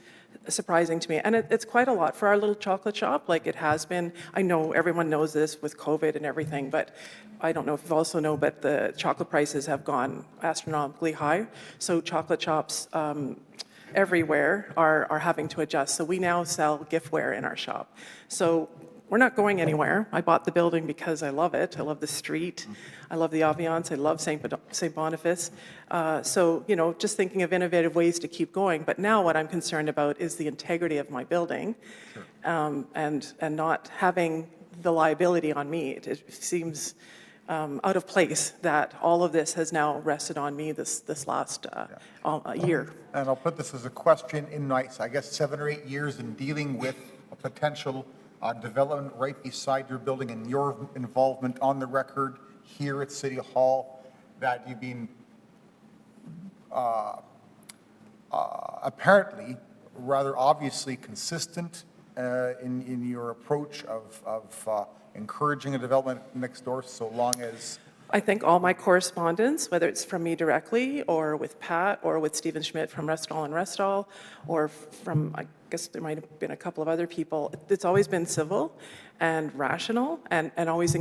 surprising to me. And it's quite a lot for our little chocolate shop, like it has been. I know everyone knows this with COVID and everything, but I don't know if you also know, but the chocolate prices have gone astronomically high. So chocolate shops everywhere are having to adjust. So we now sell giftware in our shop. So we're not going anywhere. I bought the building because I love it. I love the street. I love the ambiance. I love St. Boniface. So, you know, just thinking of innovative ways to keep going. But now what I'm concerned about is the integrity of my building, and not having the liability on me. It seems out of place that all of this has now rested on me this last year. And I'll put this as a question in nice, I guess 7 or 8 years in dealing with a potential development right beside your building and your involvement on the record here at City Hall, that you've been apparently rather obviously consistent in your approach of encouraging a development next door so long as... I think all my correspondence, whether it's from me directly or with Pat or with Stephen Schmidt from Restall and Restall, or from, I guess there might have been a couple of other people, it's always been civil and rational and always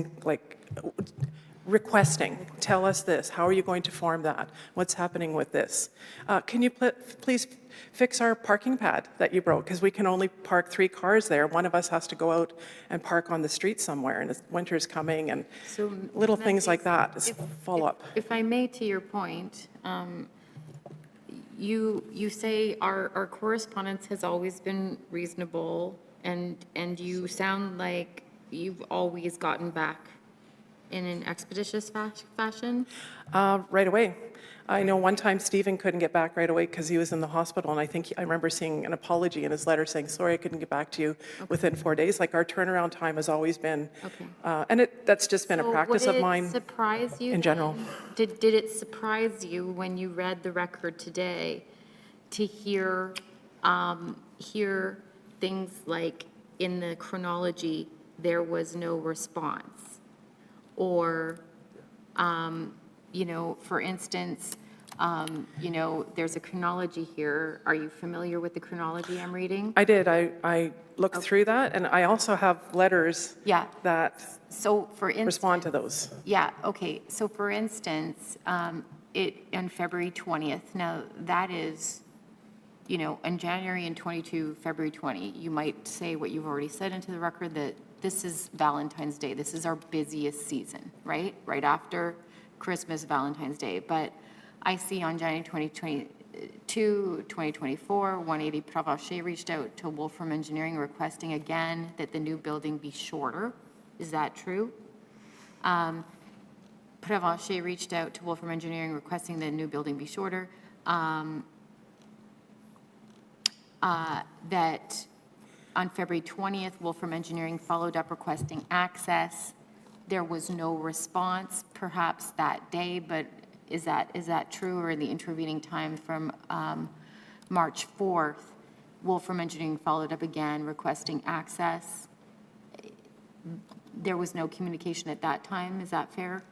requesting, tell us this, how are you going to form that? What's happening with this? Can you please fix our parking pad that you broke? Because we can only park 3 cars there. One of us has to go out and park on the street somewhere, and winter's coming, and So little things like that is follow-up. If I may, to your point, you say our correspondence has always been reasonable, and you sound like you've always gotten back in an expeditious fashion? Right away. I know one time Stephen couldn't get back right away because he was in the hospital, and I remember seeing an apology in his letter saying, sorry, I couldn't get back to you within 4 days. Like, our turnaround time has always been, and that's just been a practice of mine. Would it surprise you in general. then? Did it surprise you when you read the record today to hear things like in the chronology, there was no response? Or, you know, for instance, you know, there's a chronology here. Are you familiar with the chronology I'm reading? I did. I looked through that, and I also have letters that So for instance, respond to those. yeah, okay. So for instance, on February 20th, now that is, you know, in January and 22, February 20, you might say what you've already said into the record, that this is Valentine's Day. This is our busiest season, right? Right after Christmas, Valentine's Day. But I see on January 2022, 2024, 180 Provencher reached out to Wolfram Engineering requesting again that the new building be shorter. Is that true? Provencher reached out to Wolfram Engineering requesting the new building be shorter. That on February 20th, Wolfram Engineering followed up requesting access. There was no response perhaps that day, but is that true? Or in the intervening time from March 4th, Wolfram Engineering followed up again requesting access. There was no communication at that time, is that fair?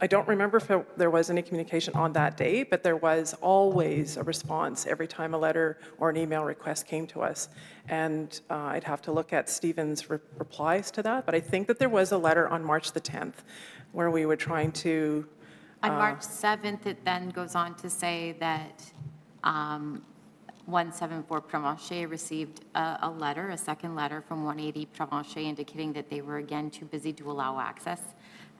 I don't remember if there was any communication on that day, but there was always a response every time a letter or an email request came to us. And I'd have to look at Stephen's replies to that, but I think that there was a letter on March the 10th where we were trying to... On March 7th, it then goes on to say that 174 Provencher received a letter, a second letter from 180 Provencher indicating that they were again too busy to allow access,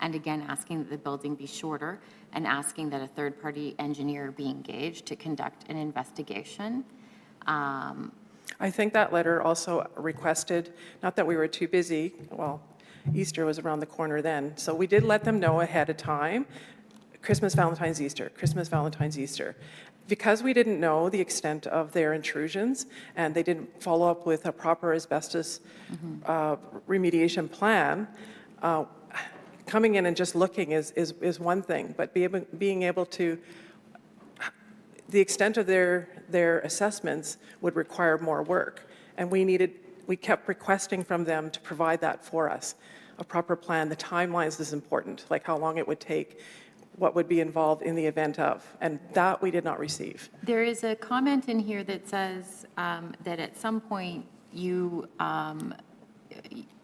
and again asking that the building be shorter, and asking that a third-party engineer be engaged to conduct an investigation. I think that letter also requested, not that we were too busy, well, Easter was around the corner then, so we did let them know ahead of time, Christmas, Valentine's, Easter, Christmas, Valentine's, Easter. Because we didn't know the extent of their intrusions, and they didn't follow up with a proper asbestos remediation plan, coming in and just looking is one thing, but being able to, the extent of their assessments would require more work. And we kept requesting from them to provide that for us, a proper plan. The timelines is important, like how long it would take, what would be involved in the event of, and that we did not receive. There is a comment in here that says that at some point you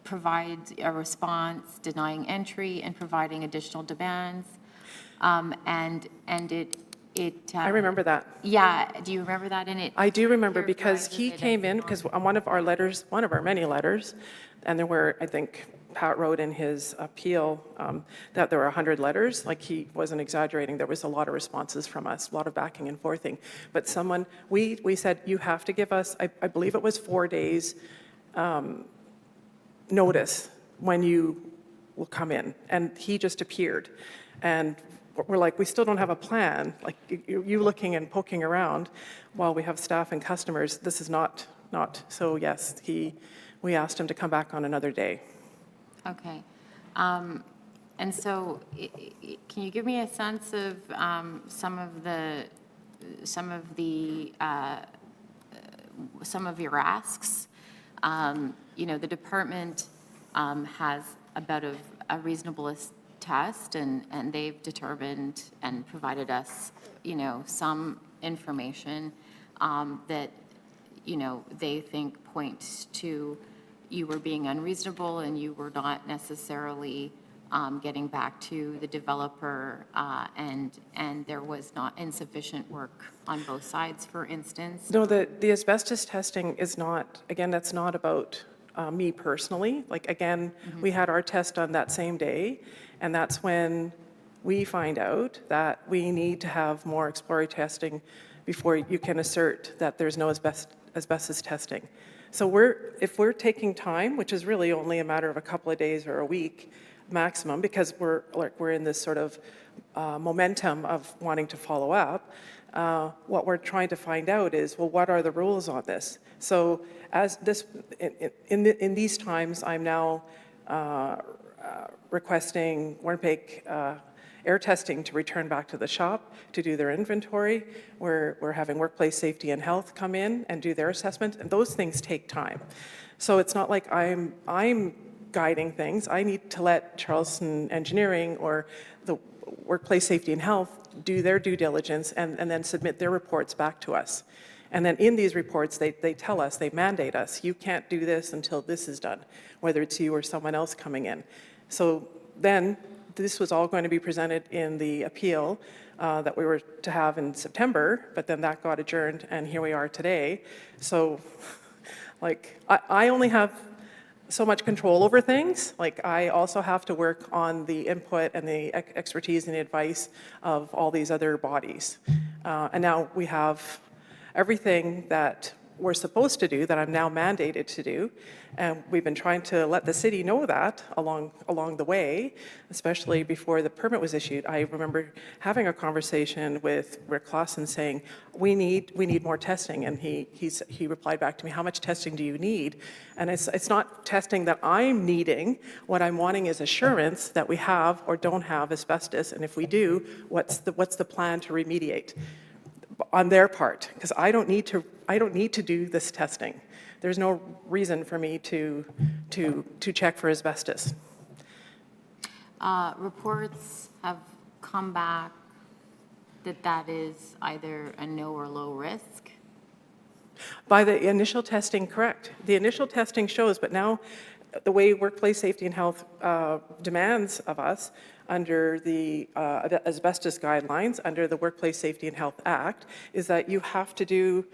provide a response denying entry and providing additional demands, and it. I remember that. Yeah, do you remember that in it? I do remember because characterizes he it came as in, because on one of our letters, one of our many letters, and there were, I think, Pat wrote in his appeal that there were 100 letters, like he wasn't exaggerating, there was a lot of responses from us, a lot of backing and forthing. But someone, we said, you have to give us, I believe it was 4 days notice when you will come in. And he just appeared. And we're like, we still don't have a plan. Like you looking and poking around while we have staff and customers, this is not. So yes, we asked him to come back on another day. Okay. And so can you give me a sense of some of your asks? The department has about a reasonableness test, and they've determined and provided us, some information that, they think points to you were being unreasonable and you were not necessarily getting back to the developer, and there was not insufficient work on both sides, for instance. No, the asbestos testing is not, again, that's not about me personally. Like, again, we had our test done that same day, and that's when we find out that we need to have more exploratory testing before you can assert that there's no asbestos testing. So if we're taking time, which is really only a matter of a couple of days or a week maximum, because we're in this sort of momentum of wanting to follow up, what we're trying to find out is, well, what are the rules on this? So as this, in these times, I'm now requesting Winnipeg Air Testing to return back to the shop to do their inventory. We're having Workplace Safety and Health come in and do their assessment, and those things take time. So it's not like I'm guiding things. I need to let Charleston Engineering or the Workplace Safety and Health do their due diligence and then submit their reports back to us. And then in these reports, they tell us, they mandate us, you can't do this until this is done, whether it's you or someone else coming in. So then this was all going to be presented in the appeal that we were to have in September, but then that got adjourned, and here we are today. So, like, I only have so much control over things. Like, I also have to work on the input and the expertise and the advice of all these other bodies. And now we have everything that we're supposed to do, that I'm now mandated to do. And we've been trying to let the city know that along the way, especially before the permit was issued. I remember having a conversation with Rick Clausen saying, we need more testing. And he replied back to me, how much testing do you need? And it's not testing that I'm needing. What I'm wanting is assurance that we have or don't have asbestos. And if we do, what's the plan to remediate on their part? Because I don't need to do this testing. There's no reason for me to check for asbestos. Reports have come back that is either a no or low risk. By the initial testing, correct. The initial testing shows, but now the way Workplace Safety and Health demands of us under the asbestos guidelines, under the Workplace Safety and Health Act, is that you have to do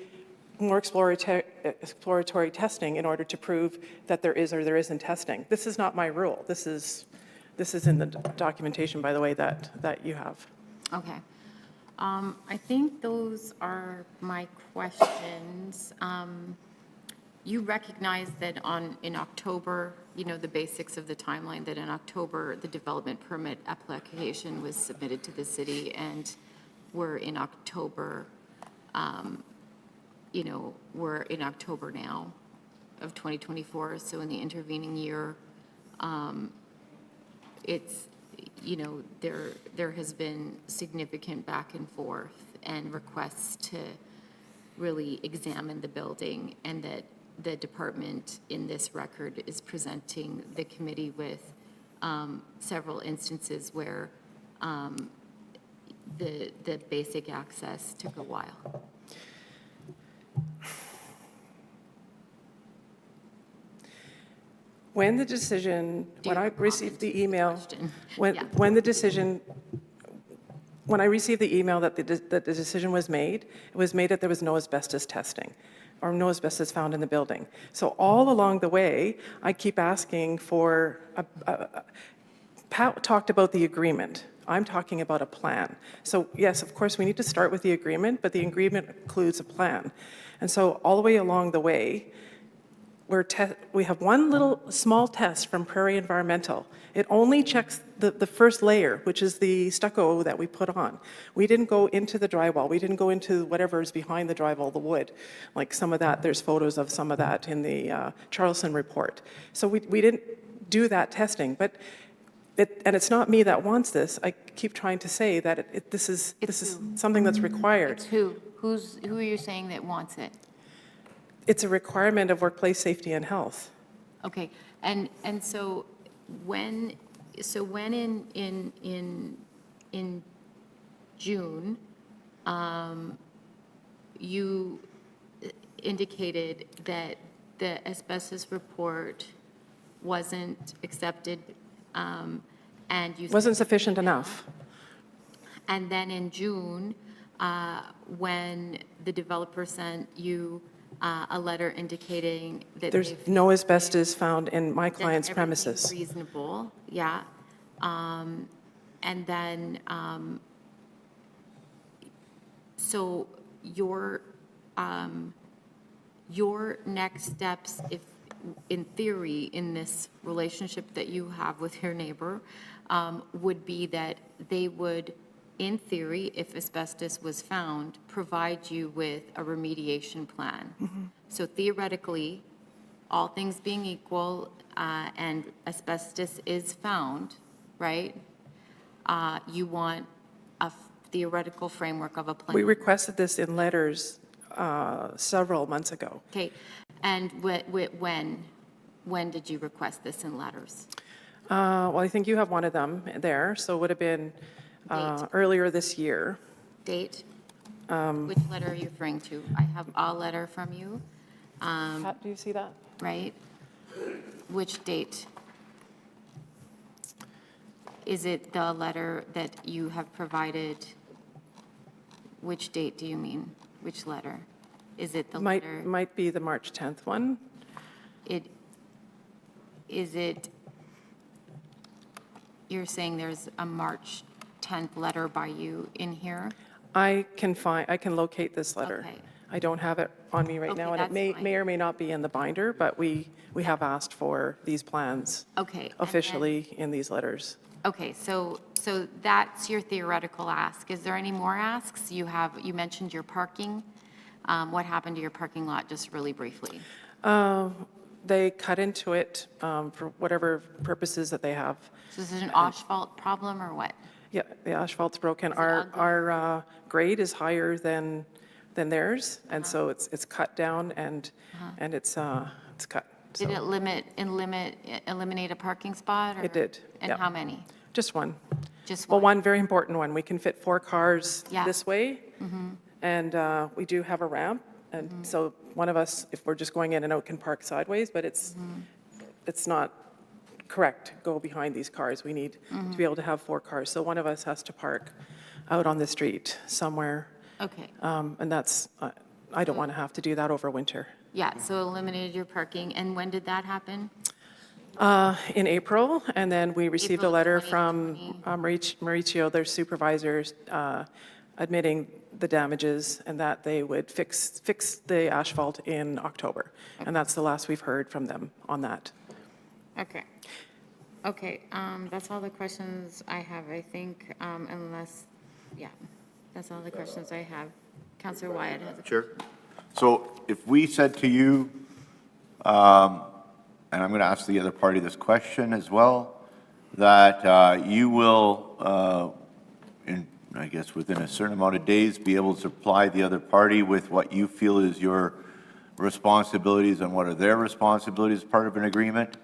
more exploratory testing in order to prove that there is or there isn't testing. This is not my rule. This is in the documentation, by the way, that you have. Okay. I think those are my questions. You recognize that in October, you know, the basics of the timeline, that in October, the development permit application was submitted to the city, and we're in October, you know, we're in October now of 2024, so in the intervening year, it's, you know, there has been significant back and forth and requests to really examine the building, and that the department in this record is presenting the committee with several instances where the basic access took a while. When the decision, when I received the email, Question. when, Yeah. when the decision, when I received the email that that the decision was made, it was made that there was no asbestos testing or no asbestos found in the building. So all along the way, I keep asking for, Pat talked about the agreement. I'm talking about a plan. So yes, of course, we need to start with the agreement, but the agreement includes a plan. And so all the way along the way, we have one little small test from Prairie Environmental. It only checks the first layer, which is the stucco that we put on. We didn't go into the drywall. We didn't go into whatever is behind the drywall, the wood. Like some of that, there's photos of some of that in the Charleston report. So we didn't do that testing. But and it's not me that wants this. I keep trying to say that this is something that's required. It's who? Who are you saying that wants it? It's a requirement of workplace safety and health. Okay, and so when in June, you indicated that the asbestos report wasn't accepted, and you Wasn't sufficient enough. And then in June, when the developer sent you a letter indicating that There's no asbestos found in my client's that premises. everything's reasonable, yeah. And then, so your next steps, if, in theory, in this relationship that you have with your neighbor, would be that they would, in theory, if asbestos was found, provide you with a remediation plan. So theoretically, all things being equal, and asbestos is found, right? You want a theoretical framework of a plan. We requested this in letters several months ago. Okay, and when did you request this in letters? Well, I think you have one of them there, so it would have been earlier this year. Date? Which letter are you referring to? I have a letter from you, Pat, do you see that? right? Which date? Is it the letter that you have provided? Which date do you mean? Which letter? Is it the letter? Might be the March 10th one. Is it, you're saying there's a March 10th letter by you in here? I can locate this letter. Okay. I don't have it on me right Okay, now, and it that's may fine. or may not be in the binder, but we have asked for these plans Okay. and then- officially in these letters. Okay, so that's your theoretical ask. Is there any more asks? You mentioned your parking. What happened to your parking lot, just really briefly? They cut into it for whatever purposes that they have. So is it an asphalt problem or what? Yeah, the asphalt's broken. it Our grade is higher than theirs, and so it's cut down and it's cut. Did So it eliminate a parking spot? or- It did, And yeah. how many? Just one. Just Well, one? one very important one. We can fit 4 cars Yeah. this way, and we do have a ramp, and so one of us, if we're just going in and out, can park sideways, but it's not correct to go behind these cars. We need to be able to have 4 cars, so one of us has to park out on the street somewhere, Okay, and that's, I don't want to have to do that over winter. yeah, so eliminated your parking. And when did that happen? In April, and then we received a April letter 2020. from Mauricio, their supervisors, admitting the damages and that they would fix the asphalt in October. And that's the last we've heard from them on that. Okay. Okay, that's all the questions I have, I think, unless, yeah, that's all the questions I have. Councillor Wyatt has a Sure. So if we said to you, and I'm going to ask the other party this question as well, that you will, I guess within a certain amount of days, be able to supply the other party with what you feel is your responsibilities and what are their responsibilities as part of an agreement,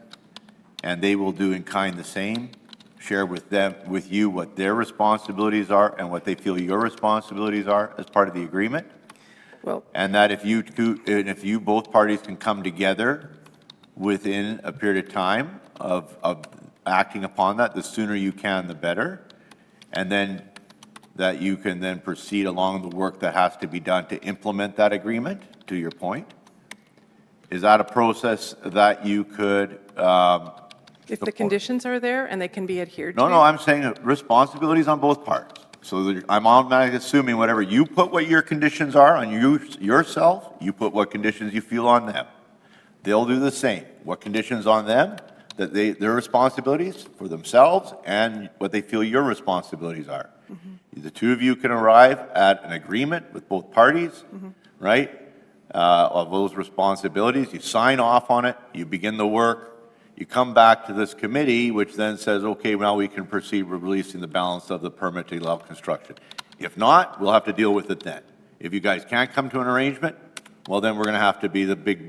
and they will do in kind the same, share with you what their responsibilities are and what they feel your responsibilities are as part of the agreement. Well, And that if you both parties can come together within a period of time of acting upon that, the sooner you can, the better. And then that you can then proceed along the work that has to be done to implement that agreement, to your point. Is that a process that you could, if the conditions are there and they can be adhered to. no, I'm saying responsibilities on both parts. So I'm automatically assuming whatever you put what your conditions are on yourself, you put what conditions you feel on them. They'll do the same. What conditions on them, that their responsibilities for themselves and what they feel your responsibilities are. The two of you can arrive at an agreement with both parties, right, of those responsibilities. You sign off on it, you begin the work, you come back to this committee, which then says, okay, now we can proceed with releasing the balance of the permit to allow construction. If not, we'll have to deal with it then. If you guys can't come to an arrangement, well, then we're going to have to be the big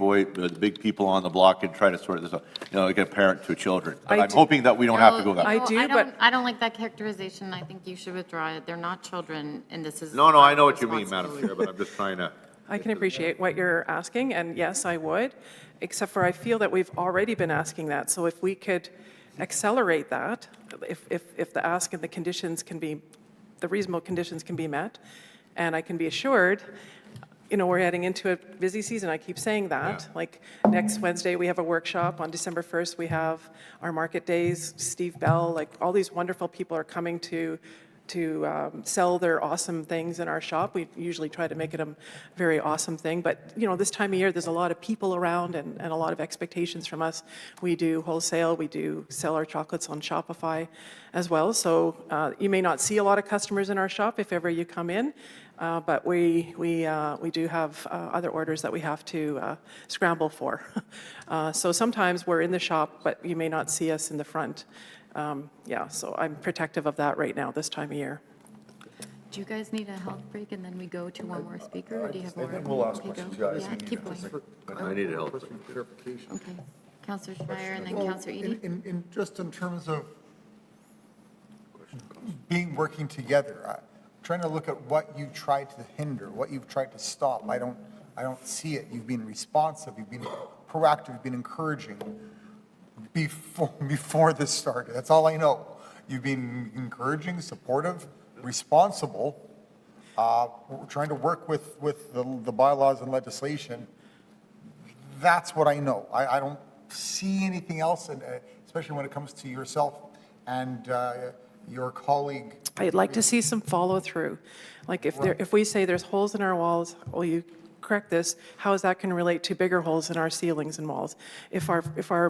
people on the block and try to sort this out, like a parent to children. But I'm hoping that we don't have to go that way. I do, but- I don't like that characterization. I think you should withdraw it. They're not children, and this is. No, I know what you mean, Madam responsibility. Chair, but I'm just trying to. I can appreciate what you're asking, and yes, I would, except for I feel that we've already been asking that. So if we could accelerate that, if the ask and the conditions can be, the reasonable conditions can be met, and I can be assured, we're heading into a busy season. I keep saying that. Like next Wednesday, we have a workshop. On December 1st, we have our market days. Steve Bell, like all these wonderful people are coming to sell their awesome things in our shop. We usually try to make it a very awesome thing. But, this time of year, there's a lot of people around and a lot of expectations from us. We do wholesale. We do sell our chocolates on Shopify as well. So you may not see a lot of customers in our shop if ever you come in. But we do have other orders that we have to scramble for. So sometimes we're in the shop, but you may not see us in the front. So I'm protective of that right now, this time of year. Do you guys need a health break and then we go to one more speaker, or do you have more? We'll ask Okay, go. questions, guys. Yeah, keep going. I need help. Okay. Councillor Schreier and then Councillor Edie. Just in terms of working together, trying to look at what you tried to hinder, what you've tried to stop. I don't see it. You've been responsive, you've been proactive, you've been encouraging before this started. That's all I know. You've been encouraging, supportive, responsible. We're trying to work with the bylaws and legislation. That's what I know. I don't see anything else, and especially when it comes to yourself and your colleague. I'd like to see some follow-through. Like if we say there's holes in our walls, will you correct this? How is that going to relate to bigger holes in our ceilings and walls? If our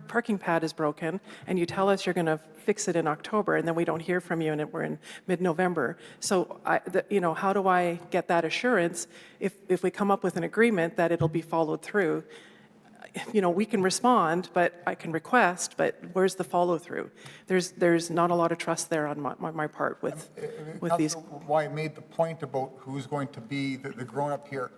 parking pad is broken and you tell us you're going to fix it in October and then we don't hear from you and we're in mid-November. So how do I get that assurance if we come up with an agreement that it'll be followed through? We can respond, but I can request, but where's the follow-through? There's not a lot of trust there on my part with these. That's why I made the point about who's going to be the grown-up here.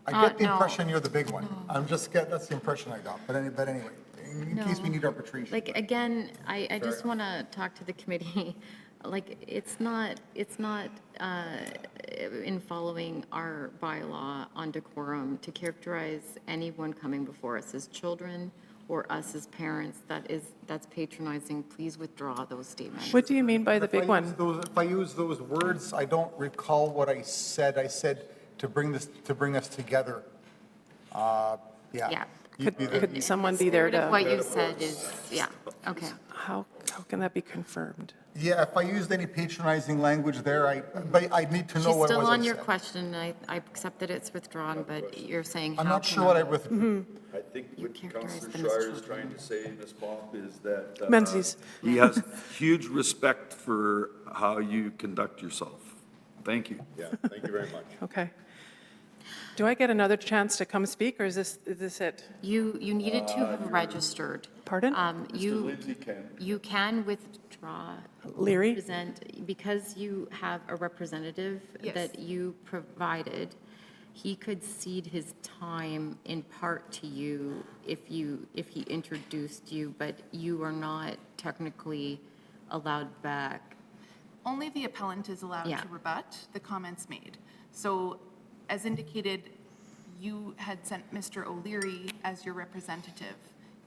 I get the no. impression you're the big one. That's the impression I got. But anyway, in case we need arbitration. Like, again, I just want to talk to the committee. Like, it's not in following our bylaw on decorum to characterize anyone coming before us as children or us as parents. That's patronizing. Please withdraw those statements. What do you mean by the big one? If I use those words, I don't recall what I said. I said to bring us together. Yeah. Could someone be there Part of to, what you said is, yeah, okay. how How can that be confirmed? Yeah, if I used any patronizing language there, but I need to know She's what still was on I your said. question. I accept that it's withdrawn, but you're saying how I'm not can sure what I I- withdrew. I think what characterize Councillor them as Shire is children. trying to say, Ms. Pop, is that Menzies. he has huge respect for how you conduct yourself. Thank you. Yeah, thank you very much. Okay. Do I get another chance to come speak, or is this it? You needed to have registered. Pardon? You, Lindsay can. you can withdraw. Leary? Present, because you have a representative Yes. that you provided, he could cede his time in part to you if he introduced you, but you are not technically allowed back. Only the appellant is allowed Yeah. to rebut the comments made. So as indicated, you had sent Mr. O'Leary as your representative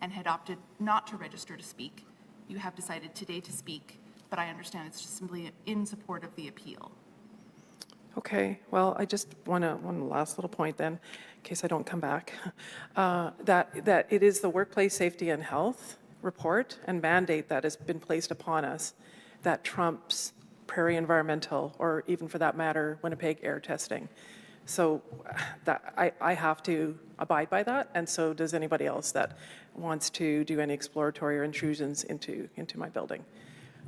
and had opted not to register to speak. You have decided today to speak, but I understand it's just simply in support of the appeal. Okay, well, I just want to, one last little point then, in case I don't come back, that it is the workplace safety and health report and mandate that has been placed upon us that trumps Prairie Environmental, or even for that matter, Winnipeg air testing. So that, I have to abide by that, and so does anybody else that wants to do any exploratory or intrusions into my building.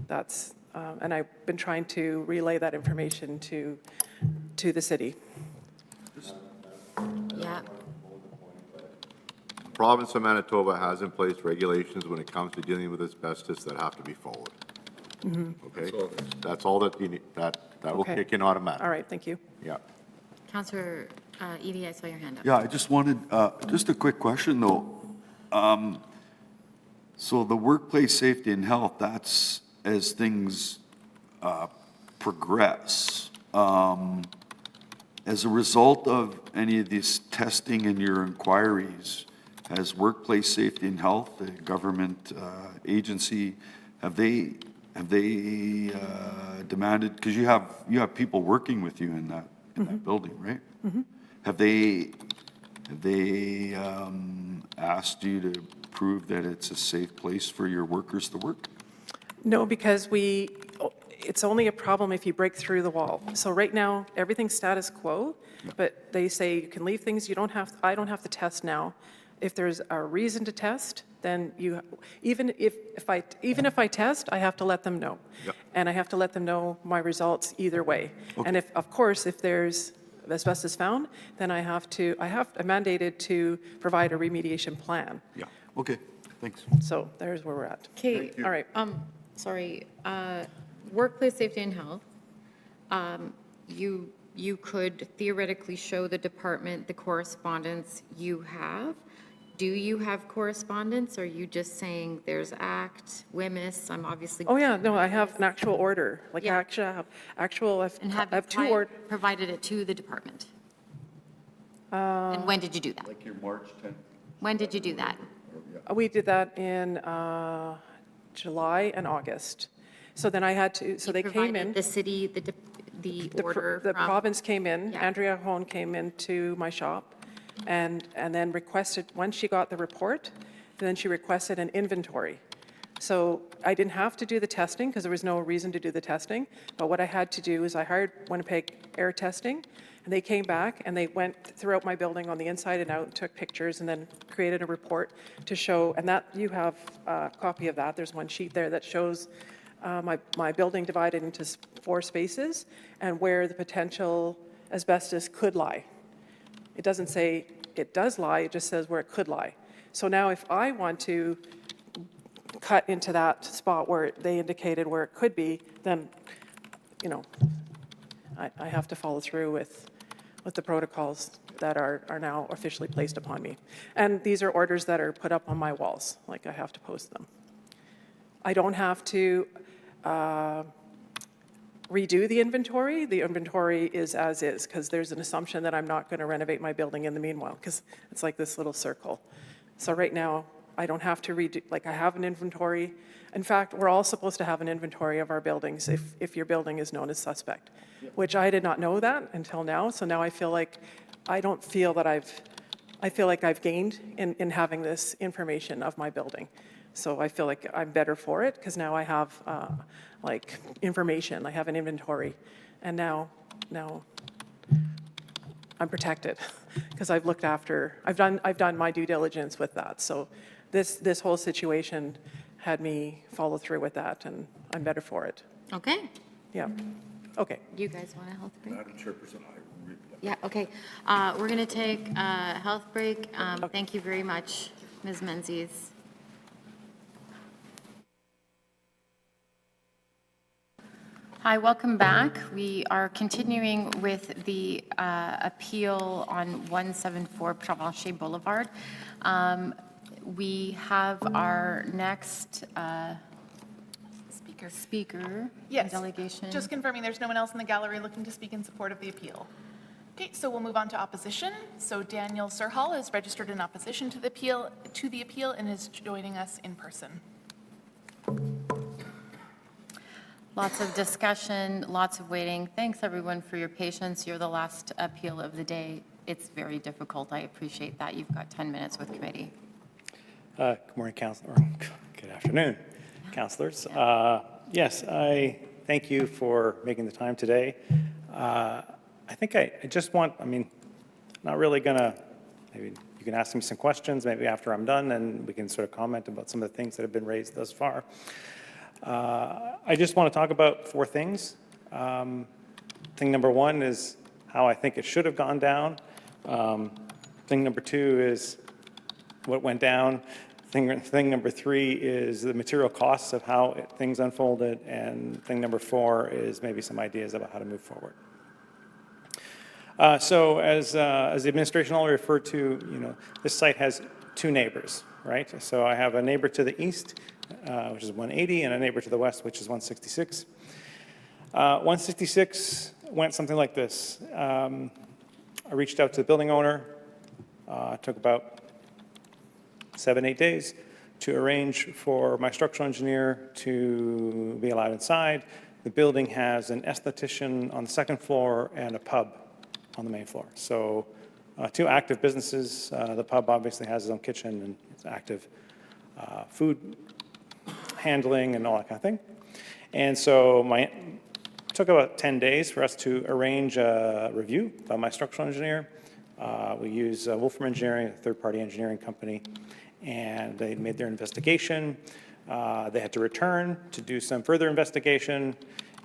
That's, and I've been trying to relay that information to the city. Yeah, The province of Manitoba has in place regulations when it comes to dealing with asbestos that have to be followed. Okay? That's all that you need, that will Okay. kick in automatically. All right, thank you. Yeah. Councillor Edie, I saw your hand up. Yeah, I just wanted, just a quick question, though. So the workplace safety and health, that's as things progress. As a result of any of this testing and your inquiries, has workplace safety and health, a government agency, have they demanded, because you have people working with you in that building, right? Have they asked you to prove that it's a safe place for your workers to work? No, because it's only a problem if you break through the wall. So right now, everything's status quo, but they say you can leave things, I don't have to test now. If there's a reason to test, then even if I test, I have to let them know. Yep. And I have to let them know my results either way. And of course, if there's asbestos found, then I'm mandated to provide a remediation plan. Yeah, okay, thanks. So there's where we're at. Okay. All right. Sorry, workplace safety and health, you could theoretically show the department the correspondence you have. Do you have correspondence, or are you just saying there's ACT, WMIS, I'm obviously. Oh, yeah, no, I have an actual order, like Yeah. actually, I have And have I have two you provided it to the department? And when did you do that? Like your March 10th? When did you do that? We did that in July and August. So then I had to, so they came Provided in. the city, the order The from. province came in, Yeah. Andrea Hone came into my shop and then requested, once she got the report, then she requested an inventory. So I didn't have to do the testing because there was no reason to do the testing. But what I had to do is I hired Winnipeg Air Testing, and they came back and they went throughout my building on the inside and out, took pictures, and then created a report to show, and that, you have a copy of that. There's one sheet there that shows my building divided into 4 spaces and where the potential asbestos could lie. It doesn't say it does lie, it just says where it could lie. So now if I want to cut into that spot where they indicated where it could be, then, you know, I have to follow through with the protocols that are now officially placed upon me. And these are orders that are put up on my walls, like I have to post them. I don't have to redo the inventory. The inventory is as is, because there's an assumption that I'm not going to renovate my building in the meanwhile, because it's like this little circle. So right now, I don't have to redo, like I have an inventory. In fact, we're all supposed to have an inventory of our buildings if your building is known as suspect, which I did not know that until now. So now I feel like I feel like I've gained in having this information of my building. So I feel like I'm better for it because now I have like information, I have an inventory, and now I'm protected because I've looked after, I've done my due diligence with that. So this whole situation had me follow through with that, and I'm better for it. Okay. Yeah. Okay. You guys want a health break? Madam Chairperson, I really Yeah, okay. We're going to take a health break. Thank you very much, Ms. Menzies. Hi, welcome back. We are continuing with the appeal on 174 Provencher Boulevard. We have our next speaker. Yes. Delegation. Just confirming there's no one else in the gallery looking to speak in support of the appeal. Okay, so we'll move on to opposition. So Daniel Sirhall is registered in opposition to the appeal and is joining us in person. Lots of discussion, lots of waiting. Thanks, everyone, for your patience. You're the last appeal of the day. It's very difficult. I appreciate that. You've got 10 minutes with committee. Good morning, Councilor. Good afternoon, Councilors. Yes, I thank you for making the time today. I think I just want, not really gonna, maybe you can ask me some questions maybe after I'm done, and we can sort of comment about some of the things that have been raised thus far. I just want to talk about 4 things. Thing number 1 is how I think it should have gone down. Thing number 2 is what went down. Thing number 3 is the material costs of how things unfolded. And thing number 4 is maybe some ideas about how to move forward. So as the administration already referred to, this site has 2 neighbors, right? So I have a neighbor to the east, which is 180, and a neighbor to the west, which is 166. 166 went something like this. I reached out to the building owner. It took about 7-8 days to arrange for my structural engineer to be allowed inside. The building has an esthetician on the 2nd floor and a pub on the main floor. So 2 active businesses. The pub obviously has its own kitchen and it's active food handling and all that kind of thing. And so it took about 10 days for us to arrange a review by my structural engineer. We use Wolfram Engineering, a third-party engineering company, and they made their investigation. They had to return to do some further investigation,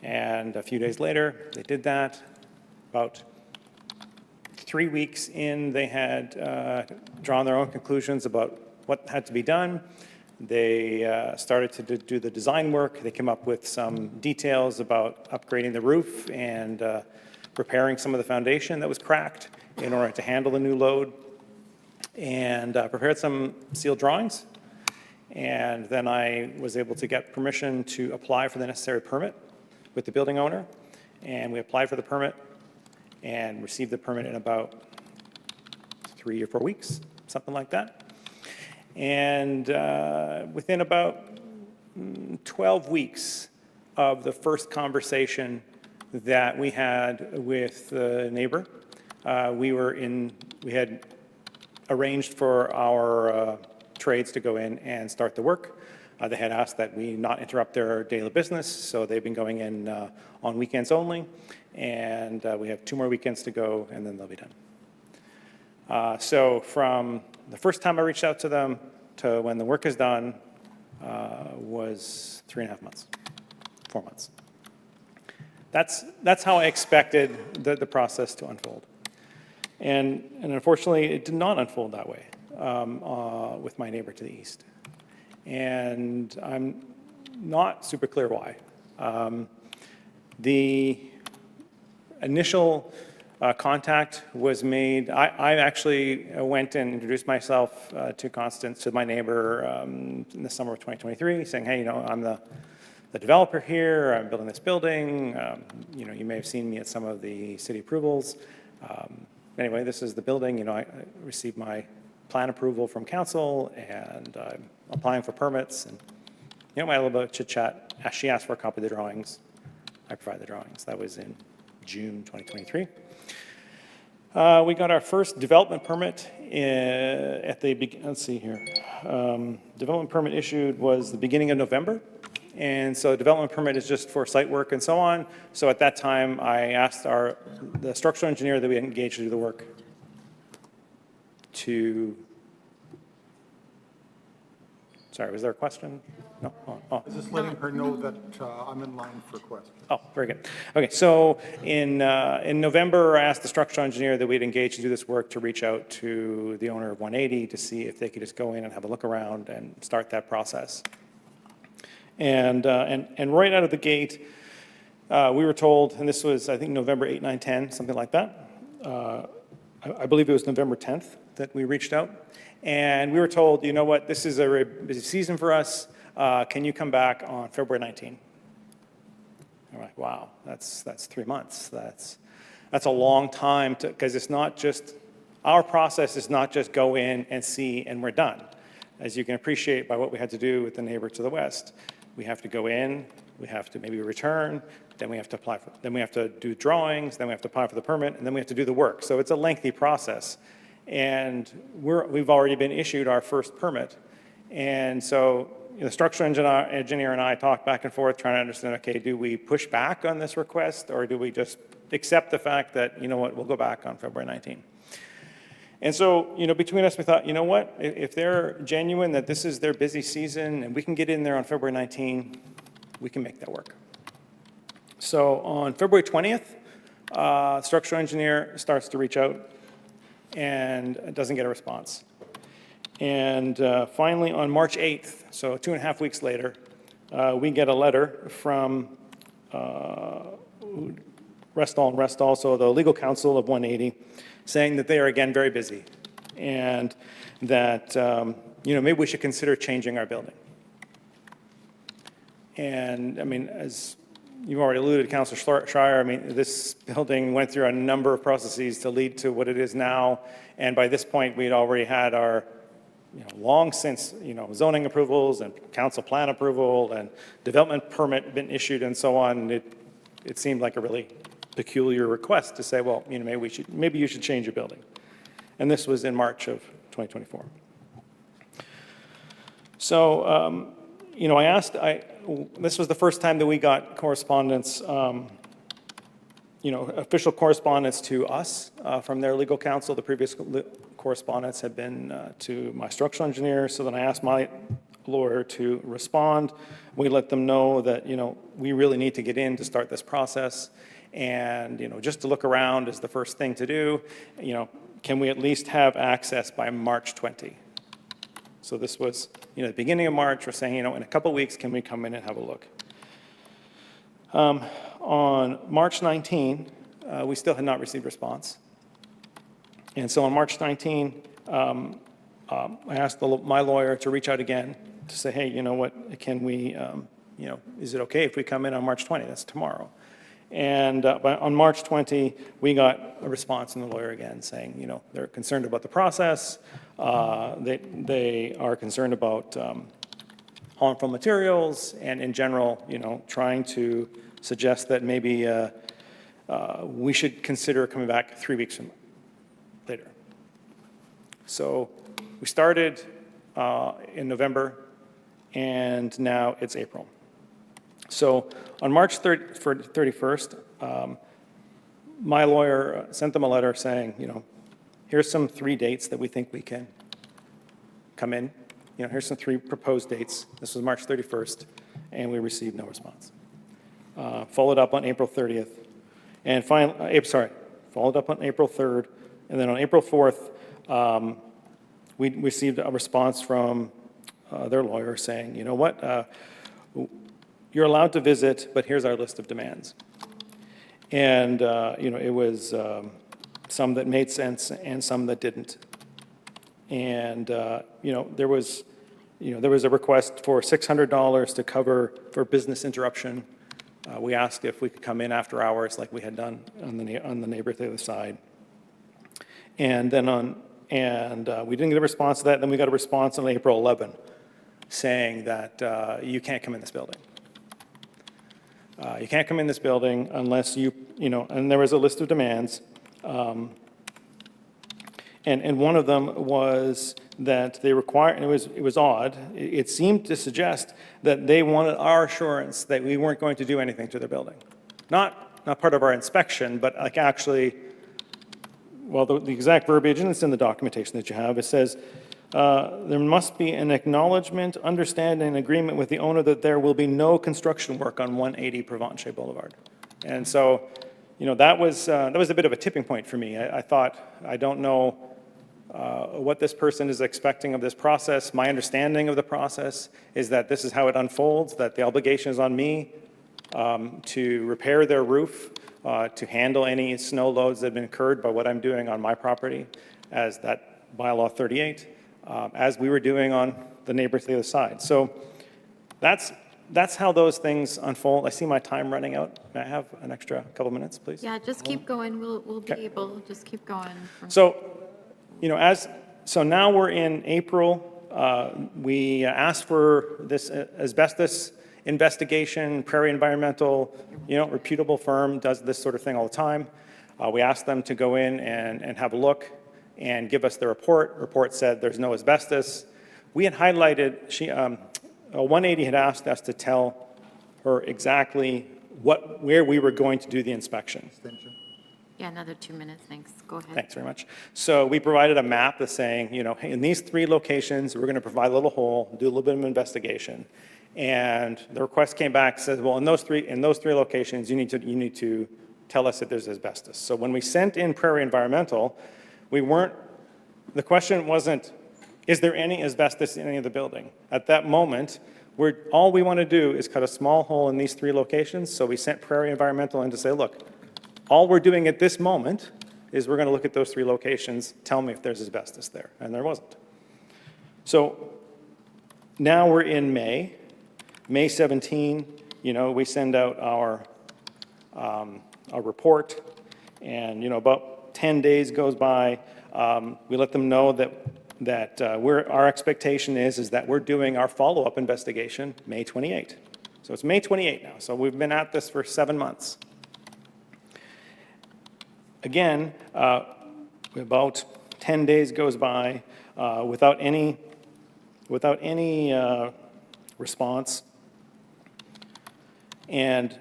and a few days later, they did that. About 3 weeks in, they had drawn their own conclusions about what had to be done. They started to do the design work. They came up with some details about upgrading the roof and repairing some of the foundation that was cracked in order to handle the new load, and prepared some sealed drawings. And then I was able to get permission to apply for the necessary permit with the building owner. And we applied for the permit and received the permit in about 3 or 4 weeks, something like that. And within about 12 weeks of the first conversation that we had with the neighbor, we had arranged for our trades to go in and start the work. They had asked that we not interrupt their daily business, so they've been going in on weekends only, and we have 2 more weekends to go, and then they'll be done. So from the first time I reached out to them to when the work is done was 3.5 months, 4 months. That's how I expected the process to unfold. And unfortunately, it did not unfold that way with my neighbor to the east. And I'm not super clear why. The initial contact was made. I actually went and introduced myself to Constance, to my neighbor, in the summer of 2023, saying, hey, I'm the developer here. I'm building this building. You may have seen me at some of the city approvals. Anyway, this is the building. I received my plan approval from council, and I'm applying for permits. And we had a little bit of chit chat. She asked for a copy of the drawings. I provided the drawings. That was in June 2023. We got our first development permit at the, let's see here. Development permit issued was the beginning of November. And so development permit is just for site work and so on. So at that time, I asked the structural engineer that we engaged to do the work to, sorry, was there a question? No? Oh. Just letting her know that I'm in line for questions. Oh, very good. Okay, so in November, I asked the structural engineer that we'd engage to do this work to reach out to the owner of 180 to see if they could just go in and have a look around and start that process. And right out of the gate, we were told, and this was, I think, November 8, 9, 10, something like that. I believe it was November 10th that we reached out. And we were told, you know what, this is a very busy season for us. Can you come back on February 19? I'm like, wow, that's 3 months. That's a long time because it's not just, our process is not just go in and see and we're done. As you can appreciate by what we had to do with the neighbor to the west. We have to go in, we have to maybe return, then we have to apply for, then we have to do drawings, then we have to apply for the permit, and then we have to do the work. So it's a lengthy process. And we've already been issued our first permit. And so the structural engineer and I talked back and forth trying to understand, okay, do we push back on this request or do we just accept the fact that, you know what, we'll go back on February 19? And so, between us, we thought, you know what, if they're genuine that this is their busy season and we can get in there on February 19, we can make that work. So on February 20th, structural engineer starts to reach out and doesn't get a response. And finally, on March 8th, so 2.5 weeks later, we get a letter from Restall, so the legal counsel of 180, saying that they are again very busy and that maybe we should consider changing our building. And I mean, as you already alluded, Councillor Schreier, I mean, this building went through a number of processes to lead to what it is now. And by this point, we'd already had our long since, zoning approvals and council plan approval and development permit been issued and so on. It seemed like a really peculiar request to say, well, maybe you should change your building. And this was in March of 2024. So, this was the first time that we got correspondence, official correspondence to us from their legal counsel. The previous correspondence had been to my structural engineer. So then I asked my lawyer to respond. We let them know that, we really need to get in to start this process. And, just to look around is the first thing to do. Can we at least have access by March 20? So this was, the beginning of March. We're saying, in a couple of weeks, can we come in and have a look? On March 19, we still had not received response. And so on March 19, I asked my lawyer to reach out again to say, hey, you know what, can we, is it okay if we come in on March 20? That's tomorrow. And on March 20, we got a response from the lawyer again saying, they're concerned about the process. They are concerned about harmful materials and in general, trying to suggest that maybe we should consider coming back 3 weeks from later. So we started in November and now it's April. So on March 31st, my lawyer sent them a letter saying, here's some 3 dates that we think we can come in. Here's some 3 proposed dates. This was March 31st, and we received no response. Followed up on April 30th, and followed up on April 3rd, and then on April 4th, we received a response from their lawyer saying, you know what, you're allowed to visit, but here's our list of demands. And, it was some that made sense and some that didn't. And, there was a request for $600 to cover for business interruption. We asked if we could come in after hours like we had done on the neighbor to the other side. And then we didn't get a response to that. Then we got a response on April 11 saying that you can't come in this building. You can't come in this building unless and there was a list of demands. And one of them was that they require, and it was odd, it seemed to suggest that they wanted our assurance that we weren't going to do anything to their building. Not part of our inspection, but like actually, well, the exact verbiage, and it's in the documentation that you have, it says, there must be an acknowledgement, understanding, and agreement with the owner that there will be no construction work on 180 Provencher Boulevard. And so, you know, that was a bit of a tipping point for me. I thought, I don't know what this person is expecting of this process. My understanding of the process is that this is how it unfolds, that the obligation is on me to repair their roof, to handle any snow loads that have been incurred by what I'm doing on my property, as that bylaw 38, as we were doing on the neighbor to the other side. So that's how those things unfold. I see my time running out. May I have an extra couple minutes, please? Yeah, just keep going. We'll be able, just keep going. So, you know, so now we're in April. We asked for this asbestos investigation. Prairie Environmental, you know, reputable firm, does this sort of thing all the time. We asked them to go in and have a look and give us the report. Report said there's no asbestos. We had highlighted, 180 had asked us to tell her exactly where we were going to do the inspection. Yeah, another 2 minutes, thanks. Go ahead. Thanks very much. So we provided a map that's saying, you know, hey, in these 3 locations, we're going to provide a little hole, do a little bit of investigation. And the request came back, says, well, in those three locations, you need to tell us if there's asbestos. So when we sent in Prairie Environmental, the question wasn't, is there any asbestos in any of the building? At that moment, all we want to do is cut a small hole in these 3 locations. So we sent Prairie Environmental in to say, look, all we're doing at this moment is we're going to look at those 3 locations, tell me if there's asbestos there, and there wasn't. So now we're in May 17, you know, we send out our report, and, you know, about 10 days goes by. We let them know that our expectation is that we're doing our follow-up investigation May 28. So it's May 28 now, so we've been at this for 7 months. Again, about 10 days goes by without any response. And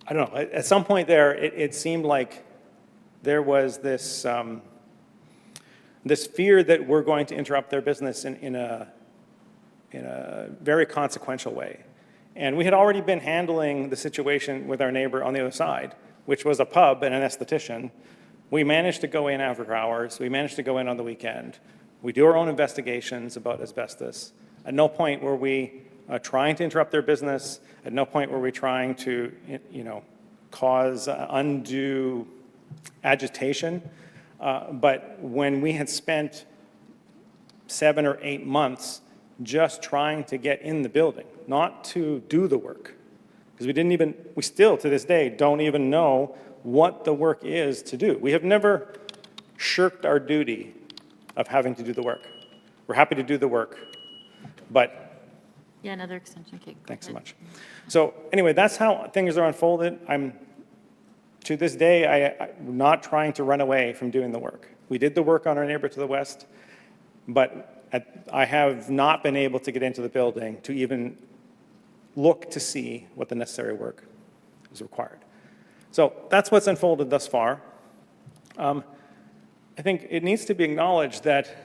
I don't know, at some point there, it seemed like there was this fear that we're going to interrupt their business in a very consequential way. And we had already been handling the situation with our neighbor on the other side, which was a pub and an esthetician. We managed to go in after hours. We managed to go in on the weekend. We do our own investigations about asbestos. At no point were we trying to interrupt their business. At no point were we trying to, you know, cause undue agitation. But when we had spent 7 or 8 months just trying to get in the building, not to do the work, because we still to this day don't even know what the work is to do. We have never shirked our duty of having to do the work. We're happy to do the work, but Yeah, another extension cake. Go thanks so ahead. much. So anyway, that's how things are unfolded. To this day, I'm not trying to run away from doing the work. We did the work on our neighbor to the west, but I have not been able to get into the building to even look to see what the necessary work is required. So that's what's unfolded thus far. I think it needs to be acknowledged that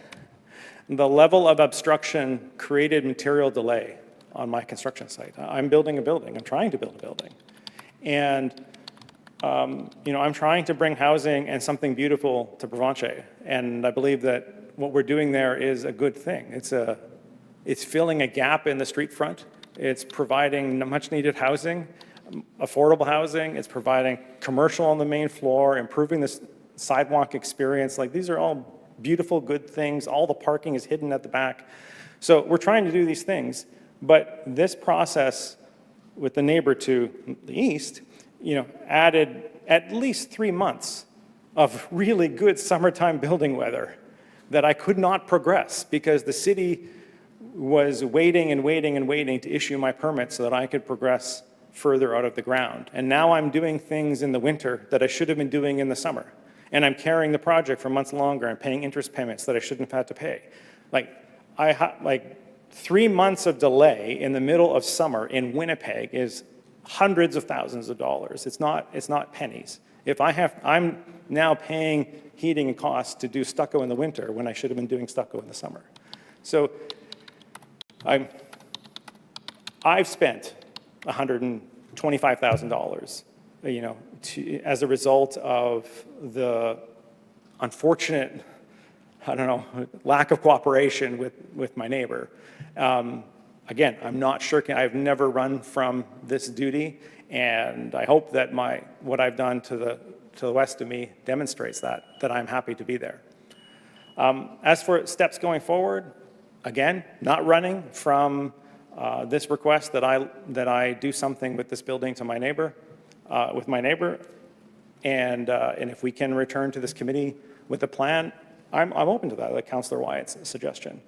the level of obstruction created material delay on my construction site. I'm building a building. I'm trying to build a building. And you know, I'm trying to bring housing and something beautiful to Provencher, and I believe that what we're doing there is a good thing. It's filling a gap in the street front. It's providing much-needed housing, affordable housing. It's providing commercial on the main floor, improving the sidewalk experience. Like, these are all beautiful, good things. All the parking is hidden at the back. So we're trying to do these things, but this process with the neighbor to the east, you know, added at least 3 months of really good summertime building weather that I could not progress because the city was waiting and waiting and waiting to issue my permit so that I could progress further out of the ground. And now I'm doing things in the winter that I should have been doing in the summer. and I'm carrying the project for months longer and paying interest payments that I shouldn't have had to pay. Like 3 months of delay in the middle of summer in Winnipeg is hundreds of thousands of dollars. It's not pennies. I'm now paying heating and costs to do stucco in the winter when I should have been doing stucco in the summer. So I've spent $125,000, as a result of the unfortunate, lack of cooperation with my neighbor. Again, I'm not shirking. I've never run from this duty, and I hope that what I've done to the west of me demonstrates that I'm happy to be there. As for steps going forward, again, not running from this request that I do something with this building to my neighbor, and if we can return to this committee with a plan, I'm open to that, like Councillor Wyatt's suggestion.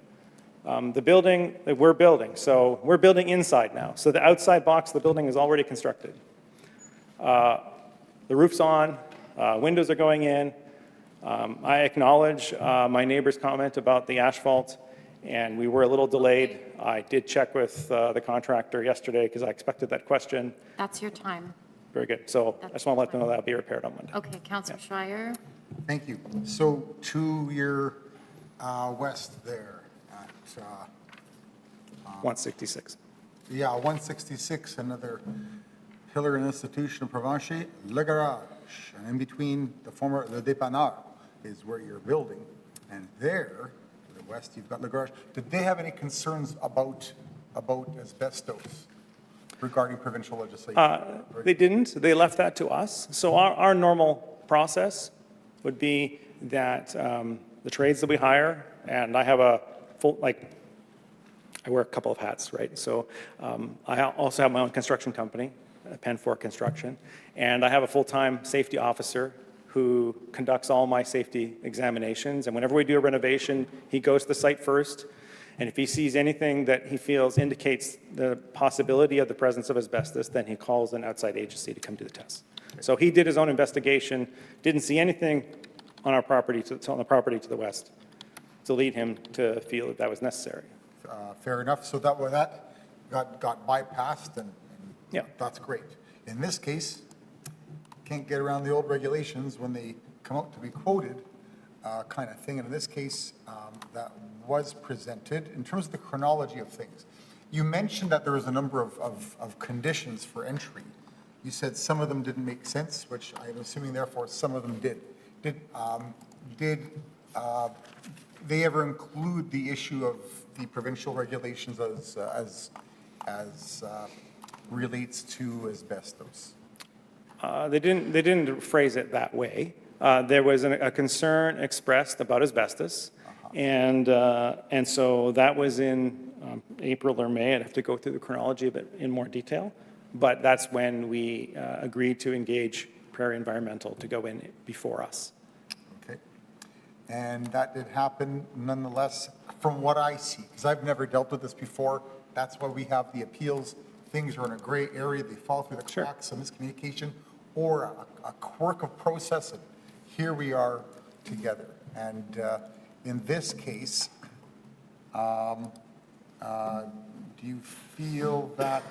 The building that we're building, so we're building inside now. So the outside box of the building is already constructed. The roof's on, windows are going in. I acknowledge my neighbor's comment about the asphalt, and we were a little delayed. I did check with the contractor yesterday because I expected that question. That's your time. Very good. So I just want to let them know that'll be repaired on Monday. Okay, Councillor Schreier. Thank you. So to your west there at, 166. yeah, 166, another pillar and institution of Provencher, Le Garage, and in between the former, Le Dépanneur is where you're building. And there, to the west, you've got Le Garage. Did they have any concerns about asbestos regarding provincial legislation? They didn't. They left that to us. So our normal process would be that the trades that we hire, and I have a full, I wear a couple of hats, right? So I also have my own construction company, Pen 4 Construction, and I have a full-time safety officer who conducts all my safety examinations. And whenever we do a renovation, he goes to the site first, and if he sees anything that he feels indicates the possibility of the presence of asbestos, then he calls an outside agency to come do the test. So he did his own investigation, didn't see anything on our property, on the property to the west, to lead him to feel that was necessary. Fair enough. So that got bypassed, and Yeah. that's great. In this case, can't get around the old regulations when they come out to be quoted, kind of thing. And in this case, that was presented. In terms of the chronology of things, you mentioned that there was a number of conditions for entry. You said some of them didn't make sense, which I'm assuming therefore some of them did. Did they ever include the issue of the provincial regulations as relates to asbestos? They didn't phrase it that way. There was a concern expressed about asbestos, and so that was in April or May. I'd have to go through the chronology a bit in more detail, but that's when we agreed to engage Prairie Environmental to go in before us. Okay. And that did happen nonetheless, from what I see, because I've never dealt with this before. That's why we have the appeals. Things are in a gray area. They fall through the cracks, some miscommunication, or a quirk of processing. Here we are together. And in this case, do you feel that,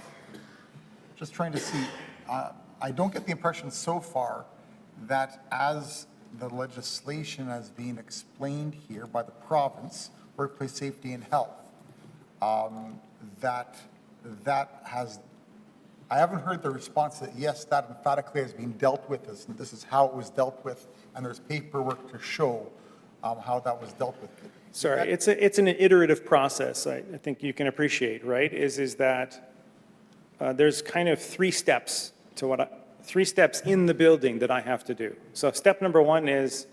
just trying to see, I don't get the impression so far that as the legislation has been explained here by the province, workplace safety and health, that has, I haven't heard the response that yes, that emphatically has been dealt with, and this is how it was dealt with, and there's paperwork to show how that was dealt with. Sorry, it's an iterative process. I think you can appreciate, right? Is that there's kind of three steps to three steps in the building that I have to do. So step number one is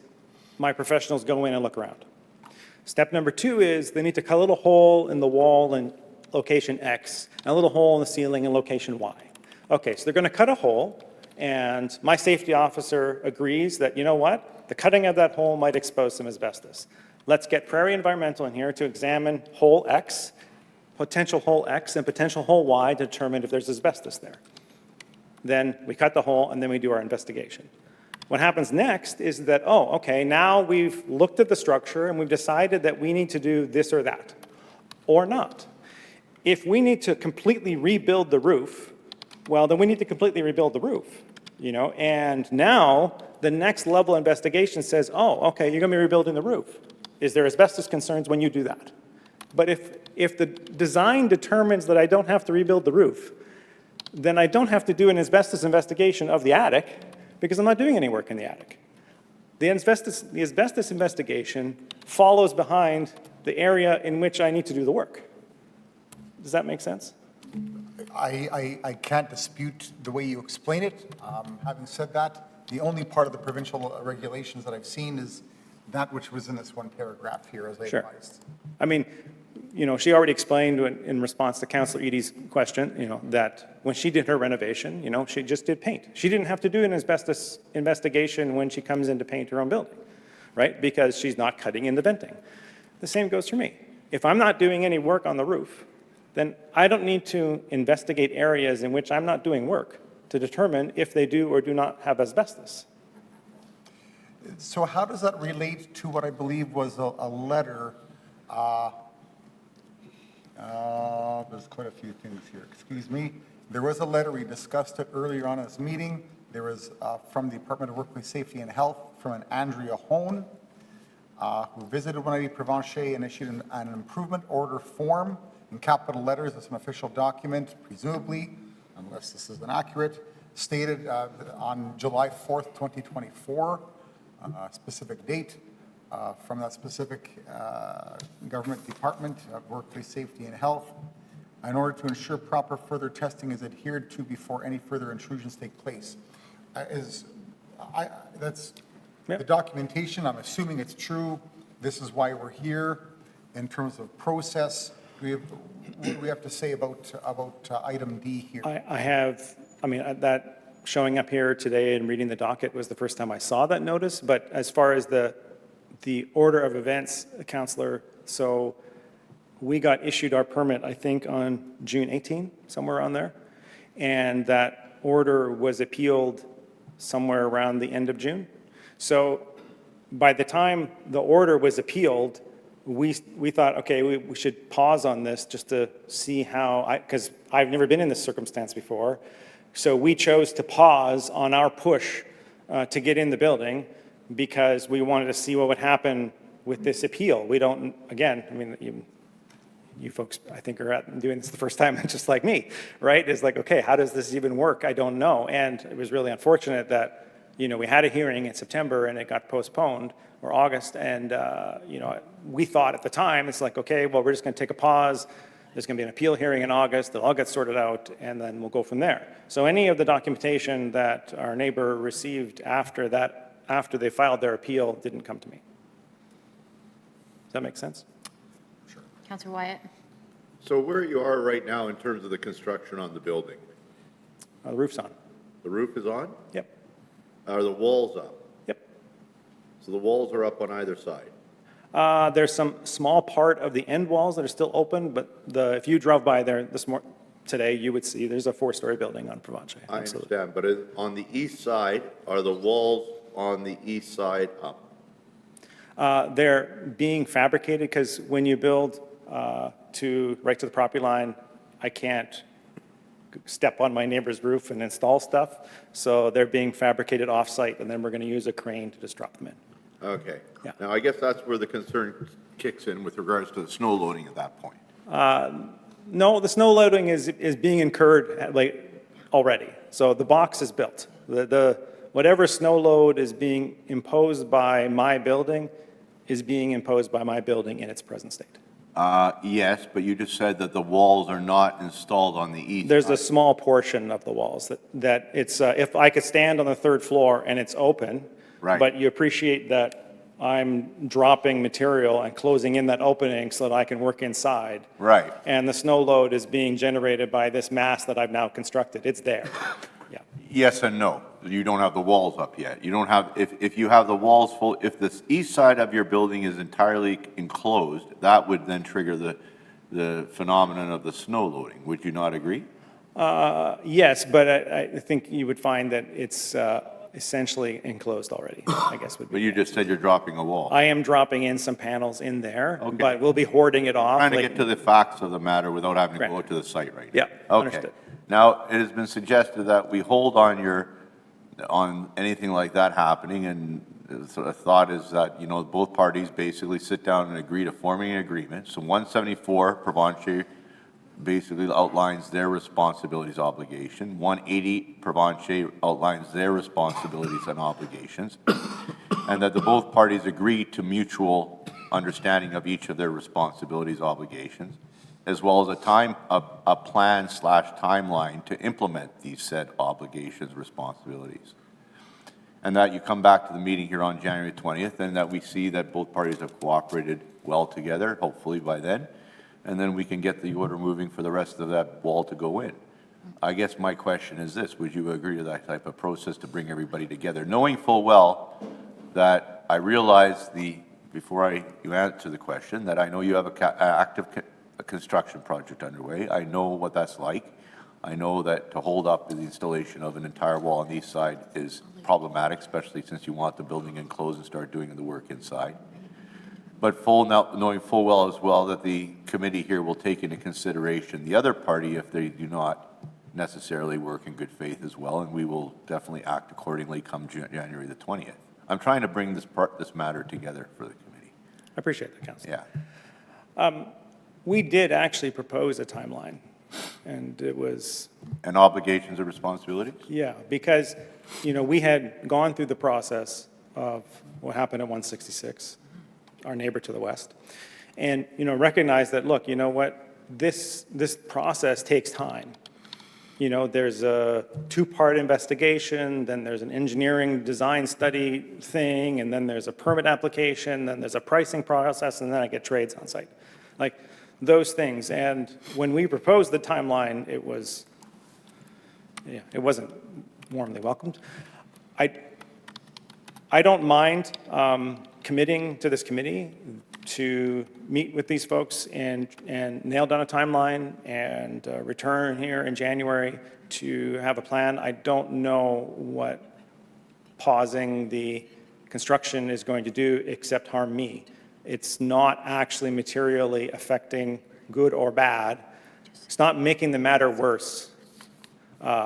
my professionals go in and look around. Step number two is they need to cut a little hole in the wall in location X, and a little hole in the ceiling in location Y. Okay, so they're going to cut a hole, and my safety officer agrees that, you know what, the cutting of that hole might expose some asbestos. Let's get Prairie Environmental in here to examine hole X, potential hole X, and potential hole Y to determine if there's asbestos there. Then we cut the hole, and then we do our investigation. What happens next is that, oh, okay, now we've looked at the structure and we've decided that we need to do this or that, or not. If we need to completely rebuild the roof, well, then we need to completely rebuild the roof, you know? And now, the next level investigation says, oh, okay, you're gonna be rebuilding the roof. Is there asbestos concerns when you do that? But if the design determines that I don't have to rebuild the roof, then I don't have to do an asbestos investigation of the attic because I'm not doing any work in the attic. The asbestos investigation follows behind the area in which I need to do the work. Does that make sense? I can't dispute the way you explain it. Having said that, the only part of the provincial regulations that I've seen is that which was in this one paragraph here, as I Sure. advised. I mean, you know, she already explained in response to Councillor Edie's question, you know, that when she did her renovation, you know, she just did paint. She didn't have to do an asbestos investigation when she comes in to paint her own building, right? Because she's not cutting in the venting. The same goes for me. If I'm not doing any work on the roof, then I don't need to investigate areas in which I'm not doing work to determine if they do or do not have asbestos. So how does that relate to what I believe was a letter? There's quite a few things here. Excuse me. There was a letter, we discussed it earlier on in this meeting. There was from the Department of Workplace Safety and Health, from an Andrea Hone, who visited 180 Provencher and issued an improvement order form in capital letters. It's an official document, presumably, unless this is inaccurate, stated on July 4th, 2024, a specific date from that specific government department of workplace safety and health, in order to ensure proper further testing is adhered to before any further intrusions take place. That's the documentation. I'm assuming it's true. This is why we're here. In terms of process, what do we have to say about item D here? That showing up here today and reading the docket was the first time I saw that notice, but as far as the order of events, Councillor, so we got issued our permit, I think, on June 18, somewhere around there, and that order was appealed somewhere around the end of June. So by the time the order was appealed, we thought, okay, we should pause on this just to see how, because I've never been in this circumstance before. So we chose to pause on our push to get in the building because we wanted to see what would happen with this appeal. We don't, again, I mean, you folks, I think, are doing this the first time, just like me, right? It's like, okay, how does this even work? I don't know. And it was really unfortunate that, you know, we had a hearing in September and it got postponed, or August, and, you know, we thought at the time, it's like, okay, well, we're just going to take a pause. There's going to be an appeal hearing in August. They'll all get sorted out, and then we'll go from there. So any of the documentation that our neighbor received after that, after they filed their appeal, didn't come to me. Does that make sense? Councillor Wyatt? So where you are right now in terms of the construction on the building? The roof's on. The roof is on? Yep. Are the walls up? Yep. So the walls are up on either side? There's some small part of the end walls that are still open, but if you drove by there today, you would see there's a 4-story building on Provencher. I understand, but on the east side, are the walls on the east side up? They're being fabricated because when you build right to the property line, I can't step on my neighbor's roof and install stuff. So they're being fabricated off-site, and then we're going to use a crane to just drop them in. Okay. Yeah. Now, I guess that's where the concern kicks in with regards to the snow loading at that point. No, the snow loading is being incurred already. So the box is built. Whatever snow load is being imposed by my building is being imposed by my building in its present state. Yes, but you just said that the walls are not installed on the east There's side. a small portion of the walls that it's, if I could stand on the 3rd floor and it's open, Right. but you appreciate that I'm dropping material and closing in that opening so that I can work inside. Right. And the snow load is being generated by this mass that I've now constructed. It's there. Yeah. Yes and no. You don't have the walls up yet. You don't have, if you have the walls full, if the east side of your building is entirely enclosed, that would then trigger the phenomenon of the snow loading. Would you not agree? Yes, but I think you would find that it's essentially enclosed already, I guess would be. But you just said you're dropping a wall. I am dropping in some panels in there, Okay. but we'll be hoarding it off. Trying to like- get to the facts of the matter without having to Correct. go to the site right Yeah, now. understood. Okay. Now, it has been suggested that we hold on anything like that happening, and the thought is that, you know, both parties basically sit down and agree to forming an agreement. So 174, Provencher basically outlines their responsibilities, obligation. 180, Provencher outlines their responsibilities and obligations. And that the both parties agree to mutual understanding of each of their responsibilities, obligations, as well as a plan/timeline to implement these said obligations, responsibilities. And that you come back to the meeting here on January 20th, and that we see that both parties have cooperated well together, hopefully by then, and then we can get the order moving for the rest of that wall to go in. I guess my question is this: would you agree to that type of process to bring everybody together, knowing full well that I realize before you answer the question, that I know you have a construction project underway. I know what that's like. I know that to hold up the installation of an entire wall on the east side is problematic, especially since you want the building enclosed and start doing the work inside. But knowing full well as well that the committee here will take into consideration the other party if they do not necessarily work in good faith as well, and we will definitely act accordingly come January the 20th. I'm trying to bring this matter together for the committee. I appreciate that, Council. Yeah. We did actually propose a timeline, and it was, And obligations and responsibilities? yeah, because, you know, we had gone through the process of what happened at 166, our neighbor to the west, and, you know, recognize that, look, you know what, this process takes time. You know, there's a two-part investigation, then there's an engineering design study thing, and then there's a permit application, then there's a pricing process, and then I get trades on site. Like, those things. And when we proposed the timeline, it wasn't warmly welcomed. I don't mind committing to this committee to meet with these folks and nail down a timeline and return here in January to have a plan. I don't know what pausing the construction is going to do except harm me. It's not actually materially affecting, good or bad. It's not making the matter worse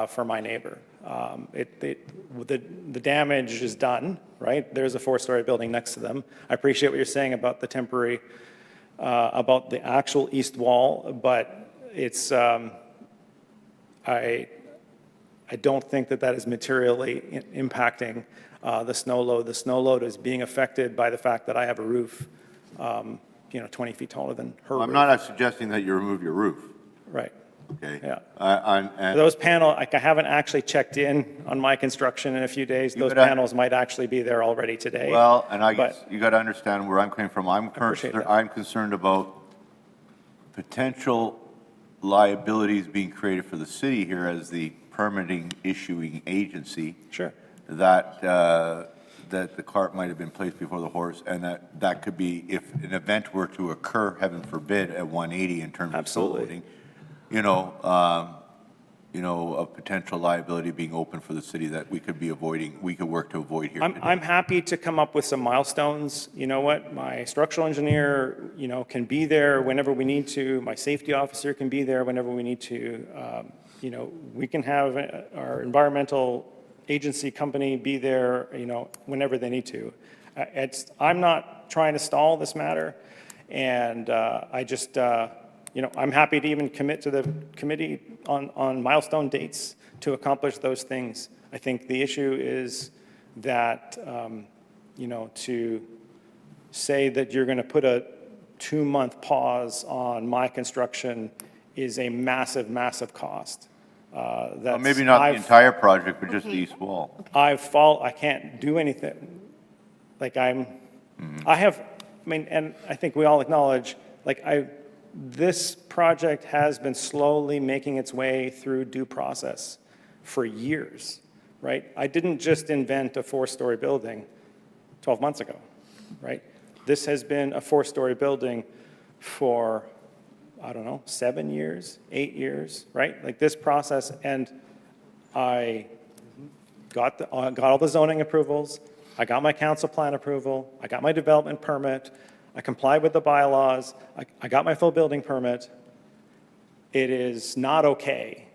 for my neighbor. The damage is done, right? There's a four-story building next to them. I appreciate what you're saying about the temporary, about the actual east wall, but it's, I don't think that is materially impacting the snow load. The snow load is being affected by the fact that I have a roof, 20 feet taller than her roof. I'm not suggesting that you remove your roof, Right. okay? Yeah. And Those panels, like, I haven't actually checked in on my construction in a few days. Those gotta- panels might actually be there already today. Well, and I but- guess you got to understand where I'm coming from. appreciate that. I'm concerned about potential liabilities being created for the city here as the permitting issuing agency. Sure. That the cart might have been placed before the horse, and that could be, if an event were to occur, heaven forbid, at 180 in terms of snow Absolutely. loading, of potential liability being open for the city that we could be avoiding, we could work to avoid here today. I'm happy to come up with some milestones. You know what? My structural engineer, can be there whenever we need to. My safety officer can be there whenever we need to. We can have our environmental agency company be there, whenever they need to. I'm not trying to stall this matter, and I'm happy to even commit to the committee on milestone dates to accomplish those things. I think the issue is that, to say that you're going to put a 2-month pause on my construction is a massive, massive cost. Well, maybe not the entire project, but just the east wall. I can't do anything. Like and I think we all acknowledge, this project has been slowly making its way through due process for years, right? I didn't just invent a 4-story building 12 months ago, right? This has been a 4-story building for, 7 years, 8 years, right? Like this process, and I got all the zoning approvals, I got my council plan approval, I got my development permit, I complied with the bylaws, I got my full building permit. It is not okay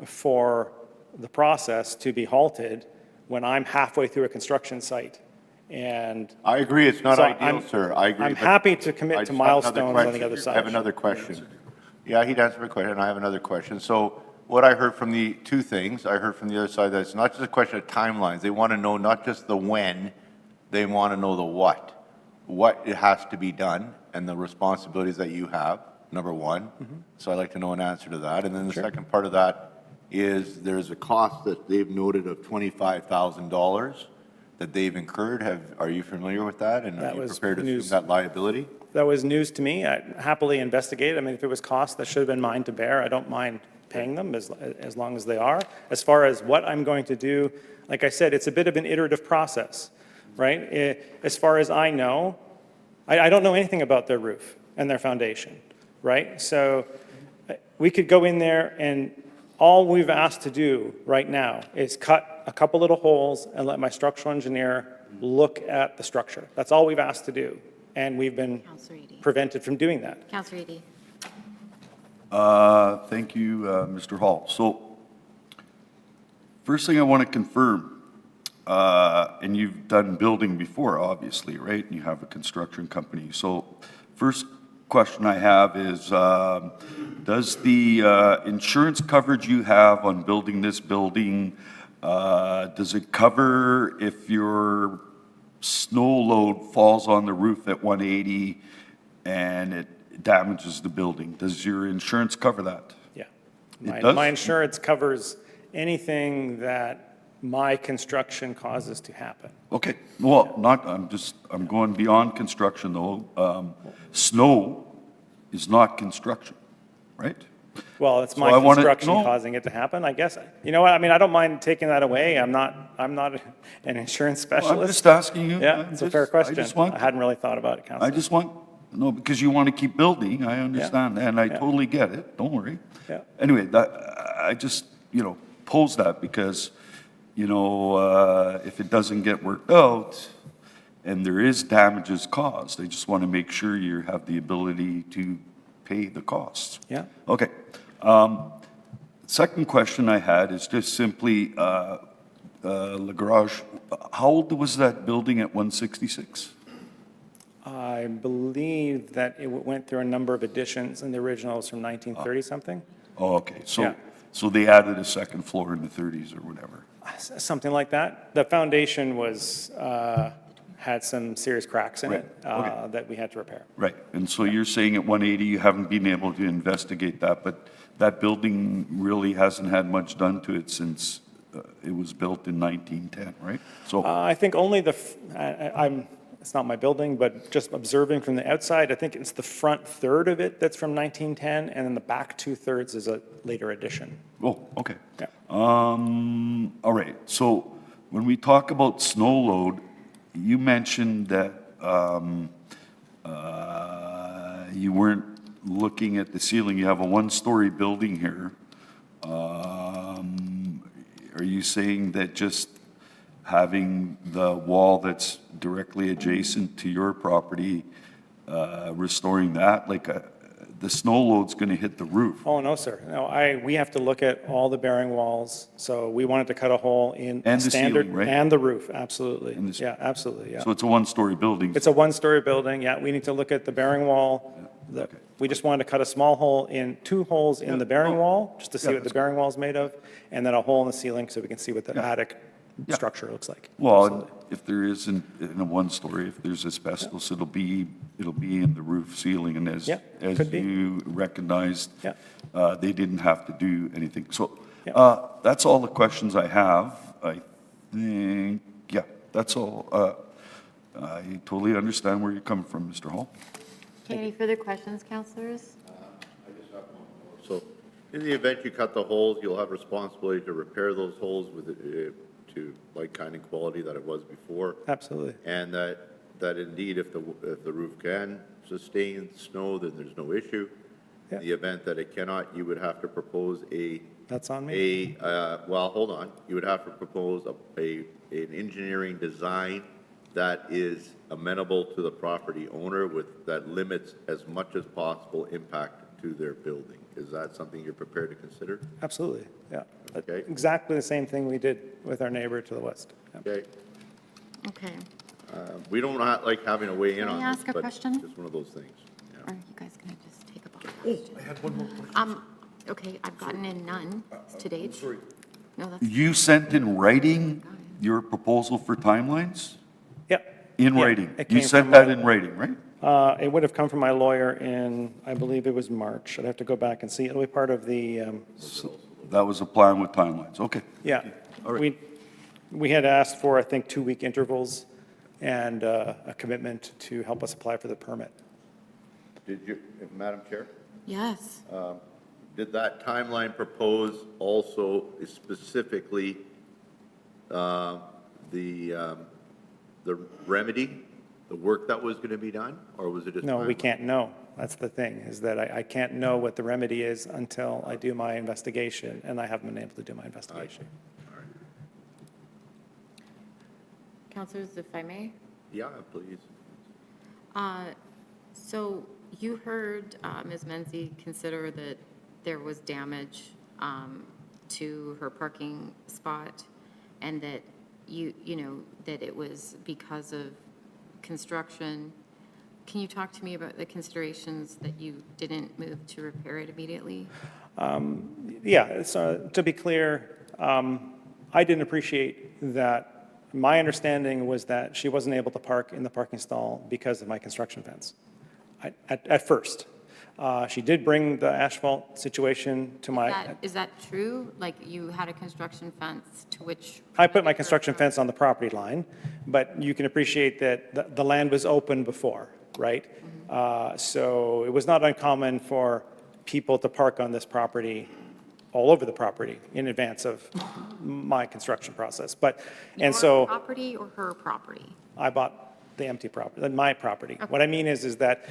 for the process to be halted when I'm halfway through a construction site. And I agree, it's not So ideal, I'm- sir. I agree. I'm but happy to commit I to just have another milestones on the question. other I have side. another question. Yeah, he'd answer my question, I have another question. So what I heard from the two things, I heard from the other side that it's not just a question of timelines. They want to know not just the when, they want to know the what it has to be done, and the responsibilities that you have, number one. So I'd like to know an answer to that. And then the second part of that is there's a cost that they've noted of $25,000 that they've incurred. Are you familiar with that? And are That you was prepared to assume news. that liability? That was news to me. I'd happily investigate. I mean, if it was cost that should have been mine to bear, I don't mind paying them as long as they are. As far as what I'm going to do, like I said, it's a bit of an iterative process, right? As far as I know, I don't know anything about their roof and their foundation, right? So we could go in there and all we've asked to do right now is cut a couple little holes and let my structural engineer look at the structure. That's all we've asked to do. And we've been Counselor Edie. prevented from doing that. Counselor Edie. Thank you, Mr. Hall. So first thing I want to confirm, and you've done building before, obviously, right? And you have a construction company. So first question I have is, does the insurance coverage you have on building this building, does it cover if your snow load falls on the roof at 180 and it damages the building? Does your insurance cover that? Yeah. It does? My insurance covers anything that my construction causes to happen. Okay, well, I'm going beyond construction though. Snow is not construction, right? Well, it's So my I wanna- construction no. causing it to happen, I guess. You know what, I mean, I don't mind taking that away. I'm not an insurance specialist. I'm just asking you. Yeah, it's a fair question. I just want, I hadn't really thought about it, Councillor. no, because you want to keep building, I understand, and I Yeah. totally get it, don't worry. Yeah. Anyway, I just, pose that because, if it doesn't get worked out and there is damages caused, I just want to make sure you have the ability to pay the costs. Yeah. Okay. Second question I had is just simply, Le Garage, how old was that building at 166? I believe that it went through a number of additions, and the original was from 1930-something. Oh, okay, Yeah. so they added a second floor in the 30s or whatever. Something like that. The foundation had some serious cracks in it Right, okay. that we had to repair. Right, and so you're saying at 180, you haven't been able to investigate that, but that building really hasn't had much done to it since it was built in 1910, right? So, I think only it's not my building, but just observing from the outside, I think it's the front third of it that's from 1910, and then the back 2/3 is a later addition. oh, okay. Yeah. All right, so when we talk about snow load, you mentioned that you weren't looking at the ceiling. You have a one-story building here. Are you saying that just having the wall that's directly adjacent to your property, restoring that, the snow load's going to hit the roof? Oh, no, sir. No, we have to look at all the bearing walls, so we wanted to cut a hole in And the standard. ceiling, right? And the roof, absolutely. And the- Yeah, absolutely, yeah. So it's a one-story building? It's a one-story building, yeah, we need to look at the bearing wall. okay. We just wanted to cut a small hole two holes in the bearing oh, wall, just to see yeah, what the that's bearing wall's made of, and then a hole in the ceiling so we can see what the attic Yeah. structure looks like. Well, Absolutely. if there isn't, in a one-story, if there's asbestos, it'll be in the roof ceiling, and as Yeah, could be. you recognized, Yeah. they didn't have to do anything. So, Yeah. that's all the questions I have. I think, yeah, that's all. I totally understand where you're coming from, Mr. Hall. Okay, any further questions, councillors? So in the event you cut the holes, you'll have responsibility to repair those holes to like kind and quality that it was before. Absolutely. And that indeed, if the roof can sustain snow, then there's no issue. In the event that it cannot, you would have to propose That's on me. well, hold on. You would have to propose an engineering design that is amenable to the property owner that limits as much as possible impact to their building. Is that something you're prepared to consider? Absolutely, yeah. Okay. Exactly the same thing we did with our neighbor to the west. Yeah. Okay. Okay. We don't like having a weigh in Can I on this, ask a but question? it's one of those things. Or you guys gonna just take a pause? I had one more question. Okay, I've gotten in none to date. Sorry. No, that's, You sent in writing your proposal for timelines? Yep. In Yeah, writing? it You came sent from that my- in writing, right? It would have come from my lawyer in, I believe it was March. I'd have to go back and see. It'll be part of the, That was a plan with timelines, okay. yeah. All right. We had asked for, I think, 2-week intervals and a commitment to help us apply for the permit. Did you, Madam Chair? yes. Did that timeline propose also specifically the remedy, the work that was going to be done, or was it just? No, we timeline? can't know. That's the thing, is that I can't know what the remedy is until I do my investigation, and I haven't been able to do my investigation. Councilors, if I may? Yeah, please. So you heard Ms. Menzie consider that there was damage to her parking spot and that you know, that it was because of construction. Can you talk to me about the considerations that you didn't move to repair it immediately? Yeah, so to be clear, I didn't appreciate that. My understanding was that she wasn't able to park in the parking stall because of my construction fence, at first. She did bring the asphalt situation to my, Is that true? Like you had a construction fence to which? I put my construction fence on the property line, but you can appreciate that the land was open before, right? So it was not uncommon for people to park on this property, all over the property, in advance of my construction process. But, and Your so property or her property? I bought the empty property, my property. What I mean is that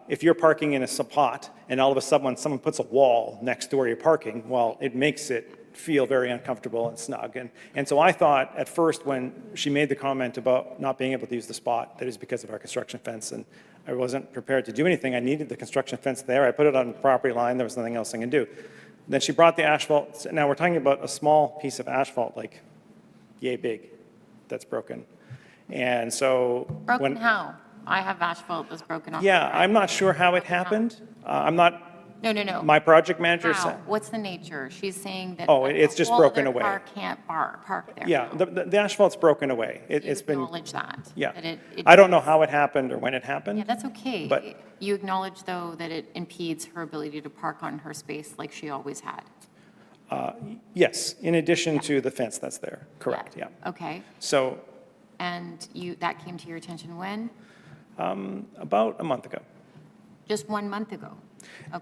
if you're parking in a spot and all of a sudden when someone puts a wall next to where you're parking, well, it makes it feel very uncomfortable and snug. And so I thought at first when she made the comment about not being able to use the spot, that is because of our construction fence, and I wasn't prepared to do anything. I needed the construction fence there. I put it on the property line. There was nothing else I can do. Then she brought the asphalt. Now we're talking about a small piece of asphalt, like yay big, that's broken. And so Broken how? I have asphalt that's broken off. yeah, I'm not sure how it happened. I'm not, No. my project manager How? said, What's the nature? She's saying that. Oh, a it's just whole broken other away. car can't park there. yeah, the asphalt's broken away. You It's been, acknowledge that. yeah. that it- I don't know how it happened or when it happened. Yeah, that's okay. But- You acknowledge, though, that it impedes her ability to park on her space like she always had. Yes, in addition to the fence that's there, correct, yeah. Okay, So and that came to your attention when? about a month ago. Just 1 month ago?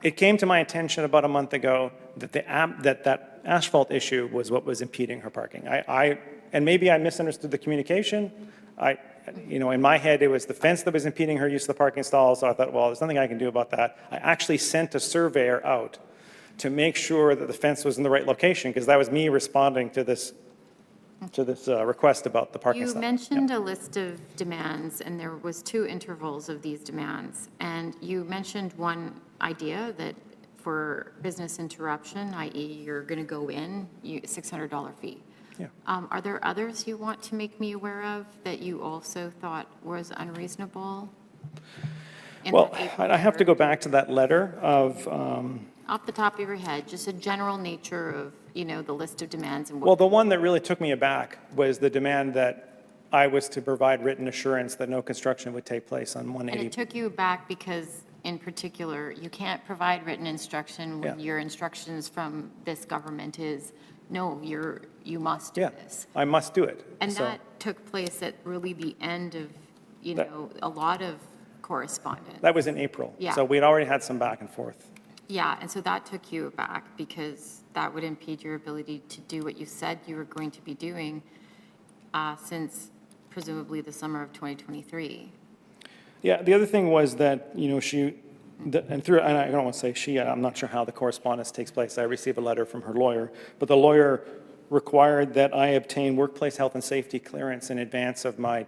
It came to my attention about a month ago that that asphalt issue was what was impeding her parking. And maybe I misunderstood the communication. In my head, it was the fence that was impeding her use of the parking stall, so I thought, well, there's nothing I can do about that. I actually sent a surveyor out to make sure that the fence was in the right location, because that was me responding to this request about the parking You stall. mentioned a list of demands, and there was 2 intervals of these demands. And you mentioned one idea that for business interruption, i.e. you're going to go in, $600 fee. Yeah. Are there others you want to make me aware of that you also thought was unreasonable? in Well, the April I have to go letter? back to that letter of, Off the top of your head, just a general nature of, the list of demands and what. well, the one that really took me aback was the demand that I was to provide written assurance that no construction would take place on And 180. it took you back because, in particular, you can't provide written instruction when Yeah. your instructions from this government is, no, you must do Yeah, this. I must do it. And So- that took place at really the end of, That- a lot of correspondence. That was in April. Yeah. So we'd already had some back and forth. Yeah, and so that took you aback because that would impede your ability to do what you said you were going to be doing since presumably the summer of 2023. Yeah, the other thing was that, and I don't want to say she, I'm not sure how the correspondence takes place. I received a letter from her lawyer, but the lawyer required that I obtain workplace health and safety clearance in advance of my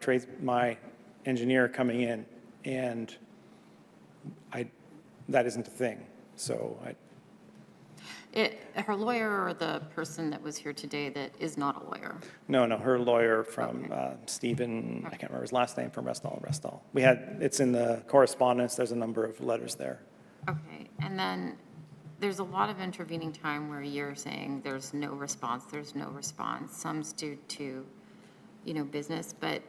engineer coming in, and that isn't a thing. So Her lawyer or the person that was here today that is not a lawyer? No, her lawyer from Stephen, I can't remember his last name, from Restall. It's in the correspondence, there's a number of letters there. Okay, and then there's a lot of intervening time where you're saying there's no response. Some's due to, business, but,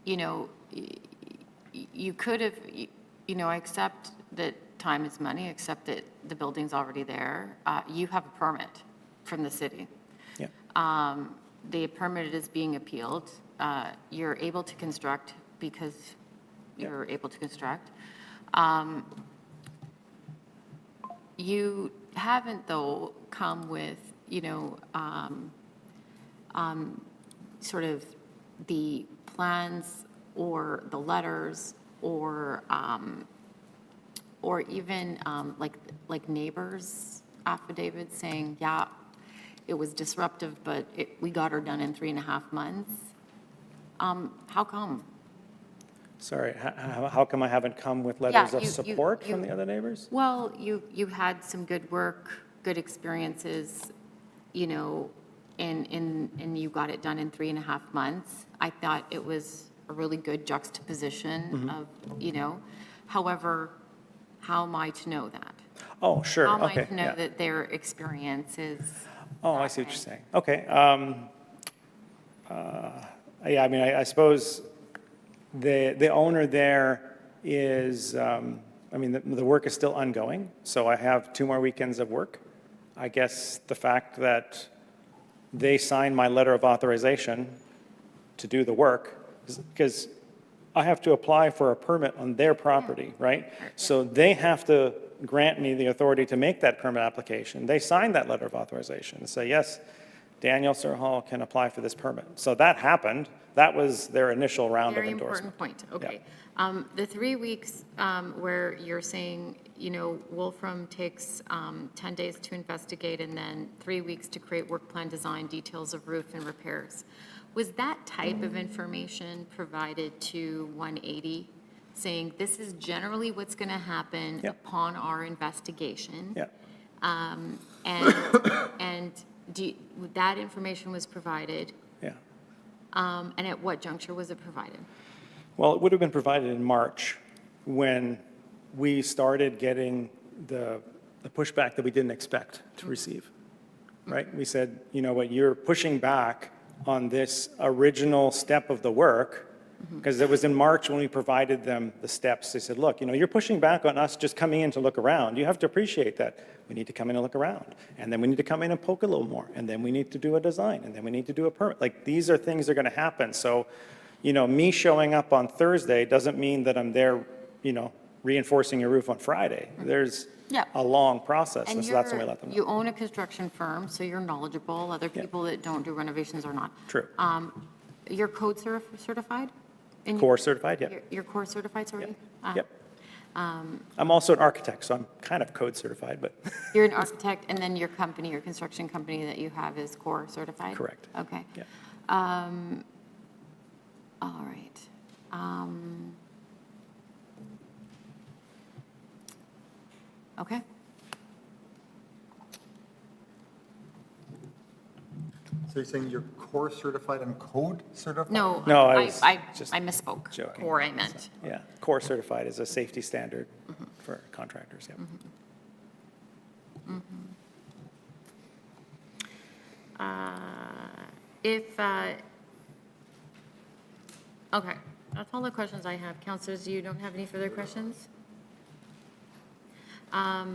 you could have, I accept that time is money, except that the building's already there. You have a permit from the city. Yeah. The permit is being appealed. You're able to construct because you're able to construct. You haven't, though, come with, sort of the plans or the letters or even like neighbors' affidavits saying, yeah, it was disruptive, but we got her done in 3.5 months. How come? Sorry, how come I haven't come with letters of support from the other neighbors? Well, you had some good work, good experiences, and you got it done in 3.5 months. I thought it was a really good juxtaposition of, however, how am I to know that? Oh, sure, How am okay. I to know that their experience is? Oh, I see what you're saying. Okay. Yeah, I mean, I suppose the owner there is, the work is still ongoing, so I have 2 more weekends of work. I guess the fact that they signed my letter of authorization to do the work, because I have to apply for a permit on their property, right? So they have to grant me the authority to make that permit application. They signed that letter of authorization and say, yes, Daniel Sir Hall can apply for this permit. So that happened. That was their initial round of endorsement. Very important point, okay. The 3 weeks where you're saying, Wolfram takes 10 days to investigate and then 3 weeks to create work plan design, details of roof and repairs. Was that type of information provided to 180, saying this is generally what's going to happen upon our investigation? Yeah. And that information was provided? Yeah. And at what juncture was it provided? Well, it would have been provided in March when we started getting the pushback that we didn't expect to receive, right? We said, you know what, you're pushing back on this original step of the work, because it was in March when we provided them the steps. They said, look, you're pushing back on us just coming in to look around. You have to appreciate that we need to come in and look around, and then we need to come in and poke a little more, and then we need to do a design, and then we need to do a permit. Like, these are things that are going to happen. So, me showing up on Thursday doesn't mean that I'm there, reinforcing your roof on Friday. There's a long process, and so that's when we let them know. You own a construction firm, so you're knowledgeable. Other people that don't do renovations are not. True. You're code certified? Core certified, yeah. You're core certified, sorry? Yep. I'm also an architect, so I'm kind of code certified, but. You're an architect, and then your company, your construction company that you have is core certified? Correct. Okay. Yeah. All right. Okay. So you're saying you're core certified and code certified? No, No, I I was just misspoke. joking. Core, I meant. Yeah, core certified is a safety standard for contractors, yeah. Okay, that's all the questions I have. Councilors, you don't have any further questions? All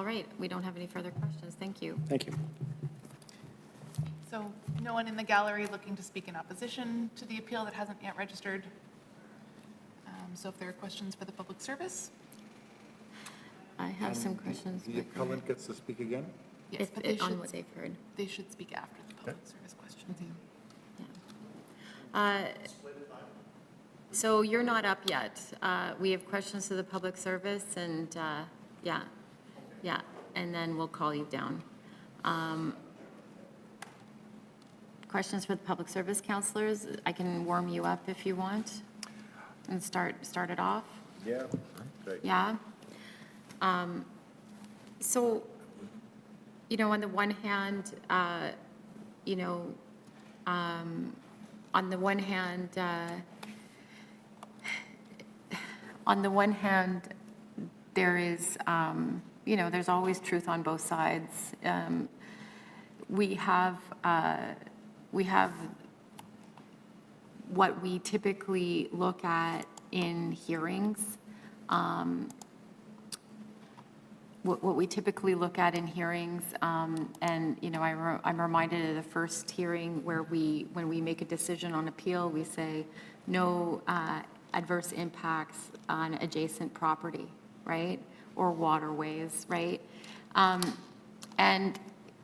right, we don't have any further questions. Thank you. Thank you. So no one in the gallery looking to speak in opposition to the appeal that hasn't yet registered. So if there are questions for the public service? I have some questions. The appellant gets to speak again? Yes, but they On should, what they've heard. they should speak after the public service questions. So you're not up yet. We have questions to the public service and, yeah, and then we'll call you down. Questions for the public service counselors? I can warm you up if you want and start it off. Yeah. Great. Yeah. So, you know, on the one hand, you know, on the one hand, there is, you know, there's always truth on both sides. We have what we typically look at in hearings. What we typically look at in hearings, and, you know, I'm reminded of the first hearing where when we make a decision on appeal, we say no adverse impacts on adjacent property, right? Or waterways, right? And,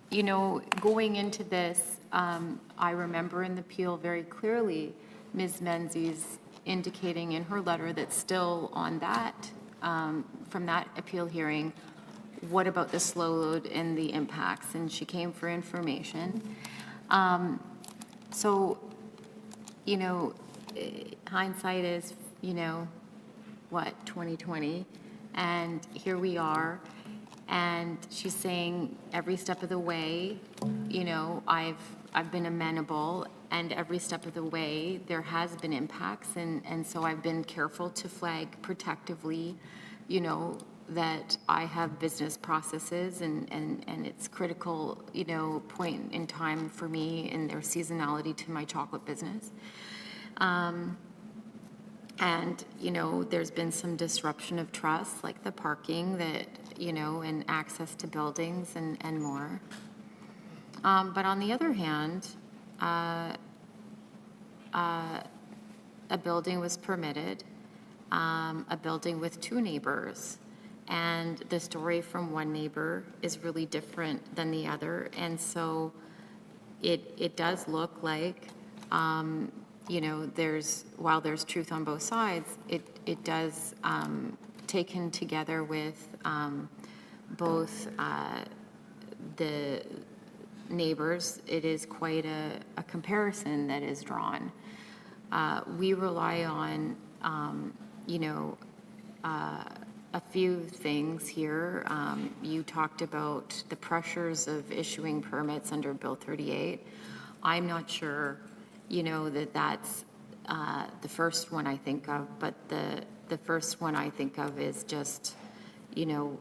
you know, going into this, I remember in the appeal very clearly, Ms. Menzies indicating in her letter that still on that, from that appeal hearing, what about the slow load and the impacts? And she came for information. So, you know, hindsight is, you know, what, 2020? And here we are. And she's saying every step of the way, you know, I've been amenable, and every step of the way there has been impacts, and so I've been careful to flag protectively, you know, that I have business processes, and it's critical, you know, point in time for me and their seasonality to my chocolate business. And, you know, there's been some disruption of trust, like the parking that, you know, and access to buildings and more. But on the other hand, a building was permitted, a building with 2 neighbors, and the story from one neighbor is really different than the other. And so it does look like, you know, while there's truth on both sides, it does, taken together with both the neighbors, it is quite a comparison that is drawn. We rely on, you know, a few things here. You talked about the pressures of issuing permits under Bill 38. I'm not sure, you know, that's the first one I think of, but the first one I think of is just, you know,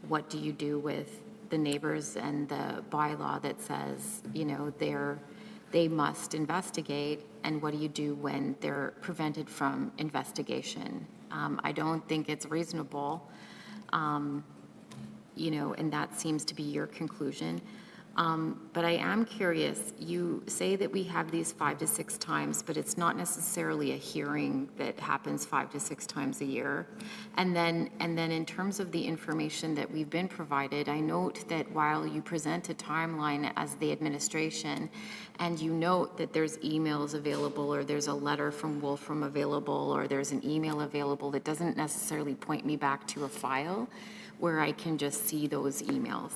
what do you do with the neighbors and the bylaw that says, you know, they must investigate, and what do you do when they're prevented from investigation? I don't think it's reasonable, you know, and that seems to be your conclusion. But I am curious, you say that we have these 5 to 6 times, but it's not necessarily a hearing that happens 5 to 6 times a year. And then in terms of the information that we've been provided, I note that while you present a timeline as the administration, and you note that there's emails available, or there's a letter from Wolfram available, or there's an email available, that doesn't necessarily point me back to a file where I can just see those emails.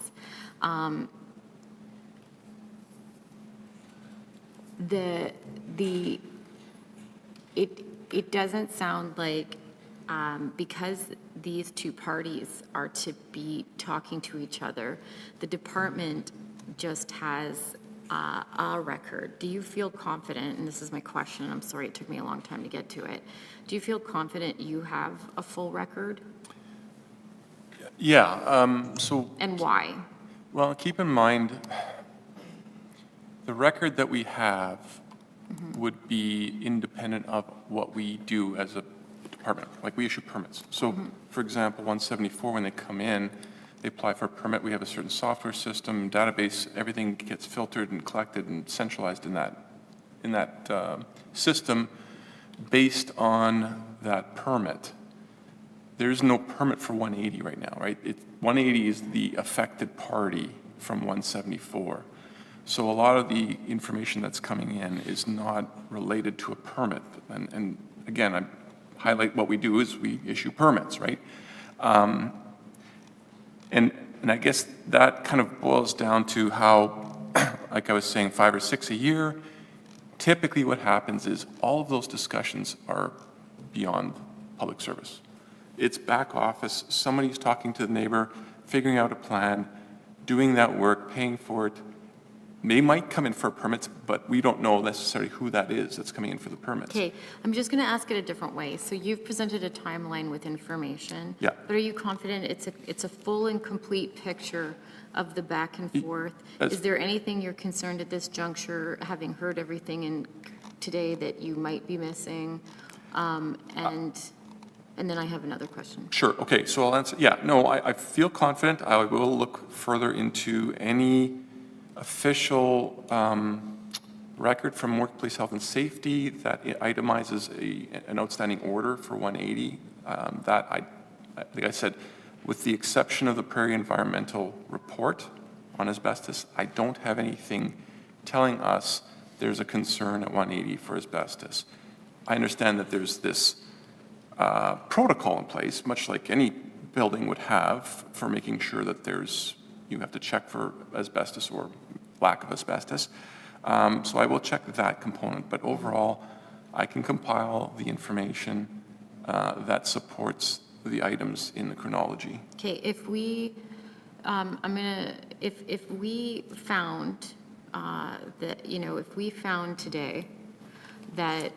It doesn't sound like, because these 2 parties are to be talking to each other, the department just has a record. Do you feel confident, and this is my question, I'm sorry it took me a long time to get to it, do you feel confident you have a full record? Yeah, so. And why? Well, keep in mind, the record that we have would be independent of what we do as a department, like we issue permits. So, for example, 174, when they come in, they apply for a permit, we have a certain software system, database, everything gets filtered and collected and centralized in that system based on that permit. There's no permit for 180 right now, right? 180 is the affected party from 174. So a lot of the information that's coming in is not related to a permit. And again, I highlight what we do is we issue permits, right? And I guess that kind of boils down to how, like I was saying, 5 or 6 a year. Typically what happens is all of those discussions are beyond public service. It's back office, somebody's talking to the neighbor, figuring out a plan, doing that work, paying for it. They might come in for permits, but we don't know necessarily who that is that's coming in for the permits. Okay, I'm just going to ask it a different way. So you've presented a timeline with information. Yeah. But are you confident it's a full and complete picture of the back and forth? as- Is there anything you're concerned at this juncture, having heard everything in today, that you might be missing? And then I have another question. Sure, okay, so I'll answer, yeah, no, I feel confident. I will look further into any official record from Workplace Health and Safety that itemizes an outstanding order for 180. That, like I said, with the exception of the Prairie Environmental Report on asbestos, I don't have anything telling us there's a concern at 180 for asbestos. I understand that there's this protocol in place, much like any building would have, for making sure that you have to check for asbestos or lack of asbestos. So I will check that component, but overall, I can compile the information that supports the items in the chronology. Okay, if we, if we found that, if we found today that,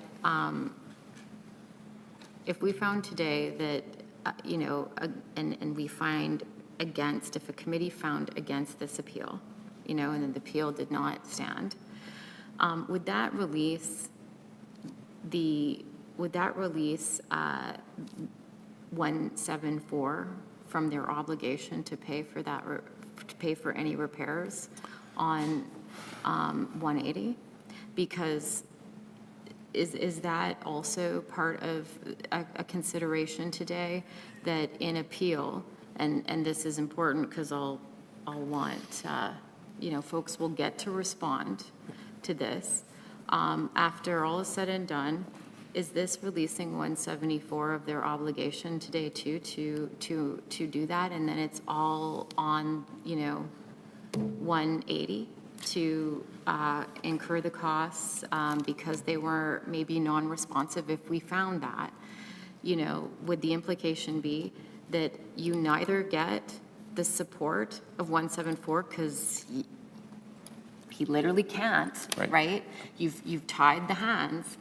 and we find against, if a committee found against this appeal, and then the appeal did not stand, would that release 174 from their obligation to pay for that, to pay for any repairs on 180? Because is that also part of a consideration today, that in appeal, and this is important because I'll want, folks will get to respond to this. After all is said and done, is this releasing 174 of their obligation today too, to do that? And then it's all on, 180 to incur the costs because they were maybe non-responsive. If we found that, would the implication be that you neither get the support of 174 because he literally can't, right? You've tied the hands,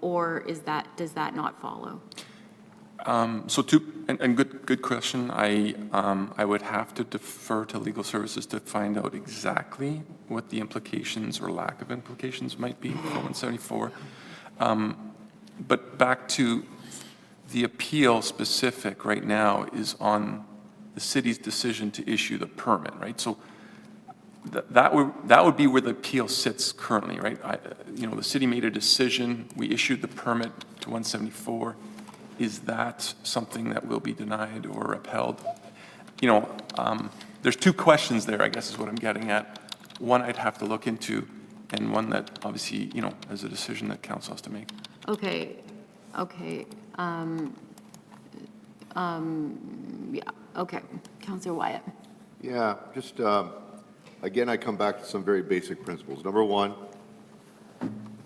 or does that not follow? So good question. I would have to defer to legal services to find out exactly what the implications or lack of implications might be for 174. But back to the appeal specific right now is on the city's decision to issue the permit, right? So that would be where the appeal sits currently, right? The city made a decision, we issued the permit to 174. Is that something that will be denied or upheld? There's two questions there, I guess is what I'm getting at. One I'd have to look into, and one that obviously, is a decision that council has to make. Okay. Yeah, okay. Councillor Wyatt. Yeah, just, again, I come back to some very basic principles. Number one,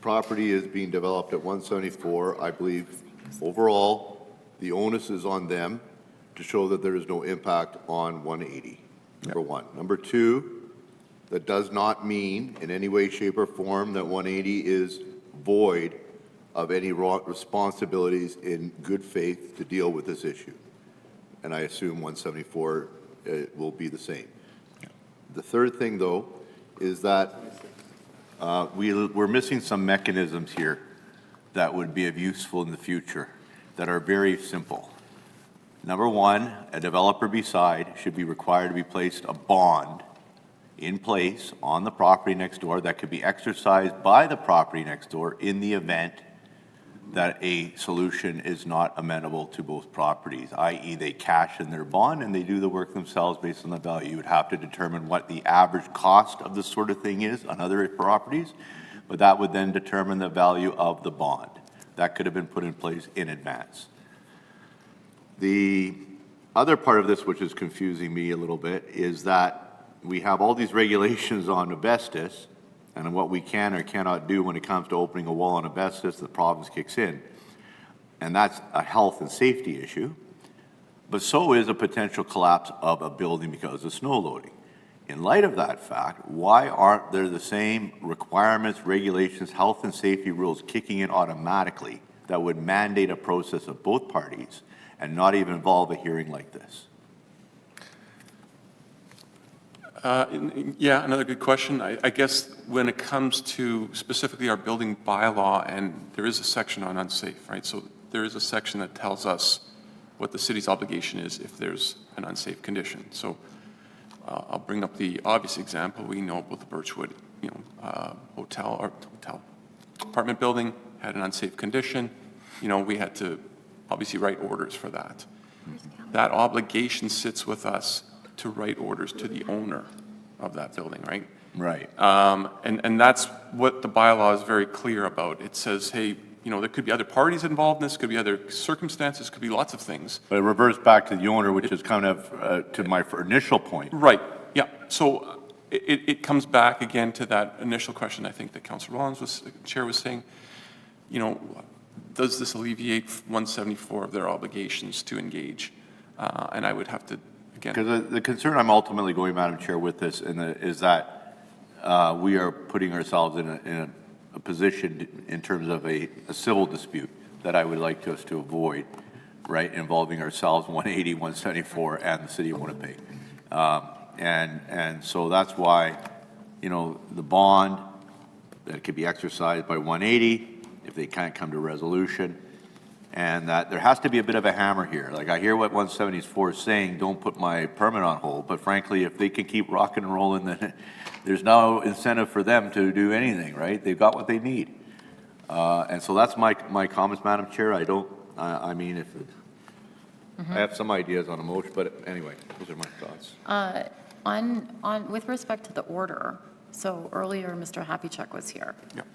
property is being developed at 174. I believe overall, the onus is on them to show that there is no impact on 180, number one. Number two, that does not mean in any way, shape, or form that 180 is void of any responsibilities in good faith to deal with this issue. And I assume 174 will be the same. The third thing, though, is that we're missing some mechanisms here that would be useful in the future that are very simple. Number one, a developer beside should be required to be placed a bond in place on the property next door that could be exercised by the property next door in the event that a solution is not amenable to both properties, i.e. they cash in their bond and they do the work themselves based on the value. You would have to determine what the average cost of this sort of thing is on other properties, but that would then determine the value of the bond. that could have been put in place in advance. The other part of this, which is confusing me a little bit, is that we have all these regulations on asbestos and what we can or cannot do when it comes to opening a wall on asbestos, the province kicks in. And that's a health and safety issue, but so is a potential collapse of a building because of snow loading. In light of that fact, why aren't there the same requirements, regulations, health and safety rules kicking in automatically that would mandate a process of both parties and not even involve a hearing like this? Yeah, another good question. I guess when it comes to specifically our building bylaw, and there is a section on unsafe, right? So there is a section that tells us what the city's obligation is if there's an unsafe condition. So I'll bring up the obvious example. We know about the Birchwood, apartment building had an unsafe condition. We had to obviously write orders for that. That obligation sits with us to write orders to the owner of that building, right? Right. And that's what the bylaw is very clear about. It says, hey, there could be other parties involved in this, could be other circumstances, could be lots of things. But it reverts back to the owner, which is kind of to my initial point. Right, yeah. So it comes back again to that initial question, I think that Councillor Rollins Chair was saying, does this alleviate 174 of their obligations to engage? And I would have to, again. Because the concern I'm ultimately going, Madam Chair, with this is that we are putting ourselves in a position in terms of a civil dispute that I would like us to avoid, right, involving ourselves, 180, 174, and the City of Winnipeg. And so that's why, the bond, that could be exercised by 180 if they can't come to resolution, and that there has to be a bit of a hammer here. Like, I hear what 174 is saying, don't put my permit on hold, but frankly, if they can keep rocking and rolling, then there's no incentive for them to do anything, right? They've got what they need. And so that's my comments, Madam Chair. I mean, if I have some ideas on a motion, but anyway, those are my thoughts. With respect to the order, so earlier Mr. Happychuck was here. Yep.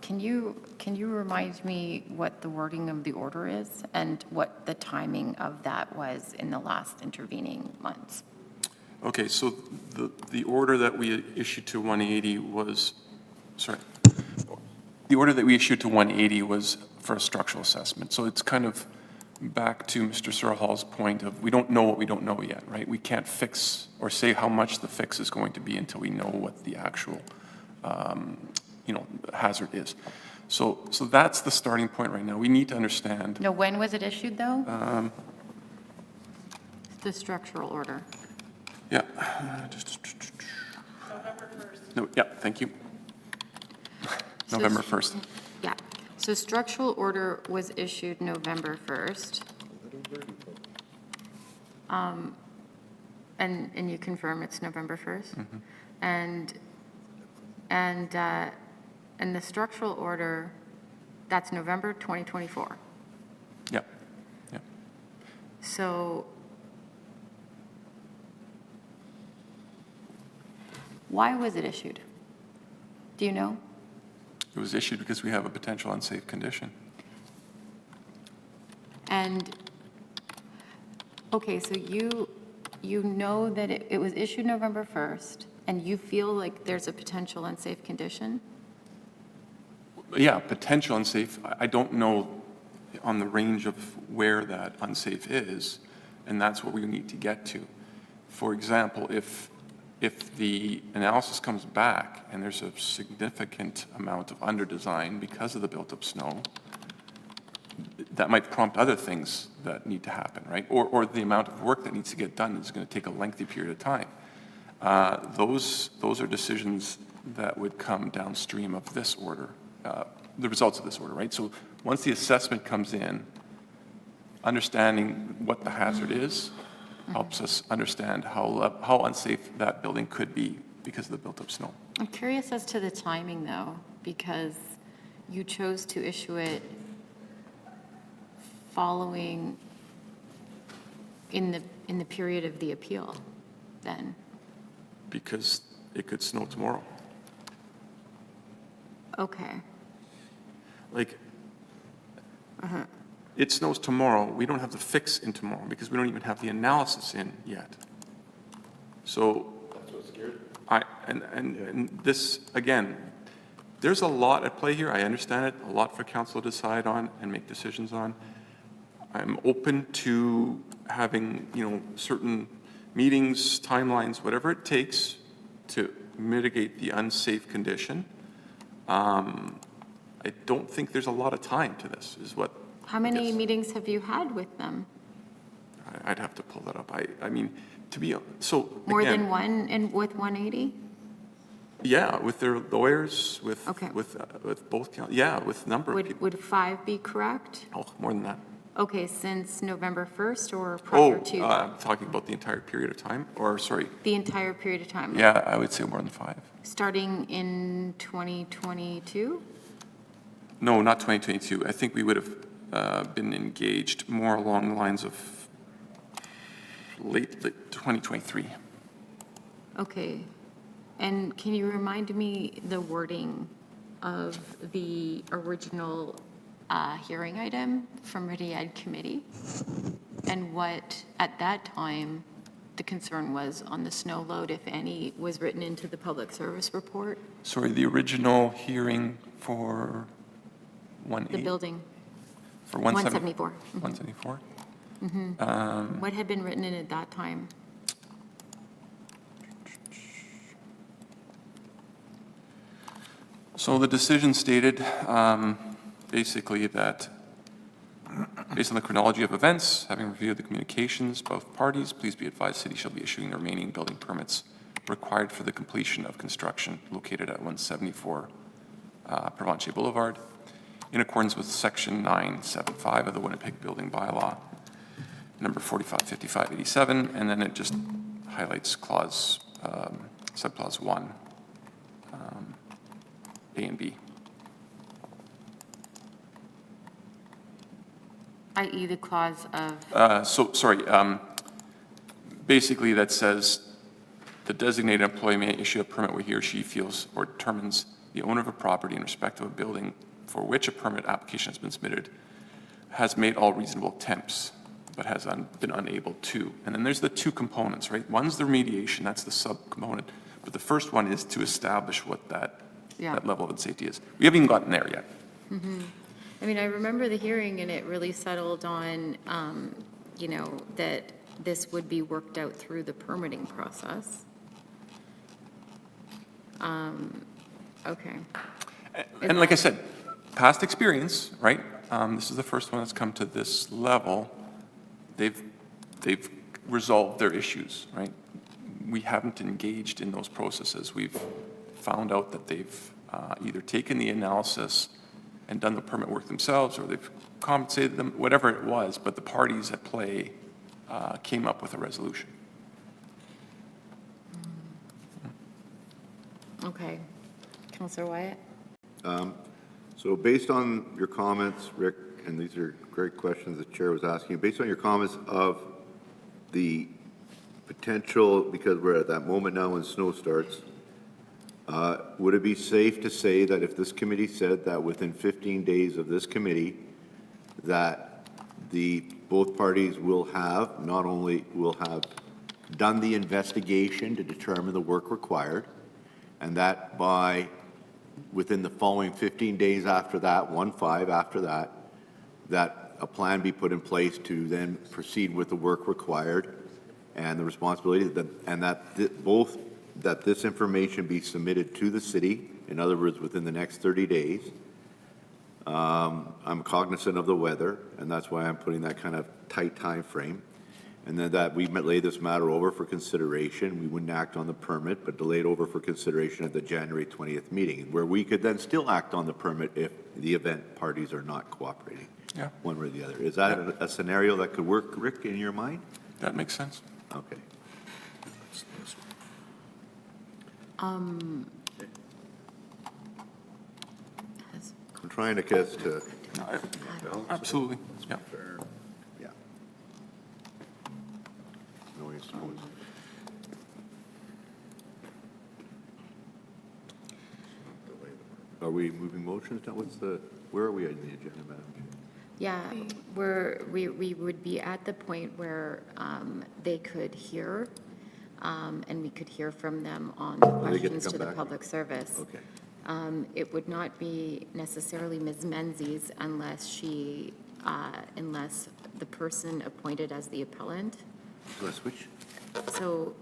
Can you remind me what the wording of the order is and what the timing of that was in the last intervening months? Okay, so the order that we issued to 180 was, the order that we issued to 180 was for a structural assessment. So it's kind of back to Mr. Surhall's point of we don't know what we don't know yet, right? We can't fix or say how much the fix is going to be until we know what the actual hazard is. So that's the starting point right now. We need to understand. No, when was it issued, though? The structural order. Yeah. November 1st. No, yeah, thank you. November 1st. Yeah. So structural order was issued November 1st. And you confirm it's November 1st? Mm-hmm. And the structural order, that's November 2024. Yep. Yep. So why was it issued? Do you know? It was issued because we have a potential unsafe condition. And, okay, so you know that it was issued November 1st, and you feel like there's a potential unsafe condition? Yeah, potential unsafe. I don't know on the range of where that unsafe is, and that's what we need to get to. For example, if the analysis comes back and there's a significant amount of under-design because of the built-up snow, that might prompt other things that need to happen, right? Or the amount of work that needs to get done is going to take a lengthy period of time. Those are decisions that would come downstream of this order, the results of this order, right? So once the assessment comes in, understanding what the hazard is helps us understand how unsafe that building could be because of the built-up snow. I'm curious as to the timing, though, because you chose to issue it following in the period of the appeal, then. Because it could snow tomorrow. Okay. Like, It snows tomorrow, we don't have the fix in tomorrow because we don't even have the analysis in yet. So. That's what's scary. And this, again, there's a lot at play here. I understand it, a lot for council to decide on and make decisions on. I'm open to having, certain meetings, timelines, whatever it takes to mitigate the unsafe condition. I don't think there's a lot of time to this, is what. How many meetings have you had with them? I'd have to pull that up. I mean, to be, so. More again, than one with 180? Yeah, with their lawyers, with, Okay. with both, with a number of people. Would 5 be correct? Oh, more than that. Okay, since November 1st or Oh, prior to I'm talking about the entire period of time, or, sorry, the entire period of time? yeah, I would say more than 5. Starting in 2022? No, not 2022. I think we would have been engaged more along the lines of late 2023. Okay. And can you remind me the wording of the original hearing item from Riyadh Committee? And what, at that time, the concern was on the snow load, if any, was written into the public service report? Sorry, the original hearing for The building, For 174. 174? What had been written in at that time? So the decision stated basically that, based on the chronology of events, having reviewed the communications, both parties, please be advised, city shall be issuing the remaining building permits required for the completion of construction located at 174 Provencher Boulevard, in accordance with Section 975 of the Winnipeg Building Bylaw, number 455587, and then it just highlights clause, subclause 1, A and B. I.e. the clause of, Basically, that says the designated employee may issue a permit where he or she feels or determines the owner of a property in respect of a building for which a permit application has been submitted has made all reasonable attempts, but has been unable to. And then there's the two components, right? One's the remediation, that's the subcomponent, but the first one is to establish what that level of safety is. We haven't even gotten there yet. I mean, I remember the hearing and it really settled on, that this would be worked out through the permitting process. Okay. And like I said, past experience, right? This is the first one that's come to this level. They've resolved their issues, right? We haven't engaged in those processes. We've found out that they've either taken the analysis and done the permit work themselves, or they've compensated them, whatever it was, but the parties at play came up with a resolution. Okay. Councillor Wyatt? So based on your comments, Rick, and these are great questions the chair was asking, based on your comments of the potential, because we're at that moment now when snow starts, would it be safe to say that if this committee said that within 15 days of this committee, that both parties will have, not only will have done the investigation to determine the work required, and that by within the following 15 days after that, 1/5 after that, that a plan be put in place to then proceed with the work required and the responsibility, and that that this information be submitted to the city, in other words, within the next 30 days. I'm cognizant of the weather, and that's why I'm putting that kind of tight time frame. And then that we lay this matter over for consideration. We wouldn't act on the permit, but delay it over for consideration at the January 20th meeting, where we could then still act on the permit if the event parties are not cooperating, one way or the other. Is that a scenario that could work, Rick, in your mind? That makes sense. Okay. I'm trying to get to. Absolutely, yeah. Yeah. Are we moving motions now? Where are we in the agenda, Madam Chair? Yeah, we would be at the point where they could hear, and we could hear from them on the they get to questions come to the back? public service. Okay. It would not be necessarily Ms. Menzies unless unless the person appointed as the appellant. Do I switch? So,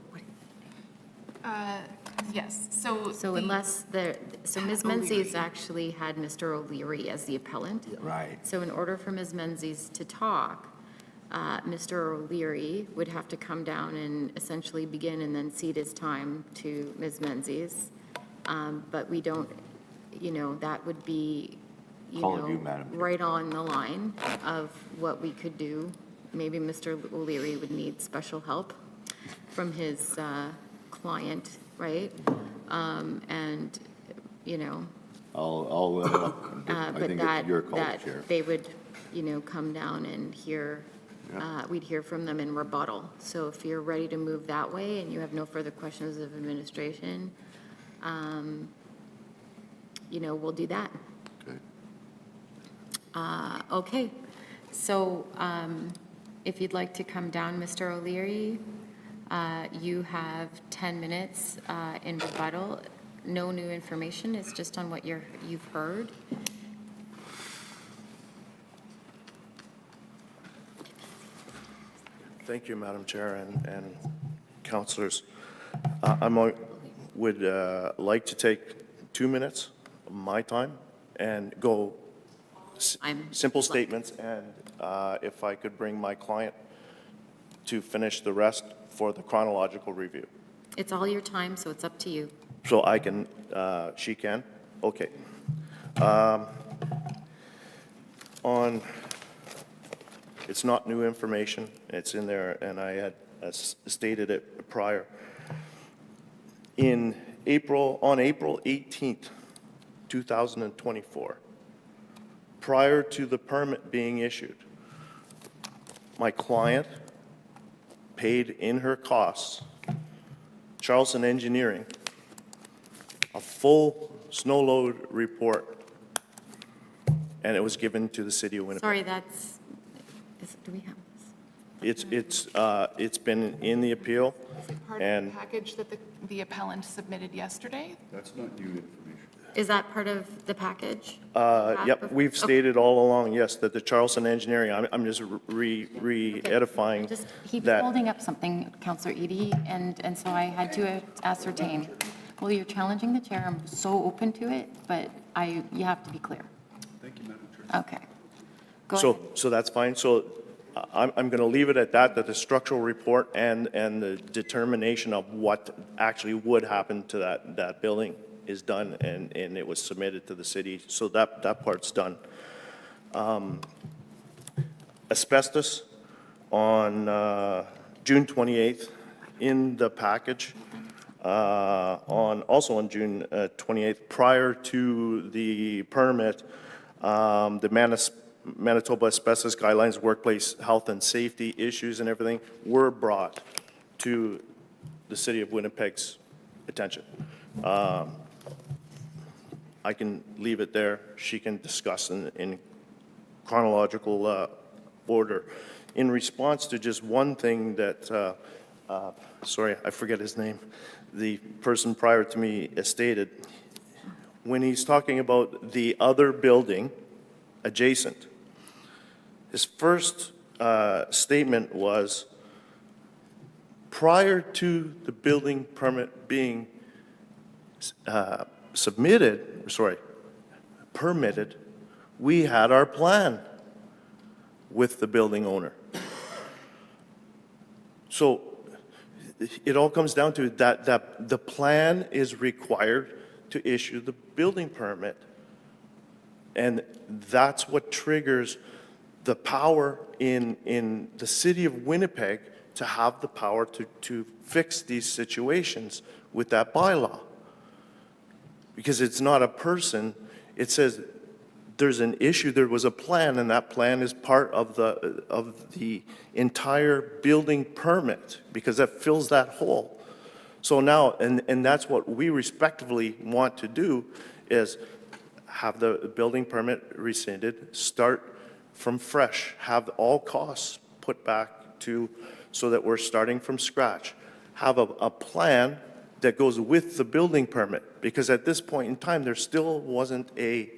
Yes, so. so unless so Ms. Menzies actually had Mr. O'Leary as the appellant. Right. So in order for Ms. Menzies to talk, Mr. O'Leary would have to come down and essentially begin and then cede his time to Ms. Menzies. But we don't, that would be, Calling you, Madam Chair. right on the line of what we could do. Maybe Mr. O'Leary would need special help from his client, right? And, I'll let it up. I but think that, it's your call, that Chair. they would, come down and hear, we'd hear from them in rebuttal. So if you're ready to move that way and you have no further questions of administration, we'll do that. Okay. Okay, so if you'd like to come down, Mr. O'Leary, you have 10 minutes in rebuttal. No new information, it's just on what you've heard. Thank you, Madam Chair and councilors. Would like to take 2 minutes of my time and go simple statements, and if I could bring my client to finish the rest for the chronological review. It's all your time, so it's up to you. So I can, she can? Okay. It's not new information, it's in there, and I had stated it prior. On April 18th, 2024, prior to the permit being issued, my client paid in her costs, Charleston Engineering, a full snow load report, and it was given to the city of Winnipeg. Sorry, do we have this? It's been in the appeal, Part of and the package that the appellant submitted yesterday? That's not new information. Is that part of the package? yep, we've stated all along, yes, that the Charleston Engineering, I'm just re-edifying Just, he was that. holding up something, Counselor Edie, and so I had to ascertain. Well, you're challenging the chair, I'm so open to it, but you have to be clear. Thank you, Madam Chair. Okay. Go ahead. So that's fine. So I'm going to leave it at that the structural report and the determination of what actually would happen to that building is done, and it was submitted to the city. So that part's done. Asbestos on June 28th in the package. Also on June 28th, prior to the permit, the Manitoba Asbestos Guidelines, workplace health and safety issues and everything were brought to the city of Winnipeg's attention. I can leave it there. She can discuss in chronological order. In response to just one thing that, sorry, I forget his name, the person prior to me stated, when he's talking about the other building adjacent, his first statement was, prior to the building permit being permitted, we had our plan with the building owner. So it all comes down to that the plan is required to issue the building permit. And that's what triggers the power in the city of Winnipeg to have the power to fix these situations with that bylaw. Because it's not a person, it says there's an issue, there was a plan, and that plan is part of the entire building permit, because that fills that hole. So now, and that's what we respectively want to do, is have the building permit rescinded, start from fresh, have all costs put back to, so that we're starting from scratch. Have a plan that goes with the building permit, because at this point in time, there still wasn't a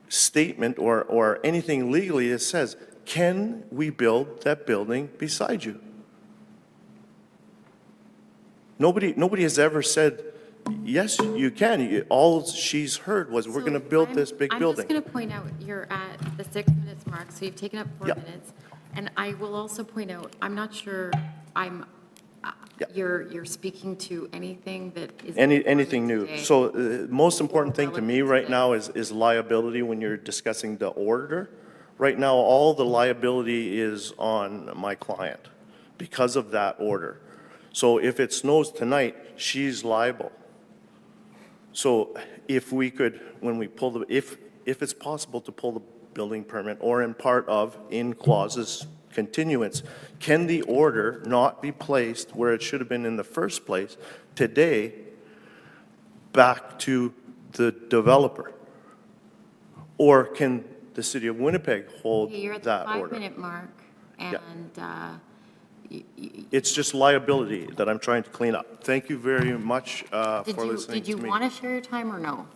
statement or anything legally that says, can we build that building beside you? Nobody has ever said, yes, you can. All she's heard was, we're going to build this big building. I'm just going to point out, you're at the 6 minutes mark, so you've taken up 4 Yeah. minutes. And I will also point out, I'm not sure Yeah. you're speaking to anything that is. Anything new. today. So the most important thing to me relevant right today. now is liability when you're discussing the order. Right now, all the liability is on my client because of that order. So if it snows tonight, she's liable. So if we could, when we pull the, if it's possible to pull the building permit or in part of, in clauses, continuance, can the order not be placed where it should have been in the first place today back to the developer? Or can the city of Winnipeg hold Okay, you're at the that order? 5-minute mark, Yeah. and It's just liability that I'm trying to clean up. Thank you very much for listening did you to me. want to share your time or no?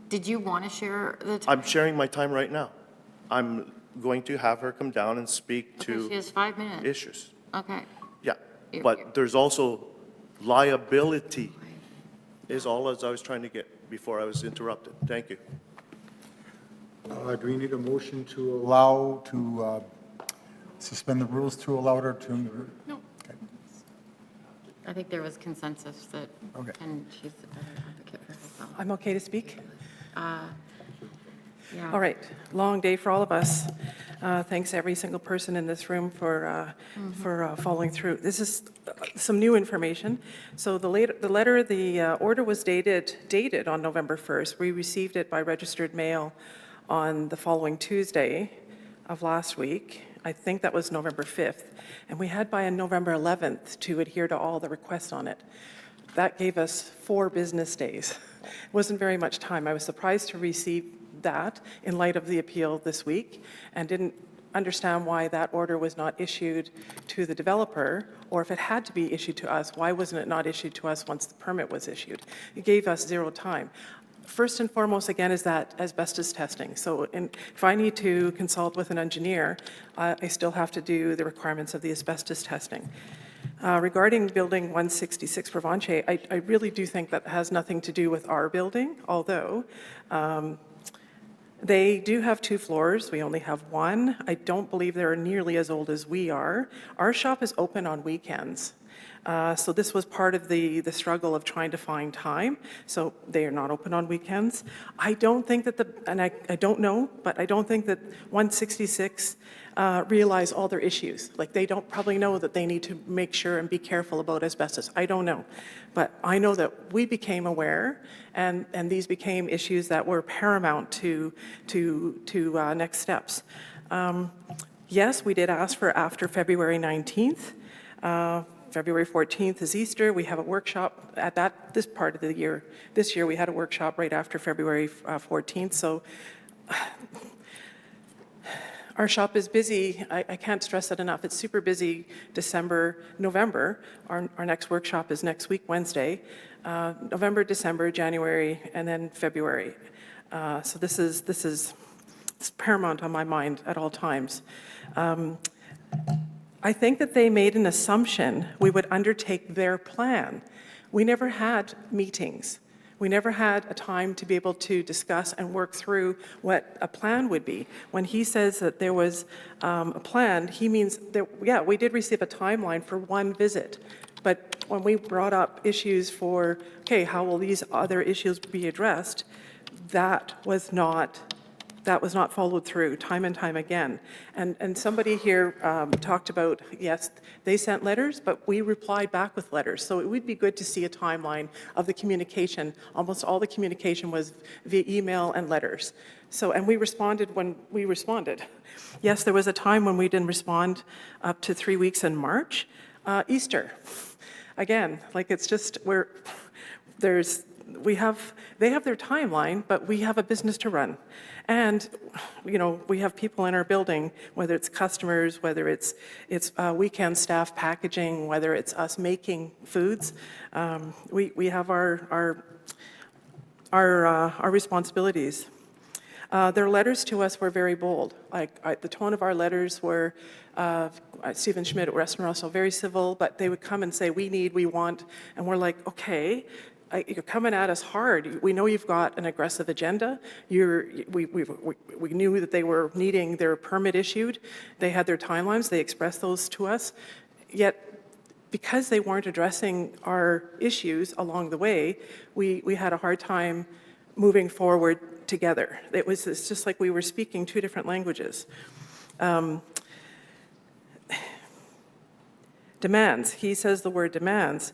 Did you want to share the time? I'm sharing my time right now. I'm going to have her come down and speak Okay, she to has 5 minutes. issues. Okay. Yeah, You're- but there's also liability is all as I was trying to get before I was interrupted. Thank you. Do we need a motion to allow, to suspend the rules to allow her to? No. Okay. I think there was consensus that, Okay. and she's a better advocate for herself. I'm okay to speak? Yeah. All right, long day for all of us. Thanks every single person in this room for following through. This is some new information. So the order was dated on November 1st. We received it by registered mail on the following Tuesday of last week. I think that was November 5th. And we had by November 11th to adhere to all the requests on it. That gave us 4 business days. It wasn't very much time. I was surprised to receive that in light of the appeal this week and didn't understand why that order was not issued to the developer, or if it had to be issued to us, why wasn't it not issued to us once the permit was issued? It gave us 0 time. First and foremost, again, is that asbestos testing. So if I need to consult with an engineer, I still have to do the requirements of the asbestos testing. Regarding Building 166 Provencher, I really do think that has nothing to do with our building, although they do have 2 floors. We only have 1. I don't believe they're nearly as old as we are. Our shop is open on weekends. So this was part of the struggle of trying to find time. So they are not open on weekends. I don't think that I don't know, but I don't think that 166 realize all their issues. Like, they don't probably know that they need to make sure and be careful about asbestos. I don't know. But I know that we became aware, and these became issues that were paramount to next steps. Yes, we did ask for after February 19th. February 14th is Easter. We have a workshop at this part of the year. This year, we had a workshop right after February 14th. So our shop is busy. I can't stress that enough. It's super busy December, November. Our next workshop is next week, Wednesday. November, December, January, and then February. So this is paramount on my mind at all times. I think that they made an assumption we would undertake their plan. We never had meetings. We never had a time to be able to discuss and work through what a plan would be. When he says that there was a plan, he means that, yeah, we did receive a timeline for 1 visit. But when we brought up issues for, okay, how will these other issues be addressed, that was not followed through time and time again. And somebody here talked about, yes, they sent letters, but we replied back with letters. So it would be good to see a timeline of the communication. Almost all the communication was via email and letters. So, and we responded when we responded. Yes, there was a time when we didn't respond up to 3 weeks in March. Easter, again, like, it's just there's they have their timeline, but we have a business to run. And, we have people in our building, whether it's customers, whether it's weekend staff packaging, whether it's us making foods. We have our responsibilities. Their letters to us were very bold. The tone of our letters were, Stephen Schmidt at Western Russell, very civil, but they would come and say, we want, and we're like, okay, you're coming at us hard. We know you've got an aggressive agenda. We knew that they were needing their permit issued. They had their timelines. They expressed those to us. Yet, because they weren't addressing our issues along the way, we had a hard time moving forward together. It's just like we were speaking two different languages. Demands. He says the word demands.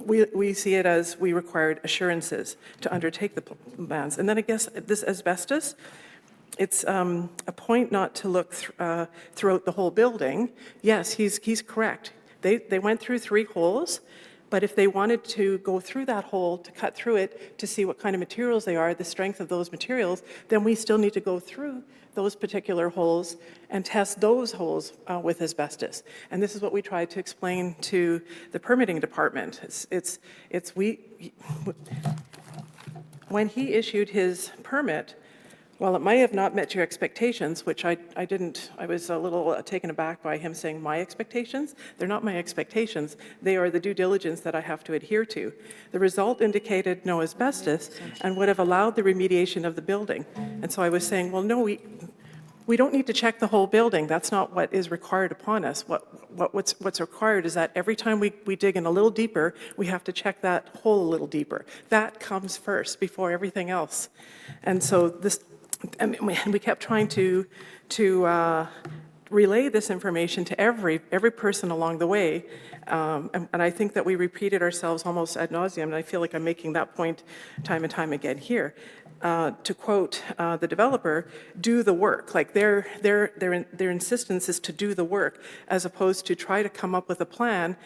We see it as we required assurances to undertake the demands. And then I guess this asbestos, it's a point not to look throughout the whole building. Yes, he's correct. They went through 3 holes, but if they wanted to go through that hole, to cut through it, to see what kind of materials they are, the strength of those materials, then we still need to go through those particular holes and test those holes with asbestos. And this is what we tried to explain to the permitting department. When he issued his permit, while it might have not met your expectations, which I didn't, I was a little taken aback by him saying my expectations. They're not my expectations. They are the due diligence that I have to adhere to. The result indicated no asbestos and would have allowed the remediation of the building. And so I was saying, well, no, we don't need to check the whole building. That's not what is required upon us. What's required is that every time we dig in a little deeper, we have to check that hole a little deeper. That comes first before everything else. And so we kept trying to relay this information to every person along the way, and I think that we repeated ourselves almost ad nauseum, and I feel like I'm making that point time and time again here. To quote the developer, do the work. Like their insistence is to do the work, as opposed to try to come up with a plan.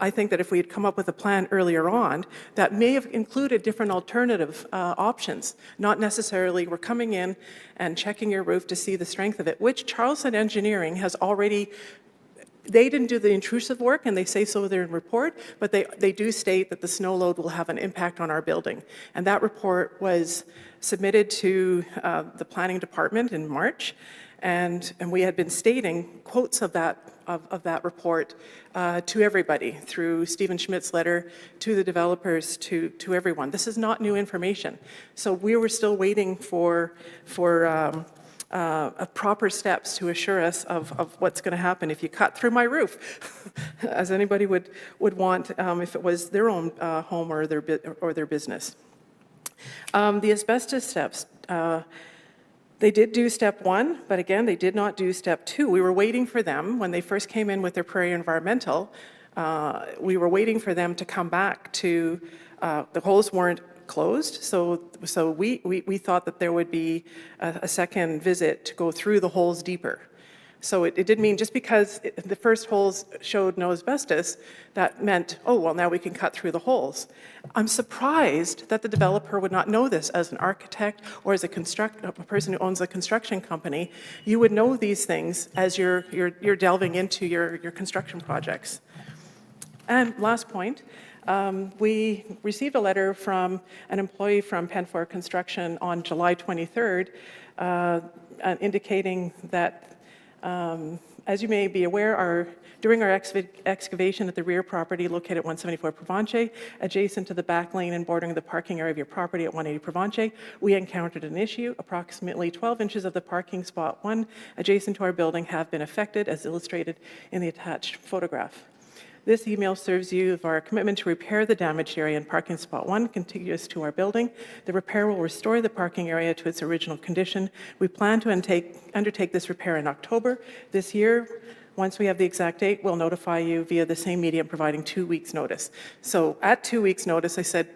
I think that if we had come up with a plan earlier on, that may have included different alternative options, not necessarily we're coming in and checking your roof to see the strength of it, which Charleston Engineering has already, they didn't do the intrusive work, and they say so in their report, but they do state that the snow load will have an impact on our building. And that report was submitted to the planning department in March, and we had been stating quotes of that report to everybody through Stephen Schmidt's letter, to the developers, to everyone. This is not new information. So we were still waiting for proper steps to assure us of what's going to happen if you cut through my roof, as anybody would want if it was their own home or their business. The asbestos steps. They did do step 1, but again, they did not do step 2. We were waiting for them when they first came in with their Prairie Environmental. We were waiting for them to come back to, the holes weren't closed, so we thought that there would be a second visit to go through the holes deeper. So it didn't mean just because the first holes showed no asbestos, that meant, oh, well, now we can cut through the holes. I'm surprised that the developer would not know this as an architect or as a person who owns a construction company. You would know these things as you're delving into your construction projects. And last point, we received a letter from an employee from Penfor Construction on July 23rd indicating that as you may be aware, during our excavation at the rear property located at 174 Provencher, adjacent to the back lane and bordering the parking area of your property at 180 Provencher, we encountered an issue. Approximately 12 inches of the parking spot 1 adjacent to our building have been affected, as illustrated in the attached photograph. This email serves you of our commitment to repair the damaged area in parking spot 1 contiguous to our building. The repair will restore the parking area to its original condition. We plan to undertake this repair in October this year. Once we have the exact date, we'll notify you via the same medium, providing 2 weeks' notice. So at 2 weeks' notice, I said,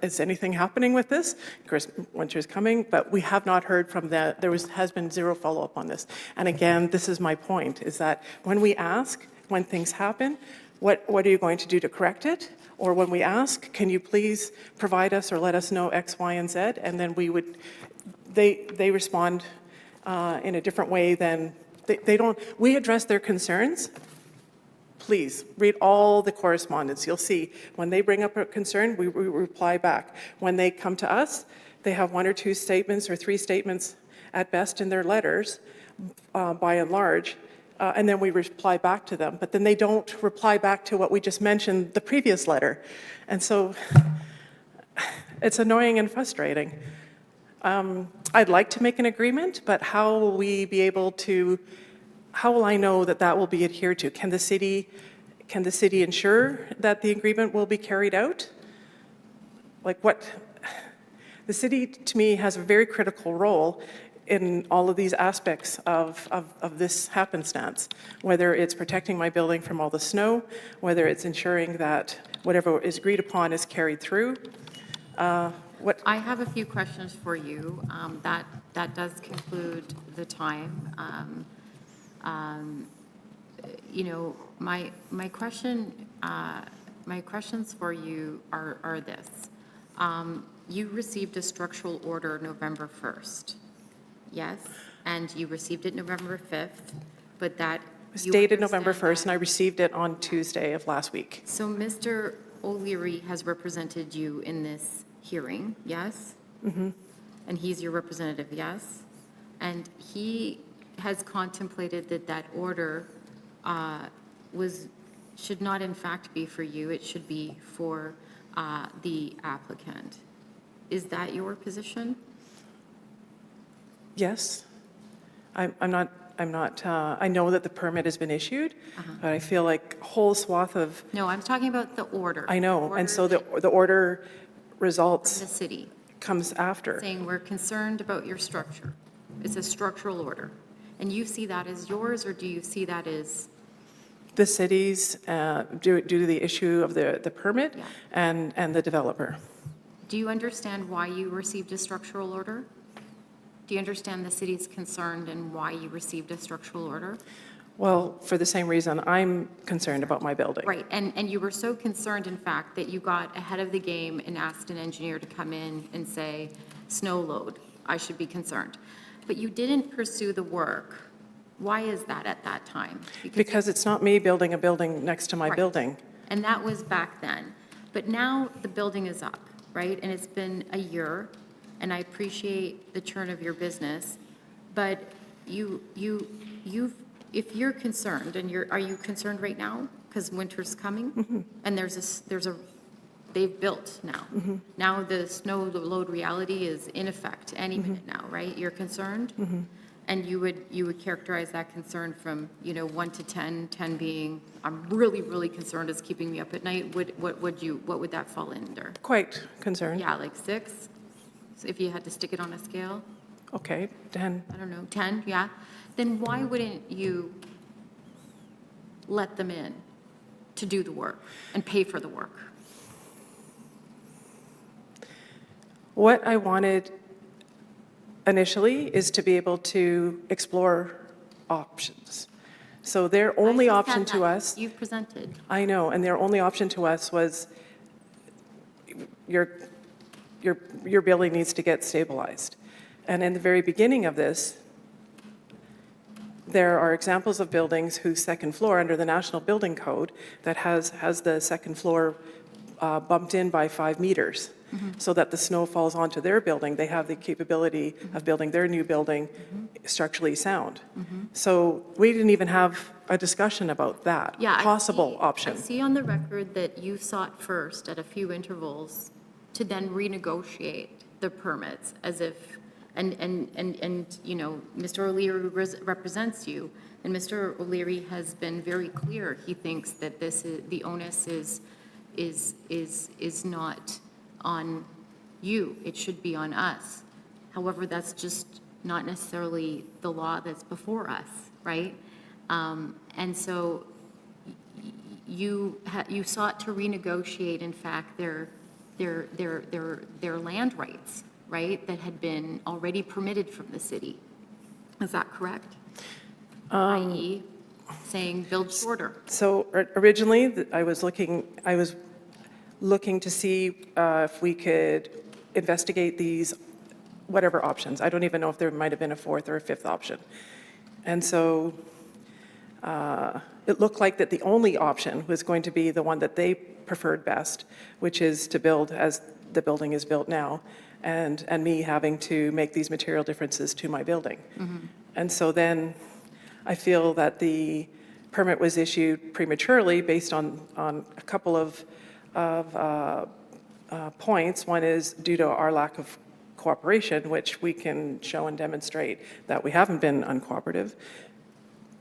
is anything happening with this? Of course, winter's coming, but we have not heard from that. Has been zero follow-up on this. And again, this is my point, is that when we ask, when things happen, what are you going to do to correct it? Or when we ask, can you please provide us or let us know X, Y, and Z? And then they respond in a different way than, they don't, we address their concerns. Please, read all the correspondence. You'll see, when they bring up a concern, we reply back. When they come to us, they have 1 or 2 statements or 3 statements at best in their letters, by and large, and then we reply back to them. But then they don't reply back to what we just mentioned, the previous letter. And so it's annoying and frustrating. I'd like to make an agreement, but how will we be able to, how will I know that that will be adhered to? Can the city ensure that the agreement will be carried out? Like what? The city, to me, has a very critical role in all of these aspects of this happenstance, whether it's protecting my building from all the snow, whether it's ensuring that whatever is agreed upon is carried through. I have a few questions for you. That does conclude the time. You know, my questions for you are this. You received a structural order November 1st, yes? And you received it November 5th, but that... It was dated November 1st, and I received it on Tuesday of last week. So Mr. O'Leary has represented you in this hearing, yes? Mm-hmm. And he's your representative, yes? And he has contemplated that that order should not in fact be for you, it should be for the applicant. Is that your position? Yes. I know that the permit has been issued, but I feel like a whole swath of, No, I'm talking about the order. I know, Order and so that the order the results city, comes after. saying we're concerned about your structure. It's a structural order. And you see that as yours, or do you see that as... The cities, due to the issue of the permit Yeah. and the developer. Do you understand why you received a structural order? Do you understand the city's concerned and why you received a structural order? Well, for the same reason I'm concerned about my building. Right, and you were so concerned, in fact, that you got ahead of the game and asked an engineer to come in and say, snow load, I should be concerned. But you didn't pursue the work. Why is that at that time? Because it's not me building a building next to my Right. building. And that was back then. But now the building is up, right? And it's been a year, and I appreciate the churn of your business. But if you're concerned, and are you concerned right now? Because winter's coming? Mm-hmm. And they've built now. Mm-hmm. Now the snow load reality is in effect any minute now, right? You're concerned? Mm-hmm. And you would characterize that concern from, 1 to 10, 10 being, I'm really, really concerned, it's keeping me up at night. What would that fall under? Quite concerned. Yeah, like 6? So if you had to stick it on a scale? Okay, 10. I don't know, 10, yeah? Then why wouldn't you let them in to do the work and pay for the work? What I wanted initially is to be able to explore options. So their only I just option had to that. us, You've presented. I know, and their only option to us was your building needs to get stabilized. And in the very beginning of this, there are examples of buildings whose second floor under the National Building Code that has the second floor bumped in by 5 meters. So that the snow falls onto their building, they have the capability of building their new building structurally sound. So we didn't even have a discussion about that Yeah, possible option. I see on the record that you sought first at a few intervals to then renegotiate the permits as if, and Mr. O'Leary represents you, and Mr. O'Leary has been very clear. He thinks that the onus is not on you, it should be on us. However, that's just not necessarily the law that's before us, right? And so you sought to renegotiate, in fact, their land rights, right, that had been already permitted from the city. Is that correct? I.e., saying build shorter. So originally, I was looking to see if we could investigate these, whatever options. I don't even know if there might have been a fourth or a fifth option. And so it looked like that the only option was going to be the one that they preferred best, which is to build as the building is built now, and me having to make these material differences to my building. And so then I feel that the permit was issued prematurely based on a couple of points. One is due to our lack of cooperation, which we can show and demonstrate that we haven't been uncooperative.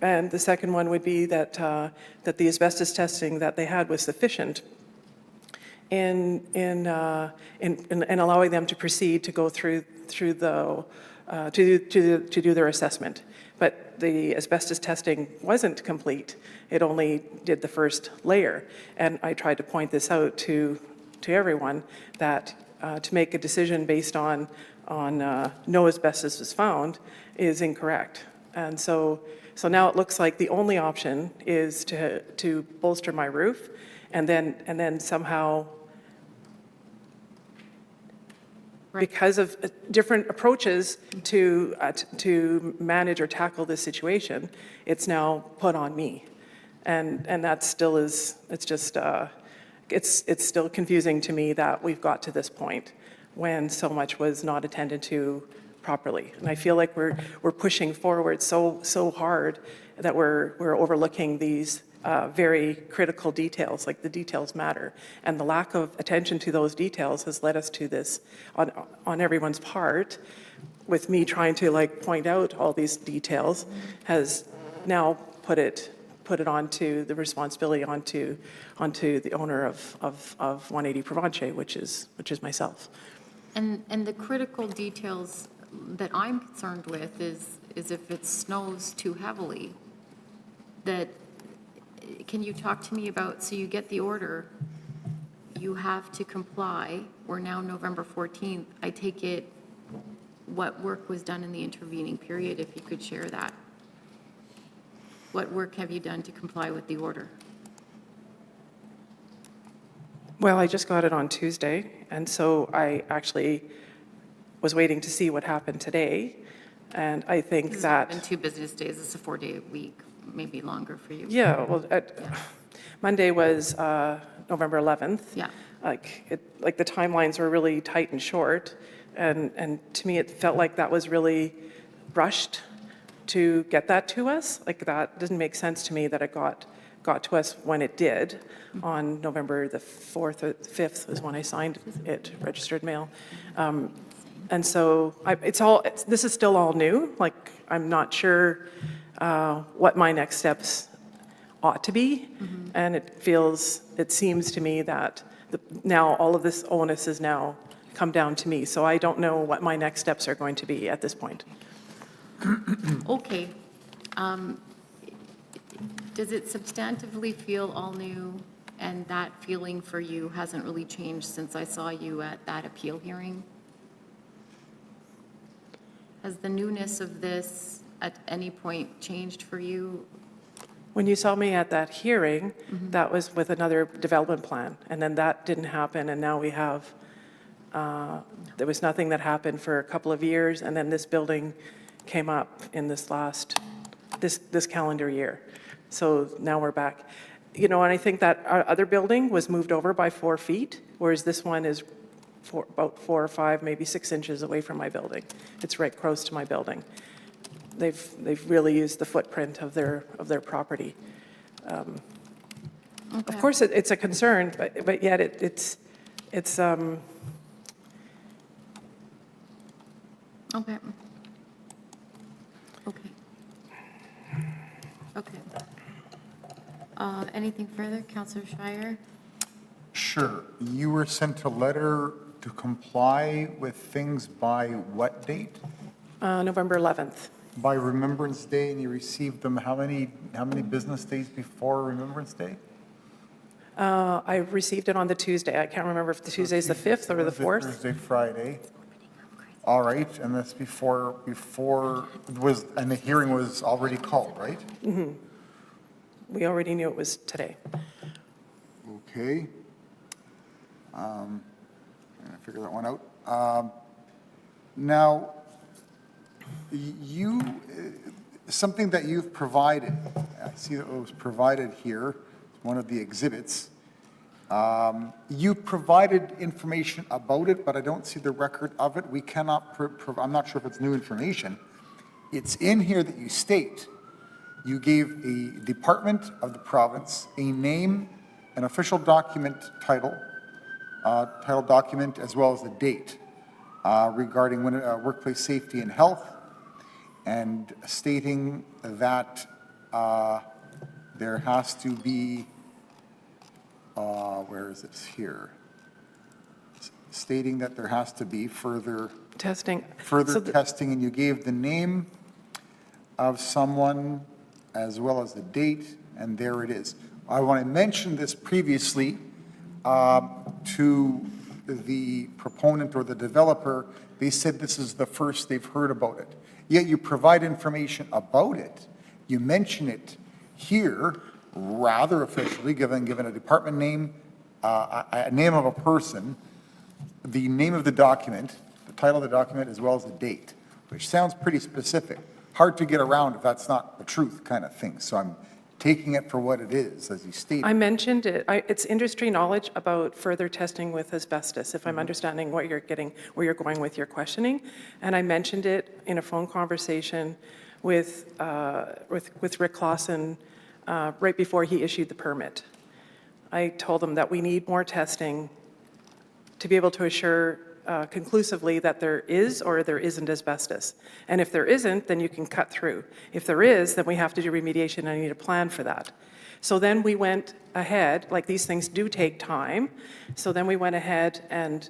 And the second one would be that that the asbestos testing that they had was sufficient in allowing them to proceed to go through the to do their assessment. But the asbestos testing wasn't complete. It only did the first layer. And I tried to point this out to everyone that to make a decision based on no asbestos was found is incorrect. And so now it looks like the only option is to bolster my roof and then somehow, because of different approaches to manage or tackle this situation, it's now put on me. And that still is, it's just, it's still confusing to me that we've got to this point when so much was not attended to properly. And I feel like we're pushing forward so hard that we're overlooking these very critical details, like the details matter. And the lack of attention to those details has led us to this on everyone's part, with me trying to like point out all these details, has now put it onto the responsibility onto the owner of 180 Provencher, which is myself. And the critical details that I'm concerned with is if it snows too heavily, that, can you talk to me about, so you get the order, you have to comply, we're now November 14th, I take it, what work was done in the intervening period, if you could share that? What work have you done to comply with the order? Well, I just got it on Tuesday, and so I actually was waiting to see what happened today, and I think that... In 2 business days, it's a 4-day week, maybe longer for you. Yeah, well, Monday was November 11th. Yeah. Like the timelines were really tight and short, and to me, it felt like that was really rushed to get that to us. Like, that doesn't make sense to me that it got to us when it did. On November the 4th or 5th was when I signed it, registered mail. And so this is still all new. Like, I'm not sure what my next steps ought to be. And it seems to me that now all of this onus has now come down to me. So I don't know what my next steps are going to be at this point. Okay. Does it substantively feel all new, and that feeling for you hasn't really changed since I saw you at that appeal hearing? Has the newness of this at any point changed for you? When you saw me at that hearing, that was with another development plan, and then that didn't happen, and now we have, there was nothing that happened for a couple of years, and then this building came up in this calendar year. So now we're back. And I think that our other building was moved over by 4 feet, whereas this one is about 4 or 5, maybe 6 inches away from my building. It's right close to my building. They've really used the footprint of their property. Of course, it's a concern, but yet it's Okay. Okay. Anything further, Councillor Schreier? Sure. You were sent a letter to comply with things by what date? November 11th. By Remembrance Day, and you received them how many business days before Remembrance Day? I received it on the Tuesday. I can't remember if the Tuesday is the 5th or the 4th. Thursday, Friday. All right, and that's before and the hearing was already called, right? we already knew it was today. Okay. Trying to figure that one out. Now, something that you've provided, I see that it was provided here, one of the exhibits. You provided information about it, but I don't see the record of it. We cannot, I'm not sure if it's new information. It's in here that you state you gave a department of the province a name, an official document title document, as well as the date regarding workplace safety and health, and stating that there has to be, where is it here? Stating that there has to be further Testing. testing, and you gave the name of someone as well as the date, and there it is. I want to mention this previously to the proponent or the developer. They said this is the first they've heard about it. Yet you provide information about it. You mention it here rather officially, given a department name, a name of a person, the name of the document, the title of the document, as well as the date, which sounds pretty specific. Hard to get around if that's not the truth kind of thing. So I'm taking it for what it is, as you stated. I mentioned it. It's industry knowledge about further testing with asbestos, if I'm understanding what you're getting, where you're going with your questioning. And I mentioned it in a phone conversation with Rick Clausen right before he issued the permit. I told him that we need more testing to be able to assure conclusively that there is or there isn't asbestos. And if there isn't, then you can cut through. If there is, then we have to do remediation, and I need a plan for that. So then we went ahead, like these things do take time, so then we went ahead and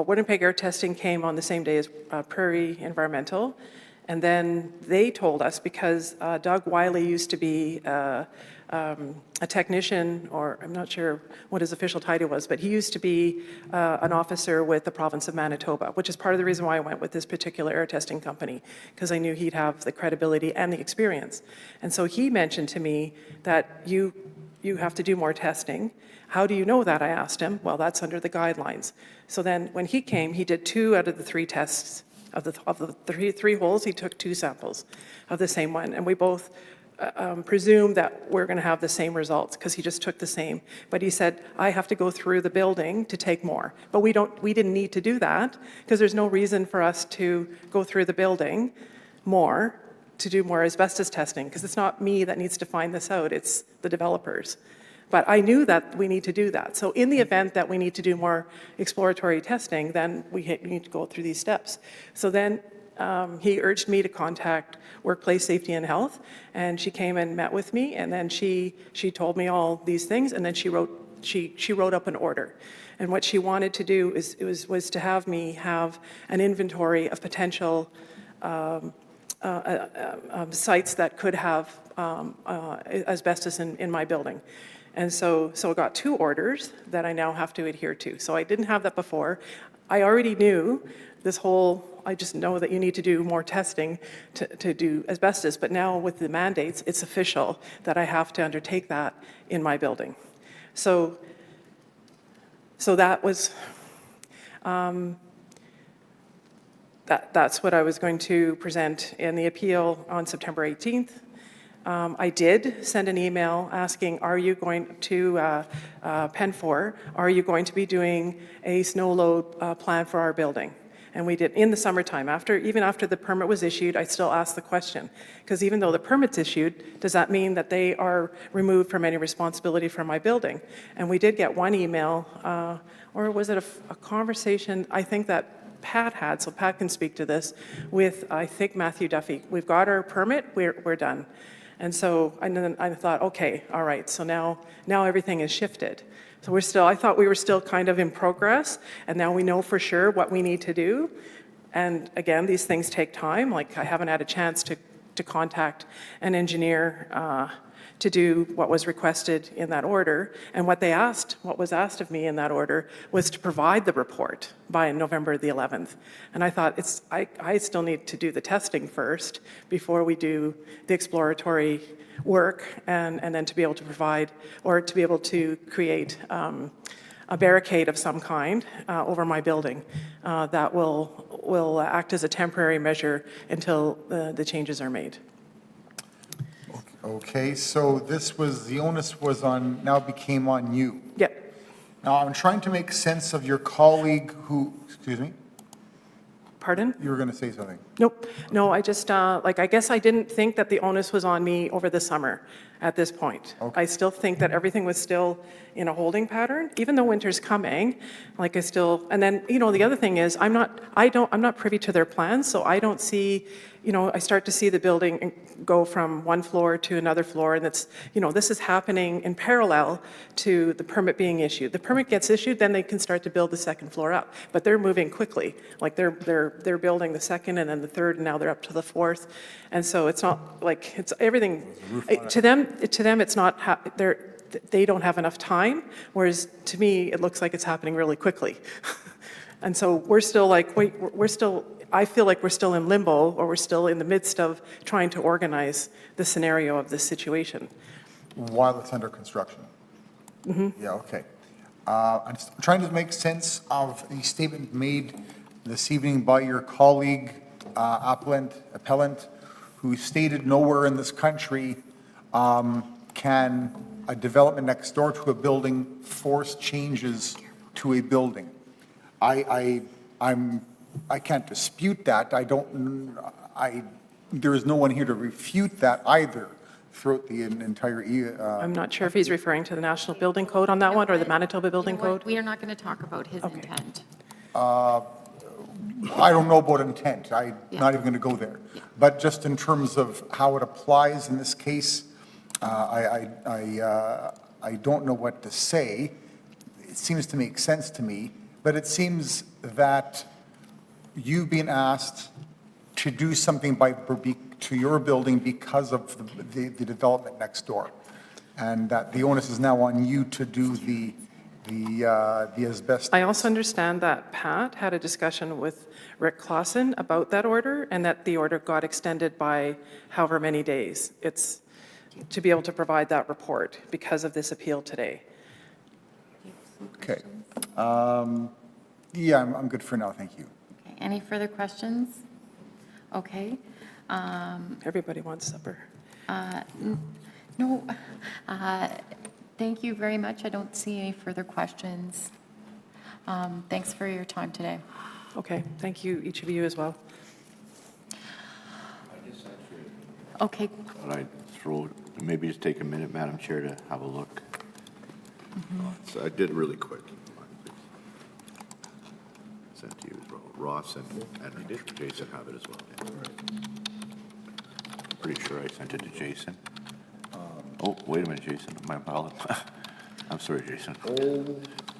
Winnipeg Air Testing came on the same day as Prairie Environmental, and then they told us, because Doug Wiley used to be a technician, or I'm not sure what his official title was, but he used to be an officer with the province of Manitoba, which is part of the reason why I went with this particular air testing company, because I knew he'd have the credibility and the experience. And so he mentioned to me that you have to do more testing. How do you know that? I asked him. Well, that's under the guidelines. So then when he came, he did 2 out of the 3 tests. Of the three holes, he took 2 samples of the same one, and we both presumed that we're going to have the same results, because he just took the same. But he said, I have to go through the building to take more. But we didn't need to do that, because there's no reason for us to go through the building more to do more asbestos testing, because it's not me that needs to find this out, it's the developers. But I knew that we need to do that. So in the event that we need to do more exploratory testing, then we need to go through these steps. So then he urged me to contact Workplace Safety and Health, and she came and met with me, and then she told me all these things, and then she wrote up an order. And what she wanted to do was to have me have an inventory of potential sites that could have asbestos in my building. And so I got 2 orders that I now have to adhere to. So I didn't have that before. I already knew I just know that you need to do more testing to do asbestos, but now with the mandates, it's official that I have to undertake that in my building. So that was, that's what I was going to present in the appeal on September 18th. I did send an email asking, are you going to, PEN4, are you going to be doing a snow load plan for our building? And we did in the summertime. Even after the permit was issued, I still asked the question. Because even though the permit's issued, does that mean that they are removed from any responsibility for my building? And we did get one email, or was it a conversation, I think that Pat had, so Pat can speak to this, with, I think, Matthew Duffy. We've got our permit, we're done. And so then I thought, okay, all right, so now everything is shifted. So I thought we were still kind of in progress, and now we know for sure what we need to do. And again, these things take time. Like, I haven't had a chance to to contact an engineer to do what was requested in that order. And what was asked of me in that order was to provide the report by November the 11th. And I thought, I still need to do the testing first before we do the exploratory work, and then to be able to provide, or to be able to create a barricade of some kind over my building that will act as a temporary measure until the changes are made. Okay, so the onus was on, now became on you. Yep. Now, I'm trying to make sense of your colleague who, excuse me, Pardon? you were going to say something. Nope. No, I just, I guess I didn't think that the onus was on me over the summer at this point. Okay. I still think that everything was still in a holding pattern, even though winter's coming, and then, the other thing is, I'm not privy to their plans, so I don't see, I start to see the building go from one floor to another floor, and it's, this is happening in parallel to the permit being issued. The permit gets issued, then they can start to build the second floor up, but they're moving quickly. Like they're building the second and then the third, and now they're up to the fourth. And so it's not like, it's everything, to them, it's not, they don't have enough time, whereas to me, it looks like it's happening really quickly. And so we're still like, I feel like we're still in limbo, or we're still in the midst of trying to organize the scenario of this situation. While it's under construction? Mm-hmm. Yeah, okay. I'm trying to make sense of the statement made this evening by your colleague, appellant, who stated nowhere in this country can a development next door to a building force changes to a building. I can't dispute that. There is no one here to refute that either throughout the entire. I'm not sure if he's referring to the National Building Code on that one, or the Manitoba Building Code. We are not going to talk about his intent. I don't know about intent. I'm not even going to go there. But just in terms of how it applies in this case, I don't know what to say. It seems to make sense to me, but it seems that you've been asked to do something to your building because of the development next door, and that the onus is now on you to do the asbestos. I also understand that Pat had a discussion with Rick Clausen about that order, and that the order got extended by however many days. It's to be able to provide that report because of this appeal today. Okay. Yeah, I'm good for now, thank you. Okay, any further questions? Okay. Everybody wants supper. No, thank you very much. I don't see any further questions. Thanks for your time today. Okay, thank you, each of you as well. Okay, But I maybe just take a minute, Madam Chair, to have a look. So I did really quick. Sent to you, Ross, and Jason have it as well. Pretty sure I sent it to Jason. Oh, wait a minute, Jason, my apologies. I'm sorry, Jason.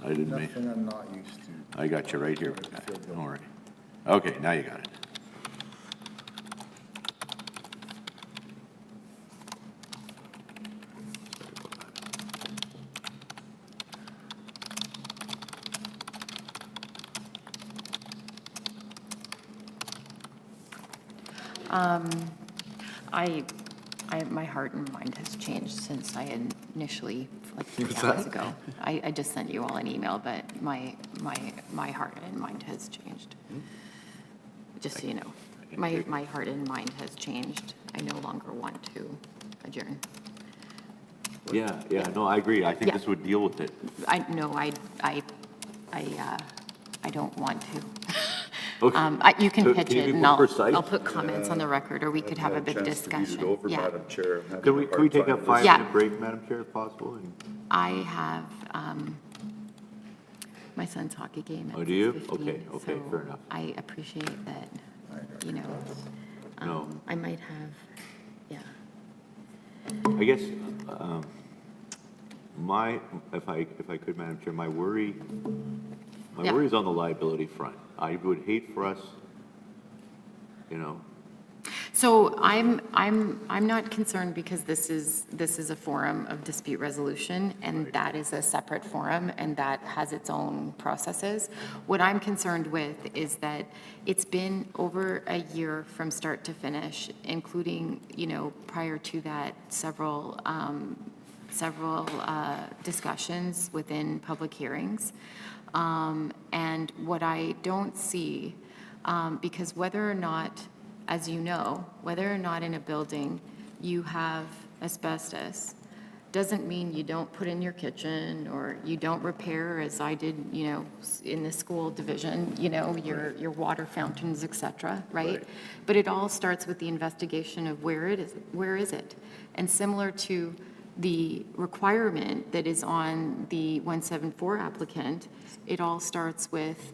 I didn't mean. Nothing I'm not used to. I got you right here. Don't worry. Okay, now you got it. my heart and mind has changed since I initially, like 3 hours ago. I just sent you all an email, but my heart and mind has changed. Just so you know, my heart and mind has changed. I no longer want to adjourn. Yeah, no, I agree. I think Yeah. this would deal with it. I don't want to. Okay. You can So pitch can you it, be and more I'll precise? put comments on the record, or we could have a big discussion. Yeah. Can we take a 5-minute break, Madam Chair, if possible? And- I have my son's hockey game at Oh, do you? 6:15, Okay, so fair enough. I appreciate that, No. I might have, yeah. I guess, if I could, Madam Chair, my worry is on the liability front. I would hate for us, So I'm not concerned because this is a forum of dispute resolution, and that is a separate forum, and that has its own processes. What I'm concerned with is that it's been over a year from start to finish, including, prior to that, several discussions within public hearings. And what I don't see, because whether or not, as you know, whether or not in a building you have asbestos, doesn't mean you don't put in your kitchen or you don't repair, as I did, in the school division, your water fountains, et cetera, right? But it all starts with the investigation of where is it? And similar to the requirement that is on the 174 applicant, it all starts with,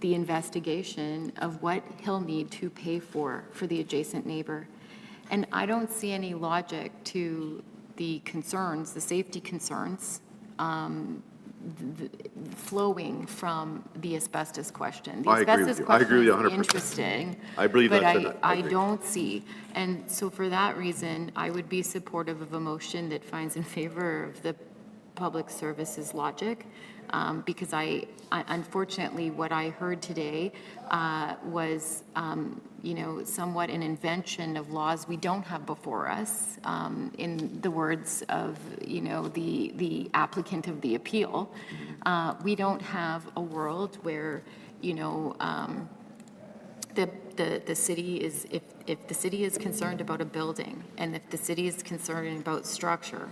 the investigation of what he'll need to pay for the adjacent neighbor. And I don't see any logic to the concerns, the safety concerns, flowing from the asbestos question. The I agree with asbestos you. I agree with you question is 100%. interesting. I believe but that's it. I don't see. And so for that reason, I would be supportive of a motion that finds in favor of the public services logic, because unfortunately, what I heard today was, somewhat an invention of laws we don't have before us, in the words of, the applicant of the appeal. We don't have a world where, the city is, if the city is concerned about a building, and if the city is concerned about structure,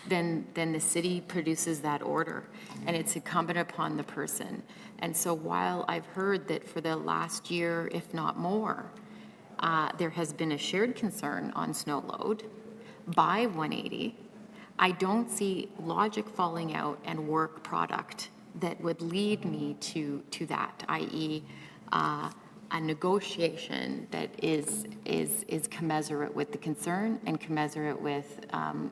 then the city produces that order, and it's incumbent upon the person. And so while I've heard that for the last year, if not more, there has been a shared concern on snow load by 180, I don't see logic falling out and work product that would lead me to that, i.e., a negotiation that is commensurate with the concern and commensurate with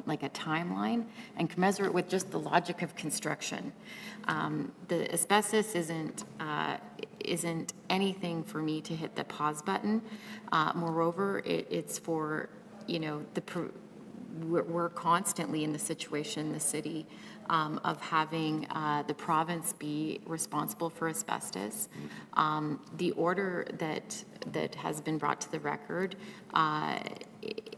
like a timeline and commensurate with just the logic of construction. The asbestos isn't anything for me to hit the pause button. Moreover, it's for, we're constantly in the situation, the city, of having the province be responsible for asbestos. The order that has been brought to the record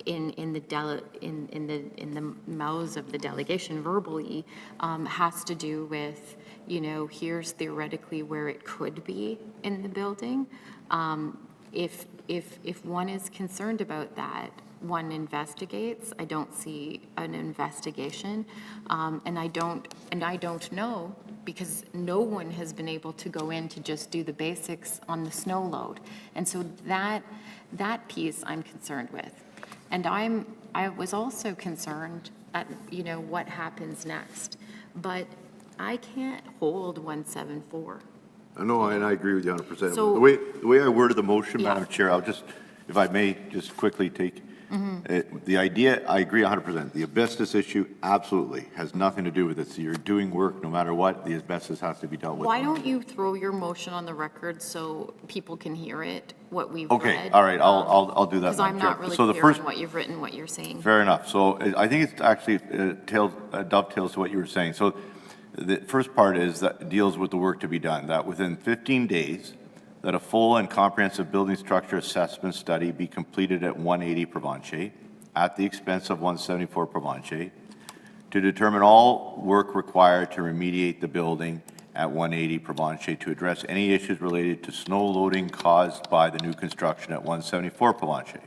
in the mouths of the delegation verbally has to do with, here's theoretically where it could be in the building. If one is concerned about that, one investigates. I don't see an investigation, and I don't know, because no one has been able to go in to just do the basics on the snow load. And so that piece I'm concerned with. And I was also concerned at, what happens next. But I can't hold 174. No, and I agree with you 100%. So- The way I worded the motion, Yeah. Madam Chair, I'll just, if I may, just quickly take, the idea, I agree 100%. The asbestos issue absolutely has nothing to do with it. So you're doing work, no matter what, the asbestos has to be dealt with. Why don't you throw your motion on the record so people can hear it, what we've read? Okay, all right, I'll do that. Because I'm Madam Chair. not really So the clear first- on what you've written, what you're saying. Fair enough. So I think it's actually dovetails to what you were saying. So the first part is that deals with the work to be done, that within 15 days, that a full and comprehensive building structure assessment study be completed at 180 Provencher at the expense of 174 Provencher to determine all work required to remediate the building at 180 Provencher to address any issues related to snow loading caused by the new construction at 174 Provencher.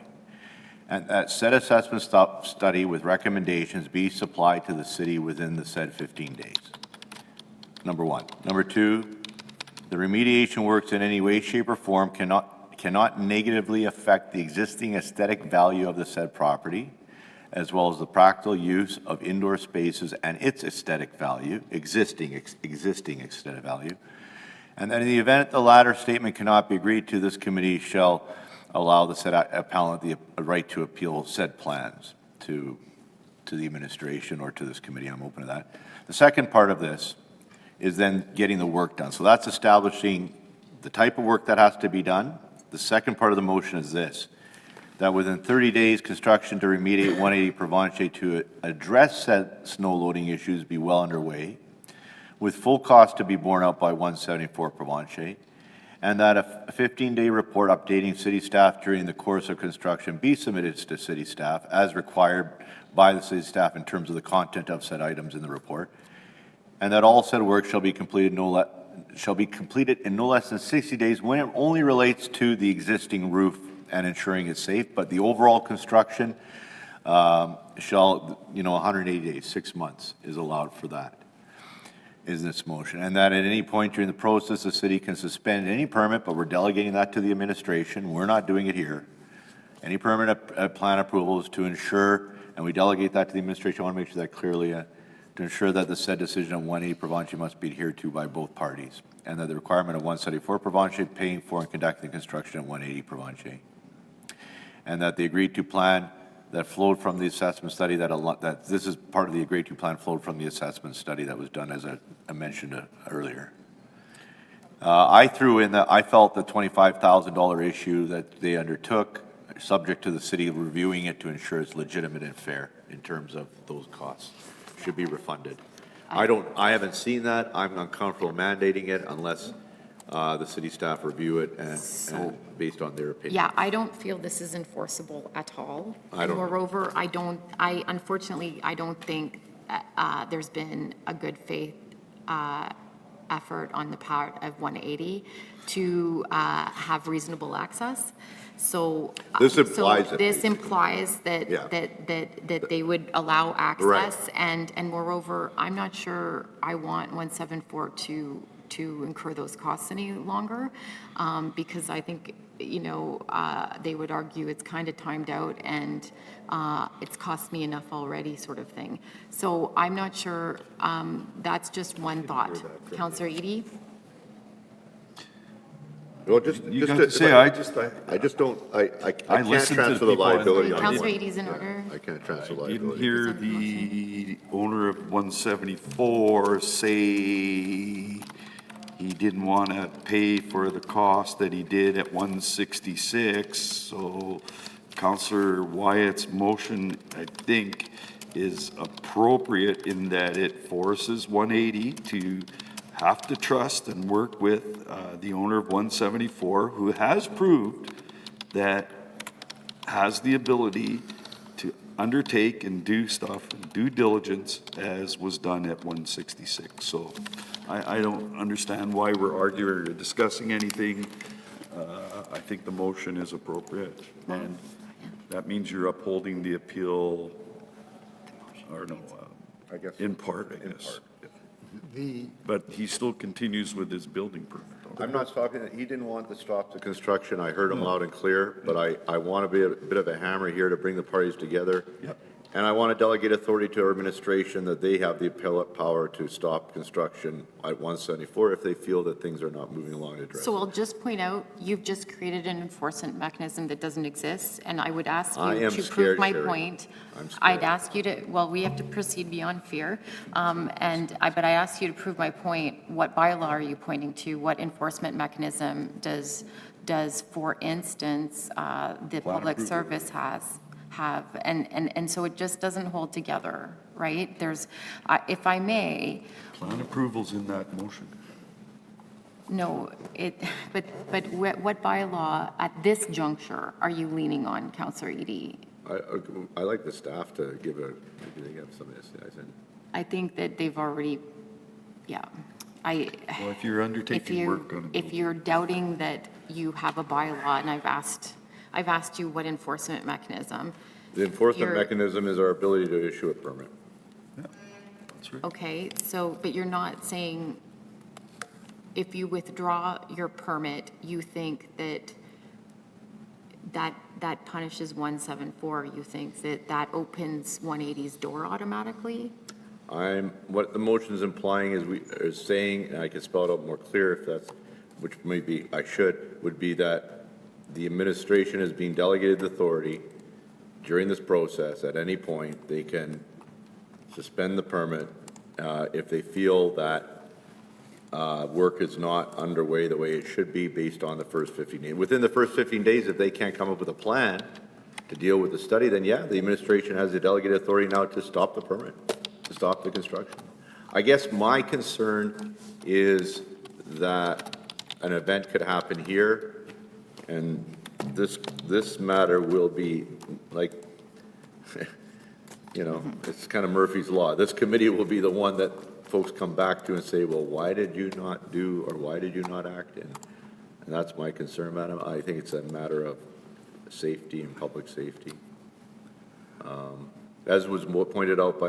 And that said assessment study with recommendations be supplied to the city within the said 15 days. Number one. Number two, the remediation works in any way, shape, or form cannot negatively affect the existing aesthetic value of the said property, as well as the practical use of indoor spaces and its aesthetic value, existing aesthetic value. And that in the event the latter statement cannot be agreed to, this committee shall allow the said appellant the right to appeal said plans to the administration or to this committee. I'm open to that. The second part of this is then getting the work done. So that's establishing the type of work that has to be done. The second part of the motion is this. that within 30 days, construction to remediate 180 Provencher to address said snow loading issues be well underway, with full cost to be borne out by 174 Provencher, and that a 15-day report updating city staff during the course of construction be submitted to city staff as required by the city staff in terms of the content of said items in the report, and that all said work shall be completed in no less than 60 days when it only relates to the existing roof and ensuring it's safe, but the overall construction shall, 180 days, 6 months is allowed for that, is this motion. And that at any point during the process, the city can suspend any permit, but we're delegating that to the administration. We're not doing it here. Any permit plan approvals to ensure, and we delegate that to the administration. I want to make sure that clearly, to ensure that the said decision on 180 Provencher must be adhered to by both parties, and that the requirement of 174 Provencher paying for and conducting construction at 180 Provencher. And that the agreed-to plan that flowed from the assessment study, that this is part of the agreed-to plan flowed from the assessment study that was done, as I mentioned earlier. I threw in that I felt the $25,000 issue that they undertook, subject to the city reviewing it to ensure it's legitimate and fair in terms of those costs, should be refunded. I haven't seen that. I'm uncomfortable mandating it unless the city staff review it and based on their opinion. Yeah, I don't feel this is enforceable at all. Moreover, unfortunately, I don't think there's been a good faith effort on the part of 180 to have reasonable access. So This implies it. This implies that, Yeah. that they would allow access. And moreover, I'm not sure I want 174 to incur those costs any longer, because I think, they would argue it's kind of timed out and it's cost me enough already, sort of thing. So I'm not sure, that's just one thought. Councillor Edie? Well, You got to say, I just I can't listened to transfer the the people and- liability on Councillor anyone. Edie's in order. I can't transfer didn't liability. hear the owner of 174 say he didn't want to pay for the cost that he did at 166. So Councillor Wyatt's motion, I think, is appropriate in that it forces 180 to have to trust and work with the owner of 174, who has proved that has the ability to undertake and do stuff, due diligence, as was done at 166. So I don't understand why we're arguing or discussing anything. I think the motion is appropriate, and that means you're upholding the appeal, or no, I guess. in part, I guess. But he still continues with his building permit. I'm not stopping it. He didn't want to stop the construction. I heard him loud and clear, but I want to be a bit of a hammer here to bring the parties together. Yep. And I want to delegate authority to our administration that they have the appellate power to stop construction at 174 if they feel that things are not moving along to address. So I'll just point out, you've just created an enforcement mechanism that doesn't exist, and I would ask I you am to scared, prove my Sherry. point. I'm scared. I'd ask you to, well, we have to proceed beyond fear, but I ask you to prove my point. What bylaw are you pointing to? What enforcement mechanism does, for instance, the public service have, and so it just doesn't hold together, right? There's, if I may, Plan approval's in that motion. no, but what bylaw at this juncture are you leaning on, Councillor Edie? I like the staff to give they have some insights in. I think that they've already, yeah. Well, if you're undertaking work on it. If you're doubting that you have a bylaw, and I've asked you what enforcement mechanism. The enforcement You're- mechanism is our ability to issue a permit. That's right. Okay, so, but you're not saying if you withdraw your permit, you think that punishes 174, you think that opens 180's door automatically? What the motion is implying is saying, and I can spell it out more clear if that's, which maybe I should, would be that the administration is being delegated authority during this process. At any point, they can suspend the permit if they feel that work is not underway the way it should be based on the first 15 days. Within the first 15 days, if they can't come up with a plan to deal with the study, then yeah, the administration has the delegated authority now to stop the permit, to stop the construction. I guess my concern is that an event could happen here, and this matter will be like, you know, it's kind of Murphy's Law. This committee will be the one that folks come back to and say, well, why did you not do, or why did you not act in? And that's my concern, madam. I think it's a matter of safety and public safety. As was pointed out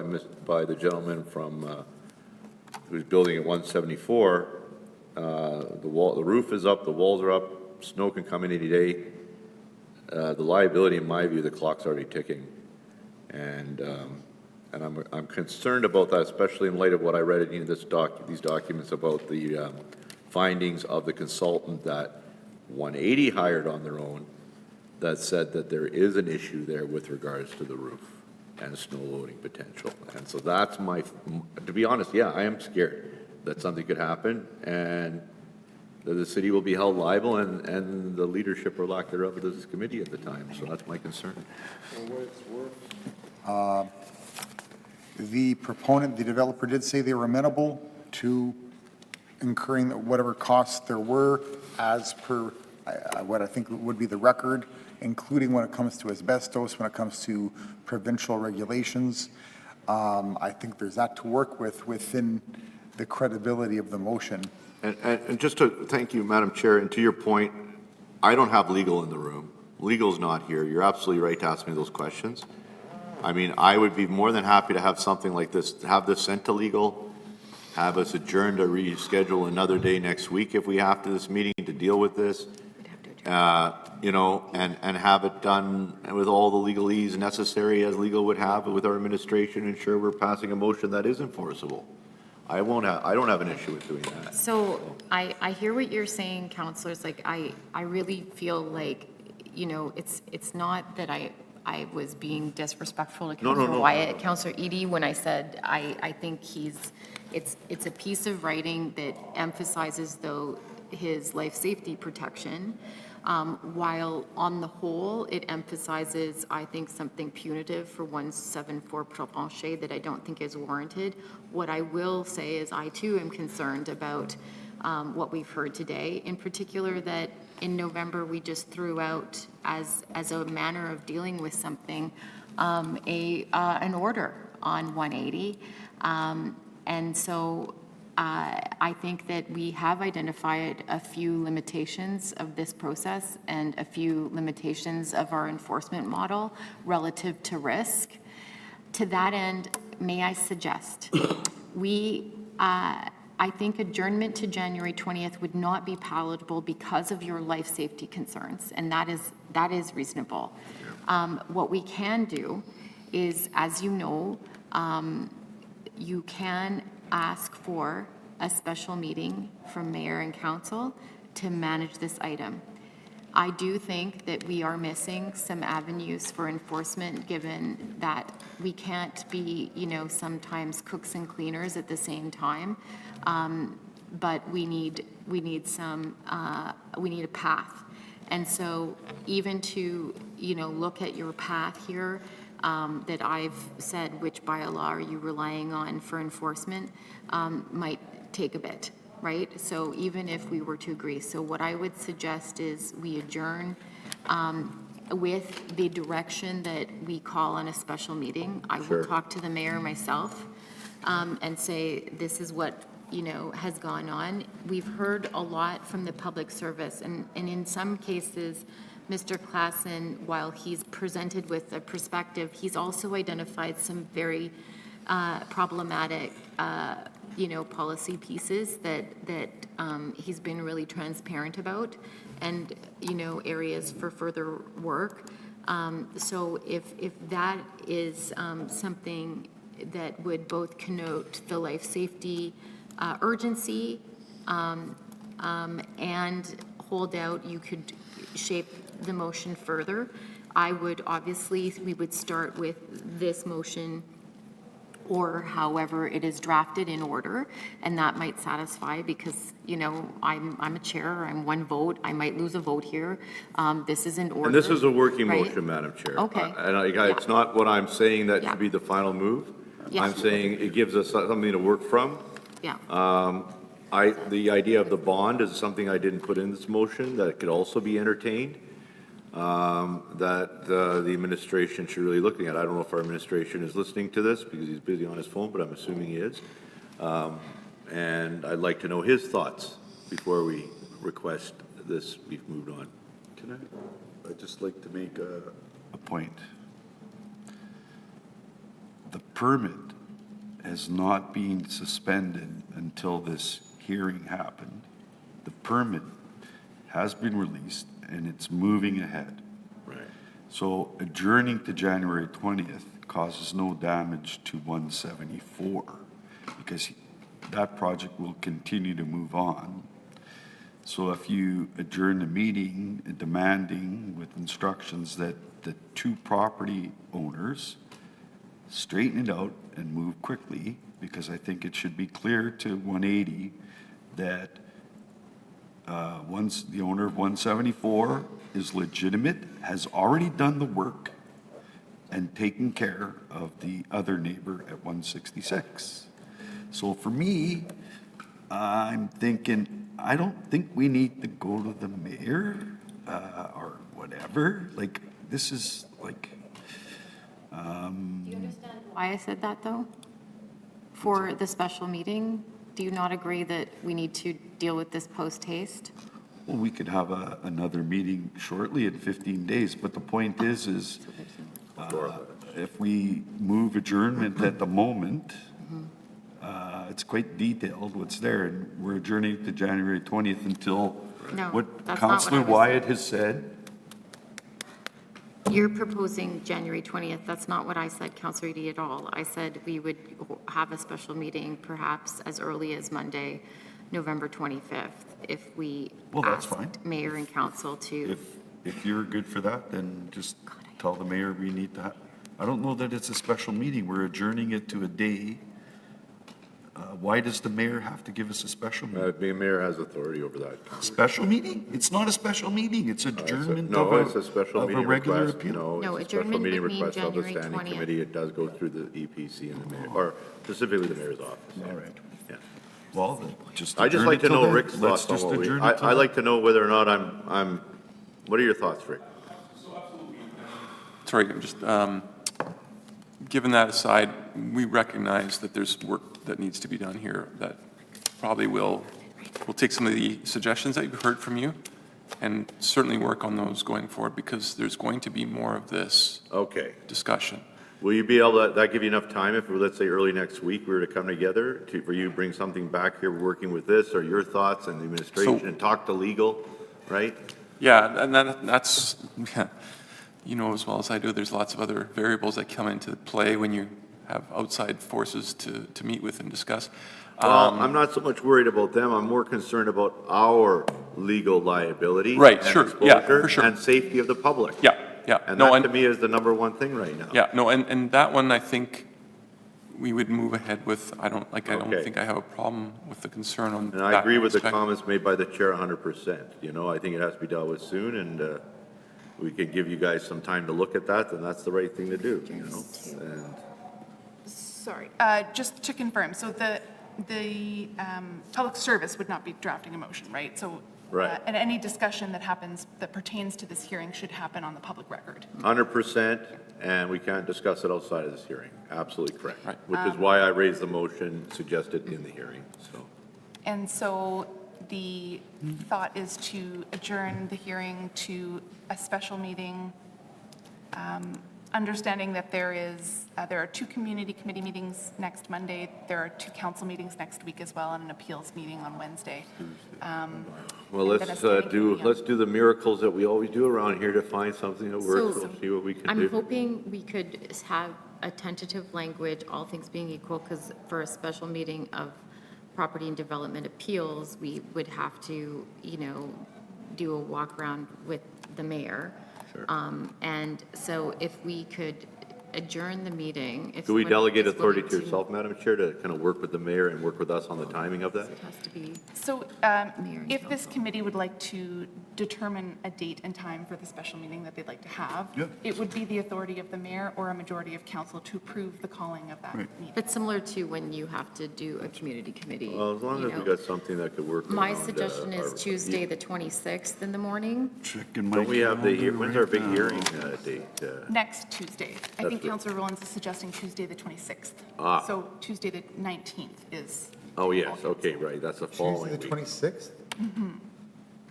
by the gentleman from, who's building at 174, the roof is up, the walls are up, snow can come in any day. The liability, in my view, the clock's already ticking. And I'm concerned about that, especially in light of what I read in these documents about the findings of the consultant that 180 hired on their own, that said that there is an issue there with regards to the roof and snow loading potential. And so that's to be honest, yeah, I am scared that something could happen and that the city will be held liable and the leadership or lack thereof of this committee at the time. So that's my concern. The proponent, the developer did say they were amenable to incurring whatever costs there were as per what I think would be the record, including when it comes to asbestos, when it comes to provincial regulations. I think there's that to work with within the credibility of the motion. And just to thank you, Madam Chair, and to your point, I don't have legal in the room. Legal's not here. You're absolutely right to ask me those questions. I mean, I would be more than happy to have something like this, have this sent to legal, have us adjourn to reschedule another day next week if we have to this meeting to deal with this, you know, and have it done with all the legalese necessary as legal would have with our administration, ensure we're passing a motion that is enforceable. I don't have an issue with doing that. So I hear what you're saying, councillors. Like, I really feel like, you know, it's not that I was being disrespectful to Councillor Wyatt, Councillor Eadie, when I said I think it's a piece of writing that emphasizes, though, his life safety protection, while on the whole, it emphasizes, I think, something punitive for 174 Provencher that I don't think is warranted. What I will say is I, too, am concerned about what we've heard today, in particular that in November, we just threw out, as a manner of dealing with something, an order on 180. And so I think that we have identified a few limitations of this process and a few limitations of our enforcement model relative to risk. To that end, may I suggest I think adjournment to January 20th would not be palatable because of your life safety concerns, and that is reasonable. What we can do is, as you know, you can ask for a special meeting from mayor and council to manage this item. I do think that we are missing some avenues for enforcement, given that we can't be, you know, sometimes cooks and cleaners at the same time. But we need a path. And so even to, you know, look at your path here, that I've said which bylaw are you relying on for enforcement, might take a bit, right? So even if we were to agree. So what I would suggest is we adjourn with the direction that we call on a special meeting. I will talk to the mayor myself and say, this is what, you know, has gone on. We've heard a lot from the public service, and in some cases, Mr. Klassen, while he's presented with a perspective, he's also identified some very problematic, you know, policy pieces that he's been really transparent about, and, you know, areas for further work. So if that is something that would both connote the life safety urgency and hold out, you could shape the motion further. I would obviously, we would start with this motion or however it is drafted in order, and that might satisfy, because, you know, I'm a chair, I'm one vote, I might lose a vote here. This is in order. And this is a working right? motion, Madam Chair. Okay. It's not what I'm saying that Yeah. should be the final move. Yeah. I'm saying it gives us something to work from. Yeah. The idea of the bond is something I didn't put in this motion, that could also be entertained, that the administration should really looking at. I don't know if our administration is listening to this because he's busy on his phone, but I'm assuming he is. And I'd like to know his thoughts before we request this be moved on. I'd just like to make a point. The permit has not been suspended until this hearing happened. The permit has been released and it's moving ahead. Right. So adjourning to January 20th causes no damage to 174 because that project will continue to move on. So if you adjourn the meeting demanding with instructions that the two property owners straighten it out and move quickly, because I think it should be clear to 180 that once the owner of 174 is legitimate, has already done the work and taken care of the other neighbor at 166. So for me, I'm thinking, I don't think we need to go to the mayor or whatever. Like, this is like, Do you understand why I said that, though? For the special meeting, do you not agree that we need to deal with this post haste? well, we could have another meeting shortly in 15 days, but the point is if we move adjournment at the moment, it's quite detailed what's there, and we're adjourning to January 20th until No, what that's not what I Councillor was Wyatt has said. You're proposing January 20th. That's not what I said, Councillor Edie, at all. I said we would have a special meeting perhaps as early as Monday, November 25th, if we Well, that's asked fine. mayor and council to. If you're good for that, then just tell the mayor we need to have, I don't know that it's a special meeting. We're adjourning it to a day. Why does the mayor have to give us a special meeting? The mayor has authority over that. Special meeting? It's not a special meeting. It's adjournment No, of it's a special of a meeting regular request. appeal. No, It's a special adjournment meeting would mean request of the January standing 20th. committee. It does go through the EPC and the mayor, or specifically the mayor's office. All right. Yeah. Well, then, just I just adjourn like it to till know then. Rick's Let's thoughts on just what we, adjourn it till I then. like to know whether or not I'm, what are your thoughts, Rick? Sorry, I'm just, given that aside, we recognize that there's work that needs to be done here that probably we'll take some of the suggestions that you've heard from you and certainly work on those going forward because there's going to be more of this Okay. discussion. Will you be able to, that give you enough time if, let's say, early next week, we were to come together for you to bring something back here, working with this, or your thoughts and the administration, and talk to legal, right? Yeah, and that's, yeah, you know as well as I do, there's lots of other variables that come into play when you have outside forces to meet with and discuss. Well, I'm not so much worried about them, I'm more concerned about our legal liability. Right, and sure, yeah, exposure for sure. And safety of the public. Yeah, yeah. And No, that, to me, is the number one thing right now. Yeah, no, and that one, I think we would move ahead with. I don't Okay. think I have a problem with the concern on that. And I agree with the aspect. comments made by the chair 100%. You know, I think it has to be dealt with soon, and we could give you guys some time to look at that, then that's the right thing to do, you know? And Sorry, just to confirm, so the public service would not be drafting a motion, right? So, Right. and any discussion that happens that pertains to this hearing should happen on the public record. 100%, and we can't discuss it outside of this hearing. Absolutely correct. Right. Which is why I raised the motion suggested in the hearing, so. And so the thought is to adjourn the hearing to a special meeting, understanding that there are 2 community committee meetings next Monday, there are 2 council meetings next week as well, and an appeals meeting on Wednesday. Well, And then a standing committee on- let's do the miracles that we always do around here to find something that works. So, We'll see what we can I'm do. hoping we could have a tentative language, all things being equal, because for a special meeting of property and development appeals, we would have to, do a walk around with the mayor. Sure. And so if we could adjourn the meeting. If Do we someone delegate is authority willing to yourself, Madam Chair, to kind of work with the mayor and work with us on the timing of that? It has to be, So if this committee would like to determine a date and time for the special meeting that they'd like to have, it would be the authority of the mayor or a majority of council to approve the calling of that meeting. it's similar to when you have to do a community committee. Well, as long you as we know. got something that could work. My around, suggestion is our- Tuesday, the 26th in the morning. Checking my Don't we have the, calendar when's our right big now. hearing date? Next Tuesday. I think the- Councillor Rollins is suggesting Tuesday, the 26th. Ah. So Tuesday, the 19th is. Oh, yes, okay, right, that's the Tuesday, following the week. 26th?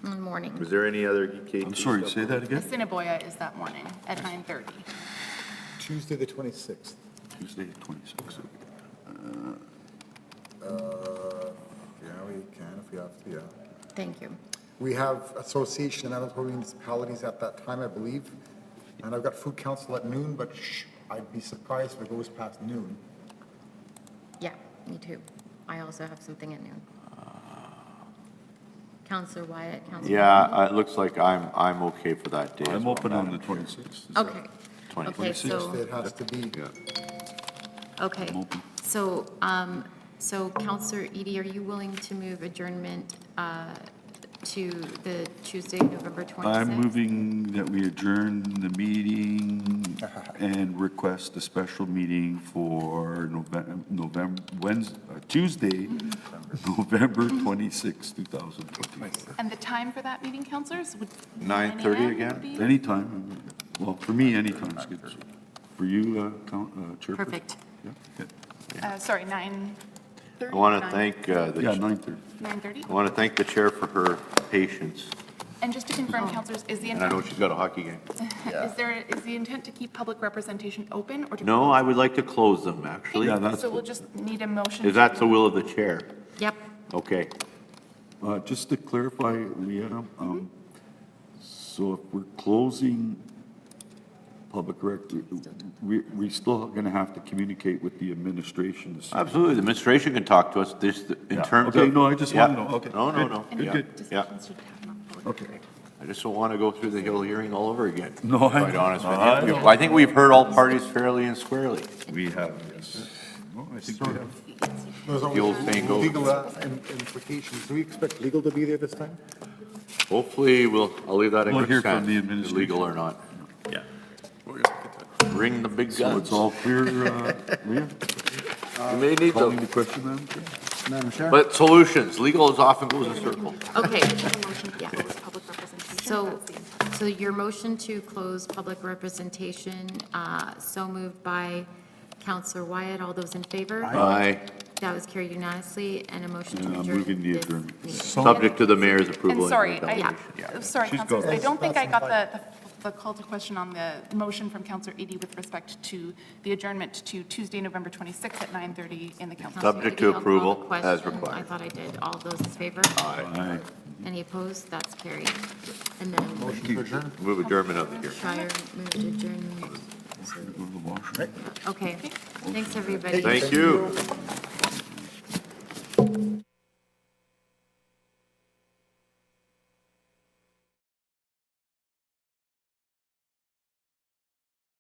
In the morning. Was there any other KT I'm sorry, stuff? say that again? Assiniboia is that morning at 9:30. Tuesday, the 26th. Tuesday, 26th. Yeah, we can if we have to, yeah. Thank you. We have Association of Manitoba Municipalities at that time, I believe. And I've got Food Council at noon, but I'd be surprised if it goes past noon. Yeah, me too. I also have something at noon. Counselor Wyatt, Counselor. Yeah, it looks like I'm okay for that day. as I'm well, open on Madam the Chair. 26th. Is Okay. that Okay, so, It has to be. okay. open. So, so Counselor Edie, are you willing to move adjournment to the Tuesday, November 26th? I'm moving that we adjourn the meeting and request a special meeting for Tuesday, November 26, 2020. And the time for that meeting, councillors, would 9:30 9 a.m. again? be- Anytime, well, for me, anytime's good. For you, Chairperson? Perfect. Yeah, okay. Sorry, 9:30? I want to thank, Yeah, the 9:30. 9:30? I want to thank the chair for her patience, And just to confirm, councillors, is the and I know intent, she's got a hockey game. is the intent to keep public representation open or to? No, I would like to close them, actually. Yeah, that's So we'll just need a motion. Is that the will of the chair? Yep. Okay. Just to clarify, Leanna, so if we're closing public record, we still going to have to communicate with the administration to see. Absolutely, the administration can talk to us, this, in Yeah, terms of. okay, no, I just wanna Yeah. know, okay. No, no, Good, no. Any Yeah, good. Yeah, discussions should happen on public Okay. record. I just don't want to go through the Hill hearing all over again. No, I Quite know. honest with I you. know. I think we've heard all parties fairly and squarely. We have, yes. No, I think we have. There's The old saying goes. legal implications. Do we expect legal to be there this time? Hopefully, I'll leave that in We'll good hear from hands, the administration. legal or not. Yeah. We're gonna get that. Bring the big So guns. it's all clear, Leah? You may need Calling them. the question, Madam Chair? Madam Chair? But solutions, legal is often goes in circles. Okay. Motion to Yeah. close public representation. So, That's the intent. so your motion to close public representation, so moved by Counselor Wyatt. All those in favor? Aye. That was carried unanimously, and a motion to And I'm adjourn moving the this adjournment. meeting. Subject to the mayor's approval. And and sorry, delegation. sorry, She's councillors, got I it. don't think I got the call to question on the motion from Councillor Edie with respect to the adjournment to Tuesday, November 26th at 9:30 in the council. Counselor Subject Edie, to I'll call the approval as question. required. I thought I did. All those in favor? Aye. Any opposed? That's carried. And then Motion to adjourn? Move adjournment of the hearing. Shire moved adjournment. Go to the washroom. Okay, thanks, everybody. Thank you.